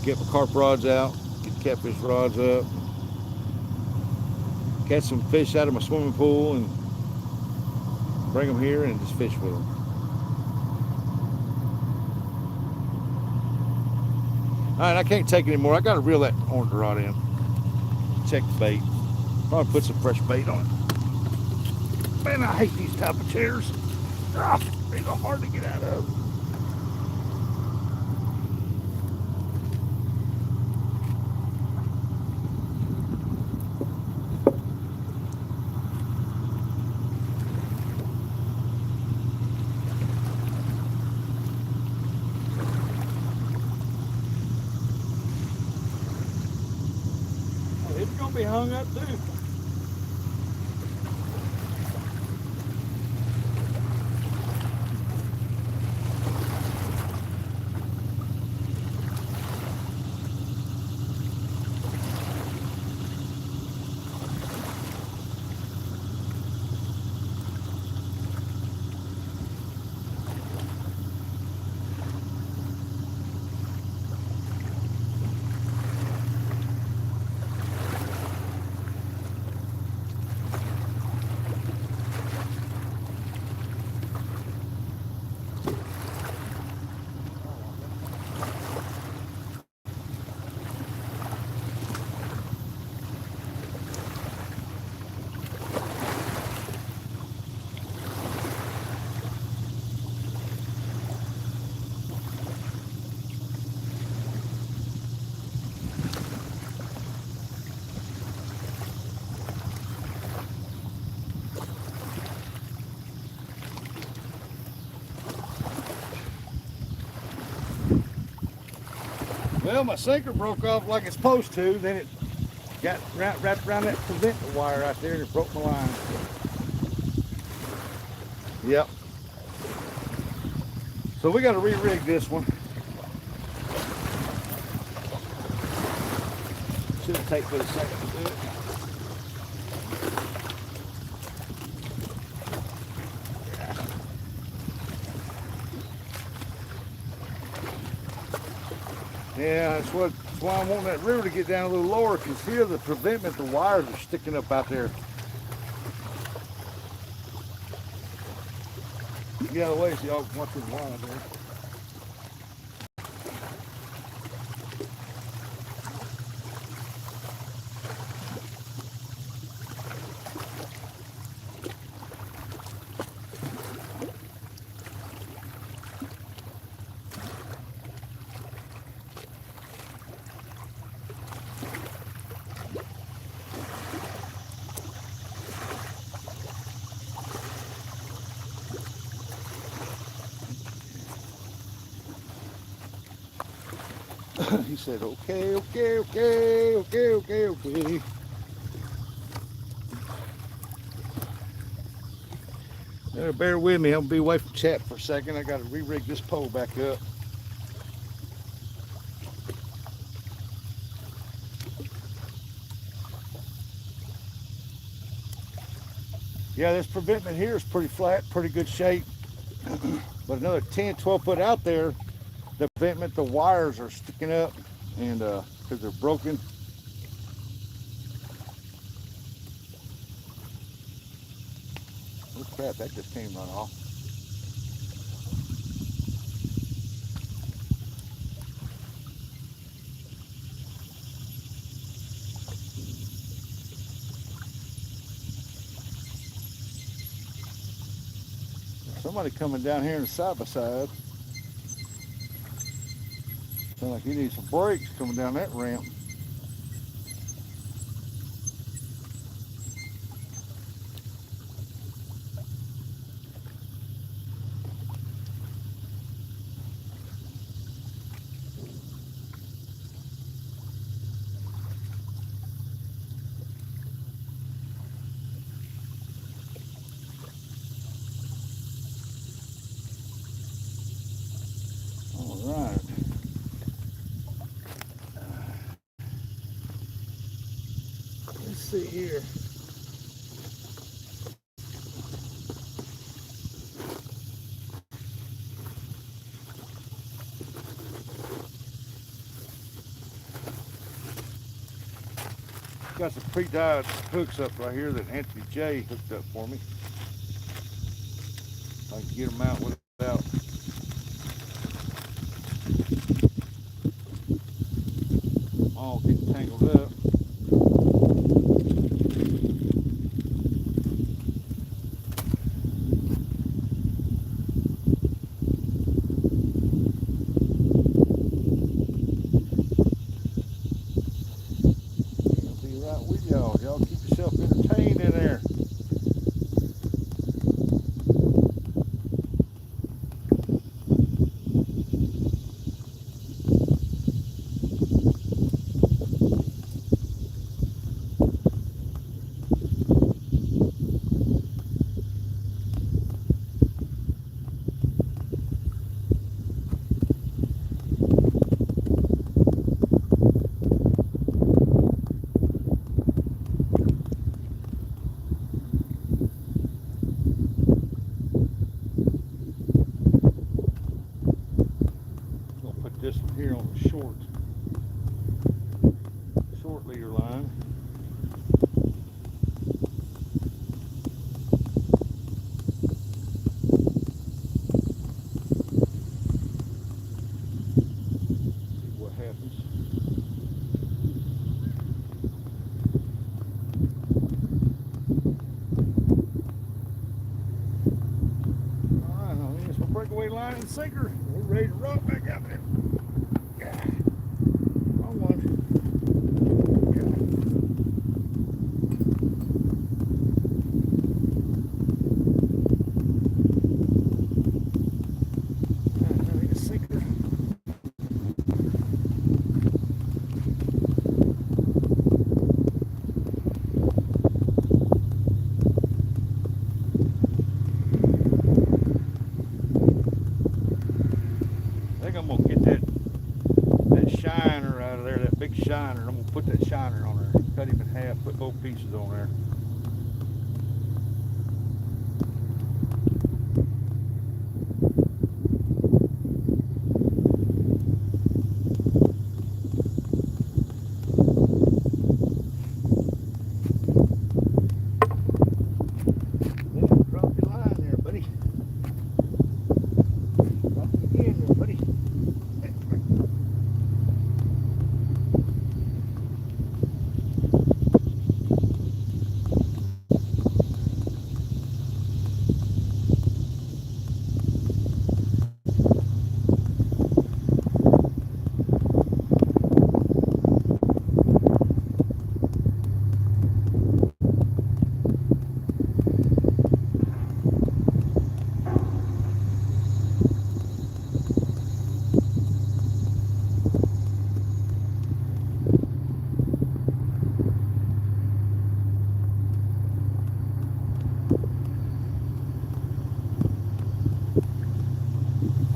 S1: get my carp rods out, get the catfish rods up, catch some fish out of my swimming pool, and bring them here and just fish with them. All right, I can't take it anymore. I got to reel that orange rod in. Check the bait. Probably put some fresh bait on it. Man, I hate these type of chairs. Ah, they're so hard to get out of. It's gonna be hung up too. Well, my sinker broke off like it's supposed to, then it got wrapped around that preventer wire right there and it broke my line. Yep. So we got to re-rig this one. Should have taken a second to do it. Yeah, that's why I want that river to get down a little lower, because here the preventment, the wires are sticking up out there. Get out of the way so y'all can watch the wire there. He said, okay. Bear with me, I'm gonna be away from chat for a second. I gotta re-rig this pole back up. Yeah, this preventment here is pretty flat, pretty good shape. But another 10, 12 foot out there, the preventment, the wires are sticking up, and because they're broken. Oh crap, that just came right off. Somebody coming down here in the side by side. Sound like he needs some brakes coming down that ramp. Right. Let's see here. Got some pre-dyed hooks up right here that Anthony J hooked up for me. I can get them out without all getting tangled up. I'll be right with y'all. Y'all keep yourself entertained in there. This one here on the short leader line. See what happens. All right, now here's my breakaway line and sinker. We're ready to rock back out there. Wrong one. put that shiner on there. Cut him in half, put both pieces on there.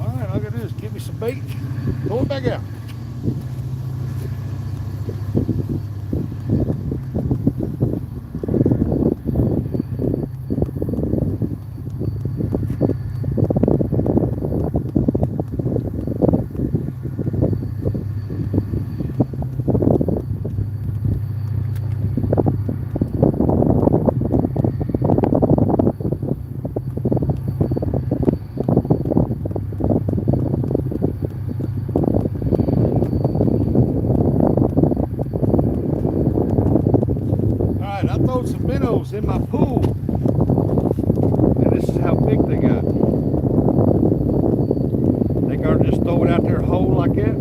S1: All I gotta do is give me some bait, pull it back out. I throwed some minnows in my pool, and this is how big they got. Think I'll just throw it out there whole like that?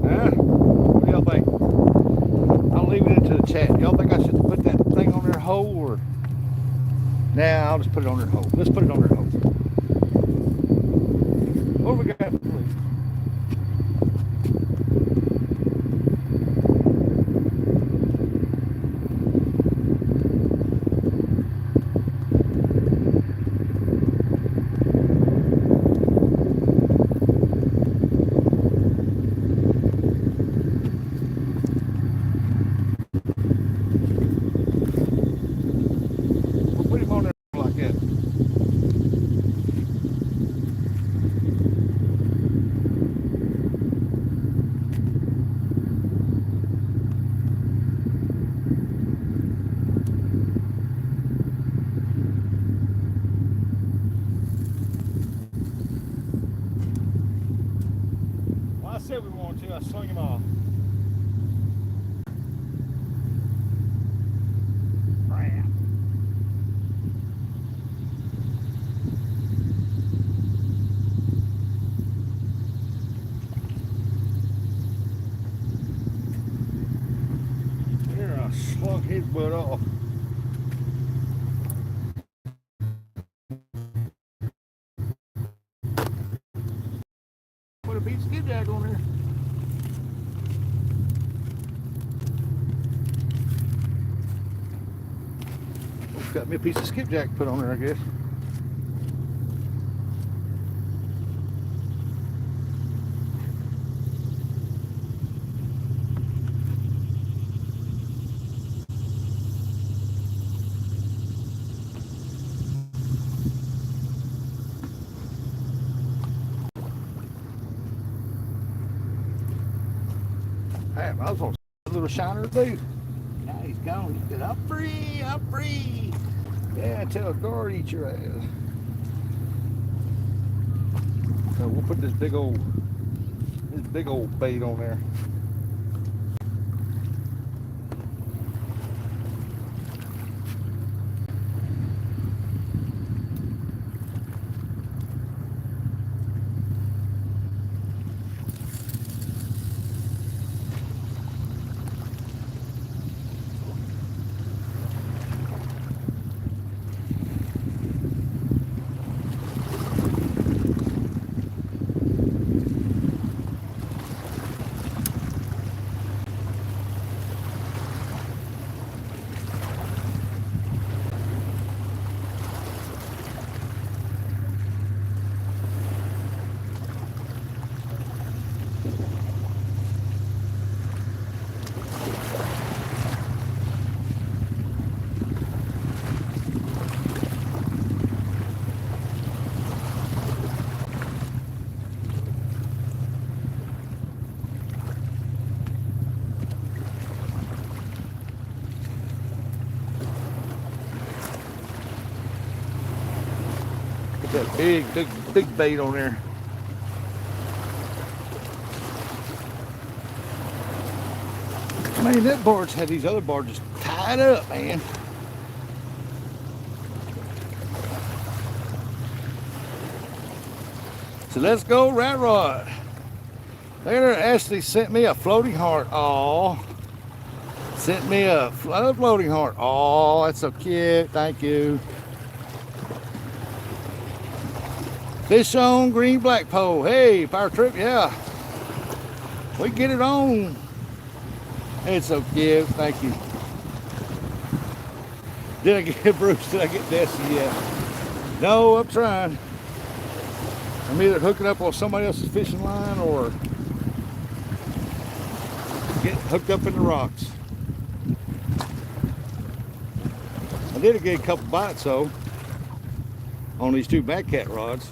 S1: Huh? What do y'all think? I'll leave it into the chat. Y'all think I should put that thing on there whole, or? Nah, I'll just put it on there whole. Let's put it on there whole. What do we got, please? Put him on there like that. Well, I said we wanted to. I swung him off. Slug his butt off. Put a piece of skipjack on there. Got me a piece of skipjack put on there, I guess. Hey, I was on a little shiner too. Now he's gone. He said, I'm free, I'm free. Yeah, tell a guard eat your ass. So we'll put this big old bait on there. That big bait on there. Man, that barge had these other barges tied up, man. So let's go rat rod. There, Ashley sent me a floating heart. Aw. Sent me a floating heart. Oh, that's so cute. Thank you. Fish on green black pole. Hey, power trip, yeah. We get it on. It's so cute. Thank you. Did I get Bruce? Did I get Desi? Yeah. No, I'm trying. I'm either hooking up on somebody else's fishing line or getting hooked up in the rocks. I did get a couple bites though on these two bad cat rods.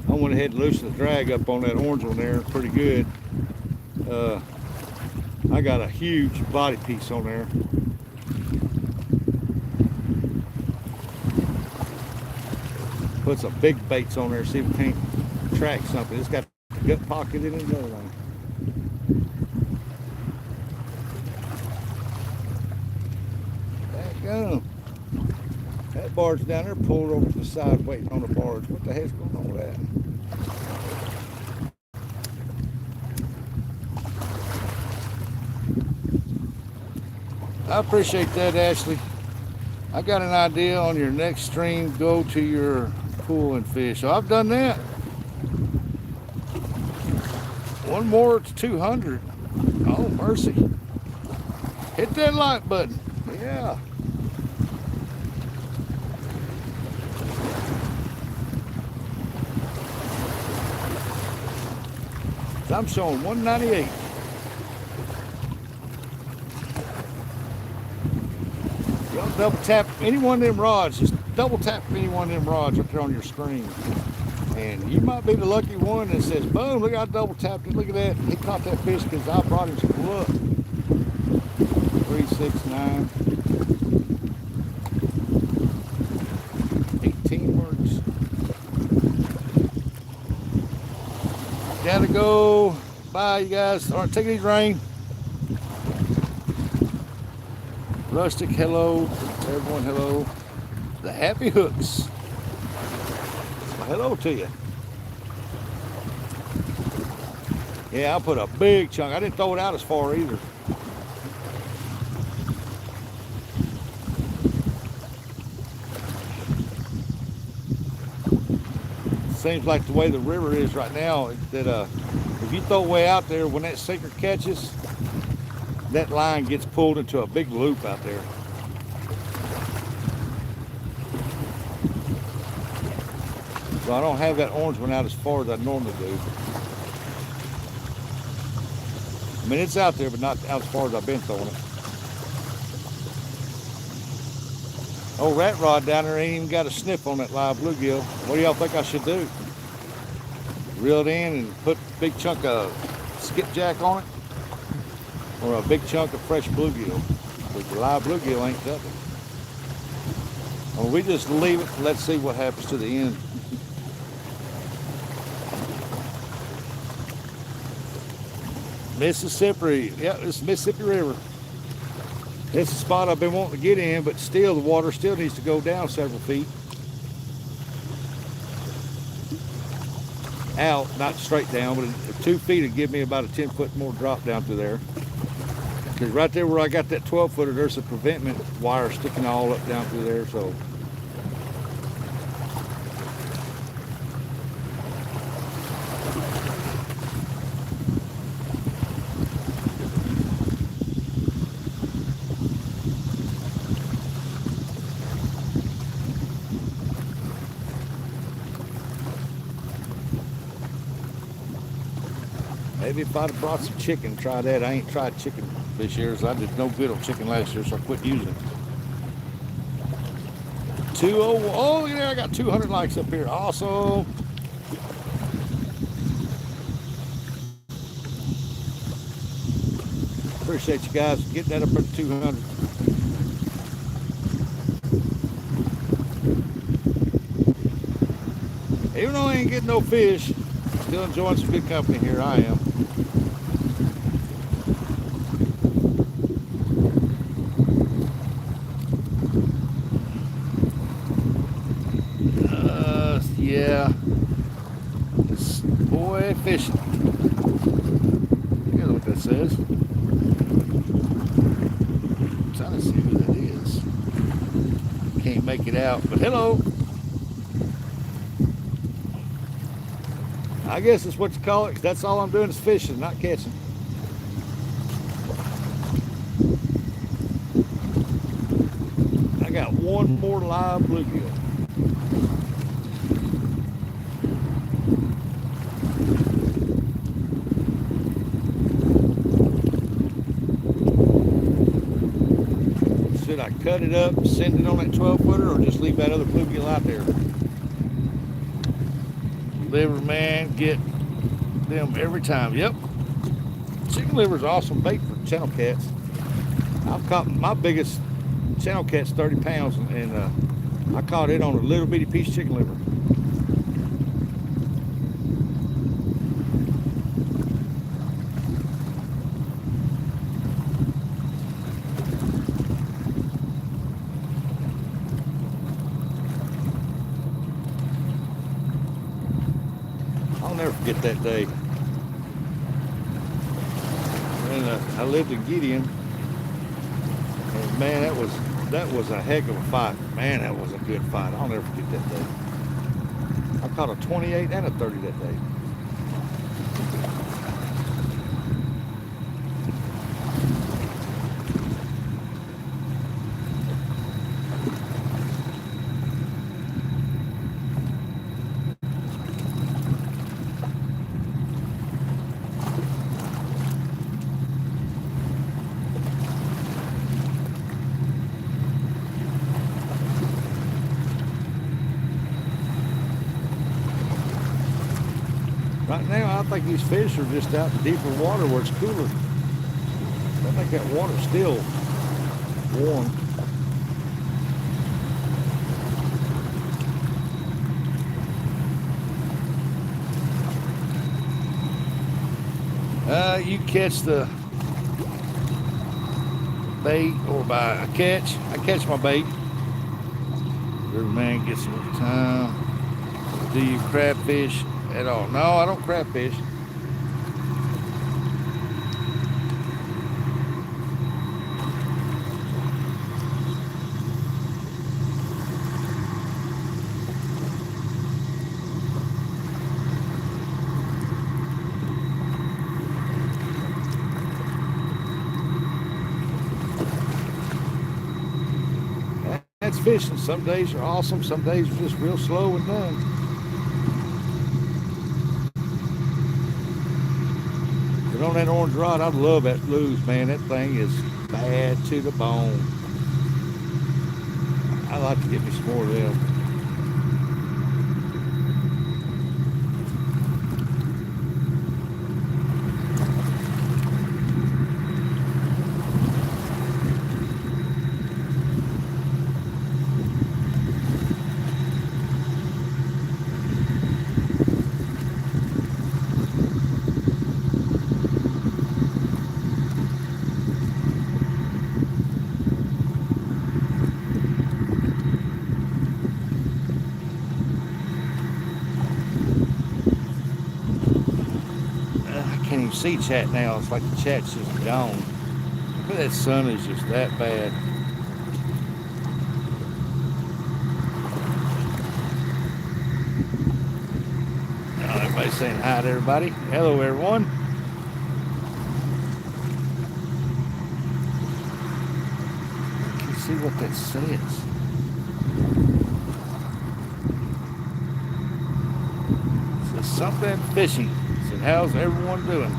S1: I went ahead and loosened the drag up on that orange one there, pretty good. I got a huge body piece on there. Put some big baits on there, see if we can't track something. It's got a gut pocket in it and everything. Go. That barge down there pulled over to the side waiting on the barge. What the heck's going on with that? I appreciate that, Ashley. I got an idea on your next stream. Go to your pool and fish. So I've done that. One more to 200. Oh, mercy. Hit that like button. Yeah. I'm showing 198. Y'all double tap any one of them rods. Just double tap any one of them rods up there on your screen. And you might be the lucky one that says, boom, look, I double tapped it. Look at that. He caught that fish because I brought him some luck. 369. 18 works. Gotta go. Bye, you guys. All right, take it easy, Rain. Rustic, hello. Everyone, hello. The Happy Hooks. Well, hello to you. Yeah, I put a big chunk. I didn't throw it out as far either. Seems like the way the river is right now, that if you throw it way out there, when that sinker catches, that line gets pulled into a big loop out there. So I don't have that orange one out as far as I normally do. I mean, it's out there, but not out as far as I've been throwing it. Oh, rat rod down there ain't even got a snip on that live bluegill. What do y'all think I should do? Reel it in and put a big chunk of skipjack on it? Or a big chunk of fresh bluegill? Because the live bluegill ain't nothing. Or we just leave it and let's see what happens to the end. Mississippi, yeah, it's Mississippi River. It's a spot I've been wanting to get in, but still the water still needs to go down several feet. Out, not straight down, but 2 feet would give me about a 10-foot more drop down through there. Because right there where I got that 12-footer, there's a preventment wire sticking all up down through there, so. Maybe if I'd have brought some chicken, try that. I ain't tried chicken this year, so I did no good on chicken last year, so I quit using it. 201. Oh, yeah, I got 200 likes up here. Awesome. Appreciate you guys getting that up at 200. Even though I ain't getting no fish, still enjoying some good company here. I am. Yeah. Boy, fishing. Here's what that says. I'm trying to see who that is. Can't make it out, but hello. I guess it's what you call it. That's all I'm doing is fishing, not catching. I got one more live bluegill. Should I cut it up, send it on that 12-footer, or just leave that other bluegill out there? Liver, man, get them every time. Yep. Chicken liver is awesome bait for channel cats. I've caught my biggest channel cat's 30 pounds, and I caught it on a little bitty piece of chicken liver. I'll never forget that day. And I lived in Gideon, and man, that was a heck of a fight. Man, that was a good fight. I'll never forget that day. I caught a 28 and a 30 that day. Right now, I think these fish are just out in deeper water where it's cooler. I think that water's still warm. You catch the bait or by a catch. I catch my bait. Every man gets some time. Do you crabfish at all? No, I don't crabfish. That's fishing. Some days are awesome, some days are just real slow and done. But on that orange rod, I love that blues, man. That thing is bad to the bone. I like to get me some more of them. Can't even see chat now. It's like the chat's just gone. But that sun is just that bad. Now everybody's saying hi to everybody. Hello everyone. I can't see what that says. It says something fishy. How's everyone doing?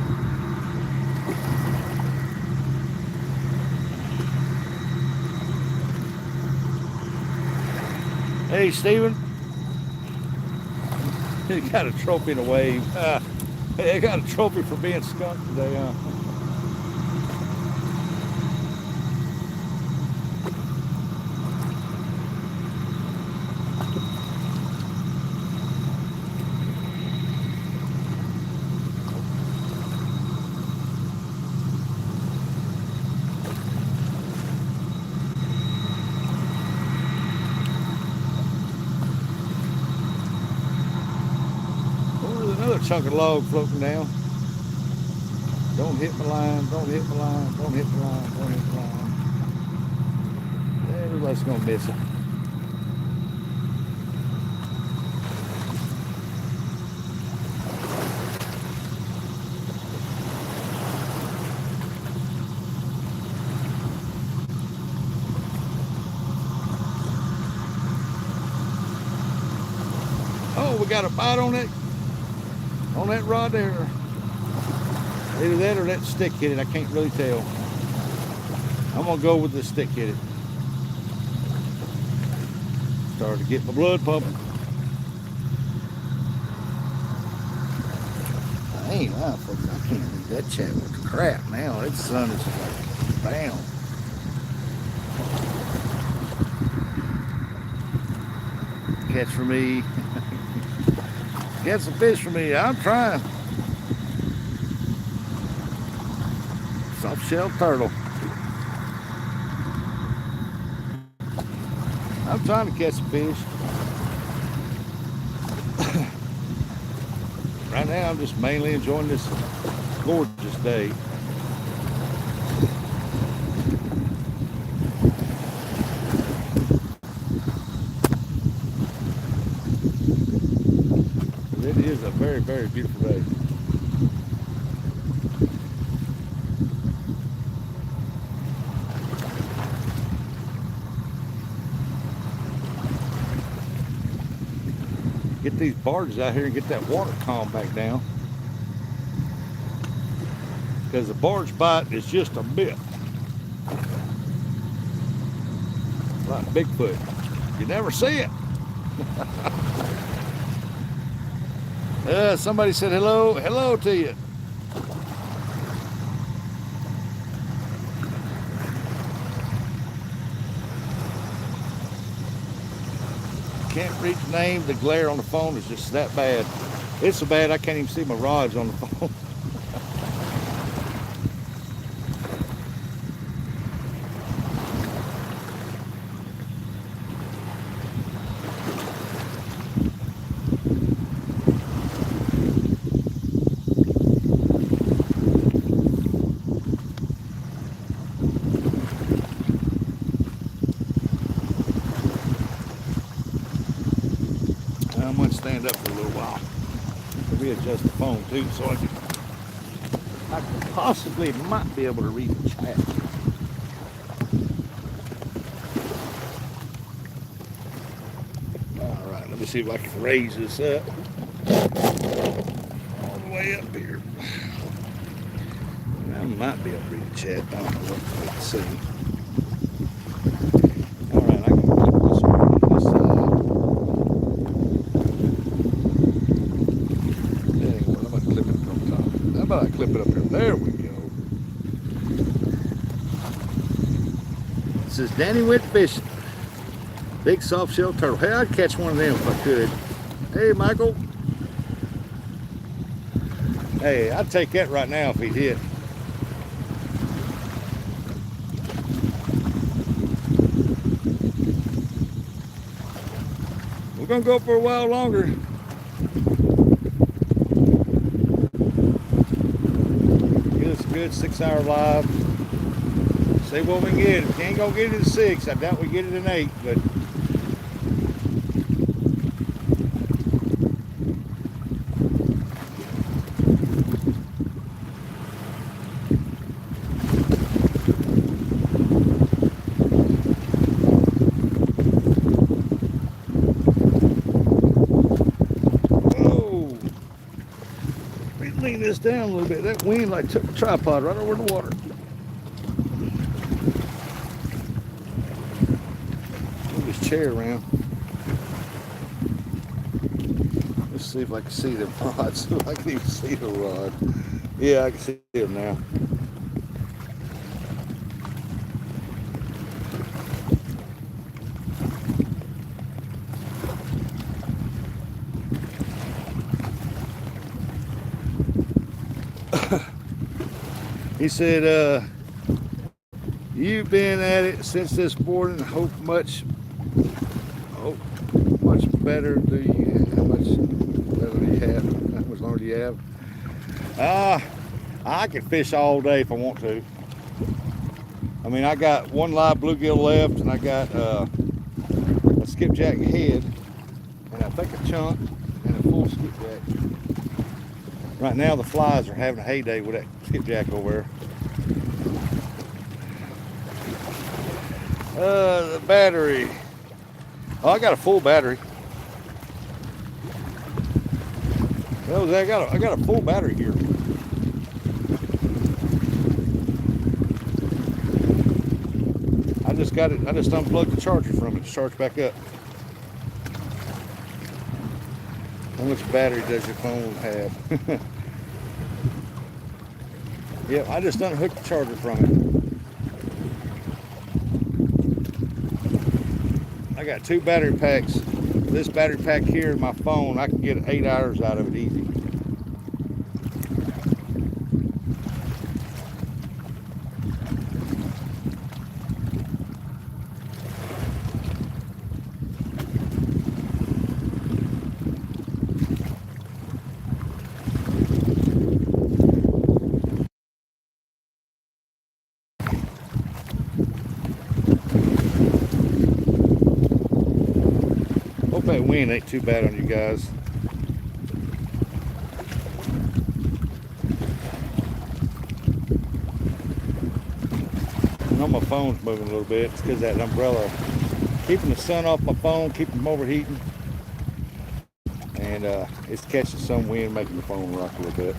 S1: Hey, Steven. He got a trophy in a wave. He got a trophy for being skunked today, huh? chunk of log floating down. Don't hit my line, don't hit my line, don't hit my line, don't hit my line. Everybody's gonna miss it. Oh, we got a bite on that rod there. Either that or that stick hit it. I can't really tell. I'm gonna go with the stick hit it. Started to get my blood pumping. I ain't lying, folks. I can't leave that chat with the crap now. That sun is like bam. Catch for me. Get some fish for me. I'm trying. Soft-shell turtle. I'm trying to catch some fish. Right now, I'm just mainly enjoying this gorgeous day. It is a very, very beautiful day. Get these barges out here and get that water calmed back down. Because the barge bite is just a bit like Bigfoot. You never see it. Somebody said hello to you. Can't read the name. The glare on the phone is just that bad. It's so bad I can't even see my rods on the phone. I'm going to stand up for a little while. Readjust the phone too, so I possibly might be able to read the chat. All right, let me see if I can raise this up all the way up here. I might be able to read the chat. I don't know what to see. All right, I can clip this over on this side. How about I clip it up here? There we go. It says Danny went fishing. Big soft shell turtle. Hey, I'd catch one of them if I could. Hey, Michael. Hey, I'd take that right now if he hit. We're gonna go for a while longer. Good 6-hour live. See what we can get. If we ain't gonna get it at 6, I doubt we get it at 8, but lean this down a little bit. That wind like took the tripod right over the water. Move this chair around. Let's see if I can see the rods. If I can even see the rod. Yeah, I can see them now. He said, you've been at it since this morning. Hope much better do you? How much better do you have? How much what do you have? I can fish all day if I want to. I mean, I got one live bluegill left, and I got a skipjack head, and I think a chunk, and a full skipjack. Right now, the flies are having a heyday with that skipjack over there. The battery. Oh, I got a full battery. Well, I got a full battery here. I just unplugged the charger from it to charge back up. How much battery does your phone have? Yeah, I just unhooked the charger from it. I got 2 battery packs. This battery pack here in my phone, I can get 8 hours out of it easy. Hope that wind ain't too bad on you guys. I know my phone's moving a little bit. It's because that umbrella keeping the sun off my phone, keeping from overheating, and it's catching some wind, making the phone rock a little bit.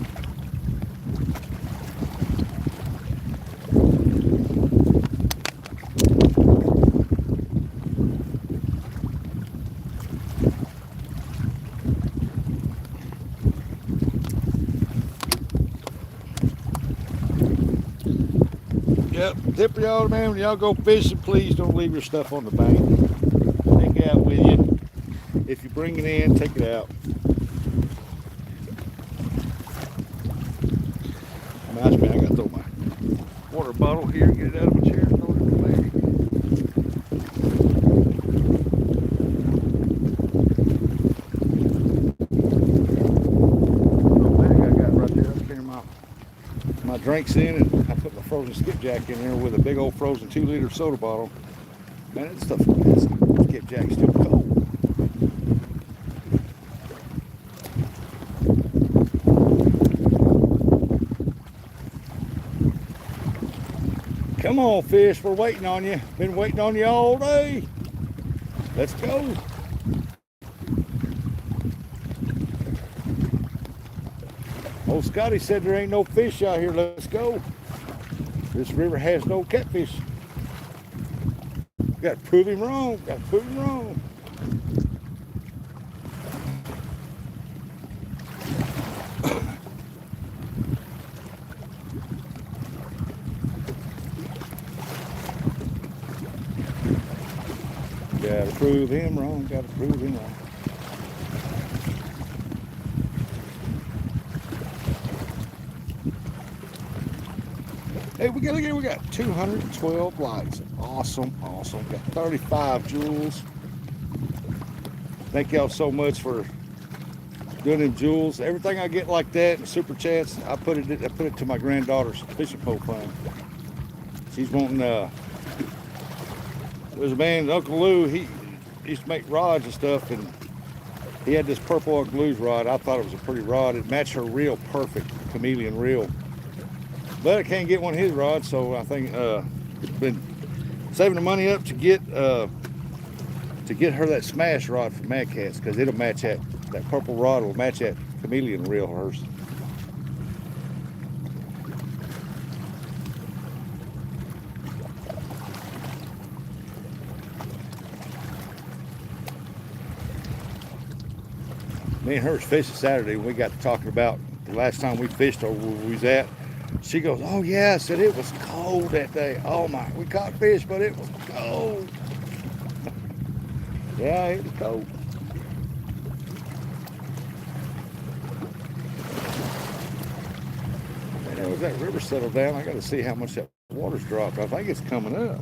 S1: Yep, tip y'all, man, when y'all go fishing, please don't leave your stuff on the bank. Take it out with you. If you bring it in, take it out. Reminds me, I gotta throw my water bottle here, get it out of my chair, throw it in the bag. Little bag I got right there. I'm carrying my drinks in, and I put my frozen skipjack in there with a big old frozen 2-liter soda bottle. Man, that skipjack's still cold. Come on, fish, we're waiting on you. Been waiting on you all day. Let's go. Old Scotty said there ain't no fish out here. Let's go. This river has no catfish. Got to prove him wrong. Got to prove him wrong. Got to prove him wrong. Got to prove him wrong. Hey, we got 212 lights. Awesome, awesome. Got 35 jewels. Thank y'all so much for doing them jewels. Everything I get like that in super chats, I put it to my granddaughter's fishing pole fund. She's wanting there's a man, Uncle Lou, he used to make rods and stuff, and he had this purple Uncle Lou's rod. I thought it was a pretty rod. It matched her reel perfect, chameleon reel. But I can't get one of his rods, so I think been saving the money up to get her that smash rod from Mad Catz, because it'll match that purple rod will match that chameleon reel of hers. Me and her was fishing Saturday, and we got to talking about the last time we fished or where we was at. She goes, oh yeah, I said it was cold that day. Oh my, we caught fish, but it was cold. Yeah, it was cold. And as that river settled down, I got to see how much that water's dropped. I think it's coming up.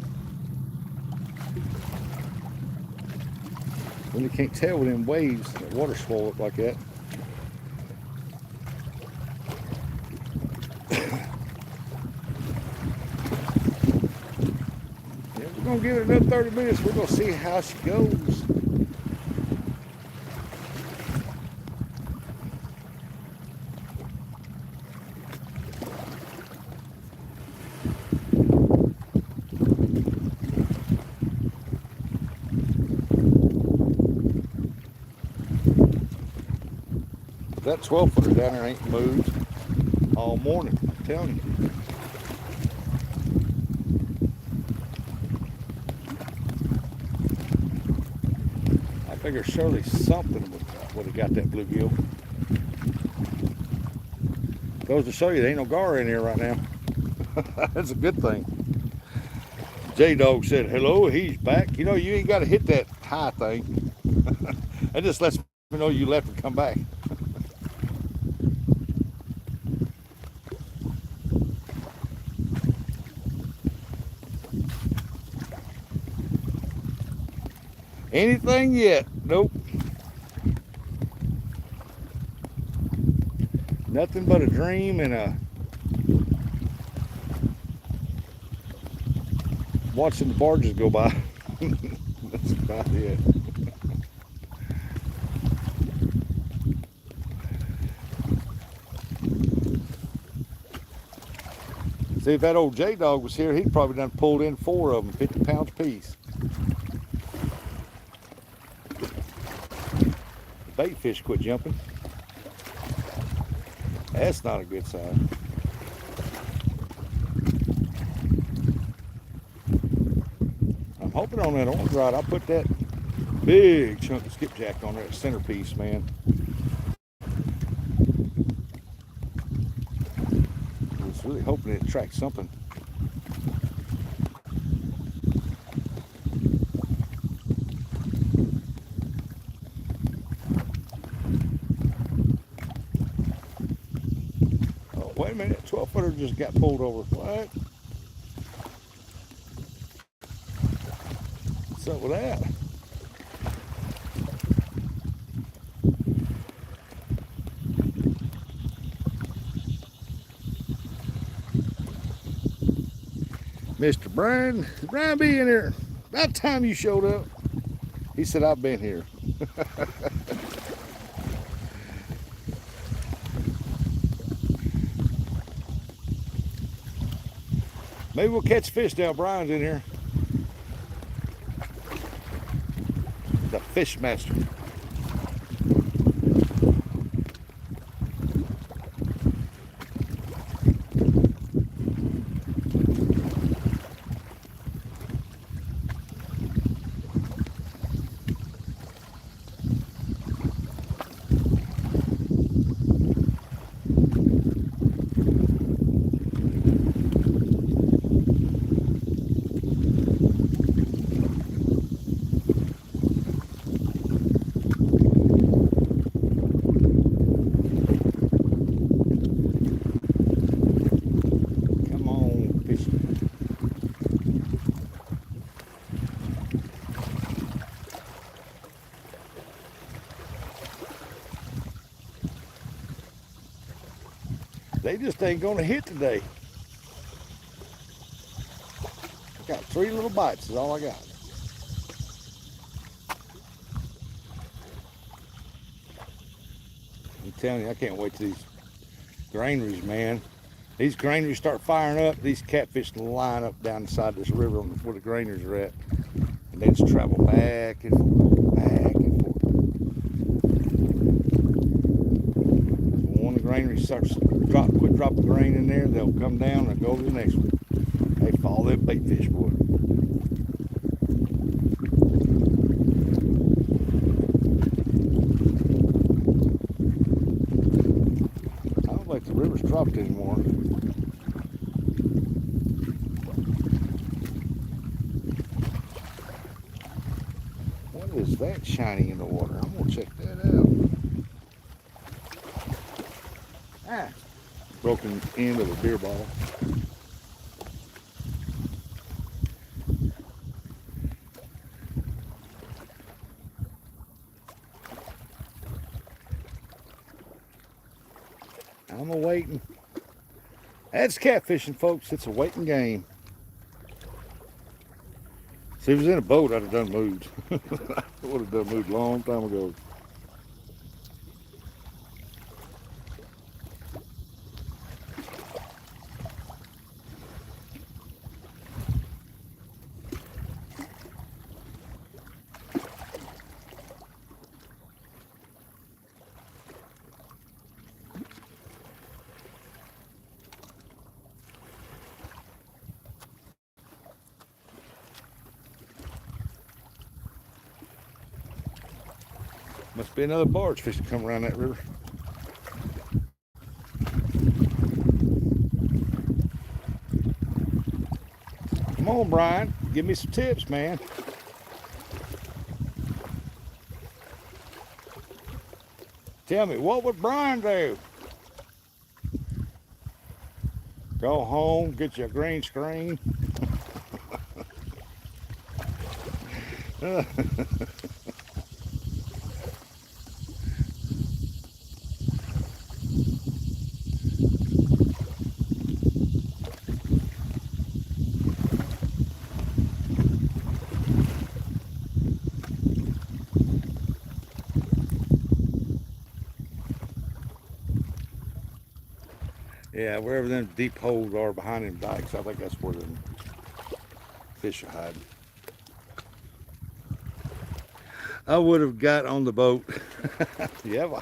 S1: Really can't tell with them waves, that water swell up like that. gonna give it another 30 minutes. We're gonna see how she goes. That 12-footer down there ain't moved all morning, I'm telling you. I figure surely something would have got that bluegill. Goes to show you there ain't no gar in here right now. That's a good thing. J-Dog said, hello, he's back. You know, you ain't got to hit that high thing. That just lets me know you left and come back. Anything yet? Nope. Nothing but a dream and a watching the barges go by. That's about it. See, if that old J-Dog was here, he'd probably done pulled in 4 of them, 50 pounds apiece. The bait fish quit jumping. That's not a good sign. I'm hoping on that orange rod I put that big chunk of skipjack on that centerpiece, man. I was really hoping it attracts something. Oh, wait a minute, 12-footer just got pulled over. What? What's up with that? Mr. Brian, Brian be in here. About time you showed up. He said, I've been here. Maybe we'll catch fish now. Brian's in here. The fish master. They just ain't gonna hit today. I got 3 little bites is all I got. I'm telling you, I can't wait till these granaries, man. These granaries start firing up, these catfish line up down the side of this river where the granaries are at. And they just travel back and forth, back and forth. When the granary starts quit dropping grain in there, they'll come down and go to the next one. They follow them bait fish, boy. I don't think the river's dropped anymore. What is that shining in the water? I'm gonna check that out. Ah, broken end of a beer bottle. I'm a-waiting. That's catfishing, folks. It's a waiting game. See, if it was in a boat, I'd have done moved. I would have done moved a long time ago. Must be another barge fish to come around that river. Come on, Brian. Give me some tips, man. Tell me, what would Brian do? Go home, get you a green screen. Yeah, wherever them deep holes are behind them dikes, I think that's where the fish are hiding. I would have got on the boat. Yeah,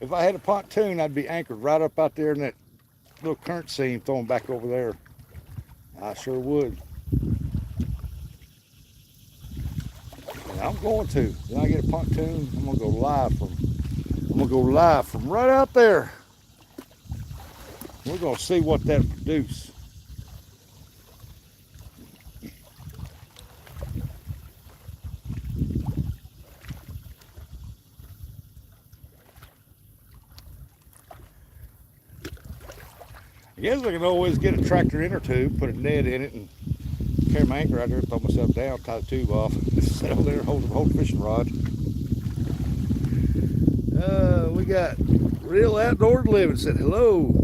S1: if I had a pontoon, I'd be anchored right up out there in that little current seam, throwing back over there. I sure would. And I'm going to. When I get a pontoon, I'm gonna go live from right out there. We're gonna see what that produce. I guess I can always get a tractor inner tube, put a net in it, and carry my anchor out there, throw myself down, tie the tube off, sit over there, hold the fishing rod. We got Real Outdoors Living said hello.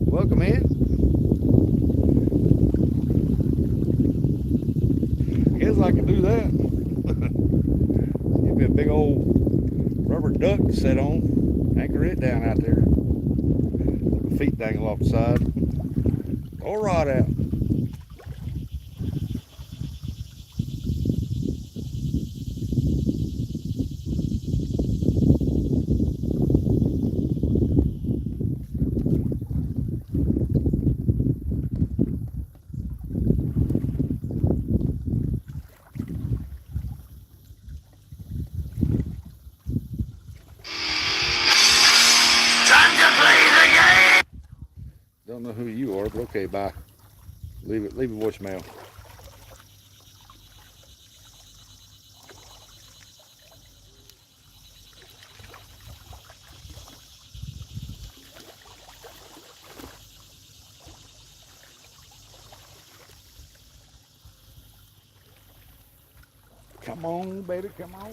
S1: Welcome in. I guess I can do that. Give me a big old rubber duck to set on, anchor it down out there. Feet dangle off the side. Or rod out. Don't know who you are, but okay, bye. Leave a voicemail. Come on, baby, come on.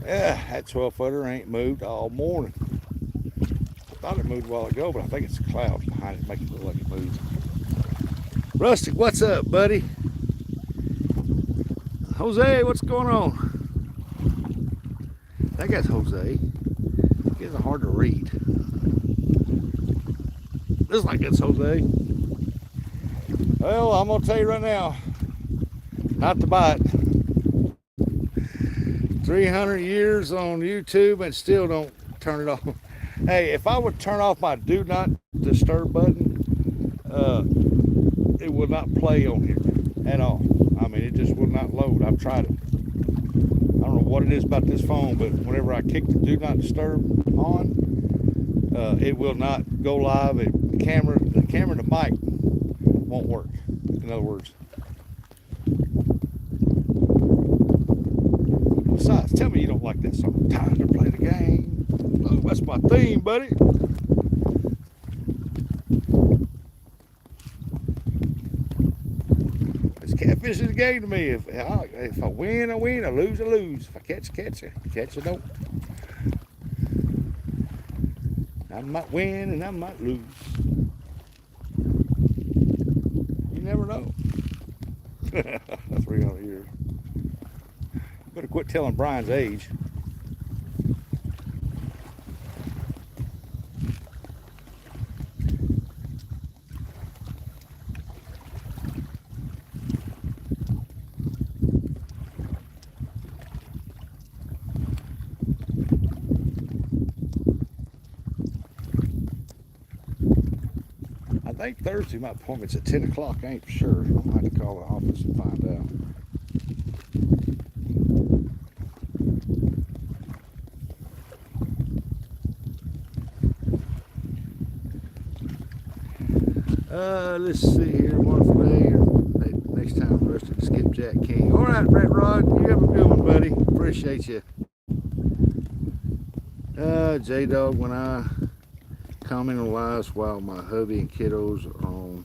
S1: Yeah, that 12-footer ain't moved all morning. I thought it moved a while ago, but I think it's the clouds behind it making it look like it moved. Rustic, what's up, buddy? Jose, what's going on? I think that's Jose. It's hard to read. Looks like it's Jose. Well, I'm gonna tell you right now, not to bite. 300 years on YouTube and still don't turn it off. Hey, if I would turn off my do not disturb button, it would not play on here at all. I mean, it just would not load. I've tried it. I don't know what it is about this phone, but whenever I kick the do not disturb on, it will not go live. The camera and the mic won't work. In other words. Besides, tell me you don't like that song. Time to play the game. Oh, that's my theme, buddy. It's catfish is a game to me. If I win, I win. I lose, I lose. If I catch, I don't. I might win and I might lose. You never know. 300 years. Better quit telling Brian's age. I think Thursday my appointment's at 10 o'clock. I ain't for sure. I'm gonna have to call the office and find out. Let's see here. Wonderful day. Next time, the rest of the Skipjack King. All right, Brett Rod. You have a good one, buddy. Appreciate you. J-Dog, when I comment on lives while my hubby and kiddos are on,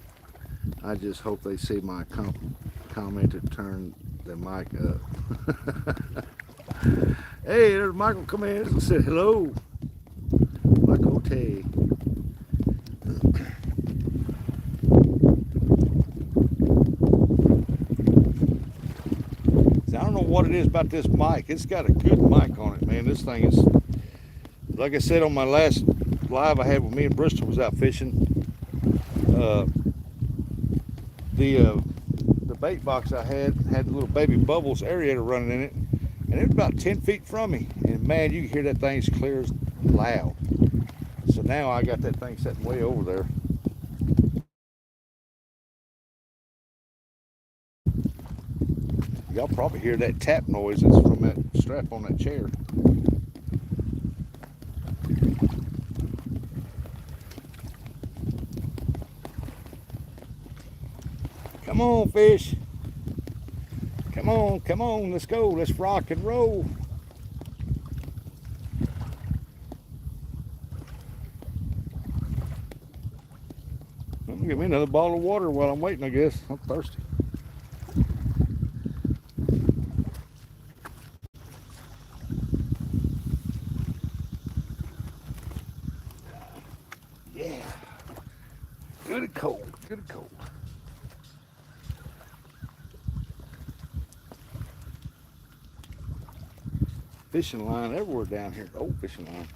S1: I just hope they see my comment to turn the mic up. Hey, there's Michael come in and said hello. Michael T. I don't know what it is about this mic. It's got a good mic on it, man. This thing is, like I said on my last live I had with me and Bristol was out fishing. The bait box I had a little baby bubbles aerator running in it, and it was about 10 feet from me. And man, you can hear that thing as clear as loud. So now I got that thing sitting way over there. Y'all probably hear that tap noise that's from that strap on that chair. Come on, fish. Come on, let's go. Let's rock and roll. I'm gonna get me another bottle of water while I'm waiting, I guess. I'm thirsty. Yeah. Good and cold. Good and cold. Fishing line everywhere down here. Old fishing line.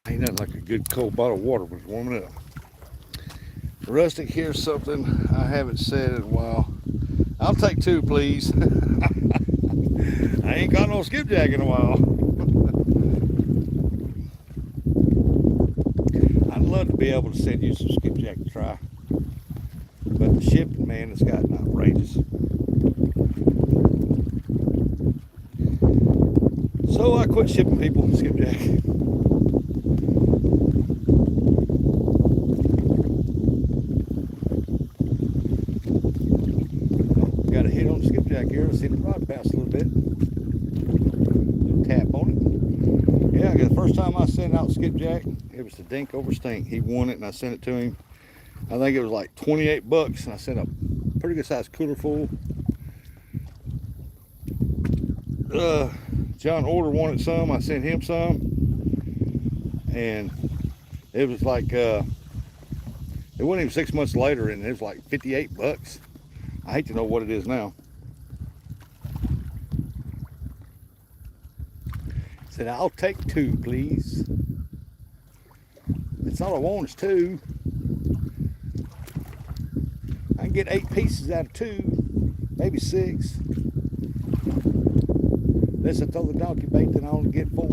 S1: Ain't nothing like a good cold bottle of water when it's warming up. Rustic, here's something I haven't said in a while. I'll take two, please. I ain't got no skipjack in a while. I'd love to be able to send you some skipjack to try. But the shipping, man, has gotten outrageous. So I quit shipping people skipjack. Got a hit on the skipjack here. I see the rod pass a little bit. Little tap on it. Yeah, the first time I sent out skipjack, it was the dink over stink. He won it and I sent it to him. I think it was like 28 bucks and I sent a pretty good sized cooler full. John Order wanted some, I sent him some. And it was like, it wasn't even 6 months later and it was like 58 bucks. I hate to know what it is now. Said, I'll take two, please. That's all I want is two. I can get 8 pieces out of 2, maybe 6. Unless I throw the donkey bait, then I only get 4.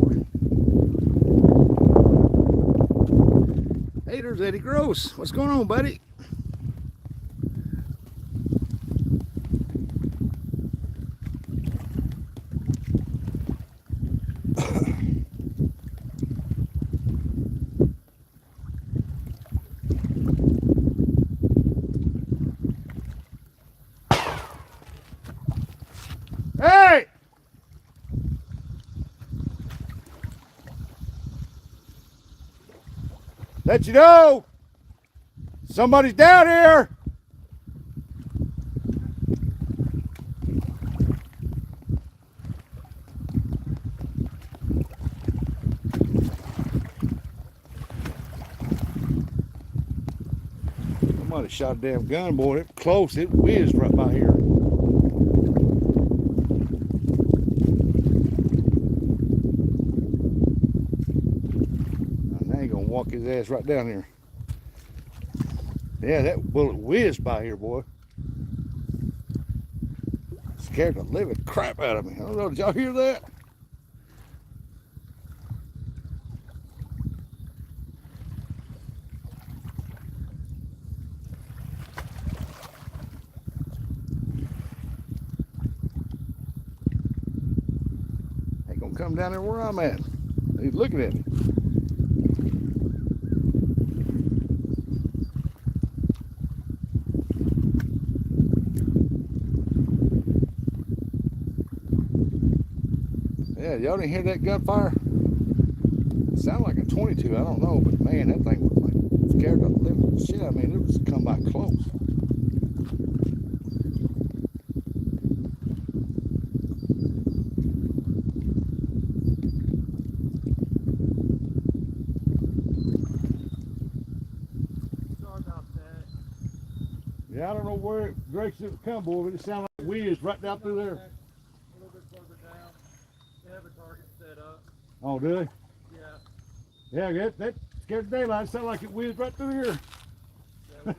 S1: Hey, there's Eddie Gross. What's going on, buddy? Hey! Let you know, somebody's down here. Somebody shot a damn gun, boy. It was close. It whizzed right by here. Now he gonna walk his ass right down here. Yeah, that bullet whizzed by here, boy. Scared the living crap out of me. I don't know, did y'all hear that? Ain't gonna come down there where I'm at. He's looking at me. Yeah, y'all didn't hear that gunfire? It sounded like a 22, I don't know, but man, that thing was like scared the living shit. I mean, it was come by close.
S2: Sorry about that.
S1: Yeah, I don't know where direction it was coming, boy, but it sounded like whizzed right down through there.
S2: A little bit further down. They have a target set up.
S1: Oh, do they?
S2: Yeah.
S1: Yeah, that scared the daylight. It sounded like it whizzed right through here.
S2: Yeah,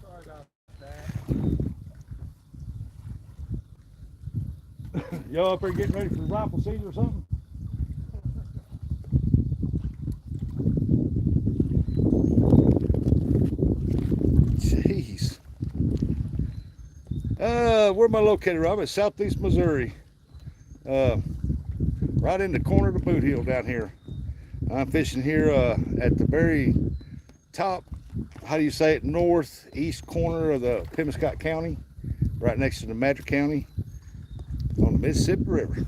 S2: sorry about that.
S1: Y'all up there getting ready for the rifle season or something? Jeez. Where am I located? I'm in southeast Missouri. Right in the corner of the boot hill down here. I'm fishing here at the very top, how do you say it, northeast corner of the Pemiscot County, right next to the Madrid County, on the Mississippi River.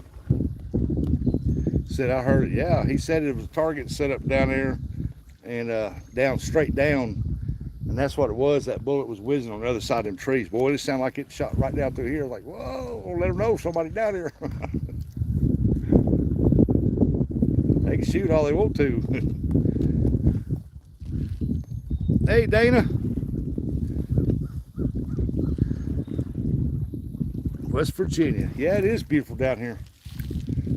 S1: Said I heard it, yeah, he said it was a target set up down there and down, straight down, and that's what it was. That bullet was whizzing on the other side of them trees. Boy, it sounded like it shot right down through here. Like, whoa, let them know somebody down here. They can shoot all they want to. Hey, Dana. West Virginia. Yeah, it is beautiful down here.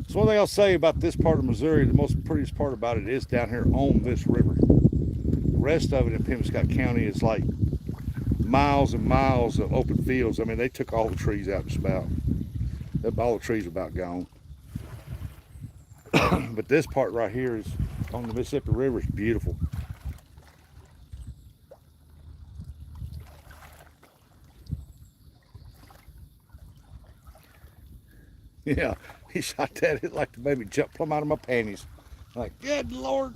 S1: So one thing I'll say about this part of Missouri, the most prettiest part about it is down here on this river. The rest of it in Pemiscot County is like miles and miles of open fields. I mean, they took all the trees out just about. All the trees are about gone. But this part right here is on the Mississippi River. Is beautiful. Yeah, he shot that. It like the baby jumped plumb out of my panties. Like, good Lord.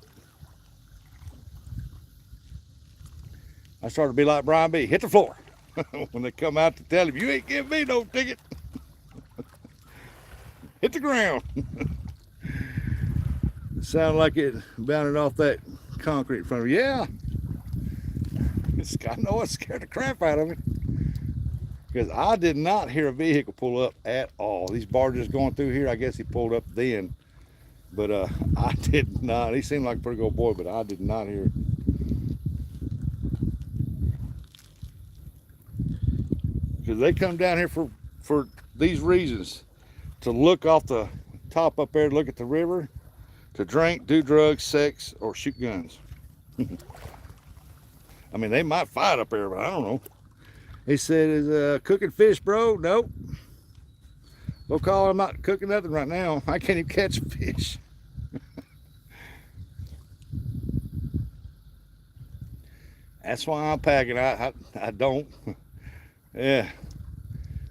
S1: I started to be like Brian B. Hit the floor. When they come out to tell him, you ain't giving me no ticket. Hit the ground. It sounded like it bounded off that concrete in front of me. Yeah. I know it scared the crap out of me. Because I did not hear a vehicle pull up at all. These barges going through here, I guess he pulled up then. But I did not. He seemed like a pretty good boy, but I did not hear it. Because they come down here for these reasons. To look off the top up there, look at the river, to drink, do drugs, sex, or shoot guns. I mean, they might fight up there, but I don't know. He said, is cooking fish, bro? Nope. Go call, I'm not cooking nothing right now. I can't even catch a fish. That's why I'm packing. I don't. Yeah.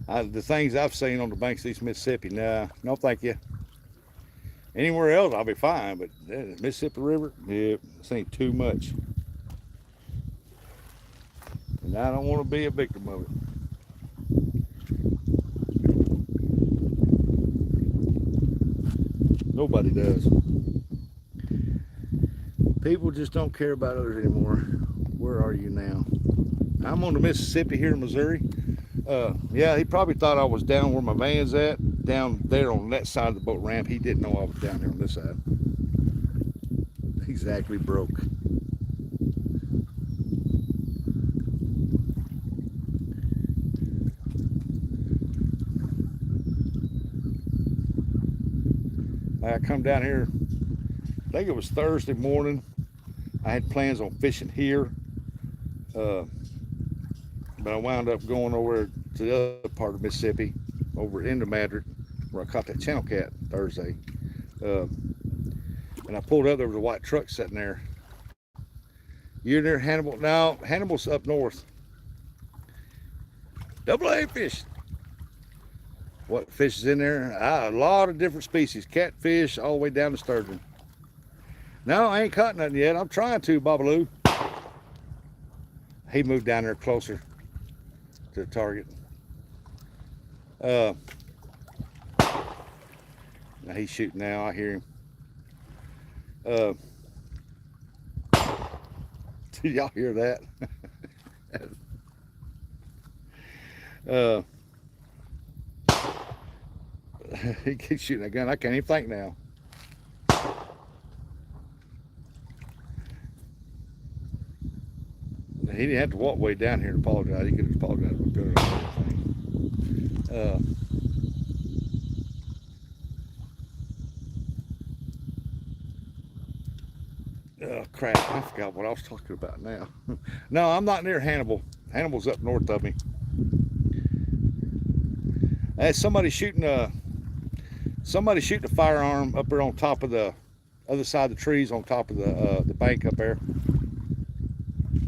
S1: The things I've seen on the banks of East Mississippi, nah, no thank you. Anywhere else, I'll be fine, but Mississippi River, yeah, this ain't too much. And I don't want to be a victim of it. Nobody does. People just don't care about others anymore. Where are you now? I'm on the Mississippi here in Missouri. Yeah, he probably thought I was down where my van's at, down there on that side of the boat ramp. He didn't know I was down here on this side. Exactly broke. I come down here, I think it was Thursday morning. I had plans on fishing here, but I wound up going over to the other part of Mississippi, over into Madrid, where I caught that channel cat Thursday. And I pulled up, there was a white truck sitting there. You're near Hannibal? No, Hannibal's up north. Double A fish. What fish is in there? A lot of different species. Catfish all the way down to sturgeon. No, I ain't caught nothing yet. I'm trying to, Babaloo. He moved down there closer to the target. Now he's shooting now. I hear him. Did y'all hear that? He keeps shooting a gun. I can't even think now. He didn't have to walk way down here to apologize. He could have apologized with good or anything. Oh crap, I forgot what I was talking about now. No, I'm not near Hannibal. Hannibal's up north of me. I had somebody shooting a firearm up there on top of the other side of the trees, on top of the bank up there.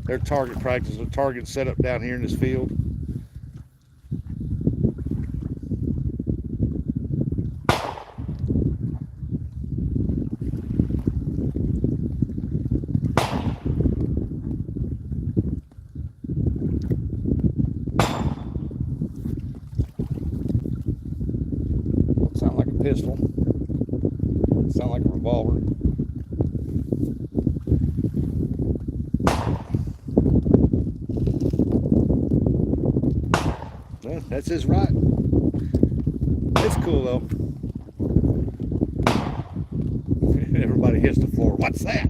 S1: Their target practice, the target set up down here in this field. Sound like a pistol. Sound like a revolver. Well, that's his right. It's cool though. Everybody hits the floor. What's that?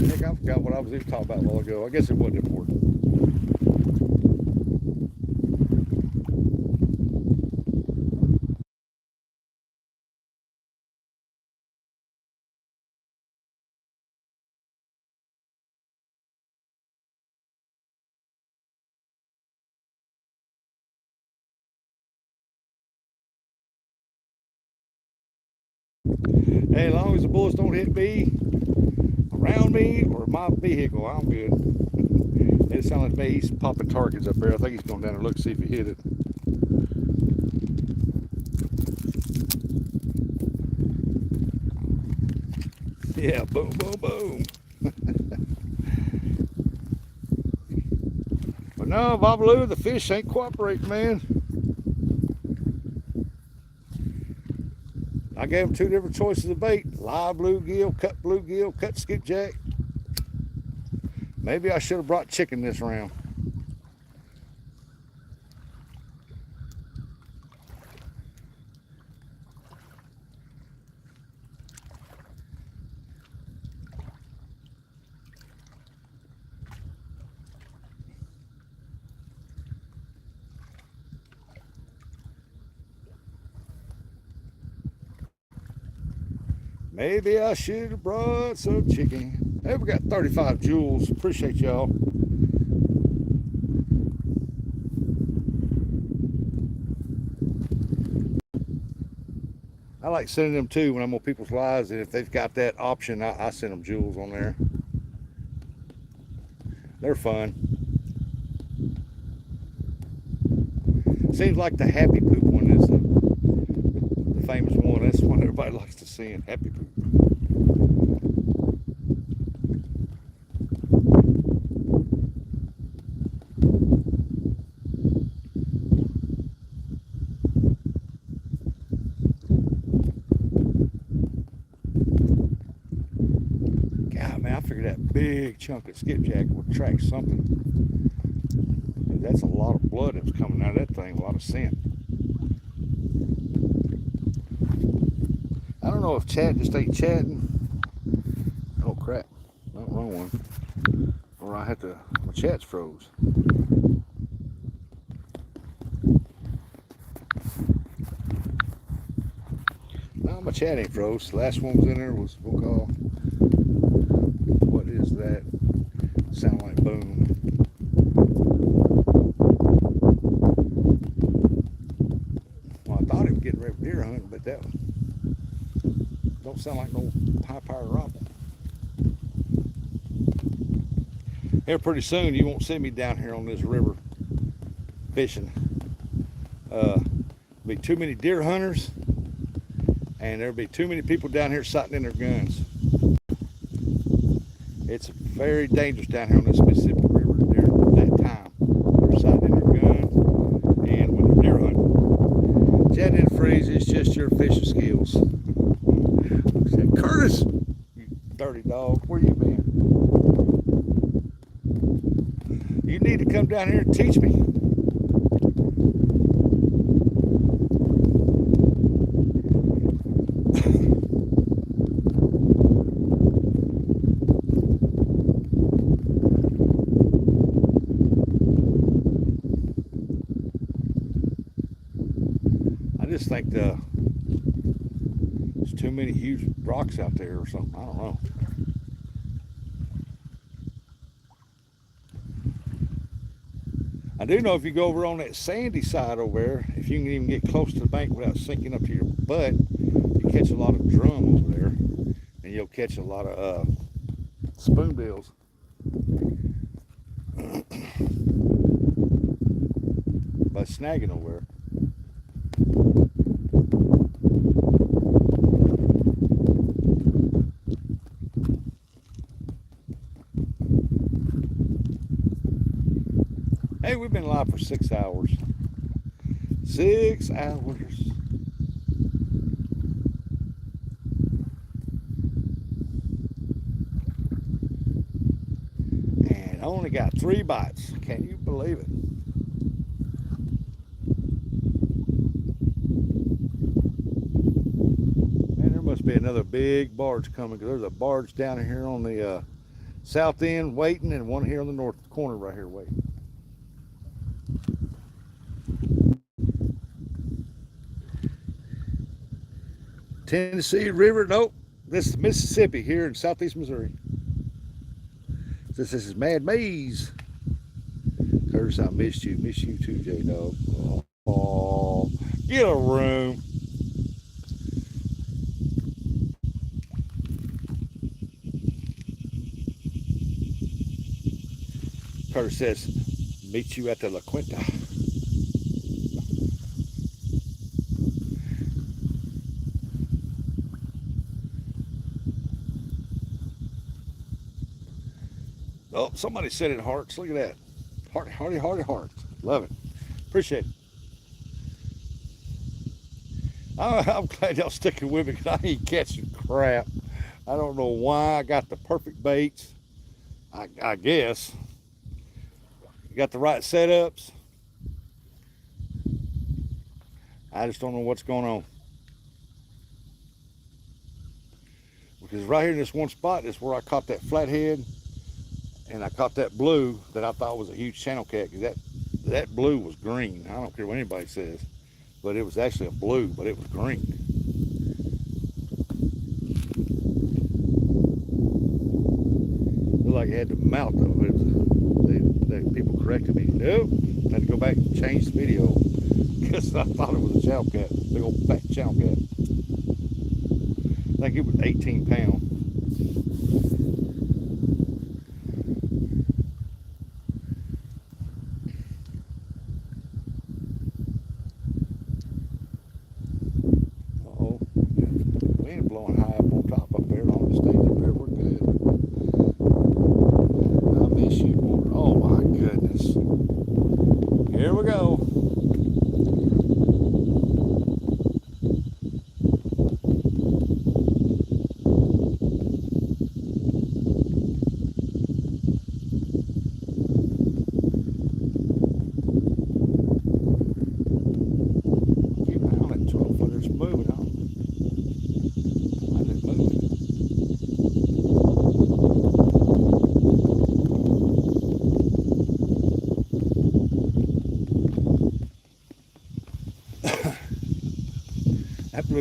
S1: Heck, I forgot what I was even talking about a while ago. I guess it wasn't important. Hey, as long as the bullets don't hit me, around me, or my vehicle, I'm good. It sounds like me. He's popping targets up there. I think he's going down and look, see if he hit it. Yeah, boom, boom, boom. But no, Babaloo, the fish ain't cooperating, man. I gave him two different choices of bait: live bluegill, cut skipjack. Maybe I should have brought chicken this round. Maybe I should have brought some chicken. Hey, we got 35 joules. Appreciate y'all. I like sending them too when I'm on people's lives, and if they've got that option, I send them joules on there. They're fun. Seems like the happy poop one is the famous one. That's the one everybody likes to see, happy poop. God, man, I figured that big chunk of skipjack would attract something. That's a lot of blood that was coming out of that thing, a lot of scent. I don't don't know if chat just ain't chatting. Oh crap. No, wrong one. Or I have to, my chat's froze. No, my chat ain't froze. The last one was in there was, we'll call, what is that? Sound like boom. Well, I thought it was getting ready for deer hunting, but that don't sound like no high-powered rifle. Here pretty soon you won't see me down here on this river fishing. Be too many deer hunters, and there'll be too many people down here sighting in their guns. It's very dangerous down here on this Mississippi River during that time. They're sighting in their guns and when they're deer hunting. Chat didn't freeze, it's just your fishing skills. I said, Curtis, you dirty dog, where you been? You need to come down here and teach me. I just think there's too many huge rocks out there or something. I don't know. I do know if you go over on that sandy side over there, if you can even get close to the bank without sinking up to your butt, you catch a lot of drum over there, and you'll catch a lot of spoonbills. By snagging over there. Hey, we've been live for 6 hours. 6 hours. And I only got 3 bites. Can you believe it? Man, there must be another big barge coming, because there's a barge down here on the south end waiting, and one here on the north corner right here waiting. Tennessee River, nope. This is Mississippi here in southeast Missouri. This is Mad Maze. Curtis, I missed you. Miss you too, J-Dog. Oh, get a room. Curtis says, meet you at the La Quinta. Oh, somebody said it, hearts. Look at that. Hearts. Love it. Appreciate it. I'm glad y'all sticking with me, because I ain't catching crap. I don't know why. I got the perfect baits, I guess. You got the right setups. I just don't know what's going on. Because right here in this one spot is where I caught that flathead. And I caught that blue that I thought was a huge channel cat, because that blue was green. I don't care what anybody says, but it was actually a blue, but it was green. Looked like it had the mouth of it. People corrected me. Nope, I had to go back and change the video, because I thought it was a channel cat, big old fat channel cat. I think it was 18 pounds. Here we go. Keep an eye on that 12-footer. It's moving on.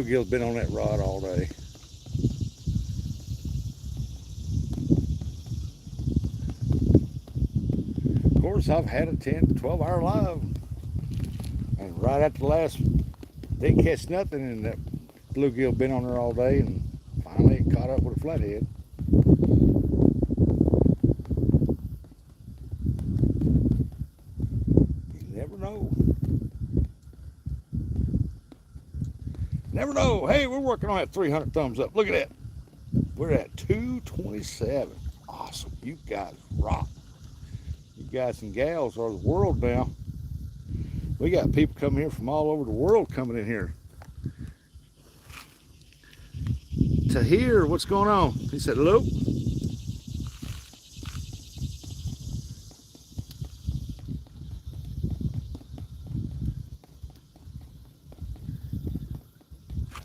S1: bluegill's been on that rod all day. Of course, I've had a 10, 12-hour live, and right after the last, didn't catch nothing, and that bluegill been on there all day, and finally it caught up with a flathead. You never know. Never know. Hey, we're working on that 300 thumbs up. Look at that. We're at 227. Awesome. You guys rock. You guys and gals are the world now. We got people coming here from all over the world coming in here to hear what's going on. He said, hello.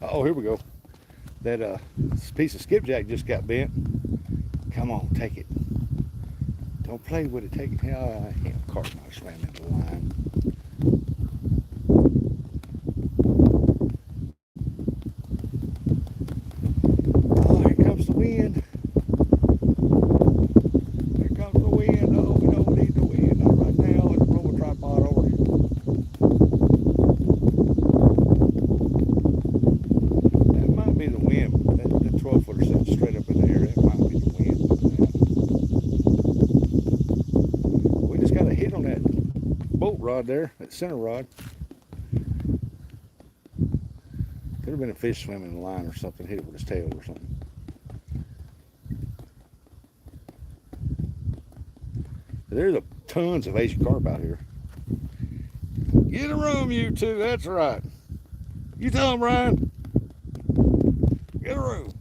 S1: Oh, here we go. That piece of skipjack just got bent. Come on, take it. Don't play with it. Take it. Carp might swam into the line. Oh, here comes the wind. Here comes the wind. Oh, we don't need the wind. Not right now. Let's roll a tripod over. That might be the wind. That 12-footer sitting straight up in the air. That might be the wind. We just got a hit on that bolt rod there, that center rod. Could have been a fish swimming in the line or something, hit it with his tail or something. There's tons of Asian carp out here. Get a room, you two, that's right. You tell them, Ryan. Get a room.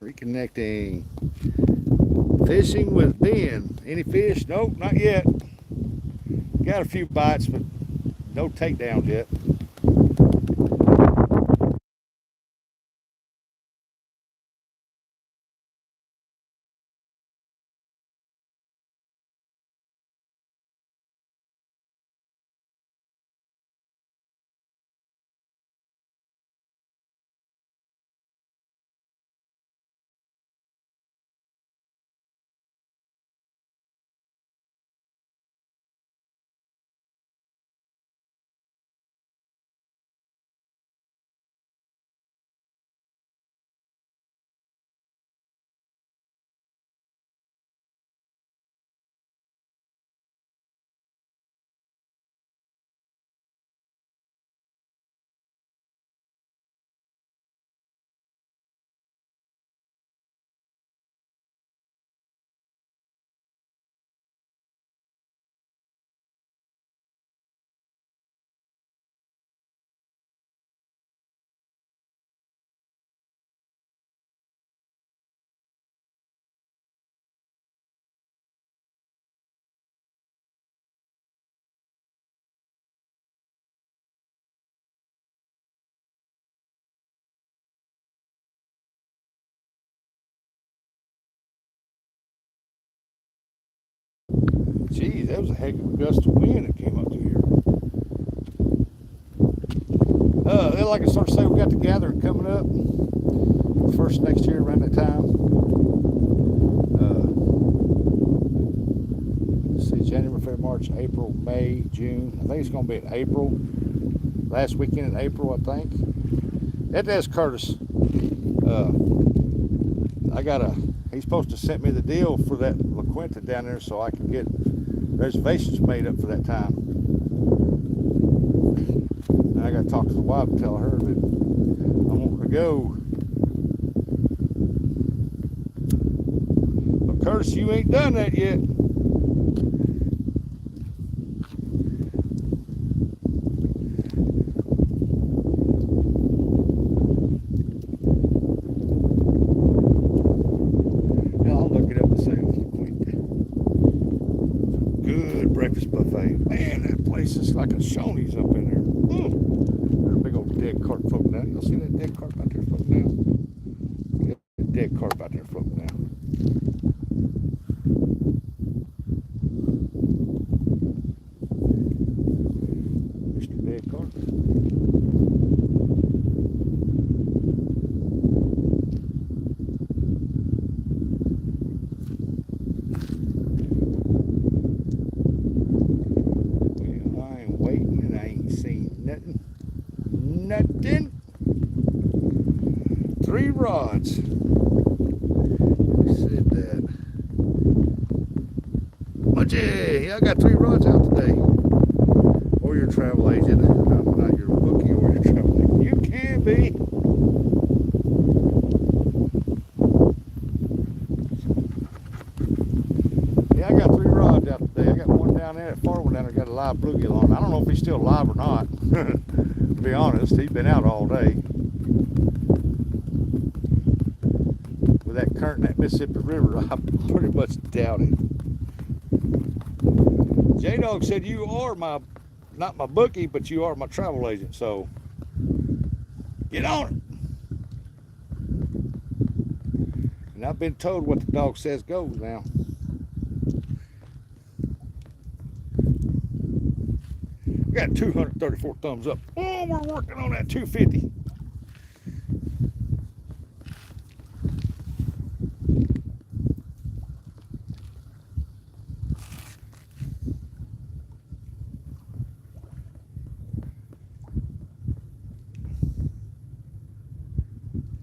S1: Reconnecting. Fishing with Ben. Any fish? Nope, not yet. Got a few bites, but no takedowns yet. Geez, that was a heck of a gust of wind that came up through here. Like I sort of say, we got the gathering coming up. First next year around that time. Let's see, January, February, March, April, May, June. I think it's going to be in April. Last weekend in April, I think. Have to ask Curtis. He's supposed to send me the deal for that La Quinta down there so I can get reservations made up for that time. And I got to talk to the wife and tell her that I want to go. But Curtis, you ain't done that yet. Breakfast buffet. Man, that place is like a Shoney's up in there. There's a big old dead carp floating down. Y'all see that dead carp out there floating now? Got a dead carp out there floating now. Mr. Dead Carp. Well, I ain't waiting and I ain't seen nothing. Nothing. 3 rods. Who said that? Yeah, I got 3 rods out today. Or your travel agent. Not your bookie or your travel agent. You can be. Yeah, I got 3 rods out today. I got one down there, that far one down there, got a live bluegill on. I don't know if he's still alive or not. To be honest, he's been out all day. With that current in that Mississippi River, I pretty much doubt it. J-Dog said you are not my bookie, but you are my travel agent, so get on it. And I've been told what the dog says goes now. We got 234 thumbs up. Oh, we're working on that 250.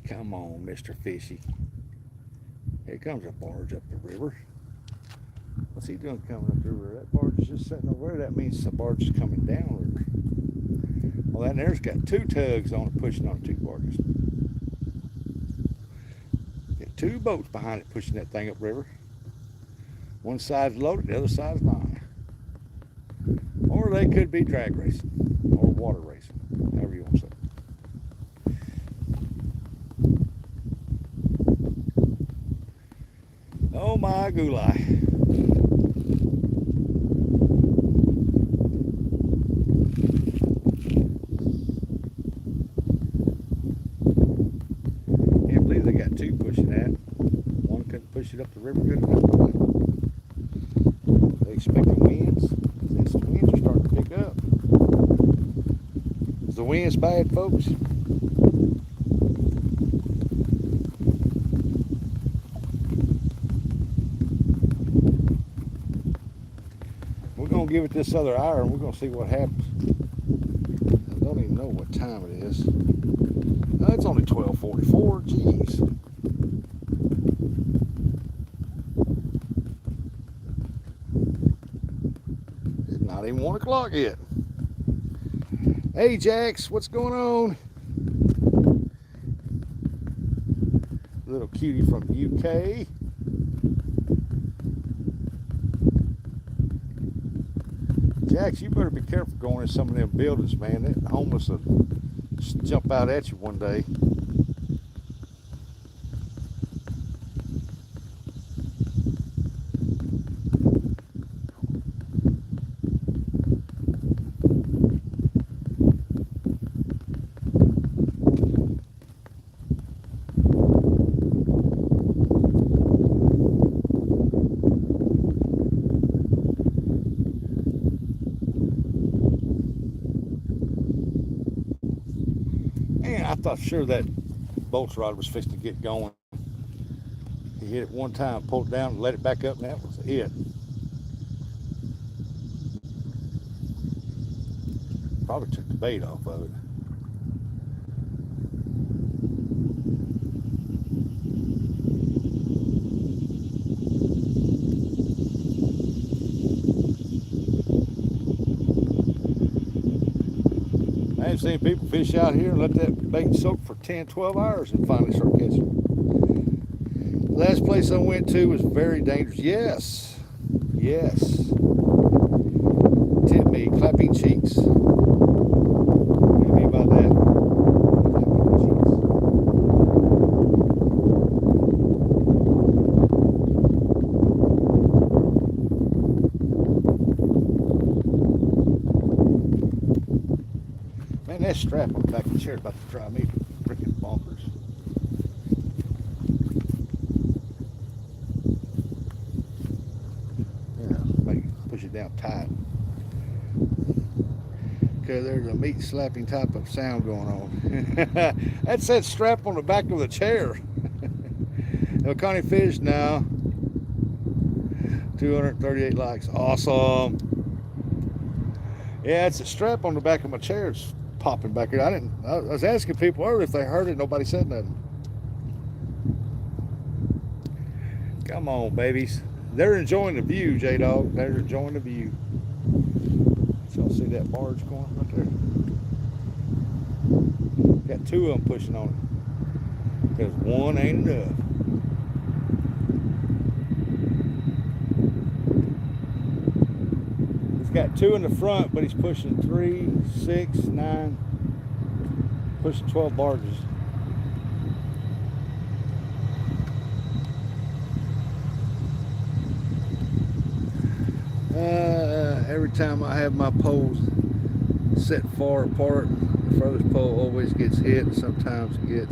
S1: Come on, Mr. Fishy. Here comes a barge up the river. What's he doing coming up the river? That barge is just sitting over there. That means the barge is coming down river. Well, that there's got 2 tugs on it pushing on 2 barges. Got 2 boats behind it pushing that thing up river. One side's loaded, the other side's not. Or they could be drag racing or water racing, however you want to say it. Oh my goulai. Can't believe they got 2 pushing that. One couldn't push it up the river good enough. They expecting winds. Since the winds are starting to pick up. Is the winds bad, folks? We're going to give it this other hour and we're going to see what happens. I don't even know what time it is. Oh, it's only 12:44. Jeez. It's not even 1 o'clock yet. Hey, Jax, what's going on? Little cutie from the UK. Jax, you better be careful going in some of them buildings, man. That homeless will just jump out at you one day. Man, I thought sure that bolt rod was fixing to get going. He hit it one time, pulled it down, and let it back up, and that was it. Probably took the bait off of it. I've seen people fish out here and let that bait soak for 10, 12 hours and finally start catching. Last place I went to was very dangerous. Yes. Yes. Tip me, clapping cheeks. What do you mean by that? Clapping cheeks. Man, that strap on the back of the chair about to drive me freaking down tight. Because there's a meat slapping type of sound going on. That's that strap on the back of the chair. Connie Fish now. 238 likes. Awesome. Yeah, it's a strap on the back of my chair. It's popping back here. I was asking people earlier if they heard it. Nobody said nothing. Come on, babies. They're enjoying the view, J-Dog. They're enjoying the view. Y'all see that barge going right there? Got two of them pushing on it. Because one ain't enough. He's got two in the front, but he's pushing 3, 6, 9, pushing 12 barges. Every time I have my poles set far apart, the furthest pole always gets hit, and sometimes it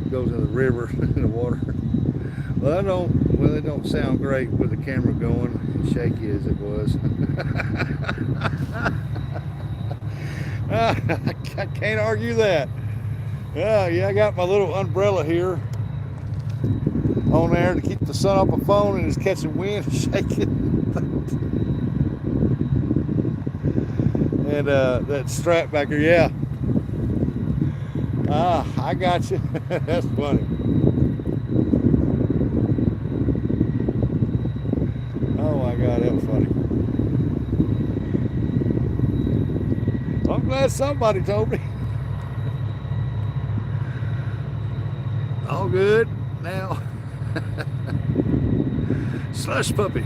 S1: goes in the river, in the water. Well, it don't sound great with the camera going, as shaky as it was. I can't argue that. Yeah, I got my little umbrella here on there to keep the sun off my phone, and it's catching wind and shaking. And that strap back here, yeah. I got you. That's funny. Oh my God, that was funny. Well, I'm glad somebody told me. All good now. Slush puppy.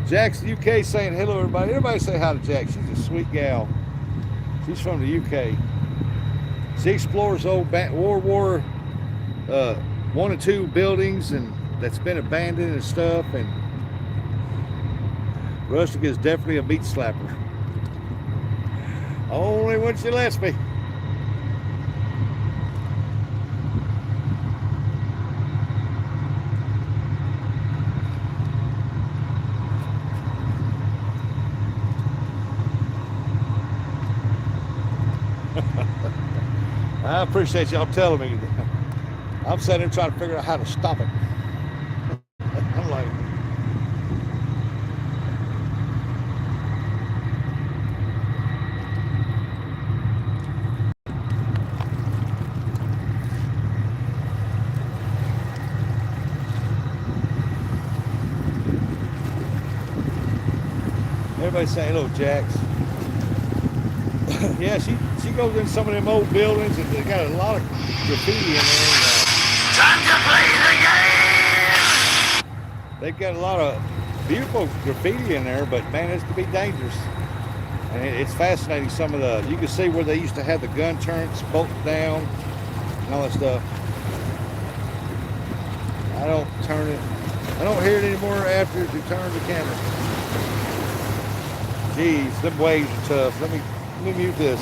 S1: Jack's UK saying hello, everybody. Everybody say hi to Jack. She's a sweet gal. She's from the UK. She explores old World War I and II buildings and that's been abandoned and stuff. And Rustic is definitely a meat slapper. Only when she lets me. I appreciate y'all telling me. I'm sitting there trying to figure out how to stop it. I'm like, everybody say hello, Jax. Yeah, she goes in some of them old buildings and they got a lot of graffiti in there. Time to play the game! They've got a lot of beautiful graffiti in there, but man, this could be dangerous. And it's fascinating, some of the, you can see where they used to have the gun turrets bolted down and all that stuff. I don't hear it anymore after you turn the camera. Jeez, them waves are tough. Let me mute this.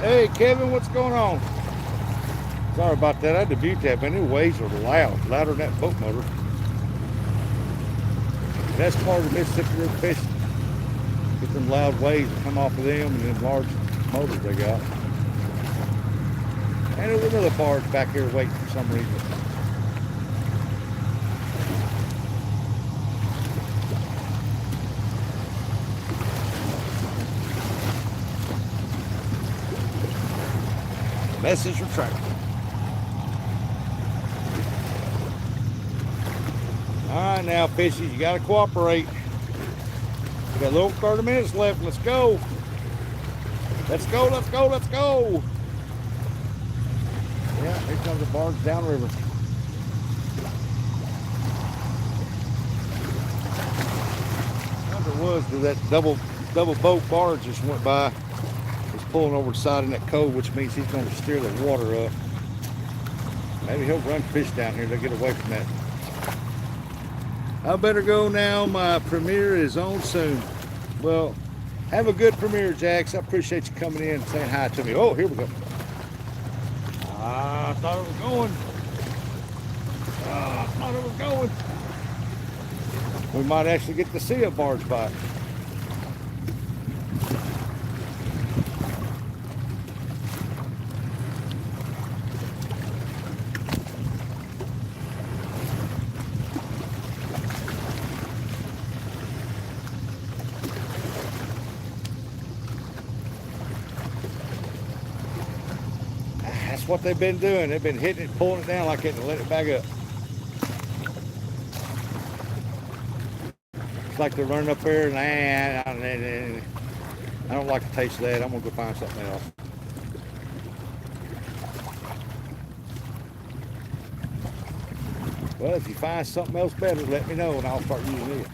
S1: Hey Kevin, what's going on? Sorry about that. I had to mute that, man. The waves are loud, louder than that boat motor. That's part of the Mississippi River fishing. Get them loud waves that come off of them and them large motors they got. And there's another barge back here waiting for some reason. Message retracted. All right now, fishies, you gotta cooperate. We got a little 30 minutes left. Let's go. Let's go, let's go, let's go. Yeah, here comes the barge downriver. It was that double boat barge just went by. He's pulling over the side in that cove, which means he's going to steer the water up. Maybe he'll run fish down here to get away from that. I better go now. My premiere is on soon. Well, have a good premiere, Jax. I appreciate you coming in and saying hi to me. Oh, here we go. I thought it was going. I thought it was going. We might actually get to see a barge bite. That's what they've been doing. They've been hitting it, pulling it down like that and letting it back up. It's like they're running up there and I don't like the taste of that. I'm gonna go find something else. Well, if you find something else better, let me know and I'll start using it.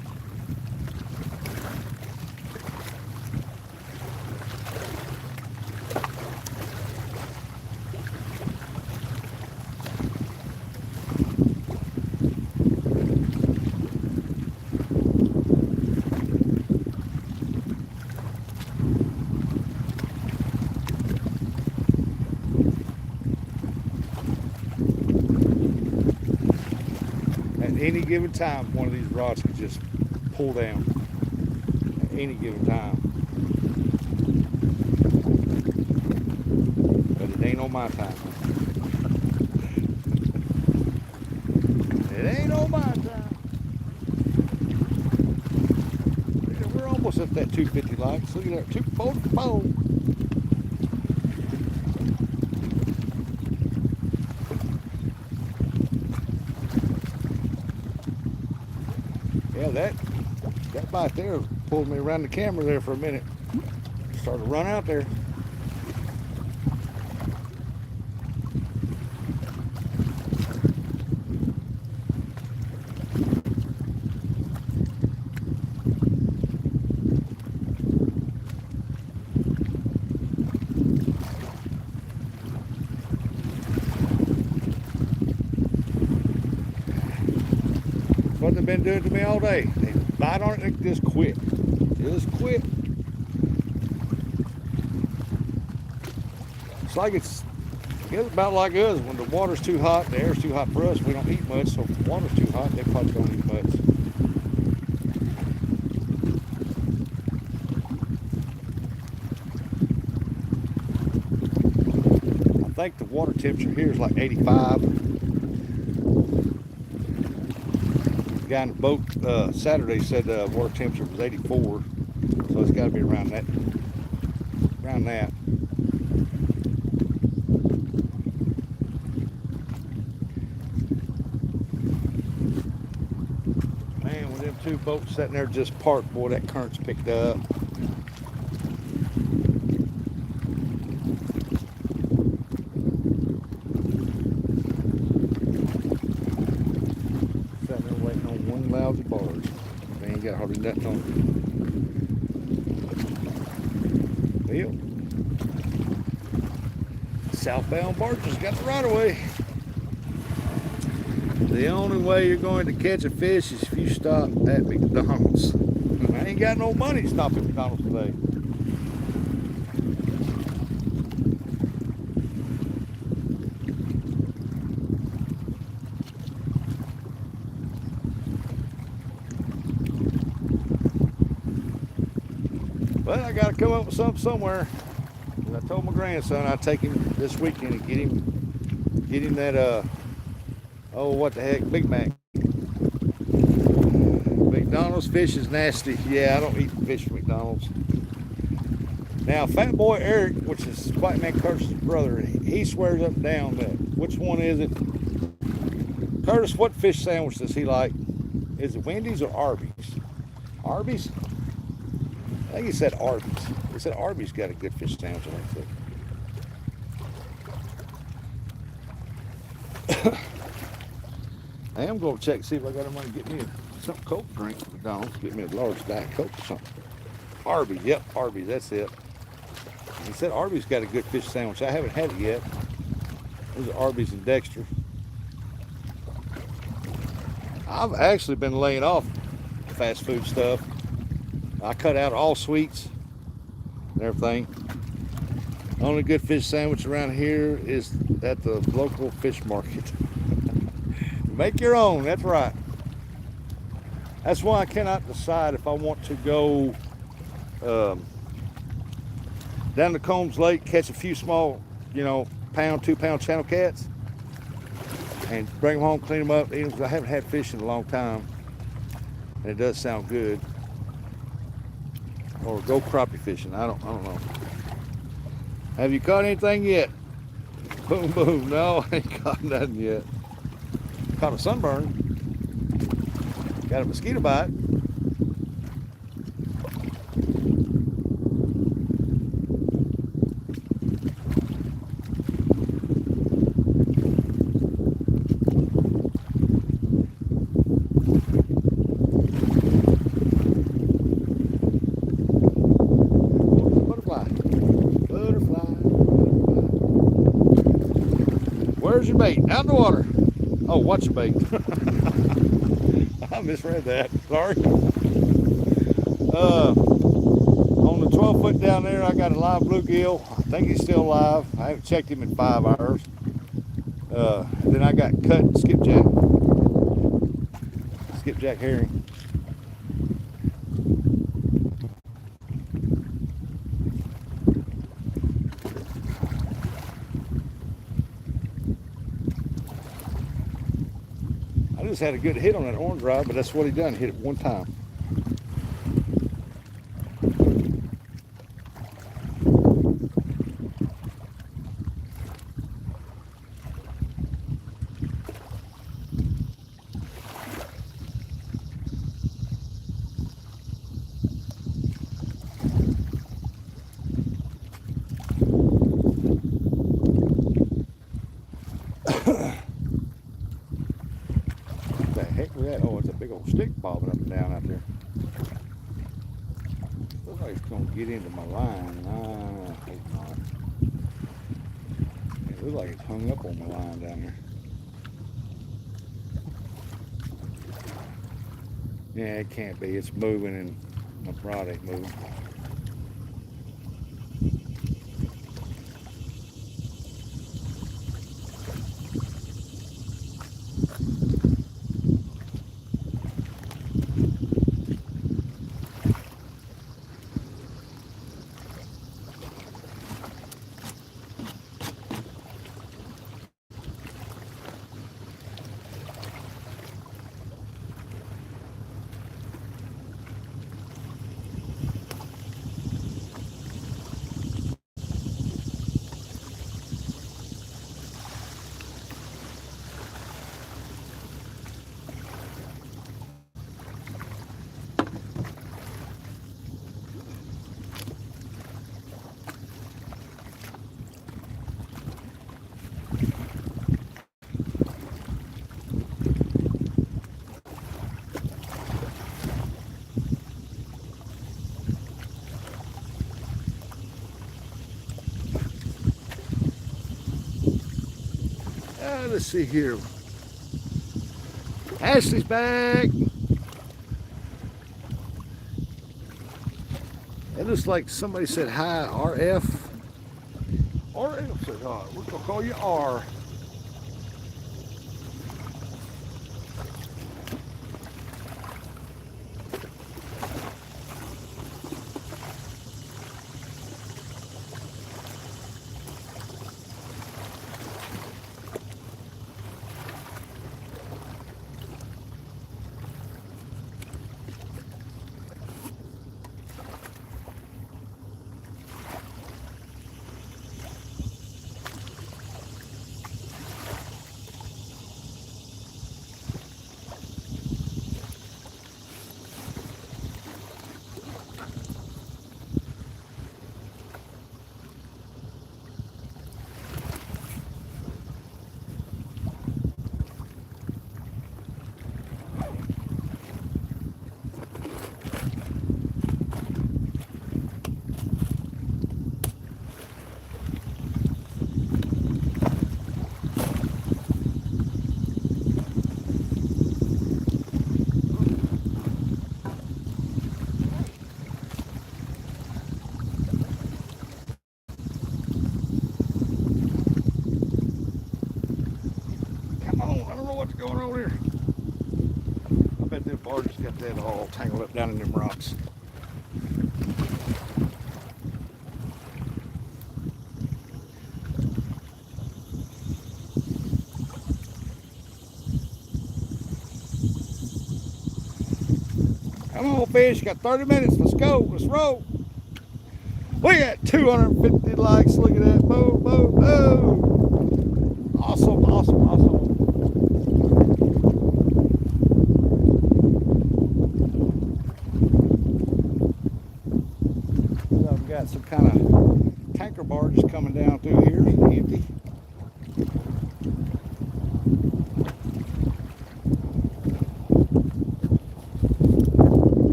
S1: Any given time, one of these rods could just pull down at any given time. But it ain't on my time. It ain't on my time. We're almost at that 250 likes. Look at that, 244. Yeah, that bite there pulled me around the camera there for a minute. Started to run out there. What they've been doing to me all day. They bite on it and just quit. Just quit. It's about like us. When the water's too hot, the air's too hot for us, we don't eat much. So if the water's too hot, they probably don't eat much. I think the water temperature here is like 85. The guy in the boat Saturday said water temperature was 84, so it's got to be around that. Man, with them two boats sitting there just parked, boy, that current's picked up. Lousy barge. They ain't got hardly nothing on it. Well, southbound barges got the right of way. The only way you're going to catch a fish is if you stop at McDonald's. I ain't got no money to stop at McDonald's today. But I got to come up with something somewhere. And I told my grandson I'd take him this weekend and get him that oh, what the heck, Big Mac. McDonald's fish is nasty. Yeah, I don't eat fish from McDonald's. Now, Fat Boy Eric, which is White Man Curtis's brother, he swears up and down that, which one is it? Curtis, what fish sandwich does he like? Is it Wendy's or Arby's? Arby's? I think he said Arby's. He said Arby's got a good fish sandwich, I think so. I am going to check to see if I got any money to get me something cold to drink at McDonald's. Get me a large Diet Coke or something. Arby's, yep, Arby's, that's it. He said Arby's got a good fish sandwich. I haven't had it yet. There's Arby's in Dexter. I've actually been laying off fast food stuff. I cut out all sweets and everything. The only good fish sandwich around here is at the local fish market. Make your own, that's right. That's why I cannot decide if I want to go down to Combs Lake, catch a few small, pound, 2 pound channel cats, and bring them home, clean them up, eat them, because I haven't had fish in a long time, and it does sound good. Or go crappie fishing. I don't know. Have you caught anything yet? Boom, boom. No, I ain't caught nothing yet. Caught a sunburn. Got a mosquito bite. Where's your bait? Out in the water. Oh, what's your bait? I misread that. Sorry. On the 12 foot down there, I got a live bluegill. I think he's still alive. I haven't checked him in 5 hours. Then I got cut skipjack herring. I just had a good hit on that orange rod, but that's what he done. Hit it one time. Oh, it's a big old stick bobbing up and down out there. Looks like it's going to get into my line. I hope not. It looks like it's hung up on my line down there. Yeah, it can't be. It's moving and my rod ain't moving. Let's see here. Ashley's back. It looks like somebody said hi, RF. RF said hi. We're going to call you R. that all tangled up down in them rocks. Come on, fish. Got 30 minutes. Let's go. Let's roll. We got 250 likes. Look at that. Boom, boom, boom. Awesome, awesome, awesome. I've got some kind of tanker barges coming down through here. Empty.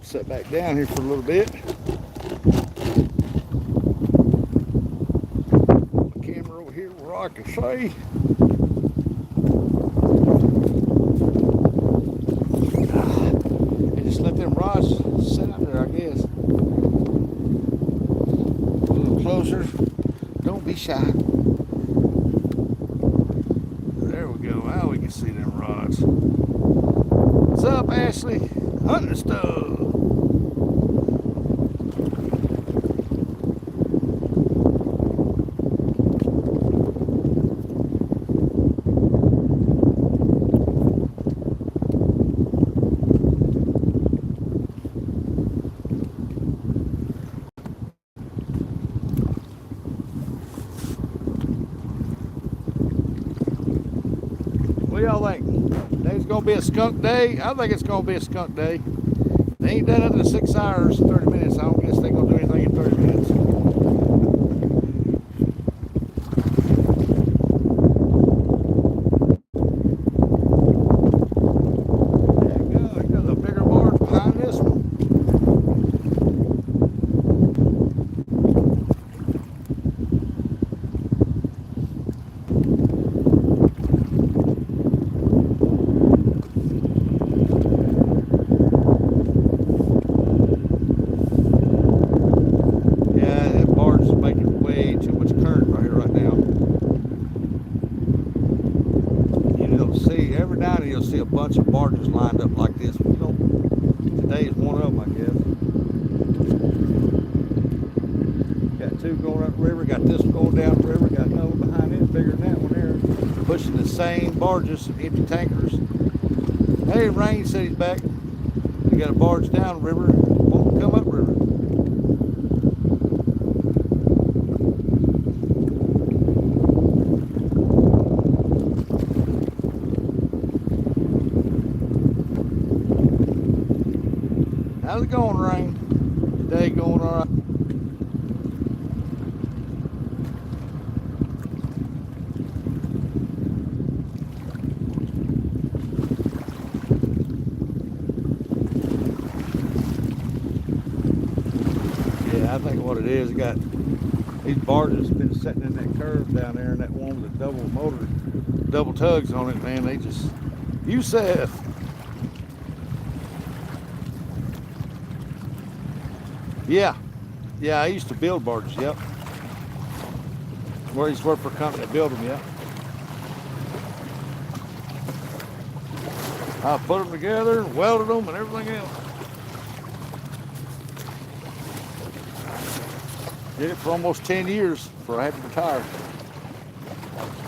S1: Sit back down here for a little bit. Put my camera over here where I can see. And just let them rods sit out there, I guess. A little closer. Don't be shy. There we go. Now we can see them rods. What's up, Ashley? Hunting stuff. What y'all think? Today's gonna be a skunk day? I think it's gonna be a skunk day. They ain't done nothing in 6 hours, 30 minutes. I don't guess they're gonna do anything in 30 minutes. There you go. You got a bigger barge behind this one. Every now and then you'll see a bunch of barges lined up like this. Today is one of them, I guess. Got two going up the river, got this one going down the river, got another one behind it, bigger than that one there. Pushing the same barges, empty tankers. Hey, Rain said he's back. They got a barge down the river, won't come up river. How's it going, Rain? Day going all right? Yeah, I think what it is, got these barges been sitting in that curve down there, and that one with the double motor, double tugs on it, man. They just, Yusef. Yeah, I used to build barges, yep. Where I used to work for a company that built them, yep. I put them together and welded them and everything else. Did it for almost 10 years before I had to retire.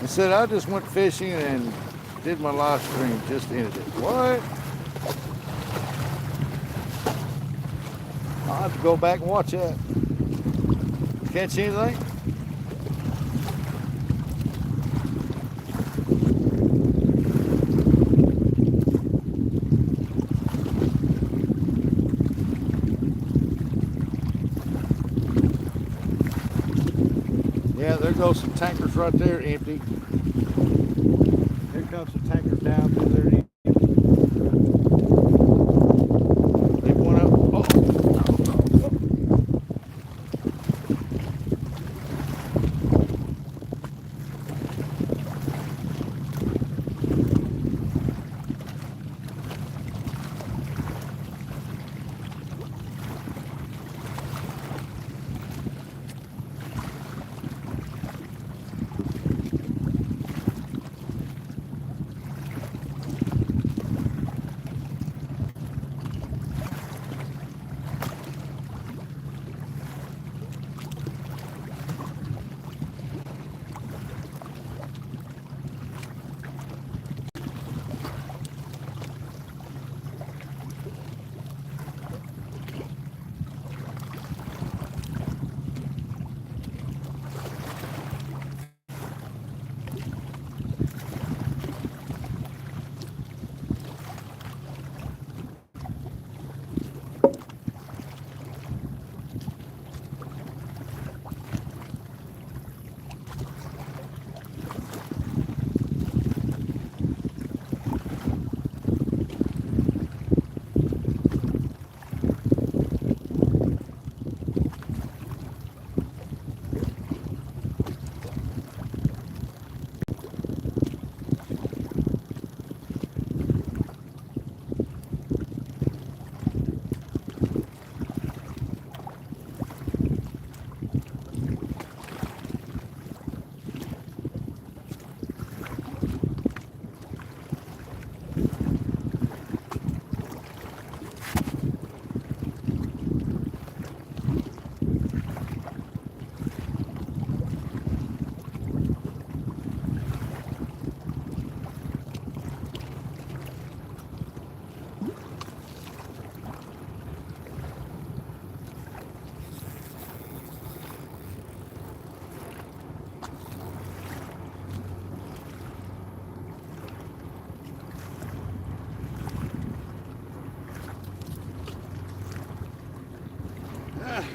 S1: He said, I just went fishing and did my live stream, just ended it. What? I'll have to go back and watch that. Catch anything? Yeah, there goes some tankers right there empty. Here comes some tankers down through there empty. They went up.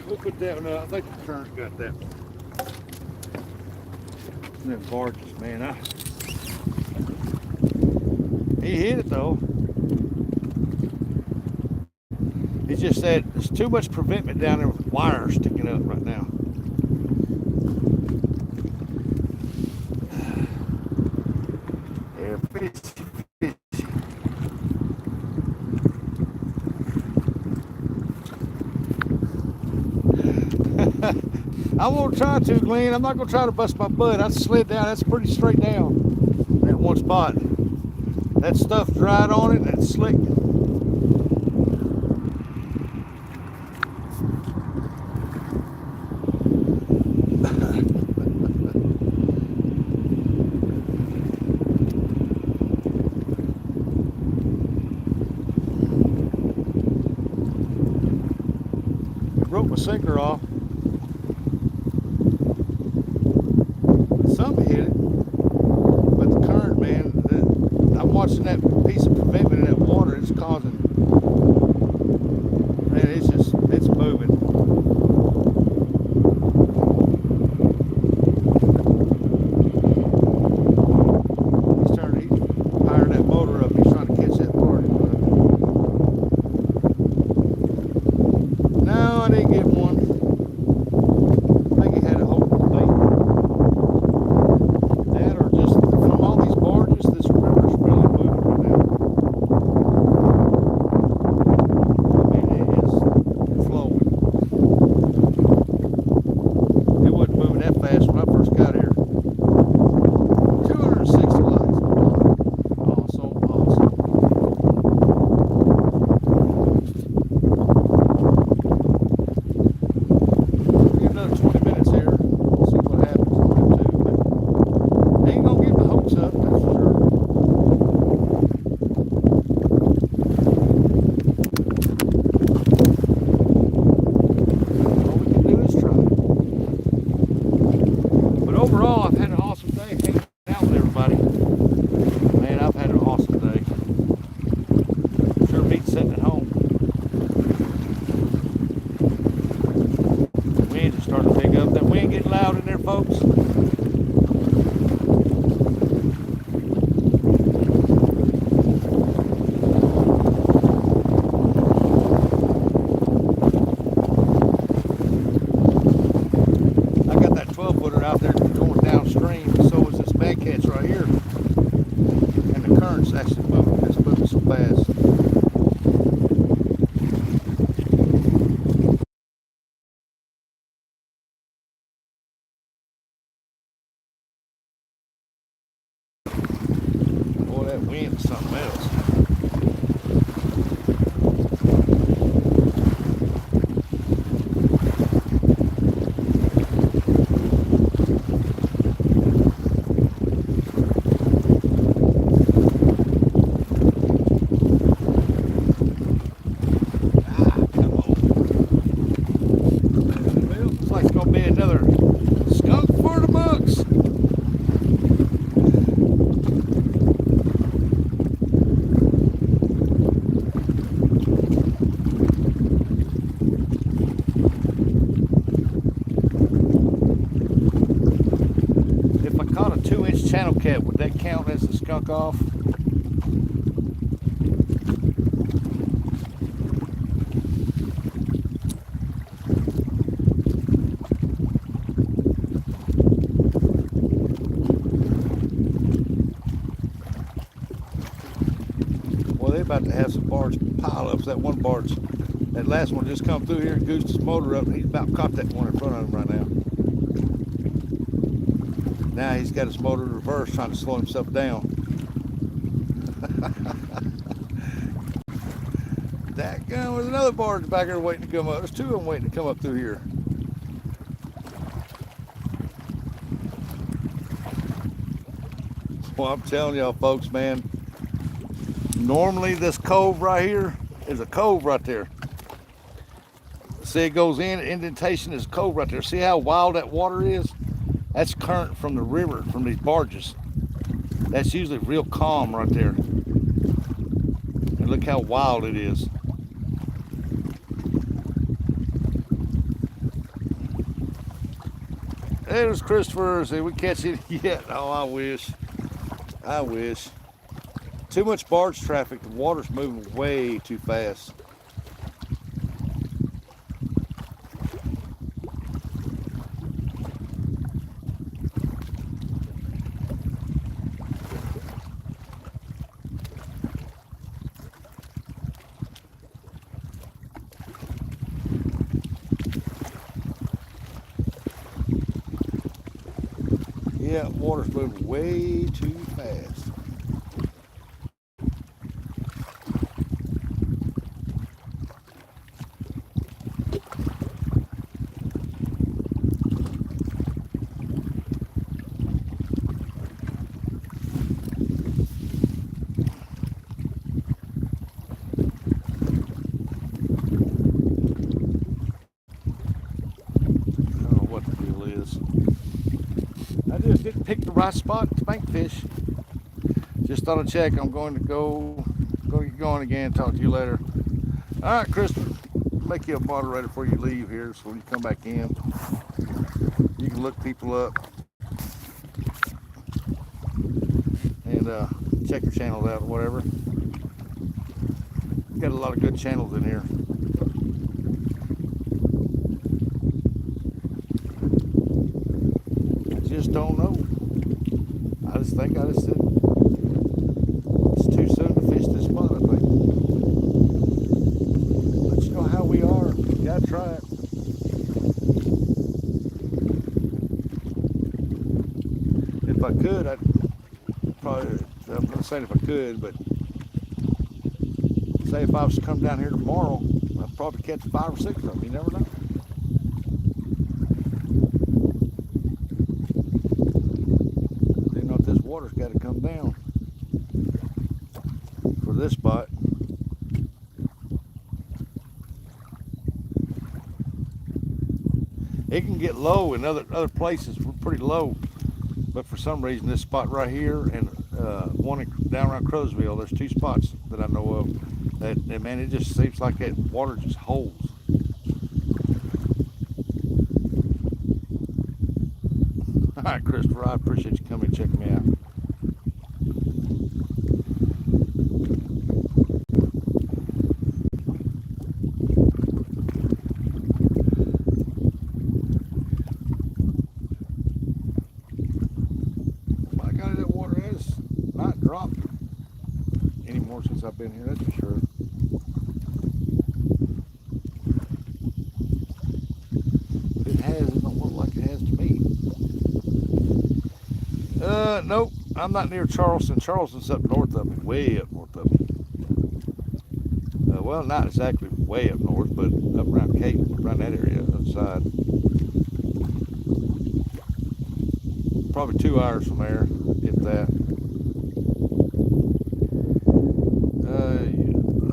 S1: We'll put that one up. I think the current got that one. Them barges, man. He hit it though. It's just that there's too much preventment down there with wires sticking up right now. Yeah, fishy. I won't try to, Glenn. I'm not gonna try to bust my butt. I slid down. That's pretty straight down. That one spot. That stuff dried on it and it's slick. Broke my sinker off. Something hit it, but the current, man, I'm watching that piece of preventment in that water. It's causing, man, it's moving. He's firing that motor up. He's trying to catch that party. No, I didn't get one. I think he had a hold of the bait. That or just from all these barges, this river's really moving right now. I mean, it is flowing. It wasn't moving that fast when I first got here. 260 lights. Awesome, awesome. Give another 20 minutes here. We'll see what happens on it too. But they ain't gonna get the hopes up, that's for sure. All we can do is try. But overall, I've had an awesome day hanging out with everybody. Man, I've had an awesome day. Sure beats sitting at home. The wind is starting to pick up. That wind getting loud in there, folks. I got that 12-footer out there going downstream, and so is this bag catch right here. And the current's actually moving. It's moving so fast. Boy, that wind is something else. Come on. Well, looks like it's gonna be another skunk for the books. If I caught a 2-inch channel cat, would that count as a skunk off? Well, they're about to have some barge pile-ups. That one barge, that last one just come through here and goosed his motor up, and he's about caught that one in front of him right now. Now he's got his motor in reverse, trying to slow himself down. That gun was another barge back there waiting to come up. There's two of them waiting to come up through here. Well, I'm telling y'all folks, man, normally this cove right here is a cove right there. See, it goes in, indentation is a cove right there. See how wild that water is? That's current from the river, from these barges. That's usually real calm right there. And look how wild it is. There's Christopher. See, we catch it yet. Oh, I wish. I wish. Too much barge traffic. The water's moving way too fast. Yeah, water's moving way too fast. I don't know what the deal is. I just didn't pick the right spot to bank fish. Just thought I'd check. I'm going to go get going again. Talk to you later. All right, Christopher. Make you a moderator before you leave here, so when you come back in, you can look people up and check your channels out or whatever. Got a lot of good channels in here. I just don't know. I just think it's too soon to fish this spot, I think. But you know how we are. You gotta try it. If I could, I'd probably, I'm not saying if I could, but say if I was to come down here tomorrow, I'd probably catch 5 or 6 of them. You never know. You know, this water's got to come down for this spot. It can get low in other places. We're pretty low, but for some reason this spot right here and one down around Crowsville, there's 2 spots that I know of that, and man, it just seems like that water just holds. All right, Christopher, I appreciate you coming and checking me out. My God, that water has not dropped anymore since I've been here, that's for sure. If it has, it don't look like it has to me. Nope, I'm not near Charleston. Charleston's up north of me, way up north of me. Well, not exactly way up north, but up around Cape, around that area, outside. Probably 2 hours from there, if that.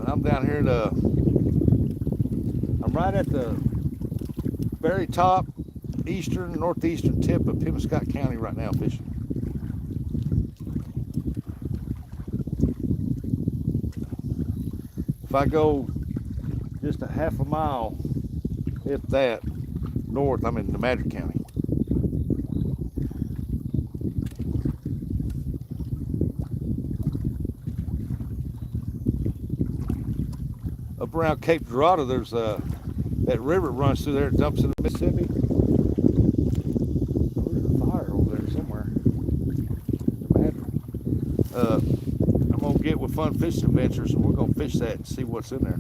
S1: I'm down here I'm right at the very top northeastern tip of Pemiscot County right now fishing. If I go just a half a mile, if that, north, I'm in Madrid County. Up around Cape Dorado, there's that river runs through there, it dumps into the Mississippi. There's a fire over there somewhere. I'm gonna get with Fun Fishing Adventures and we're gonna fish that and see what's in there.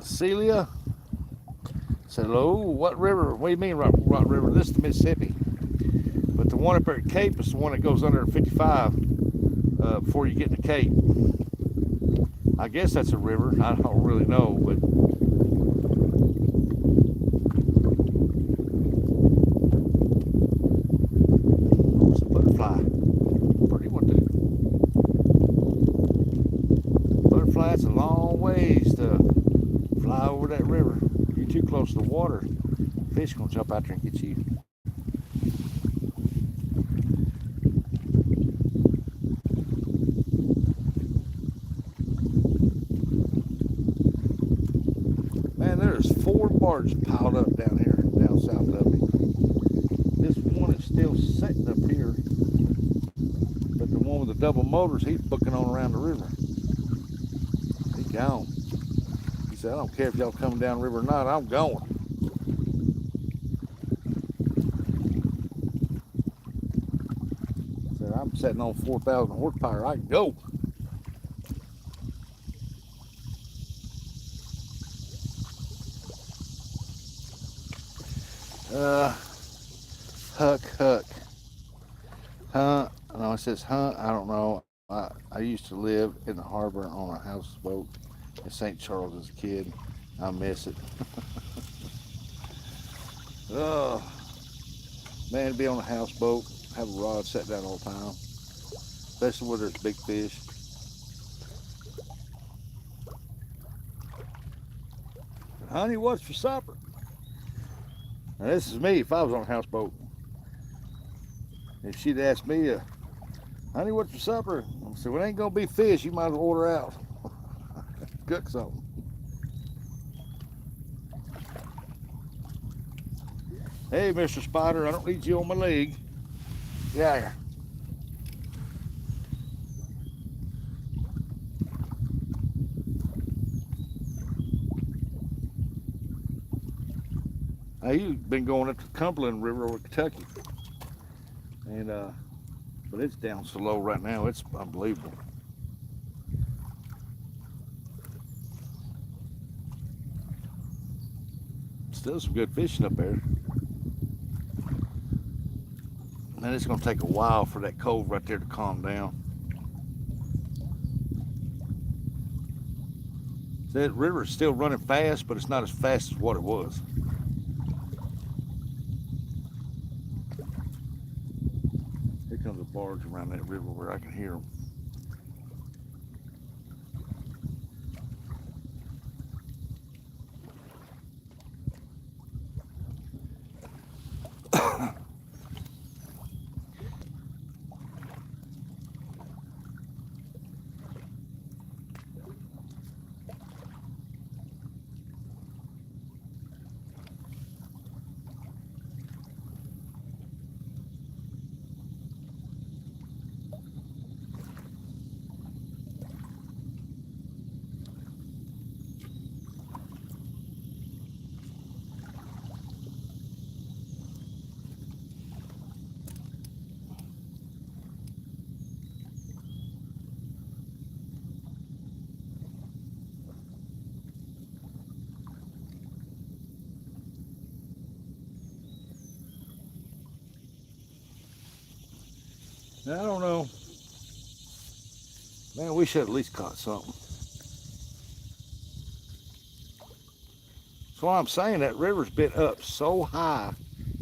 S1: Celia said, hello, what river? What do you mean, what river? This is the Mississippi. But the one up there at Cape is the one that goes under 55 before you get to Cape. I guess that's a river. I don't really know, but it's a butterfly. What do you want to do? Butterfly, it's a long ways to fly over that river. You're too close to the water, fish gonna jump out there and get you. there's 4 barges piled up down here, down south of me. This one is still sitting up here, but the one with the double motors, he's booking on around the river. He's gone. He said, I don't care if y'all coming down the river or not, I'm going. He said, I'm sitting on 4,000 horsepower, I can go. Huck. Huh? No, it says hunt. I don't know. I used to live in the harbor on a houseboat in St. Charles as a kid. I miss it. Oh, man, to be on a houseboat, have a rod set down all the time, especially where there's big fish. Honey, what's for supper? Now, this is me if I was on a houseboat. If she'd asked me, honey, what's for supper? I said, well, it ain't gonna be fish. You might as well order out. Cook something. Hey, Mr. Spider, I don't need you on my leg. Get out of here. Now, you've been going up the Cumberland River over Kentucky. And, but it's down so low right now, it's unbelievable. Still some good fishing up there. And it's going to take a while for that cold right there to calm down. That river is still running fast, but it's not as fast as what it was. Here comes a barge around that river where I can hear them. Now, I don't know. Man, we should at least caught something. So what I'm saying, that river's been up so high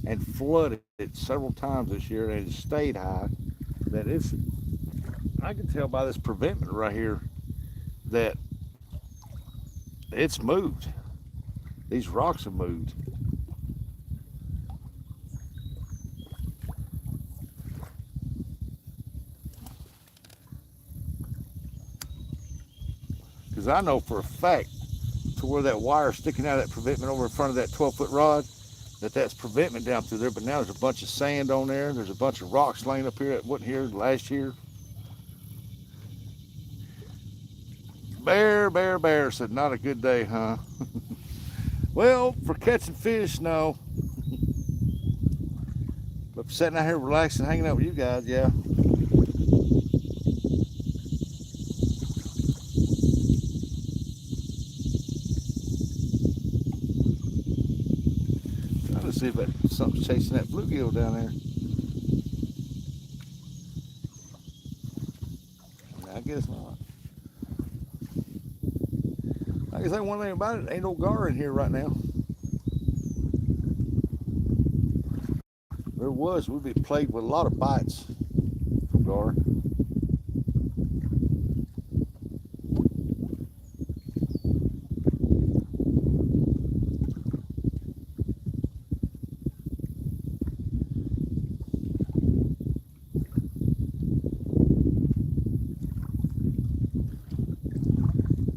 S1: and flooded several times this year, and it stayed high, that it's, I can tell by this preventment right here that it's moved. These rocks have moved. Because I know for a fact to where that wire sticking out of that preventment over in front of that 12-foot rod, that's preventment down through there, but now there's a bunch of sand on there. There's a bunch of rocks laying up here that wasn't here last year. Bear, said, not a good day, huh? Well, for catching fish, no. But for sitting out here relaxing, hanging out with you guys, yeah. Trying to see if something's chasing that bluegill down there. I guess not. Like I say, one thing about it, ain't no gar in here right now. There was, we'd be plagued with a lot of bites from gar.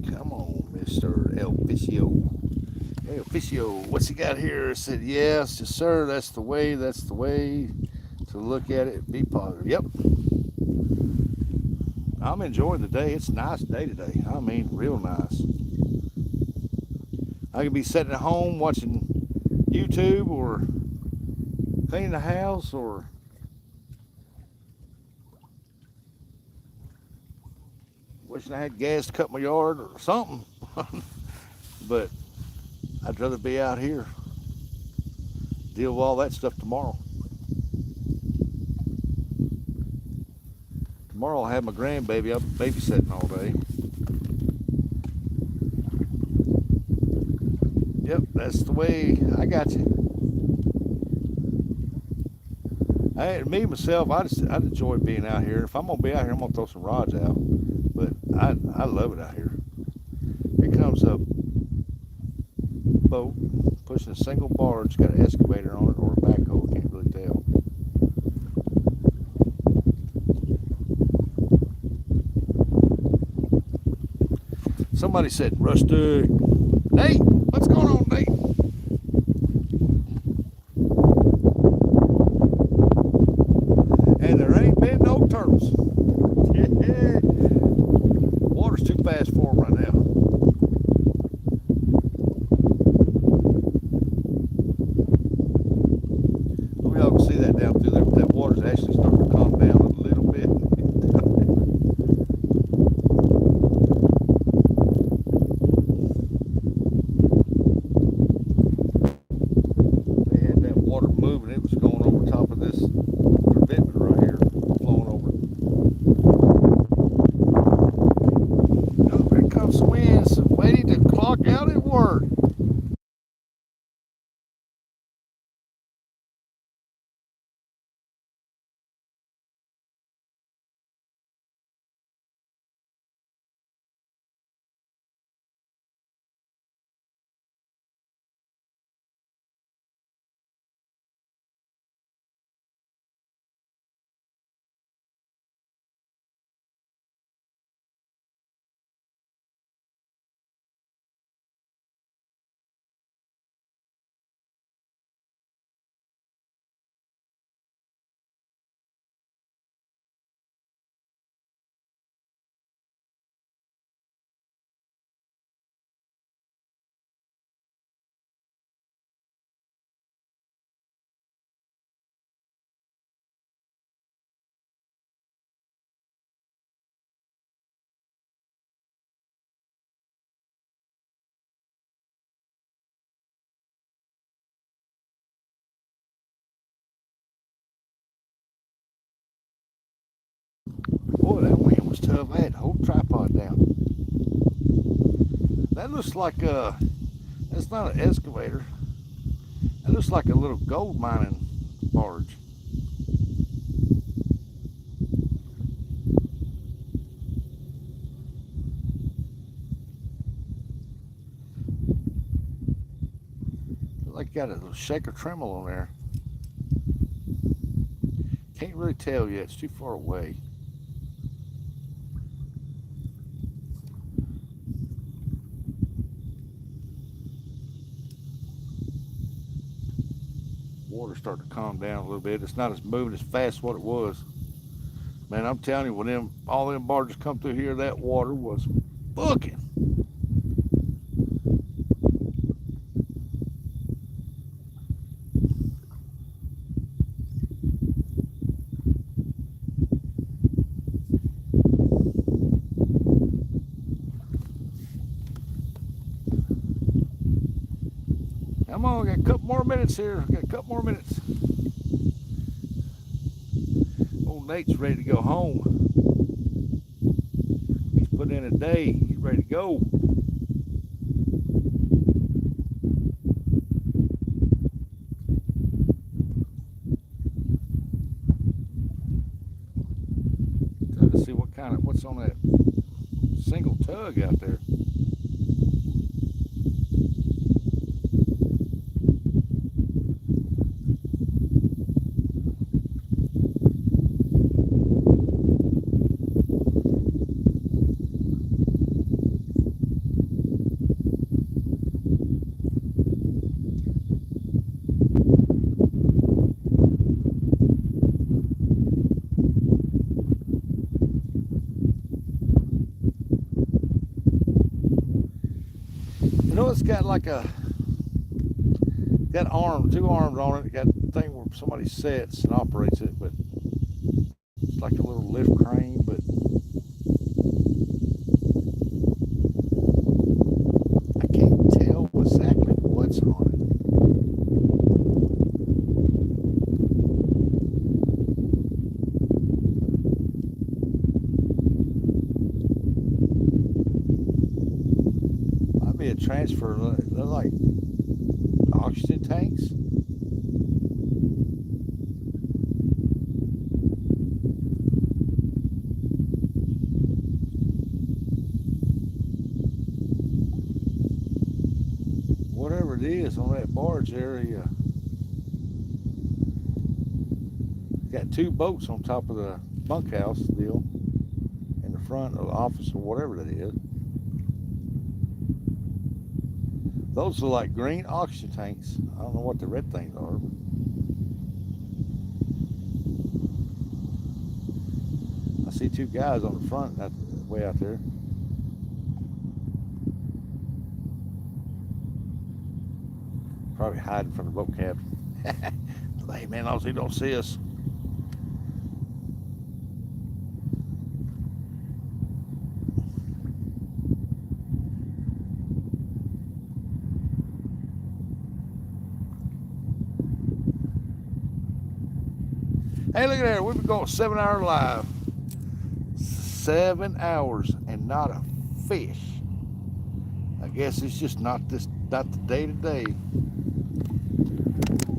S1: Come on, Mr. El Vicio. Hey, officio, what's he got here? I said, yes, yes, sir. That's the way. That's the way to look at it. Be positive. Yep. I'm enjoying the day. It's a nice day today. I mean, real nice. I could be sitting at home watching YouTube or cleaning the house or wishing I had gas to cut my yard or something. But I'd rather be out here. Deal with all that stuff tomorrow. Tomorrow I'll have my grandbaby. I'll be babysitting all day. Yep, that's the way. I got you. Me myself, I enjoy being out here. If I'm gonna be out here, I'm gonna throw some rods out. But I love it out here. Here comes a boat pushing a single barge. Got an excavator on it or a backhoe. I can't really tell. Somebody said, Rusty. Nate, what's going on, Nate? And there ain't been no turtles. Water's too fast for them right now. Hope y'all can see that down through there. That water's actually starting to calm down a little bit. They had that water moving. It was going over top of this revetment right here, flowing over. Oh, here comes the winds, waiting to clock out at work. Boy, that wind was tough. I had the whole tripod down. That looks like that's not an excavator. That looks like a little gold mining barge. Like got a little shaker tremble on there. Can't really tell yet. It's too far away. Water starting to calm down a little bit. It's not as moving as fast as what it was. Man, I'm telling you, when all them barges come through here, that water was booking. Come on, got a couple more minutes here. Got a couple more minutes. Old Nate's ready to go home. He's put in a day. He's ready to go. Trying to see what's on that single tug out there. You know, it's got like got two arms on it. It got a thing where somebody sits and operates it, but it's like a little lift crane, but I can't tell exactly what's on it. Might be a transfer. They're like oxygen tanks. Whatever it is on that barge area. Got two boats on top of the bunkhouse deal in the front of the office or whatever that is. Those are like green oxygen tanks. I don't know what the red things are. I see two guys on the front, way out there. Probably hiding from the boat captain. Hey man, as long as he don't see us. Hey, look at there. We've been going 7 hour live. 7 hours and not a fish. I guess it's just not the day to day.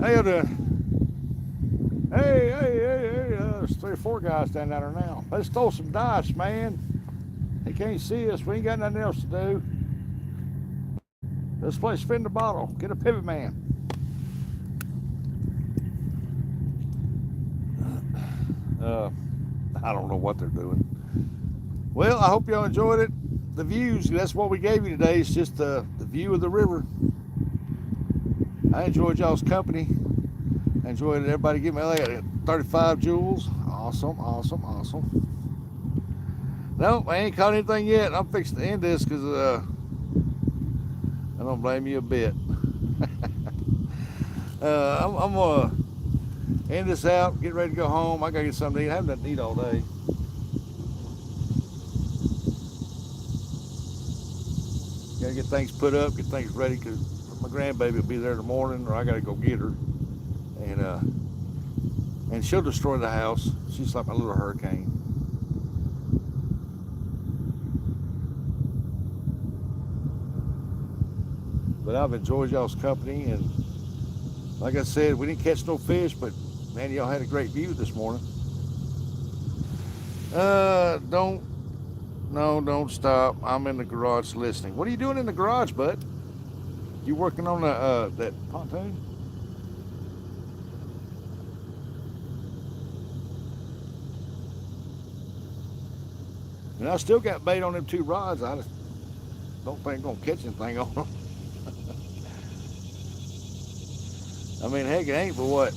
S1: How you doing? Hey, there's 3 or 4 guys standing out there now. Let's throw some dice, man. They can't see us. We ain't got nothing else to do. Let's play spin the bottle. Get a pivot man. I don't know what they're doing. Well, I hope y'all enjoyed it. The views, that's what we gave you today. It's just the view of the river. I enjoyed y'all's company. I enjoyed it. Everybody give me like 35 joules. Awesome. No, I ain't caught anything yet. I'm fixing to end this because I don't blame you a bit. I'm going to end this out, get ready to go home. I got to get something to eat. I haven't done to eat all day. Got to get things put up, get things ready because my grandbaby will be there in the morning, or I got to go get her. And she'll destroy the house. She's like my little hurricane. But I've enjoyed y'all's company, and like I said, we didn't catch no fish, but man, y'all had a great view this morning. Don't stop. I'm in the garage listening. What are you doing in the garage, bud? You working on that pontoon? And I still got bait on them 2 rods. I just don't think I'm gonna catch anything on them. I mean, heck, it ain't but what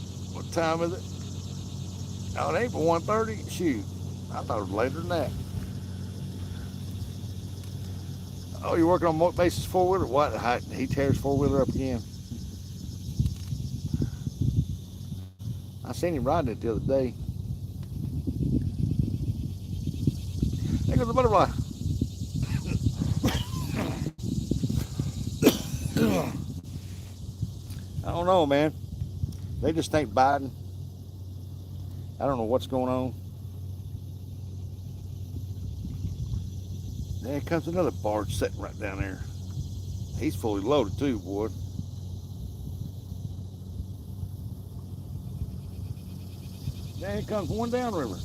S1: time is it? Oh, it ain't but 1:30. Shoot, I thought it was later than that. Oh, you're working on Basis 4-wheeler? What? He tears 4-wheeler up again. I seen him riding it the other day. There goes the butterfly. I don't know, man. They just ain't biting. I don't know what's going on. There comes another barge sitting right down there. He's fully loaded too, boy. There comes one downriver.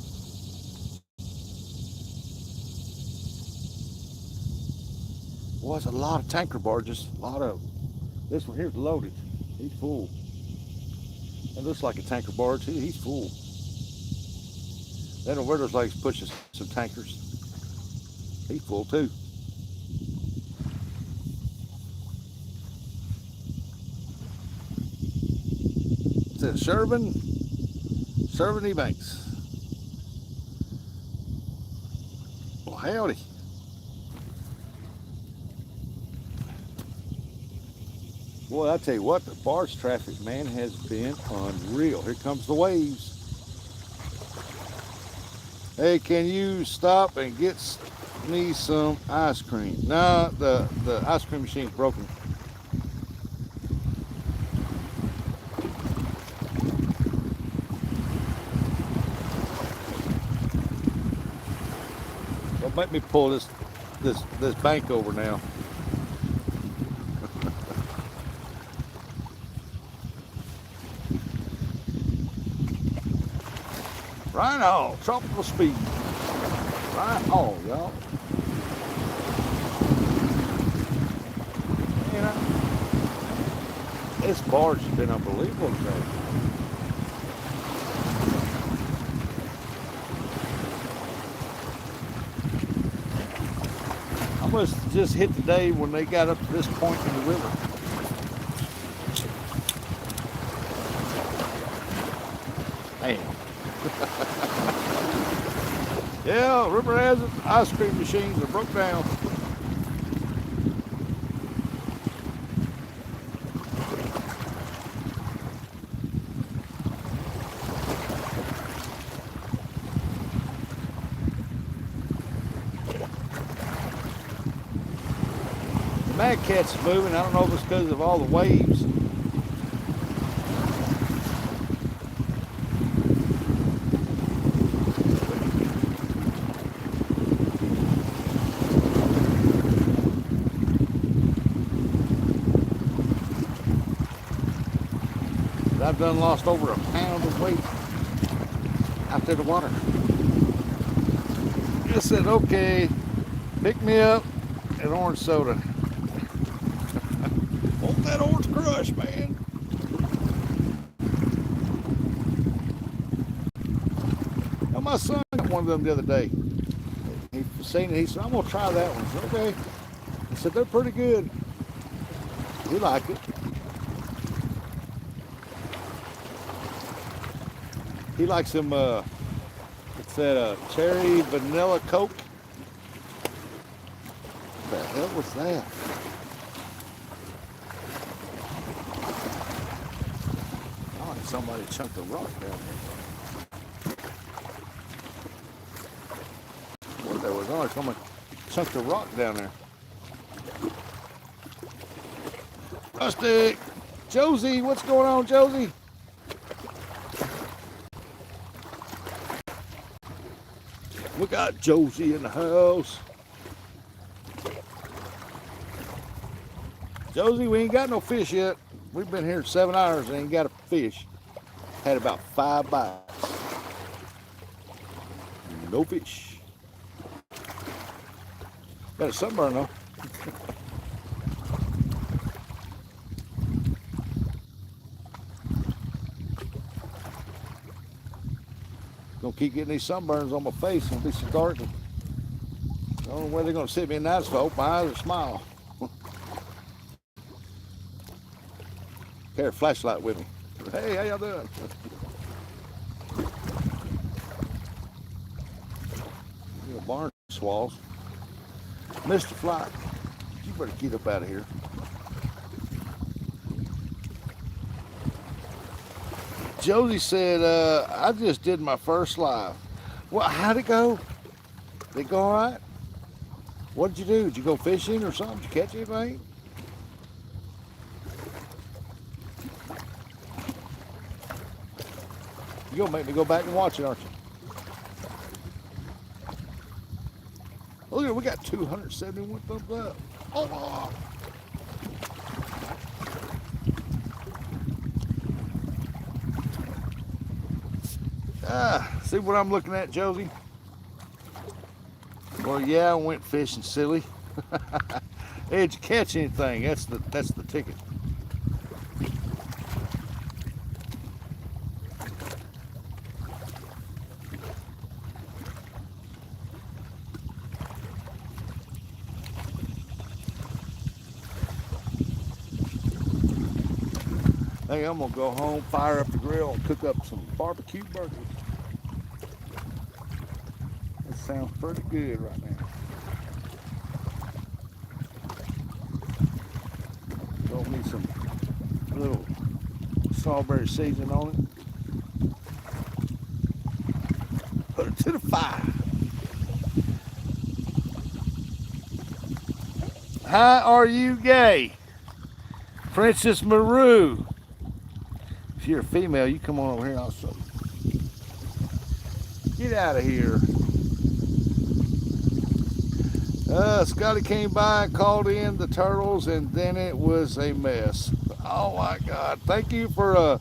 S1: Boy, it's a lot of tanker barges. A lot of them. This one here's loaded. He's full. It looks like a tanker barge. He's full. Then over those legs pushes some tankers. He's full too. It says Shervin Ebanks. Well, howdy. Boy, I tell you what, the barge traffic, man, has been unreal. Here comes the waves. Hey, can you stop and get me some ice cream? No, the ice cream machine's broken. Don't make me pull this bank over now. Right on, tropical speed. Right on, y'all. You know, this barge has been unbelievable today. I must have just hit the day when they got up to this point in the river. Man. Yeah, river has it. Ice cream machines are broke down. The Mad Cat's moving. I don't know if it's because of all the waves. I've done lost over a pound of weight out there in the water. I said, okay, pick me up an orange soda. Want that orange crush, man. Now my son got one of them the other day. He seen it, he said, I'm gonna try that one. I said, okay. He said, they're pretty good. He liked it. He likes them, it's that cherry vanilla Coke. What the hell was that? Oh, like somebody chunked a rock down there. What there was? Oh, someone chunked a rock down there. Rustic! Josie, what's going on, Josie? We got Josie in the house. Josie, we ain't got no fish yet. We've been here 7 hours and ain't got a fish. Had about 5 bites. No fish. Got a sunburn though. Gonna keep getting these sunburns on my face. Gonna be so dark. I don't know where they're gonna sit me in that if I open my eyes or smile. Carry a flashlight with me. Hey, how y'all doing? Little barn swallows. Mr. Fly, you better get up out of here. Josie said, I just did my first live. Well, how'd it go? Did it go all right? What did you do? Did you go fishing or something? Did you catch anything? You're gonna make me go back and watch it, aren't you? Look at it, we got 271 thumbs up. Oh. See what I'm looking at, Josie? Well, yeah, I went fishing, silly. Hey, did you catch anything? That's the ticket. Hey, I'm gonna go home, fire up the grill, and cook up some barbecue burgers. That sounds pretty good right now. Throw me some A little strawberry seasoning on it. Put it to the fire. Hi, are you gay? Princess Maru. If you're a female, you come on over here also. Get out of here. Scotty came by and called in the turtles, and then it was a mess. Oh my God! Thank you Ryan,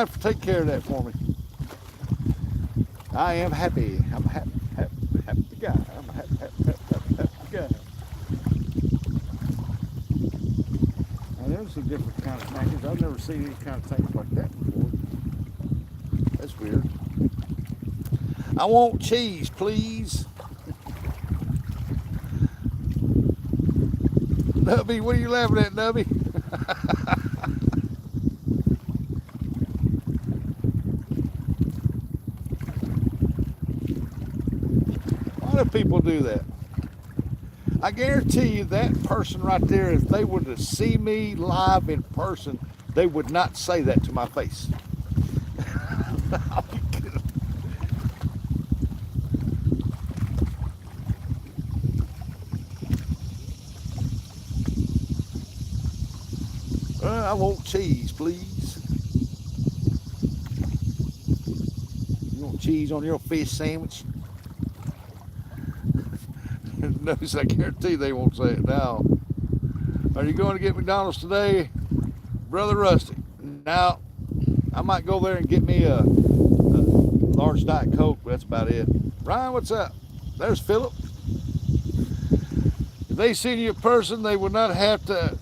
S1: for taking care of that for me. I am happy. I'm a happy guy. I'm a happy guy. Now there's some different kind of snackers. I've never seen any kind of things like that before. That's weird. I want cheese, please. Nubby, what are you laughing at, Nubby? Why do people do that? I guarantee you that person right there, if they were to see me live in person, they would not say that to my face. I want cheese, please. You want cheese on your fish sandwich? Notice, I guarantee they won't say it now. Are you going to get McDonald's today, Brother Rusty? Now, I might go there and get me a large Diet Coke, but that's about it. Ryan, what's up? There's Philip. If they seen you in person, they would not have to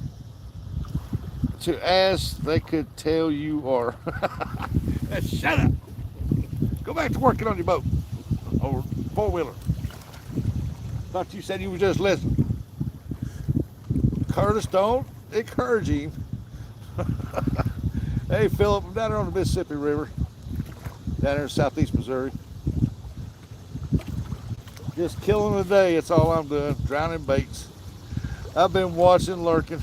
S1: ask. They could tell you are. Shut up. Go back to working on your boat or four-wheeler. Thought you said you were just listening. Curtis, don't encourage him. Hey, Philip, I'm down there on the Mississippi River, down there in southeast Missouri. Just killing the day, that's all I'm doing, drowning baits. I've been watching, lurking.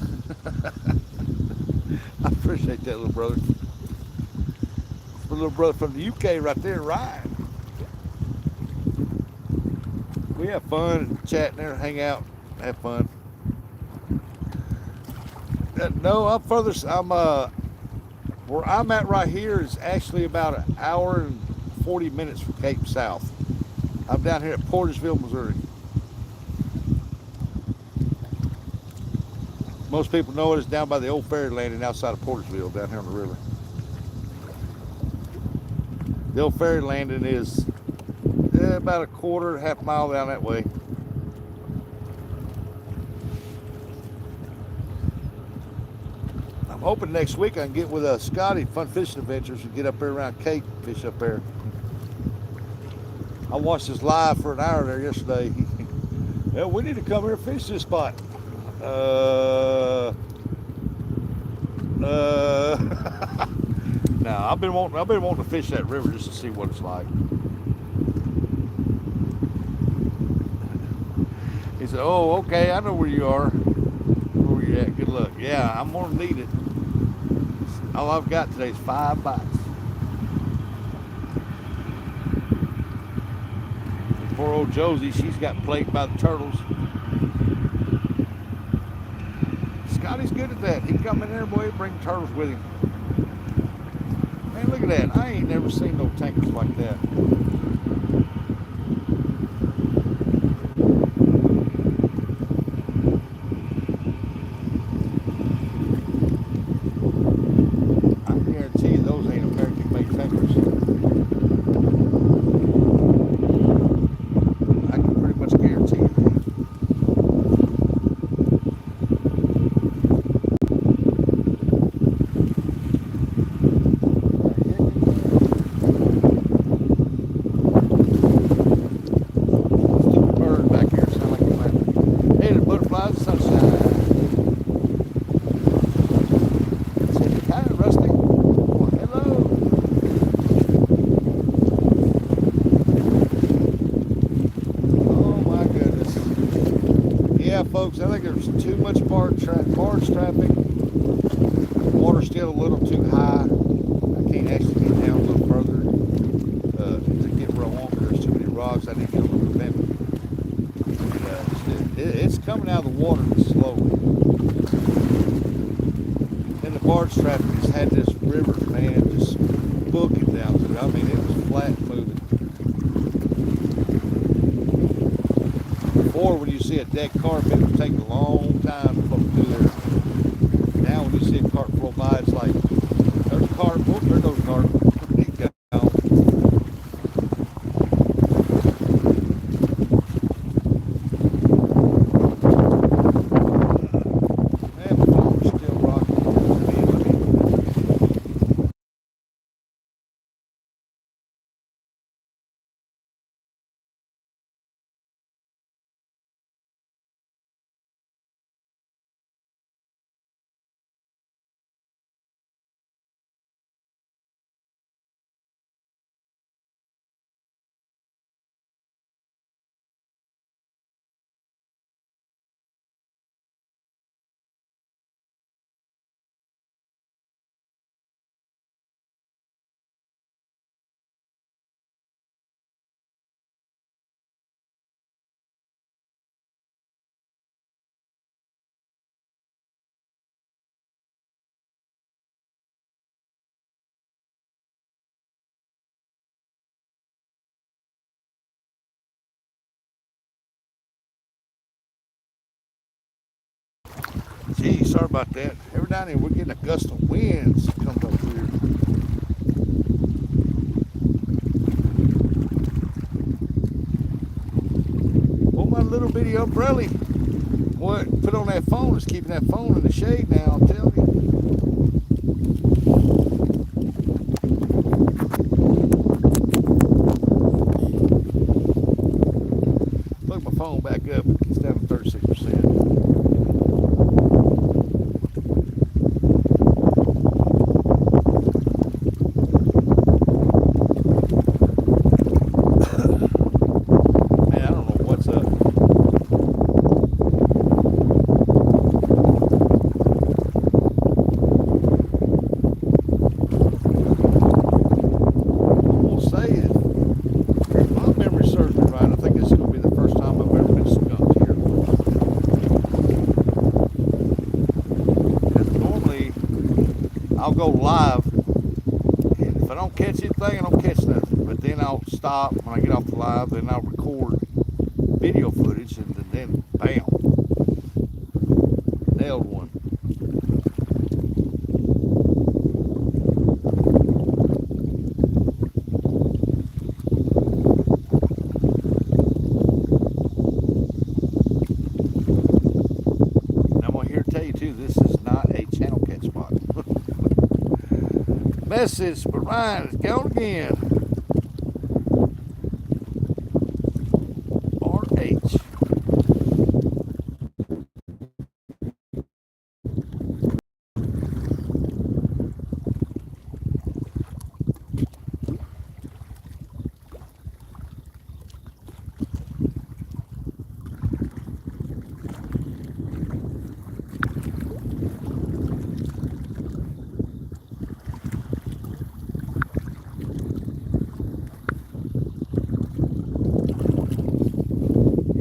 S1: I appreciate that, little brother. My little brother from the UK right there, Ryan. We have fun, chat there, hang out, have fun. No, I'm further. Where I'm at right here is actually about an hour and 40 minutes from Cape South. I'm down here at Portersville, Missouri. Most people know it is down by the old ferry landing outside of Portersville, down here on the river. The old ferry landing is about a quarter, half mile down that way. I'm hoping next week I can get with Scotty Fun Fishing Adventures and get up there around Cape, fish up there. I watched this live for an hour there yesterday. Yeah, we need to come here and fish this spot. No, I've been wanting to fish that river just to see what it's like. He said, "Oh, okay, I know where you are. Where you at? Good luck." Yeah, I'm gonna need it. All I've got today is 5 bites. And poor old Josie, she's got plagued by the turtles. Scotty's good at that. He come in there, boy, bring turtles with him. Man, look at that. I ain't never seen no tankers like that. I guarantee you those ain't American-made tankers. I can pretty much guarantee you that. Folks, I think there's too much barge traffic. Water's little too high. I can't actually get down a little further to get where I want. There's too many rocks. I need to get on the prevent. It's coming out of the water slowly. And the barge traffic has had this river, man, just booking down through it. I mean, it was flat moving. Before, when you see a dead carp, it would take a long time to float through there. Now, when you see a carp float by, it's like, there's a carp, oh, there goes a carp. He's gone. Man, my phone's still rocking. Gee, sorry about that. Every now and then we're getting a gust of winds that comes up here. Well, my little bitty umbrella, what put on that phone is keeping that phone in the shade now, I'm telling you. Look my phone back up, it's down to 36%. I'll go live, and if I don't catch anything, I don't catch nothing. But then I'll stop when I get off the live, then I'll record video footage, and then bam, nailed one. And I'm gonna here tell you too, this is not a channel catch spot. Message for Ryan, it's gone again. RH.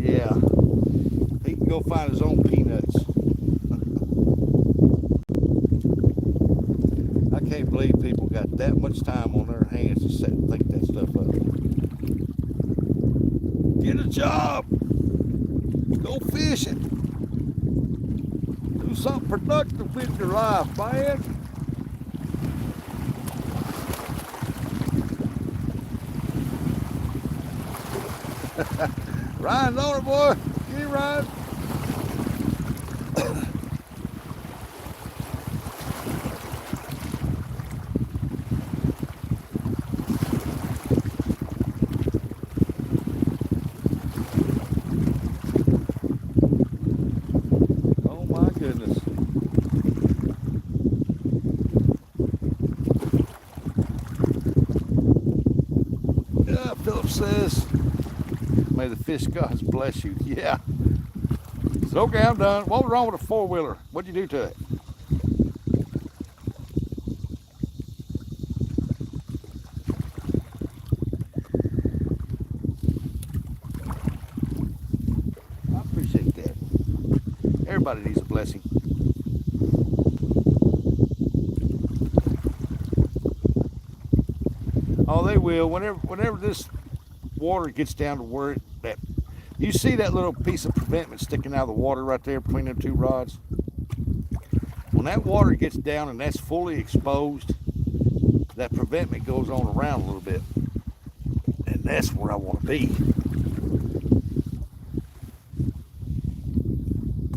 S1: Yeah, he can go find his own peanuts. I can't believe people got that much time on their hands to sit and think that stuff up. Get a job. Go fishing. Do something productive with your life, man. Ryan's on it, boy. Get him, Ryan. Oh my goodness. Yeah, Philip says, may the fish gods bless you. Yeah. So, okay, I'm done. What was wrong with a four-wheeler? What'd you do to it? Everybody needs a blessing. Oh, they will. Whenever this water gets down to where that, you see that little piece of preventment sticking out of the water right there between them two rods. When that water gets down and that's fully exposed, that preventment goes on around a little bit, and that's where I want to be.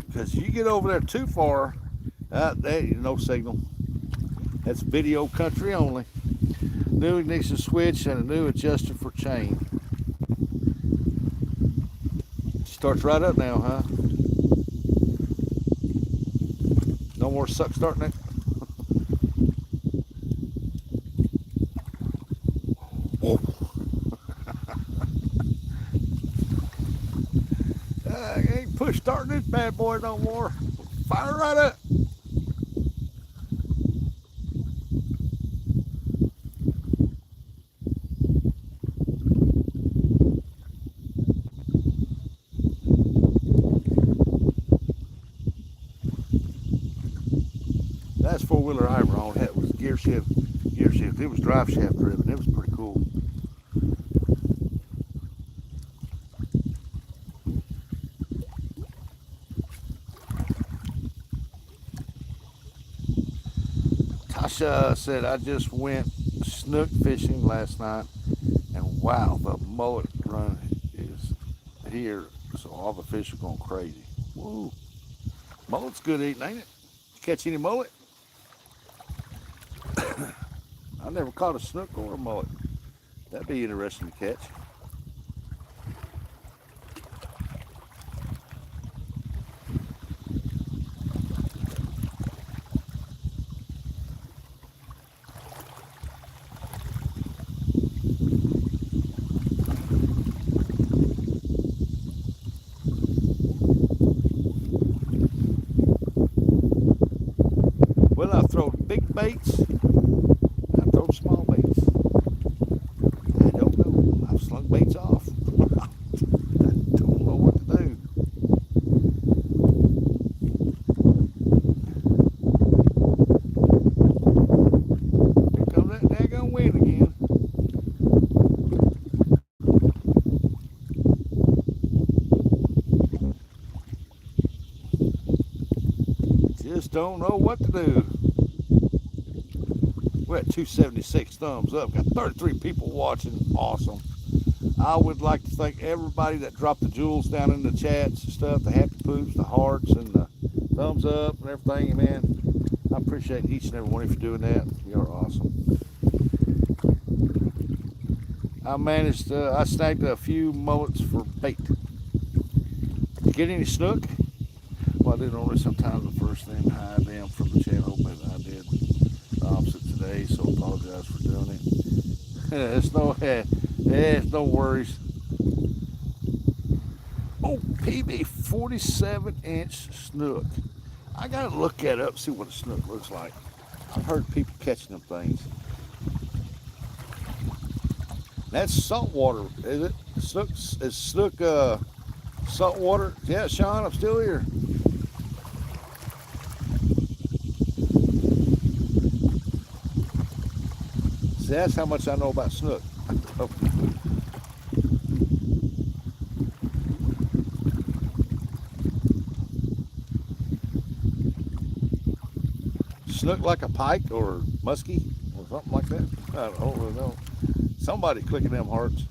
S1: Because you get over there too far, there no signal. That's video country only. New ignition switch and a new adjuster for chain. Starts right up now, huh? No more suck starting it. Whoa. I ain't push starting this bad boy no more. Fire right up. That's four-wheeler I rode. That was gear shift. It was drive shaft driven. It was pretty cool. Tasha said, I just went snook fishing last night, and wow, the mullet run is here, so all the fish are going crazy. Woo. Mullet's good eating, ain't it? You catch any mullet? I never caught a snook or a mullet. That'd be interesting to catch. Well, I've thrown big baits. I've thrown small baits. I don't know. I've slung baits off. I don't know what to do. Here comes that daggone wind again. Just don't know what to do. We're at 276 thumbs up. Got 33 people watching. Awesome. I would like to thank everybody that dropped the jewels down in the chats and stuff, the happy poops, the hearts, and the thumbs up and everything, man. I appreciate each and every one of you doing that. You're awesome. I snagged a few mullets for bait. Did you get any snook? Well, I didn't notice sometimes the first thing hide them from the channel, but I did the opposite today, so I apologize for doing it. It's no worries. Oh, PB 47-inch snook. I gotta look that up, see what a snook looks like. I've heard people catching them things. That's saltwater, is it? Is snook saltwater? Yeah, Sean, I'm still here. See, that's how much I know about snook. Snook like a pike or muskie or something like that. I don't really know. Somebody clicking them hearts.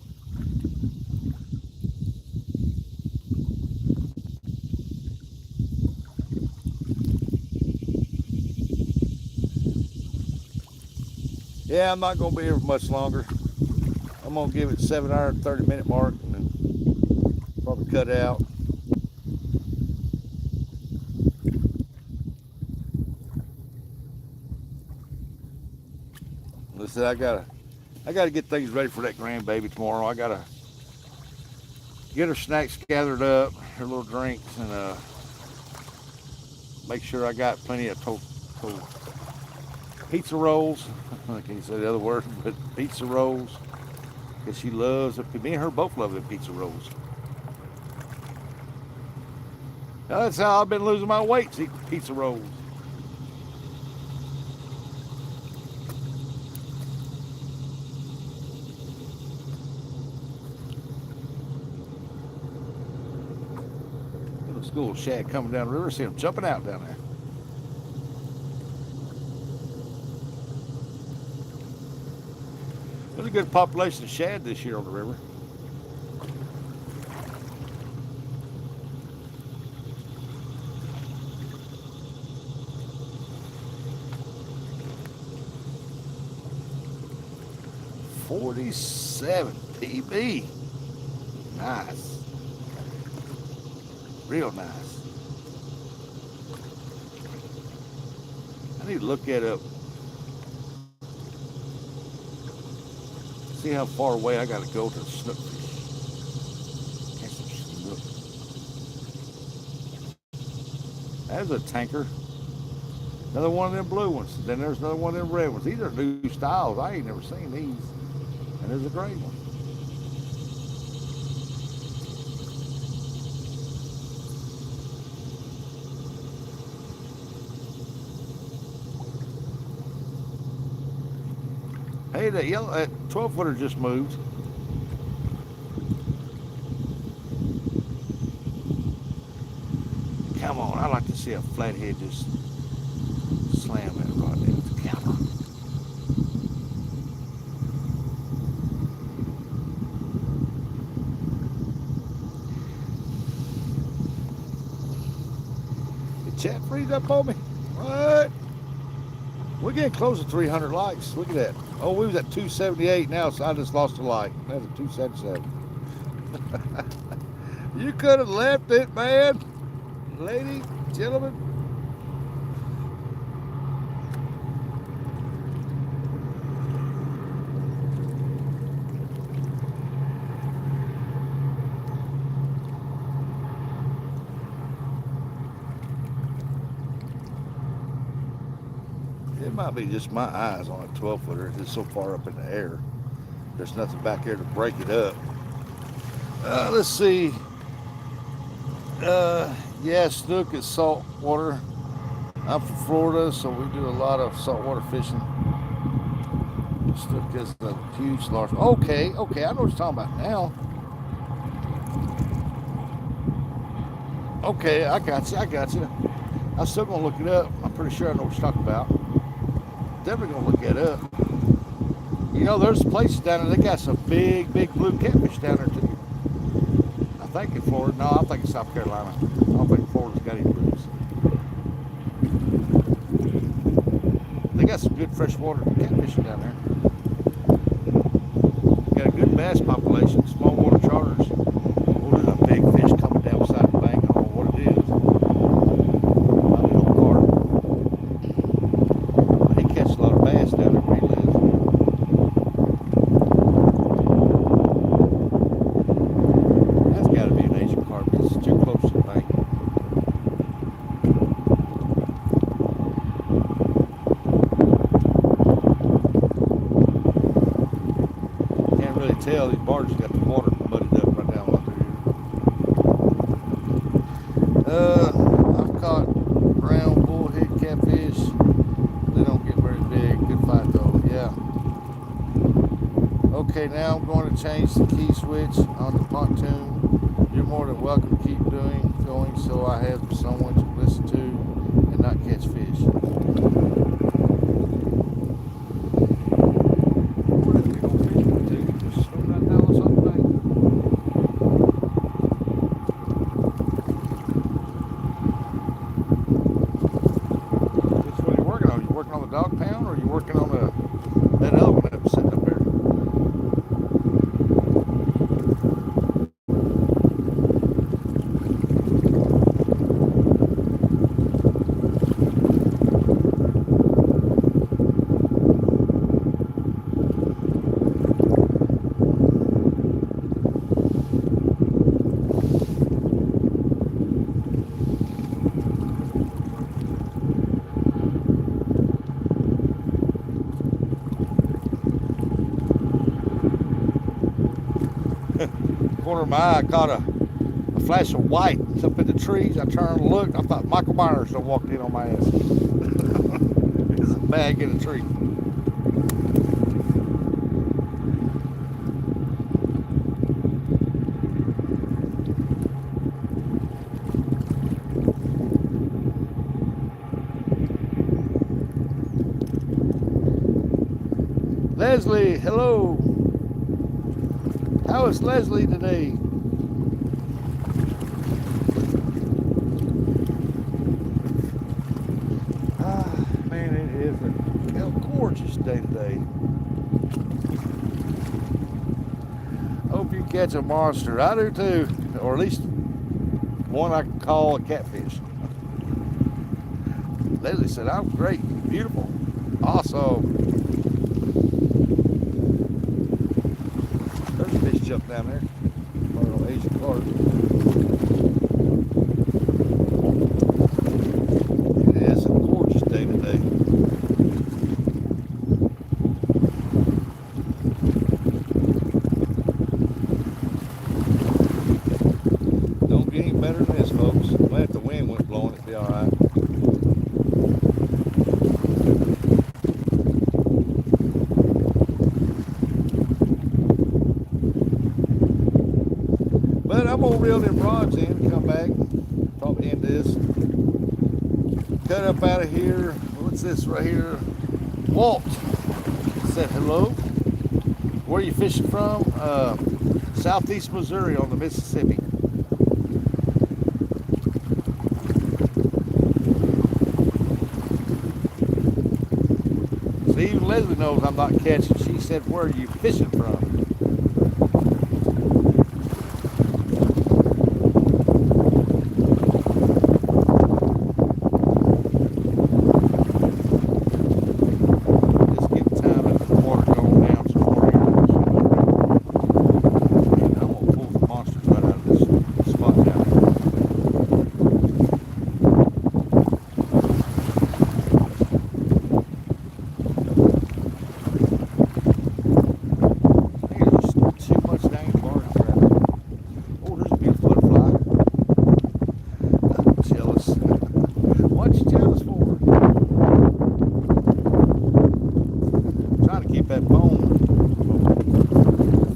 S1: Yeah, I'm not going to be here for much longer. I'm going to give it 7-hour and 30-minute mark and then probably cut out. Listen, I gotta get things ready for that grandbaby tomorrow. I gotta get her snacks gathered up, her little drinks, and make sure I got plenty of pizza rolls. I can't say the other word, but pizza rolls. Because she loves it. Me and her both love them pizza rolls. That's how I've been losing my weight, eating pizza rolls. Little school shad coming down the river. See them jumping out down there. There's a good population of shad this year on the river. $47 PB. Nice. Real nice. I need to look that up. See how far away I gotta go to the snook fish. Catch some snook. There's a tanker. Another one of them blue ones. Then there's another one of them red ones. These are new styles. I ain't never seen these. And there's a gray one. Hey, that 12-footer just moved. Come on, I like to see a flathead just slam that rod down with the camera. Did chat freeze up on me? What? We're getting close to 300 likes. Look at that. Oh, we was at 278 now, so I just lost a like. That's a 277. You could have left it, man. Ladies, gentlemen. It might be just my eyes on a 12-footer. It's so far up in the air. There's nothing back there to break it up. Let's see. Yeah, snook is salt water. I'm from Florida, so we do a lot of saltwater fishing. Snook is a huge, large. Okay, I know what you're talking about now. Okay, I got you. I'm still gonna look it up. I'm pretty sure I know what you're talking about. Definitely gonna look that up. You know, there's places down there, they got some big blue catfish down there too. I think in Florida. No, I think in South Carolina. I don't think Florida's got any blues. They got some good freshwater catfishing down there. Got a good bass population, small water charters. Oh, there's a big fish coming down beside the bank. I don't know what it is. My little carp. He catches a lot of bass down there where he lives. That's got to be an Asian carp. It's too close to the bank. Can't really tell. These barges got the water muddied up right down under here. I've caught brown bullhead catfish. They don't get very big. Good fight though. Yeah. Okay, now I'm going to change the key switch on the pontoon. You're more than welcome to keep going so I have someone to listen to and not catch fish. What if we go fishing too? Just swim right down on something. Which one are you working on? You working on the dog pound or are you working on that other one that was sitting up there? Corner of my eye, I caught a flash of white up in the trees. I turned and looked. I thought Michael Myers had walked in on my ass. There's a bag in a tree. Leslie, hello. How is Leslie today? Man, it is a gorgeous day today. Hope you catch a monster. I do too, or at least one I can call a catfish. Leslie said, I'm great, beautiful, awesome. There's a fish jump down there. Little Asian carp. It is a gorgeous day today. Don't get any better than this, folks. Well, if the wind went blowing, it'd be all right. But I'm gonna reel them rods in and come back. Probably end this. Cut up out of here. What's this right here? Walt said hello. Where are you fishing from? Southeast Missouri on the Mississippi. See, even Leslie knows I'm not catching. She said, where are you fishing from? That bone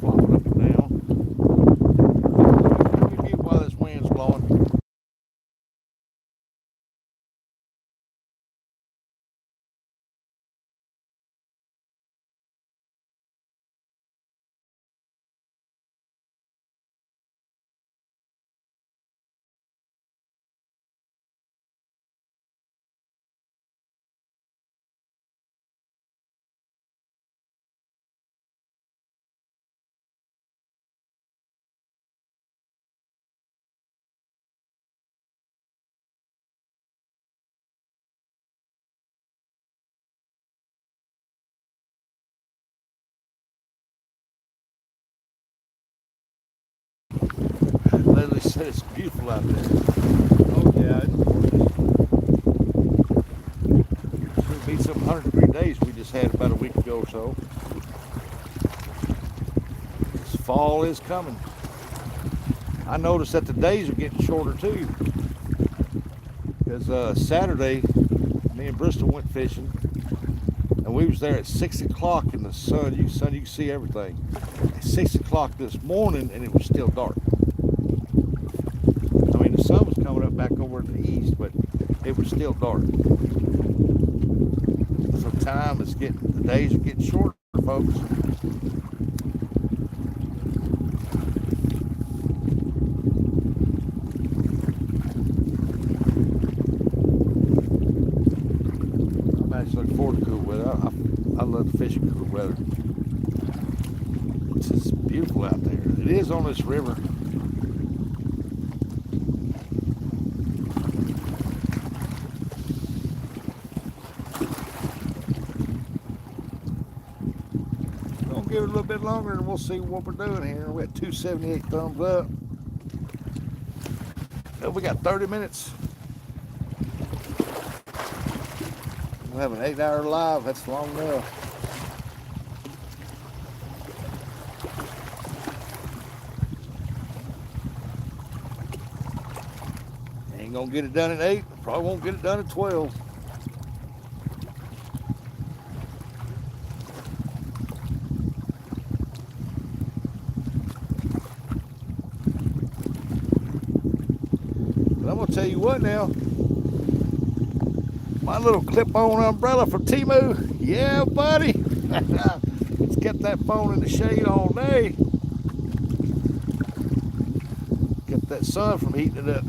S1: flopping up and down. Let me mute while this wind's blowing. Leslie said it's beautiful out there. Oh yeah, it's going to be some 100-degree days we just had about a week ago or so. This fall is coming. I noticed that the days are getting shorter too. Because Saturday, me and Bristol went fishing, and we was there at 6 o'clock in the sun. You can see everything. At 6 o'clock this morning, and it was still dark. I mean, the sun was coming up back over to the east, but it was still dark. So the days are getting shorter, folks. I'm actually looking forward to cool weather. I love fishing cool weather. It's just beautiful out there. It is on this river. Give it a little bit longer and we'll see what we're doing here. We got 278 thumbs up. Oh, we got 30 minutes. We'll have an 8-hour live. That's long enough. gonna get it done at 8. Probably won't get it done at 12. But I'm gonna tell you what now. My little clip-on umbrella from Temu. Yeah, buddy. It's kept that phone in the shade all day. Kept that sun from heating it up.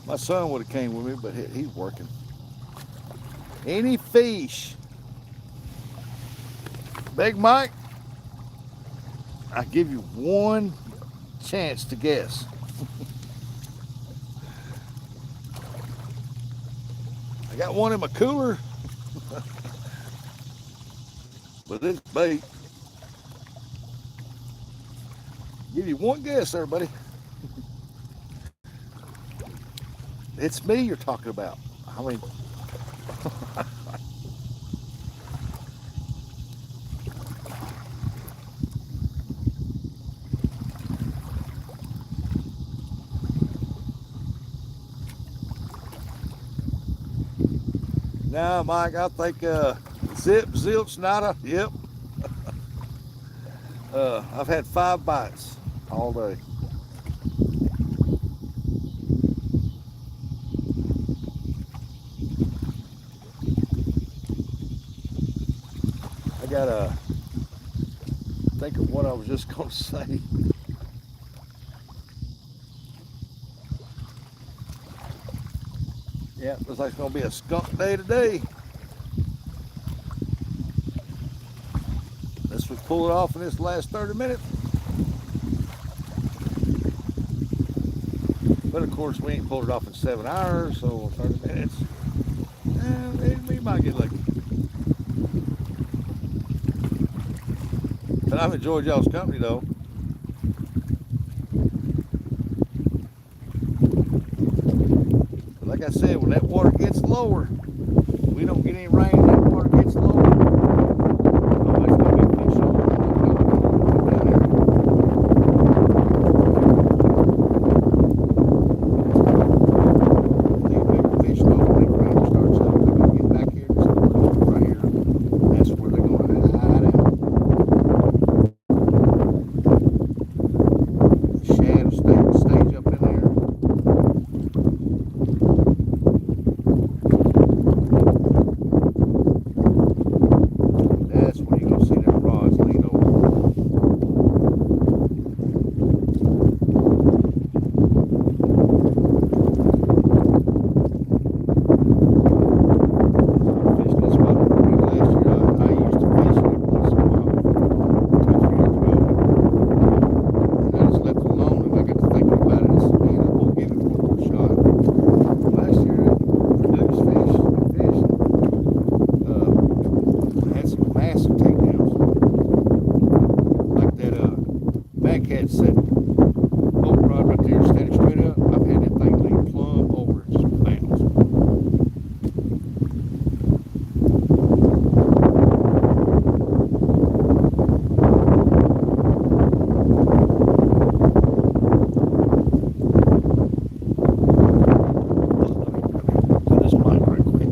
S1: My son would have came with me, but he's working. Any fish? Big Mike, I give you one chance to guess. I got one in my cooler, but it's bait. Give you one guess there, buddy. It's me you're talking about. I mean, nah, Mike, I think zip, zilch, nada. Yep. I've had 5 bites all day. I gotta think of what I was just gonna say. Yeah, looks like it's gonna be a skunk day today. Unless we pull it off in this last 30 minutes. But of course we ain't pulled it off in 7 hours, so 30 minutes. We might get lucky. But I've enjoyed y'all's company though. But like I said, when that water gets lower, we don't get any rain, that water gets lower. Oh, it's gonna be fish on down there. These bigger fish though, when that rain starts up, they're gonna get back here to some cover right here. That's where they're gonna hide out. Shadow stage up in there. That's when you're gonna see them rods lean over. Fished this spot pretty good last year. I used to fish it every once in a while, 2 or 3 years ago. And I just left it alone, and I got to thinking about it. I said, man, I'm gonna give it one more shot. Last year, I produced fish. I had some massive takedowns. Like that backhead set boat rod right there, standing straight up. I've had that thing lean plumb over and just bounce. Let me do this mic right quick.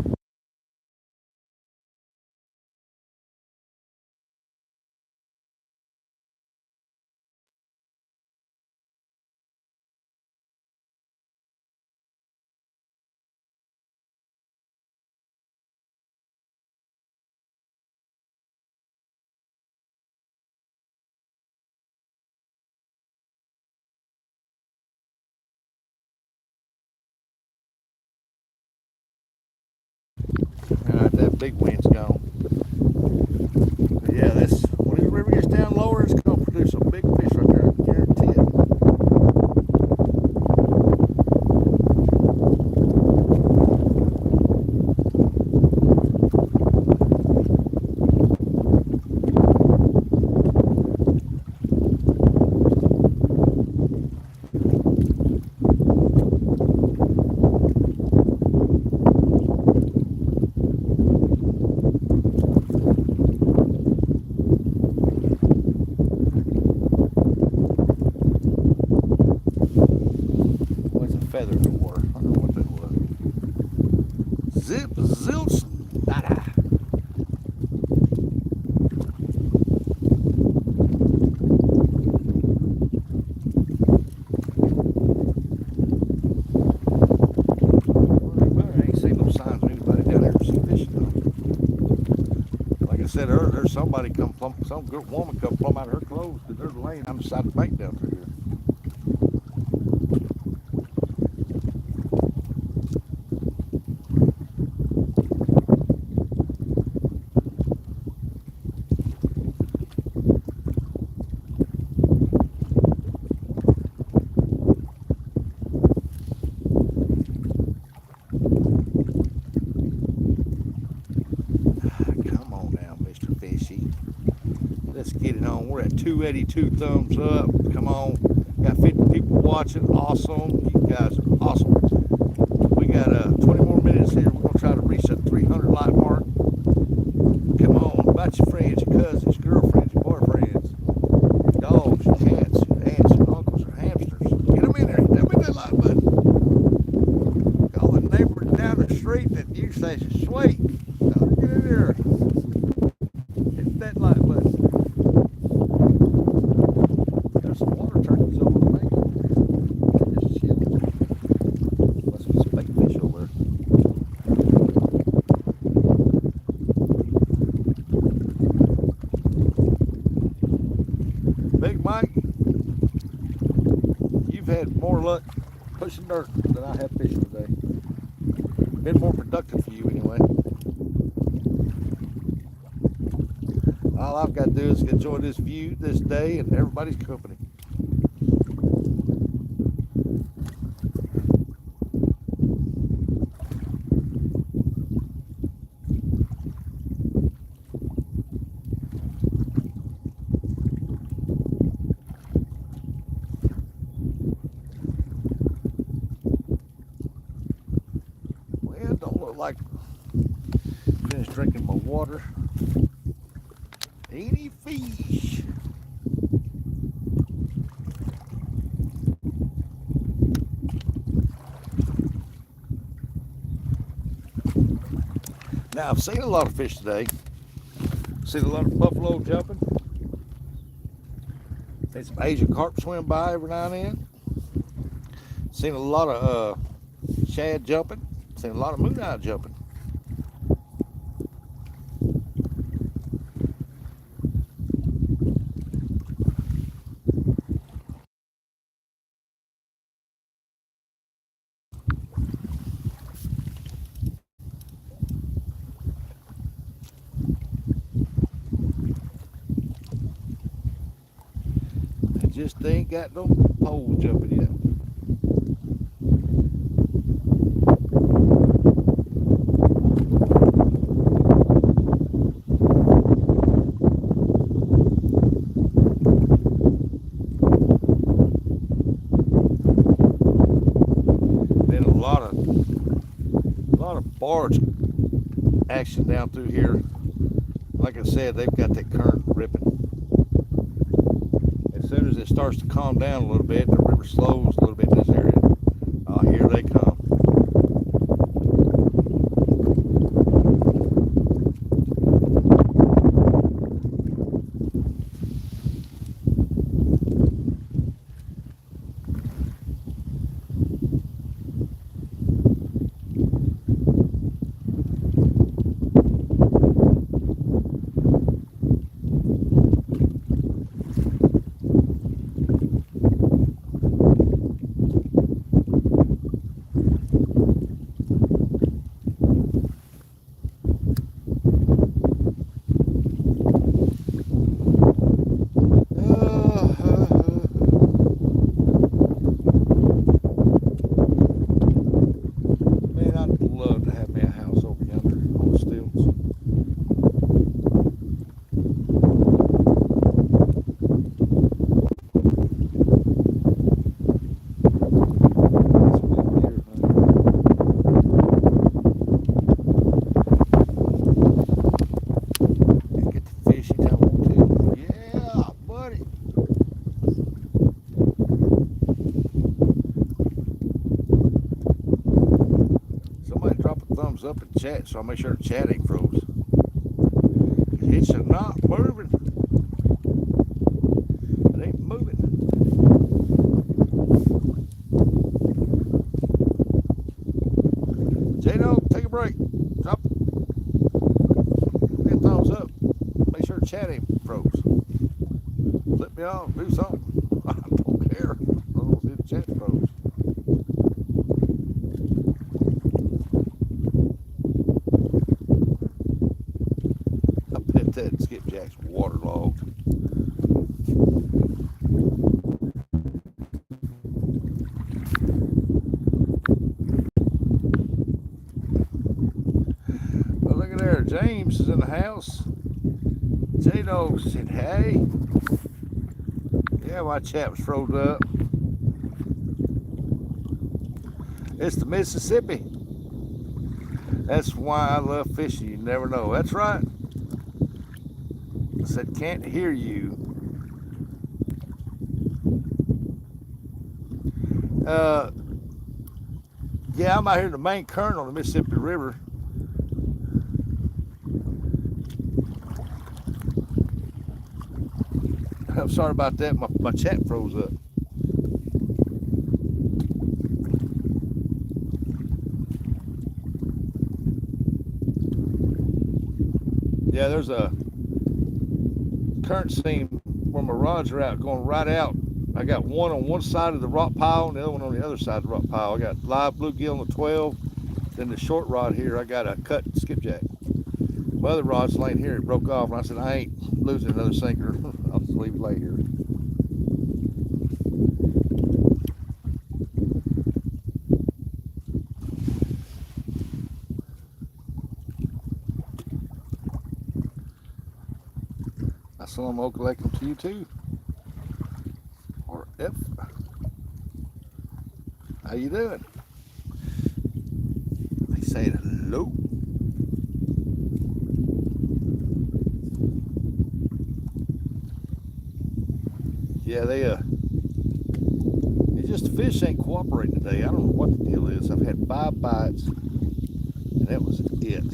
S1: Alright, that big wind's gone. But yeah, this when the river gets down lower, it's gonna produce a big fish right there. I can guarantee Zip, zilch, nada. I ain't seen no signs of anybody down there fishing though. Like I said earlier, there's somebody come plumb, some good woman come plumb out of her clothes because there's a lane on the side of the bank down through here. Come on now, Mr. Fishy. Let's get it on. We're at 282 thumbs up. Come on. Got 50 people watching. Awesome. You guys are awesome. We got 20 more minutes here. We're going to try to reach that 300 like mark. Come on. About your friends, your cousins, your girlfriends, your boyfriends, your dogs, your cats, your aunts, your uncles, your hamsters. Get them in there. Get them in that like button. Call the neighbor down the street that you say is sweet. Get in there. Hit that like button. There's some water turkeys over the lake over there. They're just chilling. Must be some big fish over there. Big Mike, you've had more luck pushing dirt than I have fishing today. Been more productive for you anyway. All I've got to do is enjoy this view, this day, and everybody's company. Well, don't look like finished drinking my water. Any fish? Now I've seen a lot of fish today. Seen a lot of buffalo jumping. Seen some Asian carp swim by every now and then. Seen a lot of shad jumping. Seen a lot of moon eye jumping. Just ain't got no pole jumping yet. Been a lot of barge action down through here. Like I said, they've got that current ripping. As soon as it starts to calm down a little bit, the river slows a little bit in this area. Here they come. thumbs up in chat, so I'll make sure the chat ain't froze. It's not moving. It ain't moving. J-Dog, take a break. Drop. Get a thumbs up. Make sure the chat ain't froze. Flip me off. Do something. I don't care. I don't see the chat froze. I bet that skipjack's waterlogged. Well, look at there. James is in the house. J-Dog said, hey. Yeah, my chat was froze up. It's the Mississippi. That's why I love fishing. You never know. That's right. I said, can't hear you. Yeah, I'm out here in the main current on the Mississippi River. I'm sorry about that. My chat froze up. Yeah, there's a current seam where my rods are out, going right out. I got one on one side of the rock pile and the other one on the other side of the rock pile. I got live bluegill on the 12. Then the short rod here, I got a cut skipjack. My other rod's laying here, it broke off, and I said, I ain't losing another sinker. I'll just leave it lay here. I saw them all collect them to you too. Or F. How you doing? They say hello. Yeah, it's just the fish ain't cooperating today. I don't know what the deal is. I've had 5 bites, and that was it.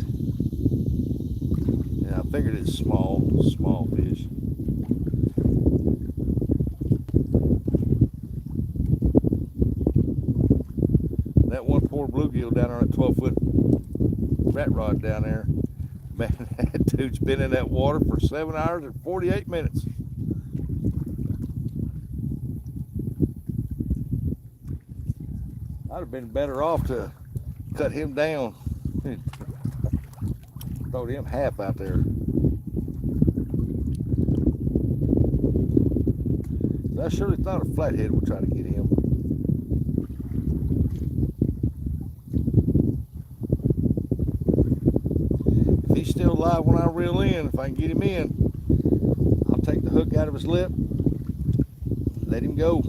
S1: And I figured it's small fish. That one poor bluegill down there on that 12-foot rat rod down there, man, that dude's been in that water for 7 hours and 48 minutes. I'd have been better off to cut him down. Throw him half out there. I surely thought a flathead would try to get him. If he's still alive when I reel in, if I can get him in, I'll take the hook out of his lip, let him go.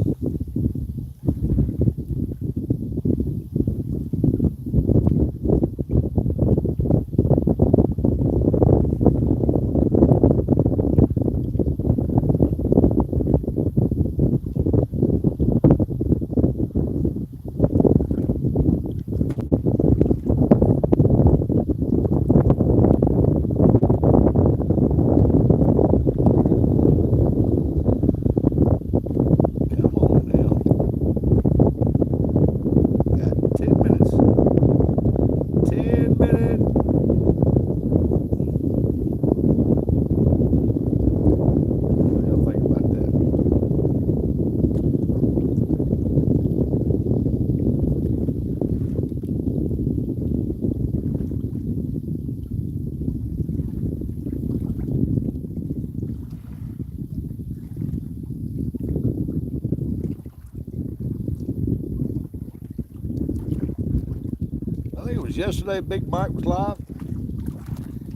S1: Yesterday, Big Mike was live.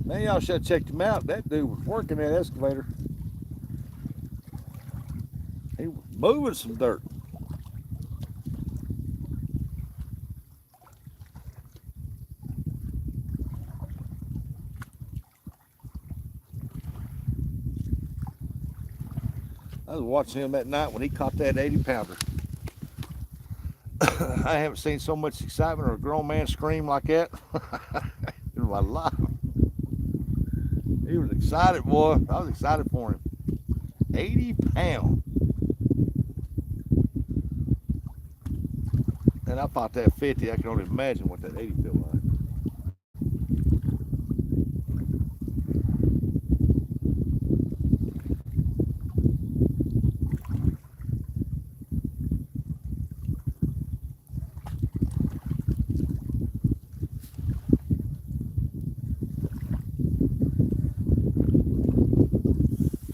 S1: Man, y'all should have checked him out. That dude was working that excavator. He was moving some dirt. I was watching him that night when he caught that 80-pounder. I haven't seen so much excitement or a grown man scream like that in my life. He was excited, boy. I was excited for him. 80 pounds. And I thought that 50, I can only imagine what that 80 felt like.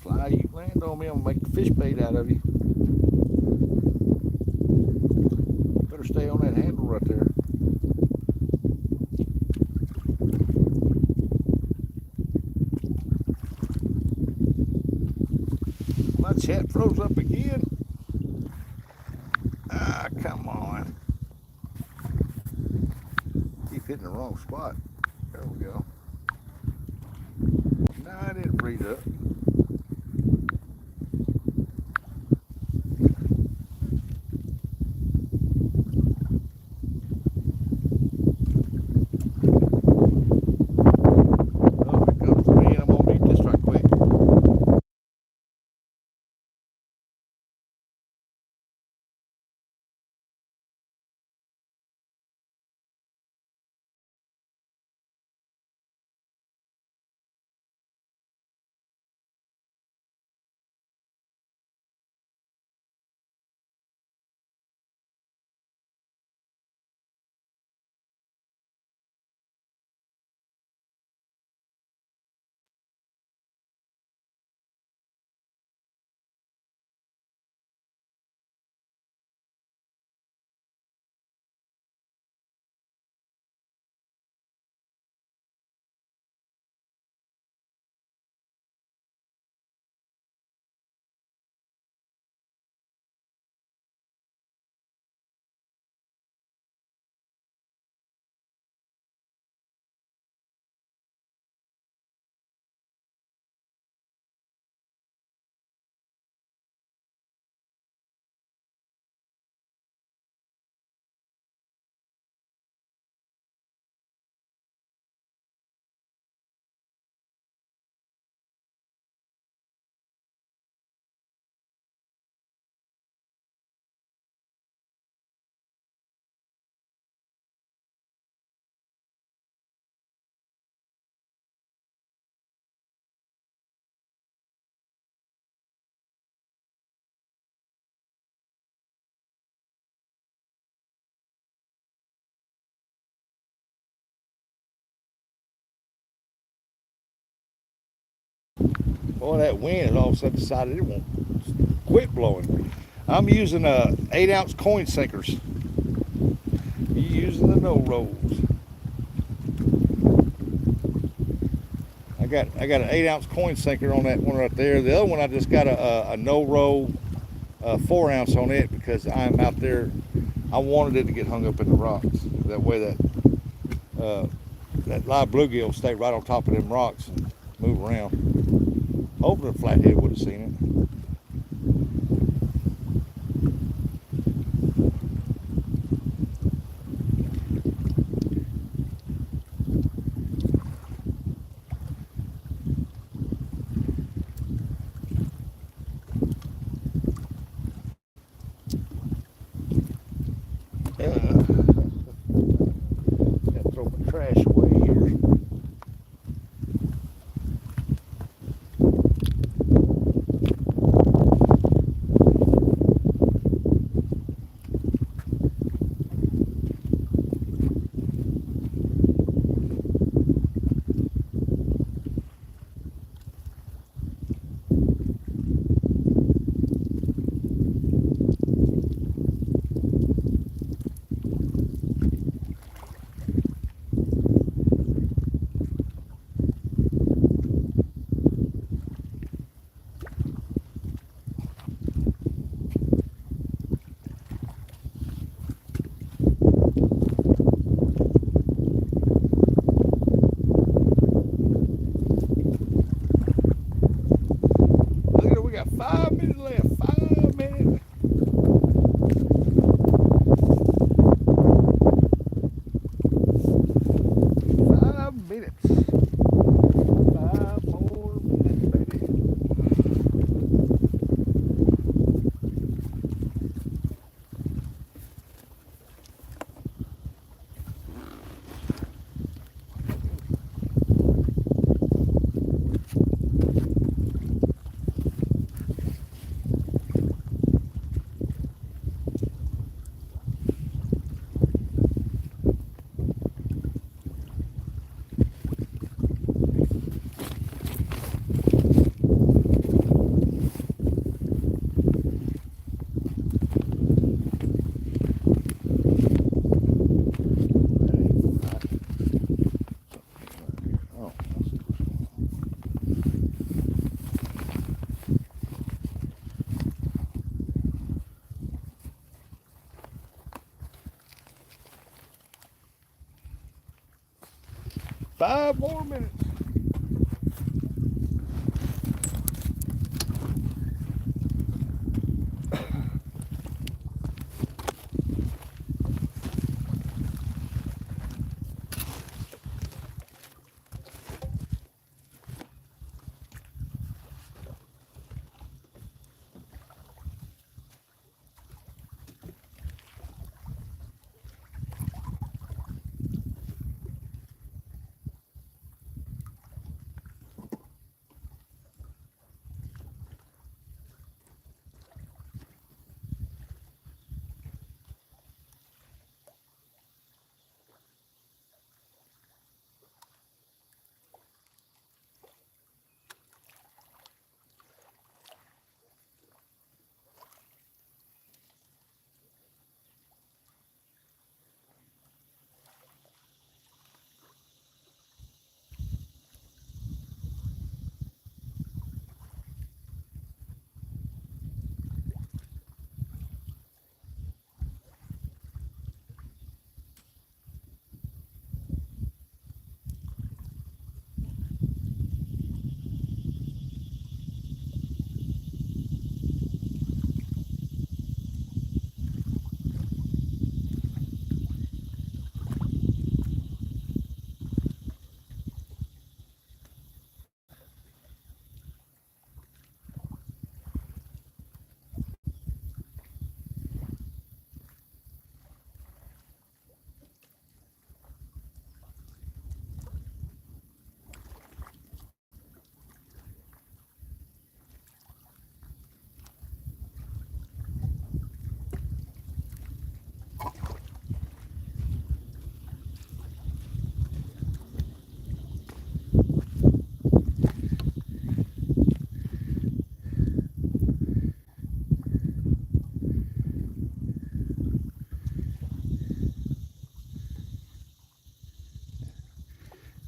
S1: Fly, you land on me, I'm gonna make the fish bait out of you. Better stay on that handle right there. My chat froze up again. Ah, come on. Keep hitting the wrong spot. There we go. No, I didn't freeze up. Oh, it comes to me and I'm gonna beat this right quick. Boy, that wind has all of a sudden decided it won't quit blowing. I'm using 8-ounce coin sinkers. Using the no rolls. I got an 8-ounce coin sinker on that one right there. The other one I just got a no roll 4-ounce on it because I'm out there. I wanted it to get hung up in the rocks. That way that live bluegill will stay right on top of them rocks and move around. Hopefully the flathead would have seen it. Gotta throw my trash away here. minutes. 5 more minutes, baby. Oh, I see what's going on. 5 more minutes.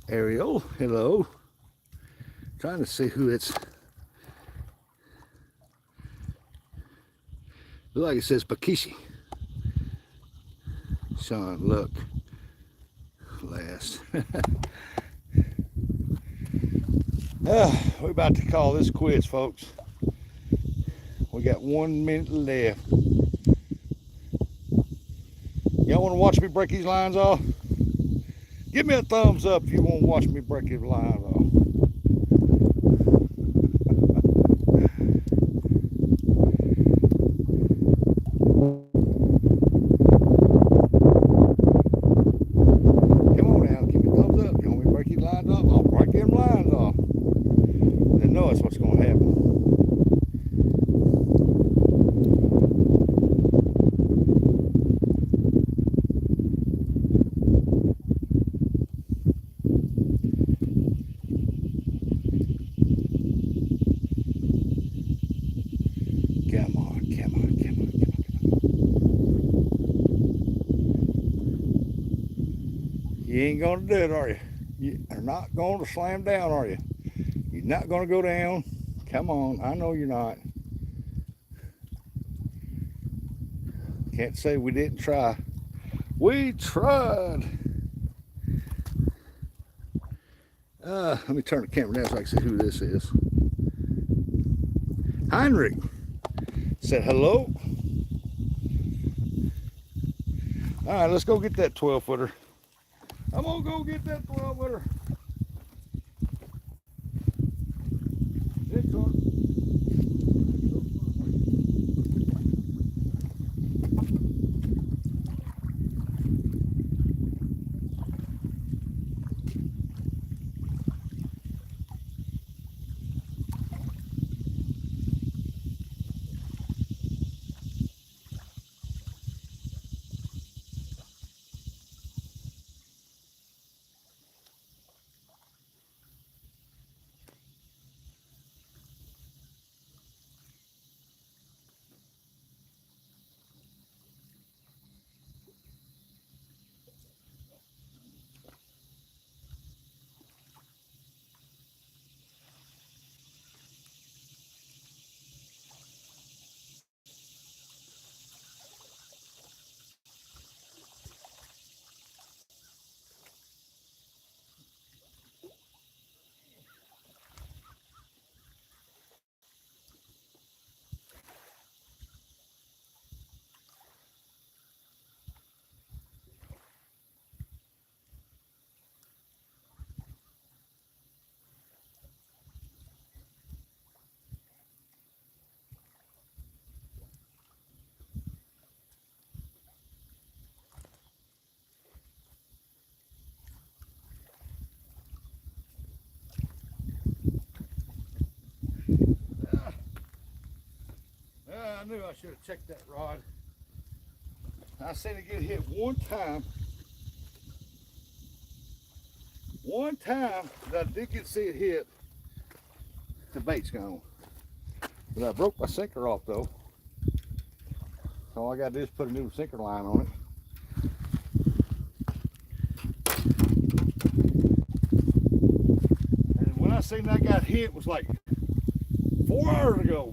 S1: Ariel, hello. Trying to see who it's. Look like it says Pakishi. Sean, look. Last. We're about to call this quits, folks. We got 1 minute left. Y'all want to watch me break these lines off? Give me a thumbs up if you want to watch me break these lines off. Come on now, give me a thumbs up. You want me to break these lines off? I'll break them lines off. Then know that's what's going to happen. Come on, come on, come on, come on, come on. You ain't gonna do it, are you? You are not going to slam down, are you? You're not gonna go down. Come on, I know you're not. Can't say we didn't try. We tried. Let me turn the camera down so I can see who this is. Heinrich said hello. All right, let's go get that 12-footer. I'm gonna go get that 12-footer. knew I should have checked that rod. I seen it get hit one time. One time that I did get to see it hit, the bait's gone. But I broke my sinker off though. So all I gotta do is put a new sinker line on it. And when I seen that got hit, it was like 4 hours ago.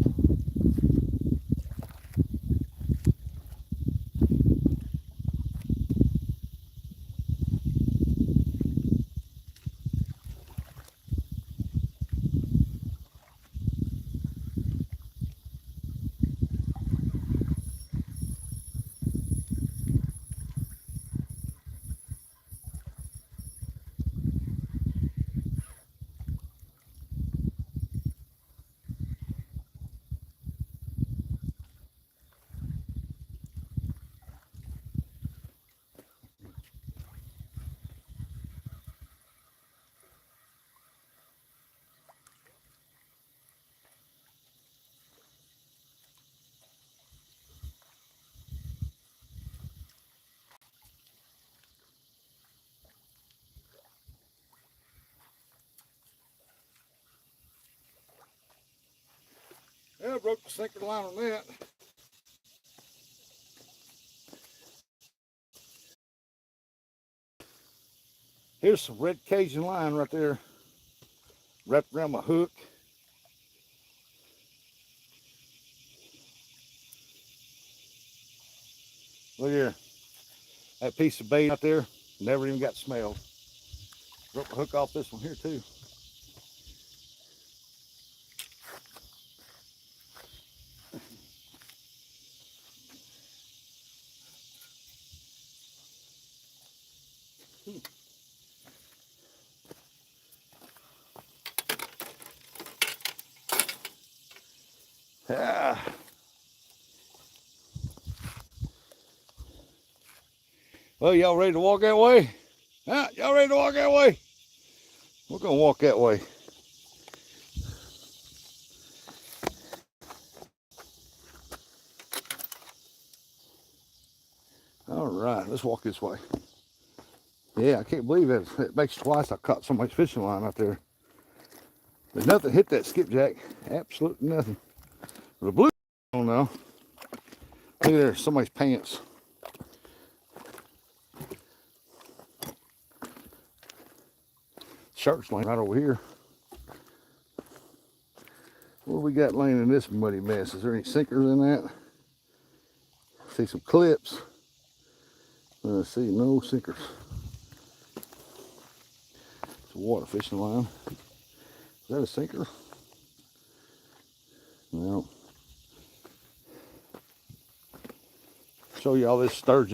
S1: Yeah, I broke the sinker line on that. Here's some red Cajun line right there, wrapped around my hook. Look here, that piece of bait out there, never even got smelled. Broke my hook off this one here too. Yeah. Well, y'all ready to walk that way? Huh? Y'all ready to walk that way? We're gonna walk that way. All right, let's walk this way. Yeah, I can't believe it. It makes twice I caught so much fishing line out there. But nothing hit that skipjack. Absolutely nothing. The blue on now. Look at there, somebody's pants. Shark's laying right over here. What we got laying in this muddy mess? Is there any sinkers in that? See some clips. Let's see, no sinkers. It's a water fishing line. Is that a sinker? No. Show you all this sturgeon.